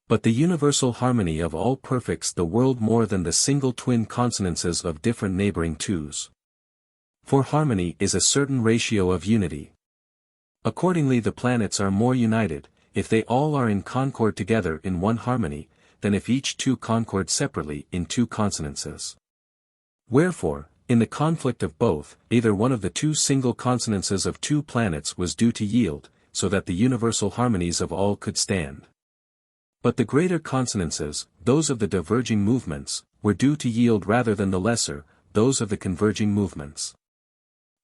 Speaker 1: But the universal harmony of all perfects the world more than the single twin consonances of different neighboring twos. For harmony is a certain ratio of unity. Accordingly the planets are more united, if they all are in concord together in one harmony, than if each two concord separately in two consonances. Wherefore, in the conflict of both, either one of the two single consonances of two planets was due to yield, so that the universal harmonies of all could stand. But the greater consonances, those of the diverging movements, were due to yield rather than the lesser, those of the converging movements.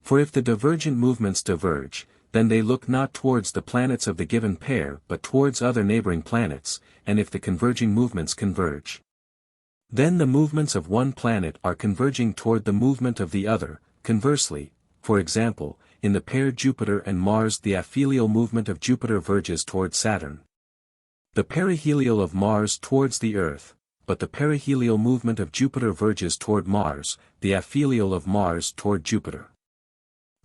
Speaker 1: For if the divergent movements diverge, then they look not towards the planets of the given pair but towards other neighboring planets, and if the converging movements converge, then the movements of one planet are converging toward the movement of the other. Conversely, for example, in the pair Jupiter and Mars the aphelial movement of Jupiter verges toward Saturn, the perihelial of Mars towards the Earth, but the perihelial movement of Jupiter verges toward Mars, the aphelial of Mars toward Jupiter.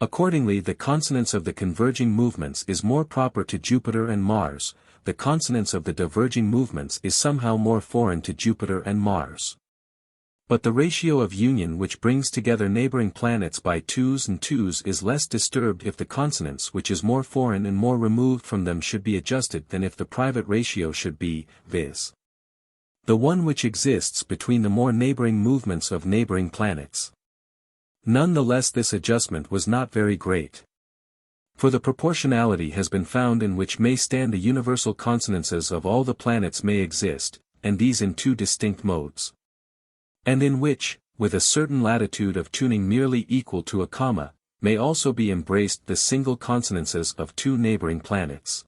Speaker 1: Accordingly the consonance of the converging movements is more proper to Jupiter and Mars, the consonance of the diverging movements is somehow more foreign to Jupiter and Mars. But the ratio of union which brings together neighboring planets by twos and twos is less disturbed if the consonance which is more foreign and more removed from them should be adjusted than if the private ratio should be, viz. the one which exists between the more neighboring movements of neighboring planets. None the less this adjustment was not very great. For the proportionality has been found in which may stand the universal consonances of all the planets may exist, and these in two distinct modes. And in which, with a certain latitude of tuning merely equal to a comma, may also be embraced the single consonances of two neighboring planets.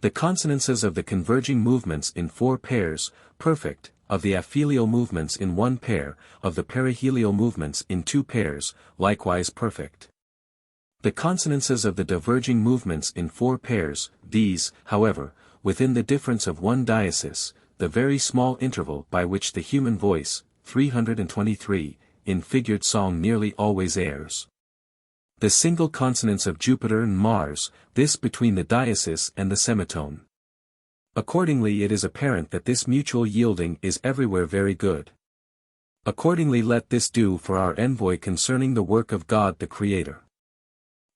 Speaker 1: The consonances of the converging movements in four pairs, perfect, of the aphelial movements in one pair, of the perihelial movements in two pairs, likewise perfect. The consonances of the diverging movements in four pairs, these, however, within the difference of one diesis, the very small interval by which the human voice, 323, in figured song nearly always errs. The single consonants of Jupiter and Mars, this between the diesis and the semitone. Accordingly it is apparent that this mutual yielding is everywhere very good. Accordingly let this do for our envoy concerning the work of God the Creator.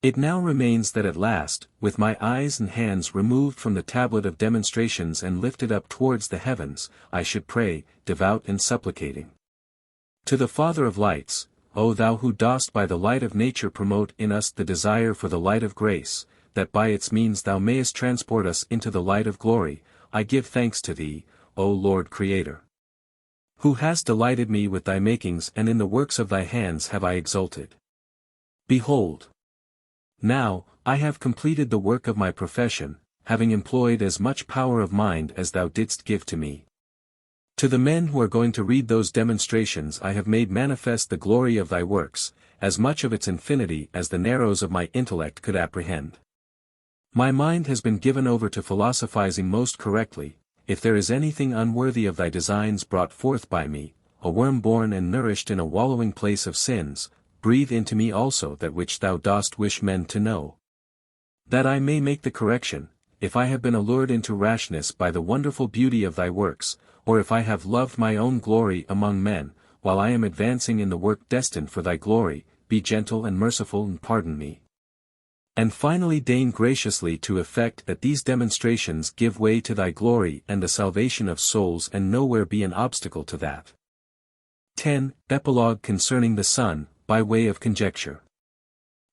Speaker 1: It now remains that at last, with my eyes and hands removed from the tablet of demonstrations and lifted up towards the heavens, I should pray, devout and supplicating, to the Father of lights, O Thou who dost by the light of nature promote in us the desire for the light of grace, that by its means Thou mayest transport us into the light of glory, I give thanks to Thee, O Lord Creator, who hast delighted me with Thy makings, and in the works of Thy hands have I exulted. Behold, now, I have completed the work of my profession, having employed as much power of mind as Thou didst give to me. To the men who are going to read those demonstrations I have made manifest the glory of thy works, as much of its infinity as the narrows of my intellect could apprehend. My mind has been given over to philosophizing most correctly. If there is anything unworthy of thy designs brought forth by me, a worm born and nourished in a wallowing place of sins, breathe into me also that which thou dost wish men to know. That I may make the correction, if I have been allured into rashness by the wonderful beauty of thy works, or if I have loved my own glory among men, while I am advancing in the work destined for thy glory, be gentle and merciful and pardon me. And finally deign graciously to effect that these demonstrations give way to thy glory and the salvation of souls and nowhere be an obstacle to that. 10. Epilogue concerning the Sun, by way of conjecture.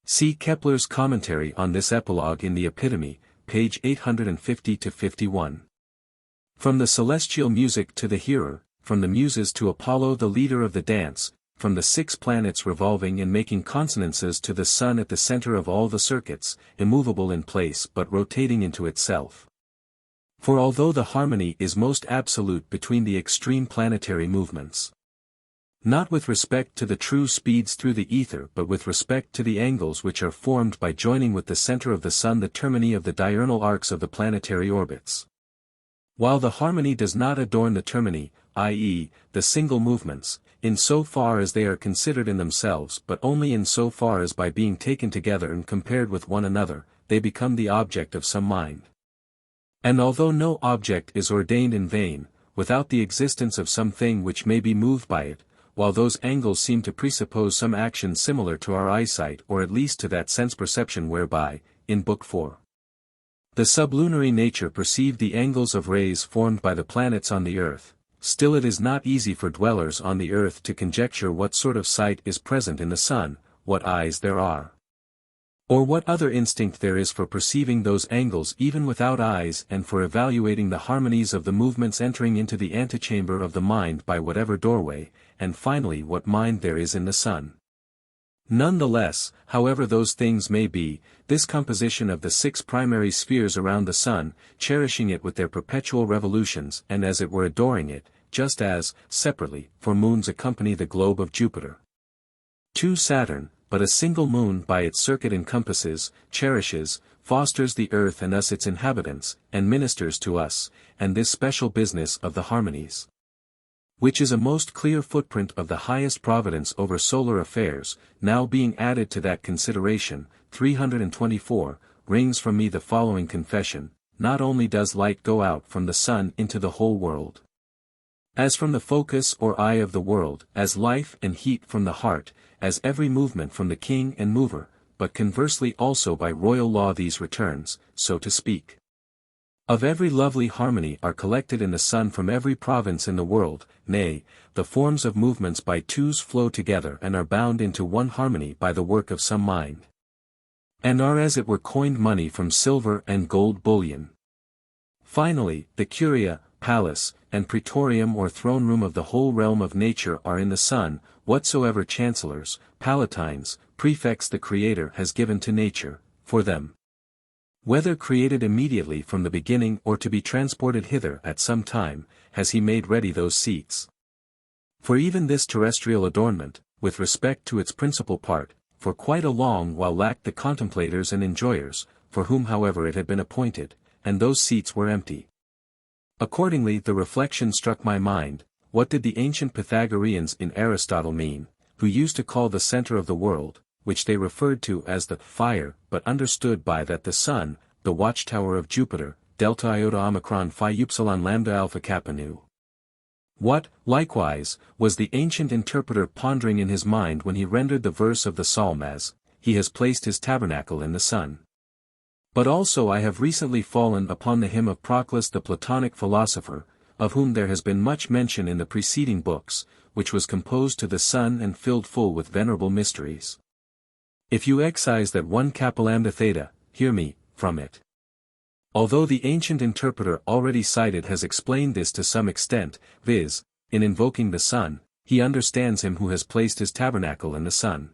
Speaker 1: See Kepler's commentary on this epilogue in the Epitome, page 850-51. From the celestial music to the hearer, from the muses to Apollo the leader of the dance, from the 6 planets revolving and making consonances to the sun at the center of all the circuits, immovable in place but rotating into itself. For although the harmony is most absolute between the extreme planetary movements, not with respect to the true speeds through the ether but with respect to the angles which are formed by joining with the center of the sun the termini of the diurnal arcs of the planetary orbits. While the harmony does not adorn the termini, i.e., the single movements, in so far as they are considered in themselves but only in so far as by being taken together and compared with one another, they become the object of some mind. And although no object is ordained in vain, without the existence of some thing which may be moved by it, while those angles seem to presuppose some action similar to our eyesight or at least to that sense-perception whereby, in Book 4, the sublunary nature perceived the angles of rays formed by the planets on the earth, still it is not easy for dwellers on the earth to conjecture what sort of sight is present in the sun, what eyes there are, or what other instinct there is for perceiving those angles even without eyes and for evaluating the harmonies of the movements entering into the antechamber of the mind by whatever doorway, and finally what mind there is in the sun. None the less, however those things may be, this composition of the 6 primary spheres around the sun, cherishing it with their perpetual revolutions and as it were adoring it, just as, separately, for moons accompany the globe of Jupiter. 2. Saturn, but a single moon by its circuit encompasses, cherishes, fosters the earth and us its inhabitants, and ministers to us, and this special business of the harmonies, which is a most clear footprint of the highest providence over solar affairs, now being added to that consideration, 324, wrings from me the following confession: not only does light go out from the sun into the whole world, as from the focus or eye of the world, as life and heat from the heart, as every movement from the king and mover, but conversely also by royal law these returns, so to speak, of every lovely harmony are collected in the sun from every province in the world, nay, the forms of movements by twos flow together and are bound into one harmony by the work of some mind, and are as it were coined money from silver and gold bullion. Finally, the curia, palace, and praetorium or throne room of the whole realm of nature are in the sun, whatsoever chancellors, palatines, prefects the Creator has given to nature, for them, whether created immediately from the beginning or to be transported hither at some time, has he made ready those seats. For even this terrestrial adornment, with respect to its principal part, for quite a long while lacked the contemplators and enjoyers, for whom however it had been appointed, and those seats were empty. Accordingly the reflection struck my mind, what did the ancient Pythagoreans in Aristotle mean, who used to call the center of the world, which they referred to as the fire, but understood by that the sun, the watchtower of Jupiter, delta iota omicron phi upsilon lambda alpha kappa nu. What, likewise, was the ancient interpreter pondering in his mind when he rendered the verse of the psalm as, he has placed his tabernacle in the sun? But also I have recently fallen upon the hymn of Proclus the Platonic philosopher, of whom there has been much mention in the preceding books, which was composed to the sun and filled full with venerable mysteries. If you excise that one kappa lambda theta, hear me, from it. Although the ancient interpreter already cited has explained this to some extent, viz., in invoking the sun, he understands him who has placed his tabernacle in the sun.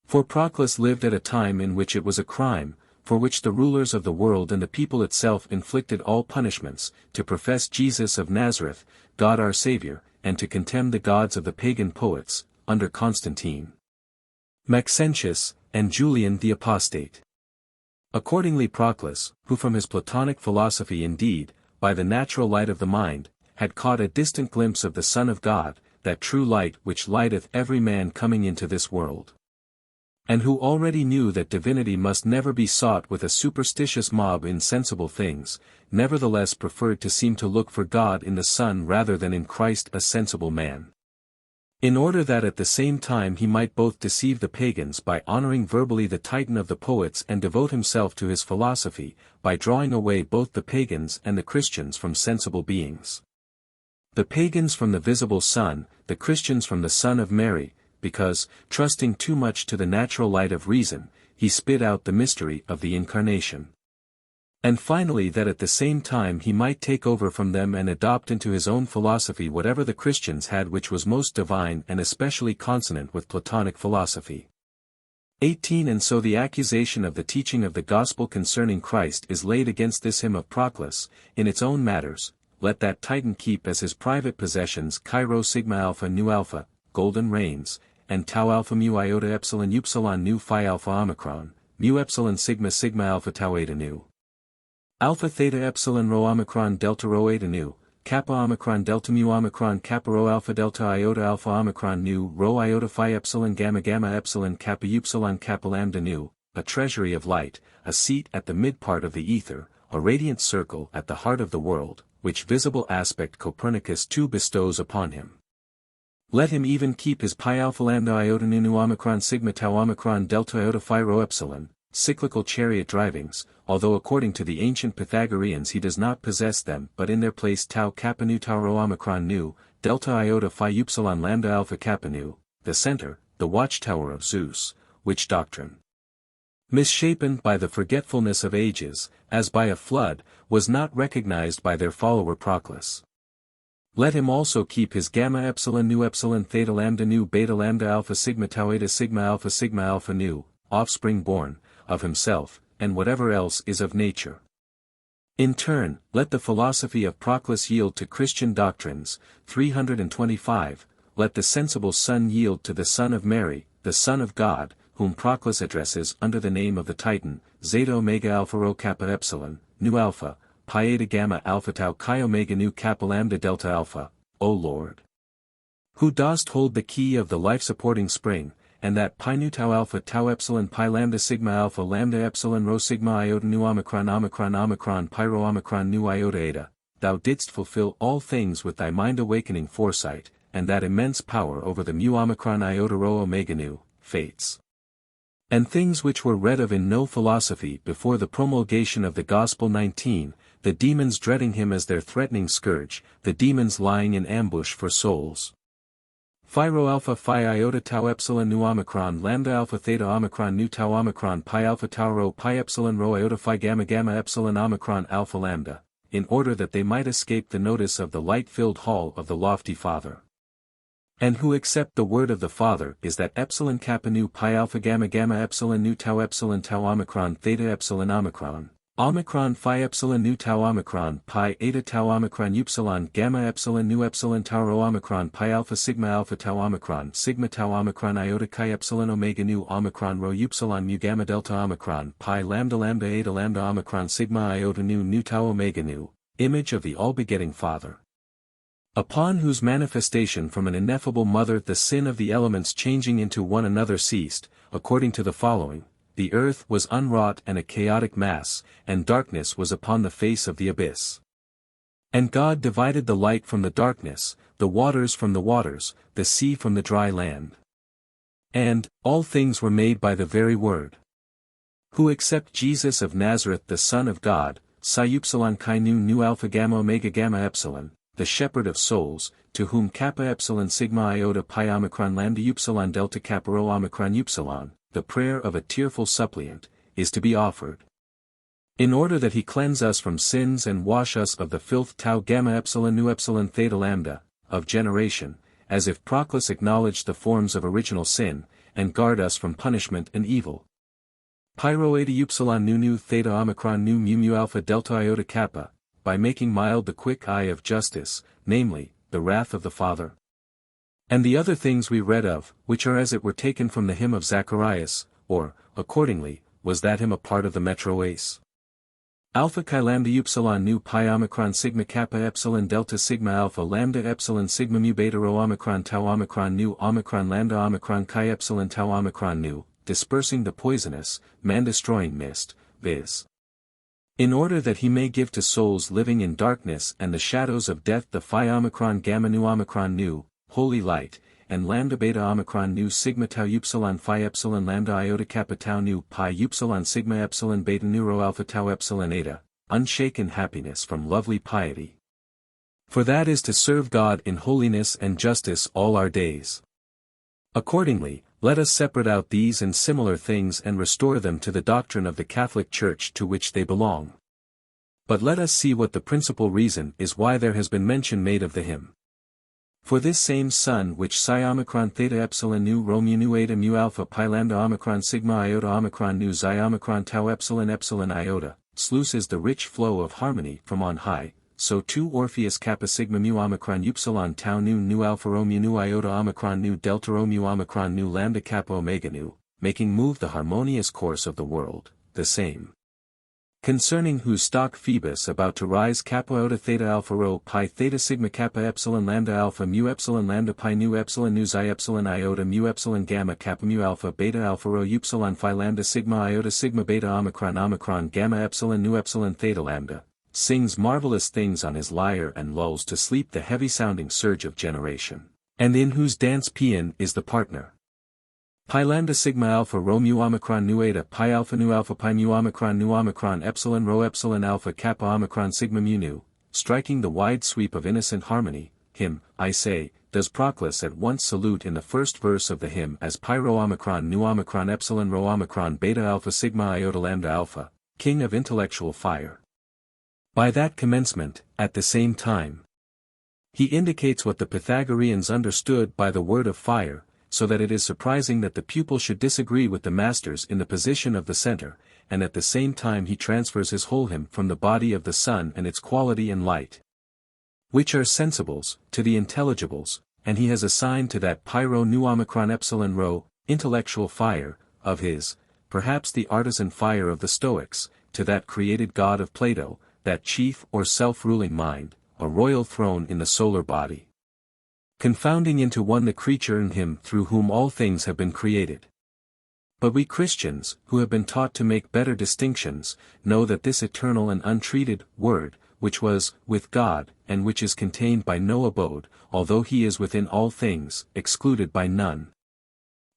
Speaker 1: For Proclus lived at a time in which it was a crime, for which the rulers of the world and the people itself inflicted all punishments, to profess Jesus of Nazareth, God our Saviour, and to contemn the gods of the pagan poets, under Constantine, Maxentius, and Julian the Apostate. Accordingly Proclus, who from his Platonic philosophy indeed, by the natural light of the mind, had caught a distant glimpse of the Son of God, that true light which lighteth every man coming into this world, and who already knew that divinity must never be sought with a superstitious mob in sensible things, nevertheless preferred to seem to look for God in the Son rather than in Christ a sensible man, in order that at the same time he might both deceive the pagans by honoring verbally the Titan of the poets and devote himself to his philosophy, by drawing away both the pagans and the Christians from sensible beings. The pagans from the visible sun, the Christians from the Son of Mary, because, trusting too much to the natural light of reason, he spit out the mystery of the Incarnation. And finally that at the same time he might take over from them and adopt into his own philosophy whatever the Christians had which was most divine and especially consonant with Platonic philosophy. 18 And so the accusation of the teaching of the gospel concerning Christ is laid against this hymn of Proclus, in its own matters. Let that Titan keep as his private possessions Chi Rho Sigma Alpha Nu Alpha, golden reigns, and Tau Alpha Mu Iota Epsilon Upsilon Nu Phi Alpha Omicron, Mu Epsilon Sigma Sigma Alpha Tau Eta Nu Alpha Theta Epsilon Rho Omicron Delta Rho Eta Nu, Kappa Omicron Delta Mu Omicron Kappa Rho Alpha Delta Iota Alpha Omicron Nu Rho Iota Phi Epsilon Gamma Gamma Epsilon Kappa Upsilon Kappa Lambda Nu, a treasury of light, a seat at the mid-part of the ether, a radiant circle at the heart of the world, which visible aspect Copernicus too bestows upon him. Let him even keep his pi alpha lambda iota nu omicron sigma tau omicron delta iota phi rho epsilon, cyclical chariot drivings, although according to the ancient Pythagoreans he does not possess them but in their place tau kappa nu tau rho omicron nu, delta iota phi upsilon lambda alpha kappa nu, the center, the watchtower of Zeus, which doctrine, misshapen by the forgetfulness of ages, as by a flood, was not recognized by their follower Proclus. Let him also keep his gamma epsilon nu epsilon theta lambda nu beta lambda alpha sigma tau eta sigma alpha nu, offspring born, of himself, and whatever else is of nature. In turn, let the philosophy of Proclus yield to Christian doctrines. 325, let the sensible Son yield to the Son of Mary, the Son of God, whom Proclus addresses under the name of the Titan, Zeta Omega Alpha Rho Kappa Epsilon, Nu Alpha, Pi Eta Gamma Alpha Tau Chi Omega Nu Kappa Lambda Delta Alpha, O Lord, who dost hold the key of the life-supporting spring, and that Pi Nu Tau Alpha Tau Epsilon Pi Lambda Sigma Alpha Lambda Epsilon Rho Sigma Iota Nu Omicron Pi Rho Omicron Nu Iota Eta, thou didst fulfill all things with thy mind-awakening foresight, and that immense power over the Mu Omicron Iota Rho Omega Nu, fates, and things which were read of in no philosophy before the promulgation of the Gospel. 19, the demons dreading him as their threatening scourge, the demons lying in ambush for souls. Phi Rho Alpha Phi Iota Tau Epsilon Nu Omicron Lambda Alpha Theta Omicron Nu Tau Omicron Pi Alpha Tau Rho Pi Epsilon Rho Iota Phi Gamma Gamma Epsilon Omicron Alpha Lambda, in order that they might escape the notice of the light-filled hall of the lofty Father. And who accept the word of the Father is that Epsilon Kappa Nu Pi Alpha Gamma Gamma Epsilon Nu Tau Epsilon Tau Omicron Theta Epsilon Omicron, Omicron Phi Epsilon Nu Tau Omicron Pi Eta Tau Omicron Upsilon Gamma Epsilon Nu Epsilon Tau Rho Omicron Pi Alpha Sigma Alpha Tau Omicron Sigma Tau Omicron Iota Chi Epsilon Omega Nu Omicron Rho Upsilon Mu Gamma Delta Omicron Pi Lambda Lambda Eta Lambda Omicron Sigma Iota Nu Tau Omega Nu, image of the all-begetting Father, upon whose manifestation from an ineffable mother the sin of the elements changing into one another ceased, according to the following: the earth was unwrought and a chaotic mass, and darkness was upon the face of the abyss. And God divided the light from the darkness, the waters from the waters, the sea from the dry land. And, all things were made by the very word. Who accept Jesus of Nazareth the Son of God, Psi Upsilon Chi Nu Alpha Gamma Omega Gamma Epsilon, the shepherd of souls, to whom Kappa Epsilon Sigma Iota Pi Omicron Lambda Upsilon Delta Kappa Rho Omicron Upsilon, the prayer of a tearful suppliant, is to be offered, in order that he cleanse us from sins and wash us of the filth Tau Gamma Epsilon Nu Epsilon Theta Lambda, of generation, as if Proclus acknowledged the forms of original sin, and guard us from punishment and evil. Pyro eta upsilon nu theta omicron nu mu mu alpha delta iota kappa, by making mild the quick eye of justice, namely, the wrath of the Father. And the other things we read of, which are as it were taken from the hymn of Zacharias, or, accordingly, was that hymn a part of the metroace? Alpha chi lambda upsilon nu pi omicron sigma kappa epsilon delta sigma alpha lambda epsilon sigma mu beta rho omicron tau omicron nu omicron lambda omicron chi epsilon tau omicron nu, dispersing the poisonous, man-destroying mist, viz. In order that he may give to souls living in darkness and the shadows of death the phi omicron gamma nu omicron nu, holy light, and lambda beta omicron nu sigma tau upsilon phi epsilon lambda iota kappa tau nu pi upsilon sigma epsilon beta nu rho alpha tau epsilon eta, unshaken happiness from lovely piety. For that is to serve God in holiness and justice all our days. Accordingly, let us separate out these and similar things and restore them to the doctrine of the Catholic Church to which they belong. But let us see what the principal reason is why there has been mention made of the hymn. For this same sun which psi omicron theta epsilon nu rho mu nu eta mu alpha pi lambda omicron sigma iota omicron nu xi omicron tau epsilon epsilon iota, sluices the rich flow of harmony from on high, so too Orpheus kappa sigma mu omicron upsilon tau nu alpha rho mu nu iota omicron nu delta rho mu omicron nu lambda kappa omega nu, making move the harmonious course of the world, the same. Concerning whose stock Phoebus about to rise kappa iota theta alpha rho pi theta sigma kappa epsilon lambda alpha mu epsilon lambda pi nu xi epsilon iota mu epsilon gamma kappa mu alpha beta alpha rho upsilon phi lambda sigma iota sigma beta omicron gamma epsilon nu epsilon theta lambda, sings marvelous things on his lyre and lulls to sleep the heavy-sounding surge of generation, and in whose dance paean is the partner. Pi lambda sigma alpha rho mu omicron nu eta pi alpha pi mu omicron epsilon rho epsilon alpha kappa omicron sigma mu nu, striking the wide sweep of innocent harmony, him, I say, does Proclus at once salute in the first verse of the hymn as pi rho omicron nu omicron epsilon rho omicron beta alpha sigma iota lambda alpha, king of intellectual fire. By that commencement, at the same time, he indicates what the Pythagoreans understood by the word of fire, so that it is surprising that the pupil should disagree with the masters in the position of the center, and at the same time he transfers his whole hymn from the body of the sun and its quality and light, which are sensibles, to the intelligibles, and he has assigned to that pyro nu omicron epsilon rho, intellectual fire, of his, perhaps the artisan fire of the Stoics, to that created God of Plato, that chief or self-ruling mind, a royal throne in the solar body, confounding into one the creature and him through whom all things have been created. But we Christians, who have been taught to make better distinctions, know that this eternal and untreated Word, which was with God, and which is contained by no abode, although he is within all things, excluded by none,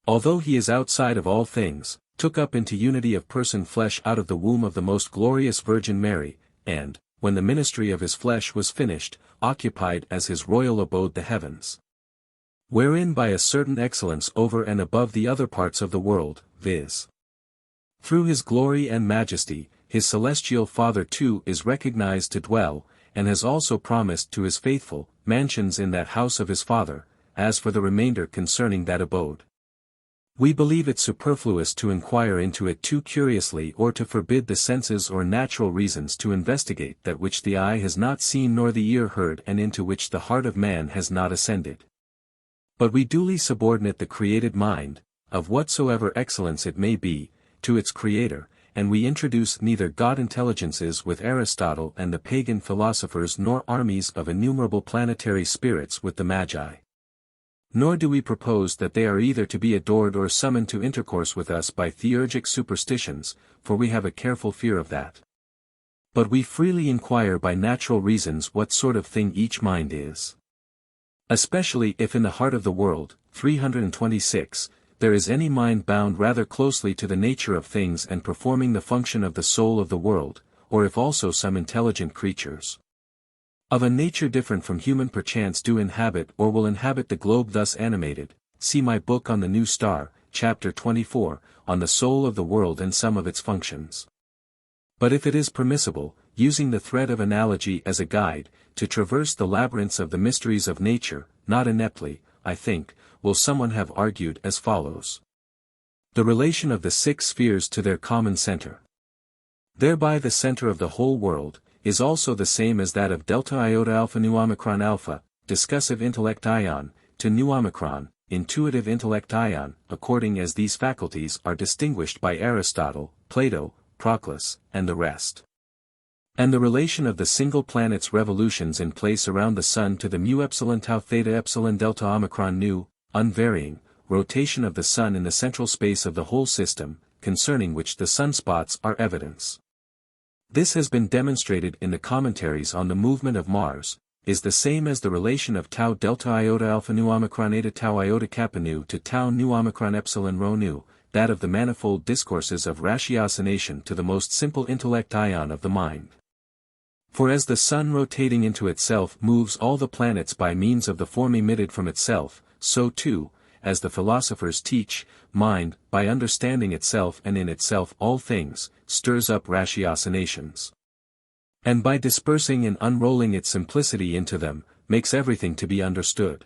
Speaker 1: although he is outside of all things, took up into unity of person flesh out of the womb of the most glorious Virgin Mary, and, when the ministry of his flesh was finished, occupied as his royal abode the heavens, wherein by a certain excellence over and above the other parts of the world, viz. Through his glory and majesty, his celestial Father too is recognized to dwell, and has also promised to his faithful, mansions in that house of his Father. As for the remainder concerning that abode, we believe it superfluous to inquire into it too curiously or to forbid the senses or natural reasons to investigate that which the eye has not seen nor the ear heard and into which the heart of man has not ascended. But we duly subordinate the created mind, of whatsoever excellence it may be, to its Creator, and we introduce neither God intelligences with Aristotle and the pagan philosophers nor armies of innumerable planetary spirits with the Magi. Nor do we propose that they are either to be adored or summoned to intercourse with us by theurgic superstitions, for we have a careful fear of that. But we freely inquire by natural reasons what sort of thing each mind is. Especially if in the heart of the world, 326, there is any mind bound rather closely to the nature of things and performing the function of the soul of the world, or if also some intelligent creatures, of a nature different from human perchance do inhabit or will inhabit the globe thus animated. See my book on the new star, chapter 24, on the soul of the world and some of its functions. But if it is permissible, using the thread of analogy as a guide, to traverse the labyrinths of the mysteries of nature, not ineptly, I think, will someone have argued as follows. The relation of the 6 spheres to their common center. Thereby the center of the whole world, is also the same as that of delta iota alpha nu omicron alpha, discussive intellect ion, to nu omicron, intuitive intellect ion, according as these faculties are distinguished by Aristotle, Plato, Proclus, and the rest. And the relation of the single planet's revolutions in place around the Sun to the mu epsilon tau theta epsilon delta omicron nu, unvarying, rotation of the Sun in the central space of the whole system, concerning which the sunspots are evidence. This has been demonstrated in the commentaries on the movement of Mars, is the same as the relation of tau delta iota alpha nu omicron eta tau iota kappa nu to tau nu omicron epsilon rho nu, that of the manifold discourses of ratiocination to the most simple intellect ion of the mind. For as the Sun rotating into itself moves all the planets by means of the form emitted from itself, so too, as the philosophers teach, mind, by understanding itself and in itself all things, stirs up ratiocinations. And by dispersing and unrolling its simplicity into them, makes everything to be understood.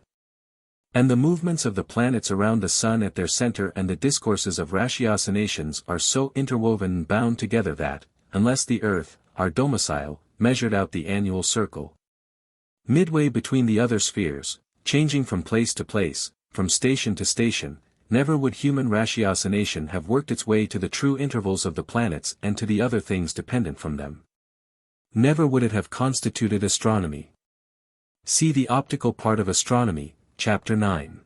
Speaker 1: And the movements of the planets around the Sun at their center and the discourses of ratiocinations are so interwoven and bound together that, unless the Earth, our domicile, measured out the annual circle midway between the other spheres, changing from place to place, from station to station, never would human ratiocination have worked its way to the true intervals of the planets and to the other things dependent from them. Never would it have constituted astronomy. See the optical part of astronomy, chapter 9.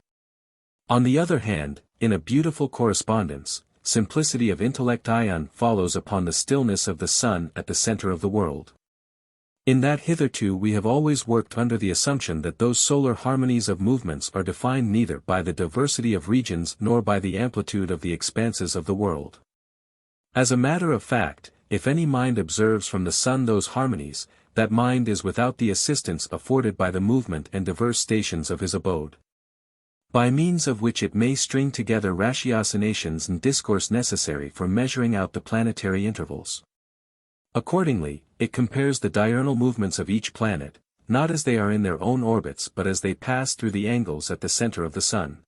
Speaker 1: On the other hand, in a beautiful correspondence, simplicity of intellect ion follows upon the stillness of the Sun at the center of the world. In that hitherto we have always worked under the assumption that those solar harmonies of movements are defined neither by the diversity of regions nor by the amplitude of the expanses of the world. As a matter of fact, if any mind observes from the Sun those harmonies, that mind is without the assistance afforded by the movement and diverse stations of his abode, by means of which it may string together ratiocinations and discourse necessary for measuring out the planetary intervals. Accordingly, it compares the diurnal movements of each planet, not as they are in their own orbits but as they pass through the angles at the center of the Sun.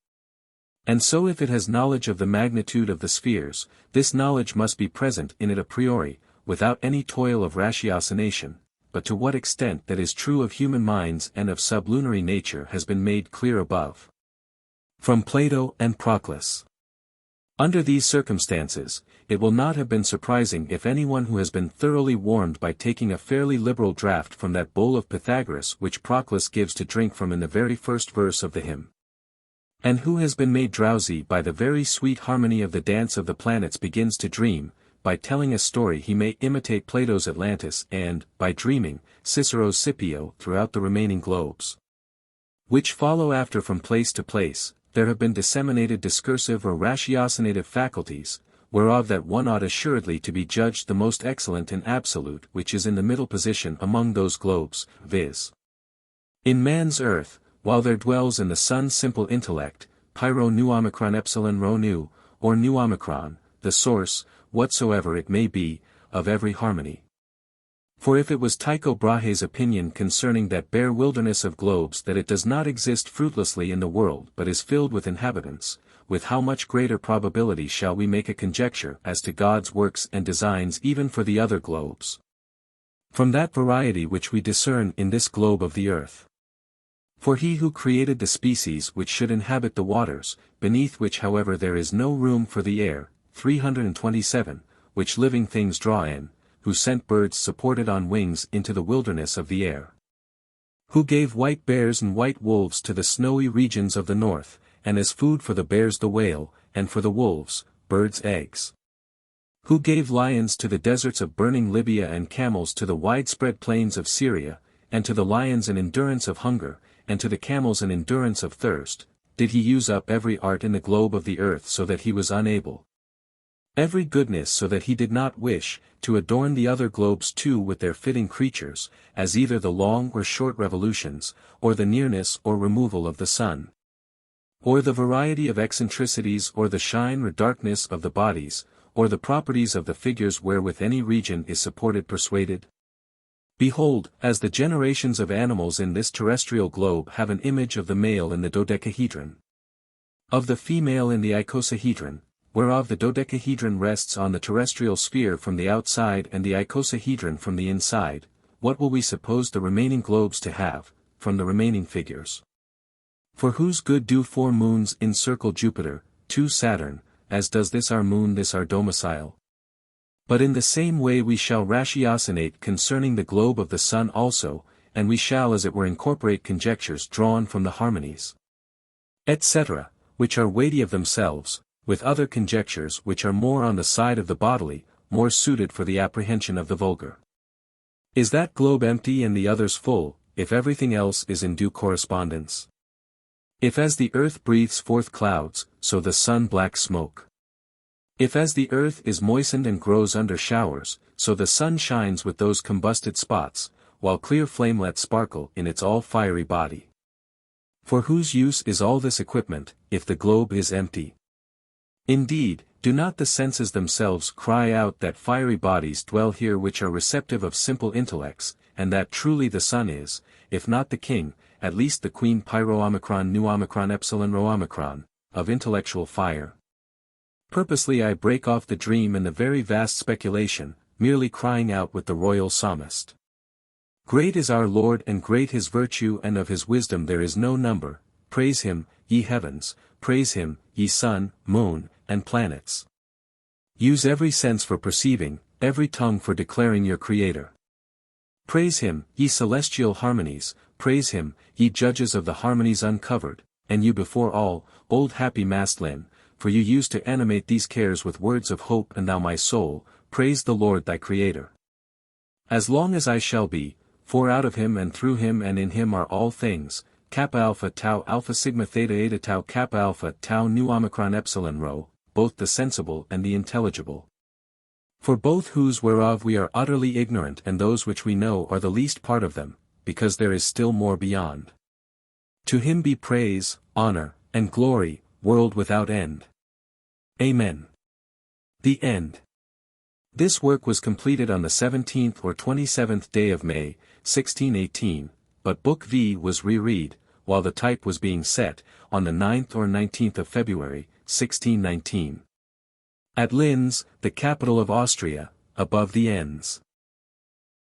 Speaker 1: And so if it has knowledge of the magnitude of the spheres, this knowledge must be present in it a priori, without any toil of ratiocination, but to what extent that is true of human minds and of sublunary nature has been made clear above. From Plato and Proclus. Under these circumstances, it will not have been surprising if anyone who has been thoroughly warmed by taking a fairly liberal draught from that bowl of Pythagoras which Proclus gives to drink from in the very first verse of the hymn, and who has been made drowsy by the very sweet harmony of the dance of the planets begins to dream, by telling a story he may imitate Plato's Atlantis and, by dreaming, Cicero's Scipio throughout the remaining globes, which follow after from place to place. There have been disseminated discursive or ratiocinative faculties, whereof that one ought assuredly to be judged the most excellent and absolute which is in the middle position among those globes, viz. In man's earth, while there dwells in the Sun simple intellect, pyro nu omicron epsilon rho nu, or nu omicron, the source, whatsoever it may be, of every harmony. For if it was Tycho Brahe's opinion concerning that bare wilderness of globes that it does not exist fruitlessly in the world but is filled with inhabitants, with how much greater probability shall we make a conjecture as to God's works and designs even for the other globes, from that variety which we discern in this globe of the earth. For he who created the species which should inhabit the waters, beneath which however there is no room for the air, 327, which living things draw in, who sent birds supported on wings into the wilderness of the air, who gave white bears and white wolves to the snowy regions of the north, and as food for the bears the whale, and for the wolves, birds' eggs, who gave lions to the deserts of burning Libya and camels to the widespread plains of Syria, and to the lions an endurance of hunger, and to the camels an endurance of thirst, did he use up every art in the globe of the earth so that he was unable, every goodness so that he did not wish, to adorn the other globes too with their fitting creatures, as either the long or short revolutions, or the nearness or removal of the Sun, or the variety of eccentricities or the shine or darkness of the bodies, or the properties of the figures wherewith any region is supported persuaded? Behold, as the generations of animals in this terrestrial globe have an image of the male in the dodecahedron, of the female in the icosahedron, whereof the dodecahedron rests on the terrestrial sphere from the outside and the icosahedron from the inside, what will we suppose the remaining globes to have, from the remaining figures? For whose good do 4 moons encircle Jupiter, 2 Saturn, as does this our moon this our domicile? But in the same way we shall ratiocinate concerning the globe of the sun also, and we shall as it were incorporate conjectures drawn from the harmonies, etc., which are weighty of themselves, with other conjectures which are more on the side of the bodily, more suited for the apprehension of the vulgar. Is that globe empty and the others full, if everything else is in due correspondence? If as the earth breathes forth clouds, so the sun black smoke. If as the earth is moistened and grows under showers, so the sun shines with those combusted spots, while clear flamelets sparkle in its all fiery body. For whose use is all this equipment, if the globe is empty? Indeed, do not the senses themselves cry out that fiery bodies dwell here which are receptive of simple intellects, and that truly the sun is, if not the king, at least the queen pyro-omicron nu-omicron epsilon rho-omicron, of intellectual fire? Purposely I break off the dream and the very vast speculation, merely crying out with the royal psalmist. Great is our Lord and great his virtue and of his wisdom there is no number, praise him, ye heavens, praise him, ye sun, moon, and planets. Use every sense for perceiving, every tongue for declaring your Creator. Praise him, ye celestial harmonies, praise him, ye judges of the harmonies uncovered, and you before all, old happy Mastlin, for you used to animate these cares with words of hope and thou my soul, praise the Lord thy Creator. As long as I shall be, for out of him and through him and in him are all things, kappa alpha tau alpha sigma theta eta tau kappa alpha tau nu omicron epsilon rho, both the sensible and the intelligible. For both whose whereof we are utterly ignorant and those which we know are the least part of them, because there is still more beyond. To him be praise, honor, and glory, world without end. Amen. The End. This work was completed on the 17th or 27th day of May, 1618, but Book V was reread, while the type was being set, on the 9th or 19th of February, 1619. At Linz, the capital of Austria, above the Enns.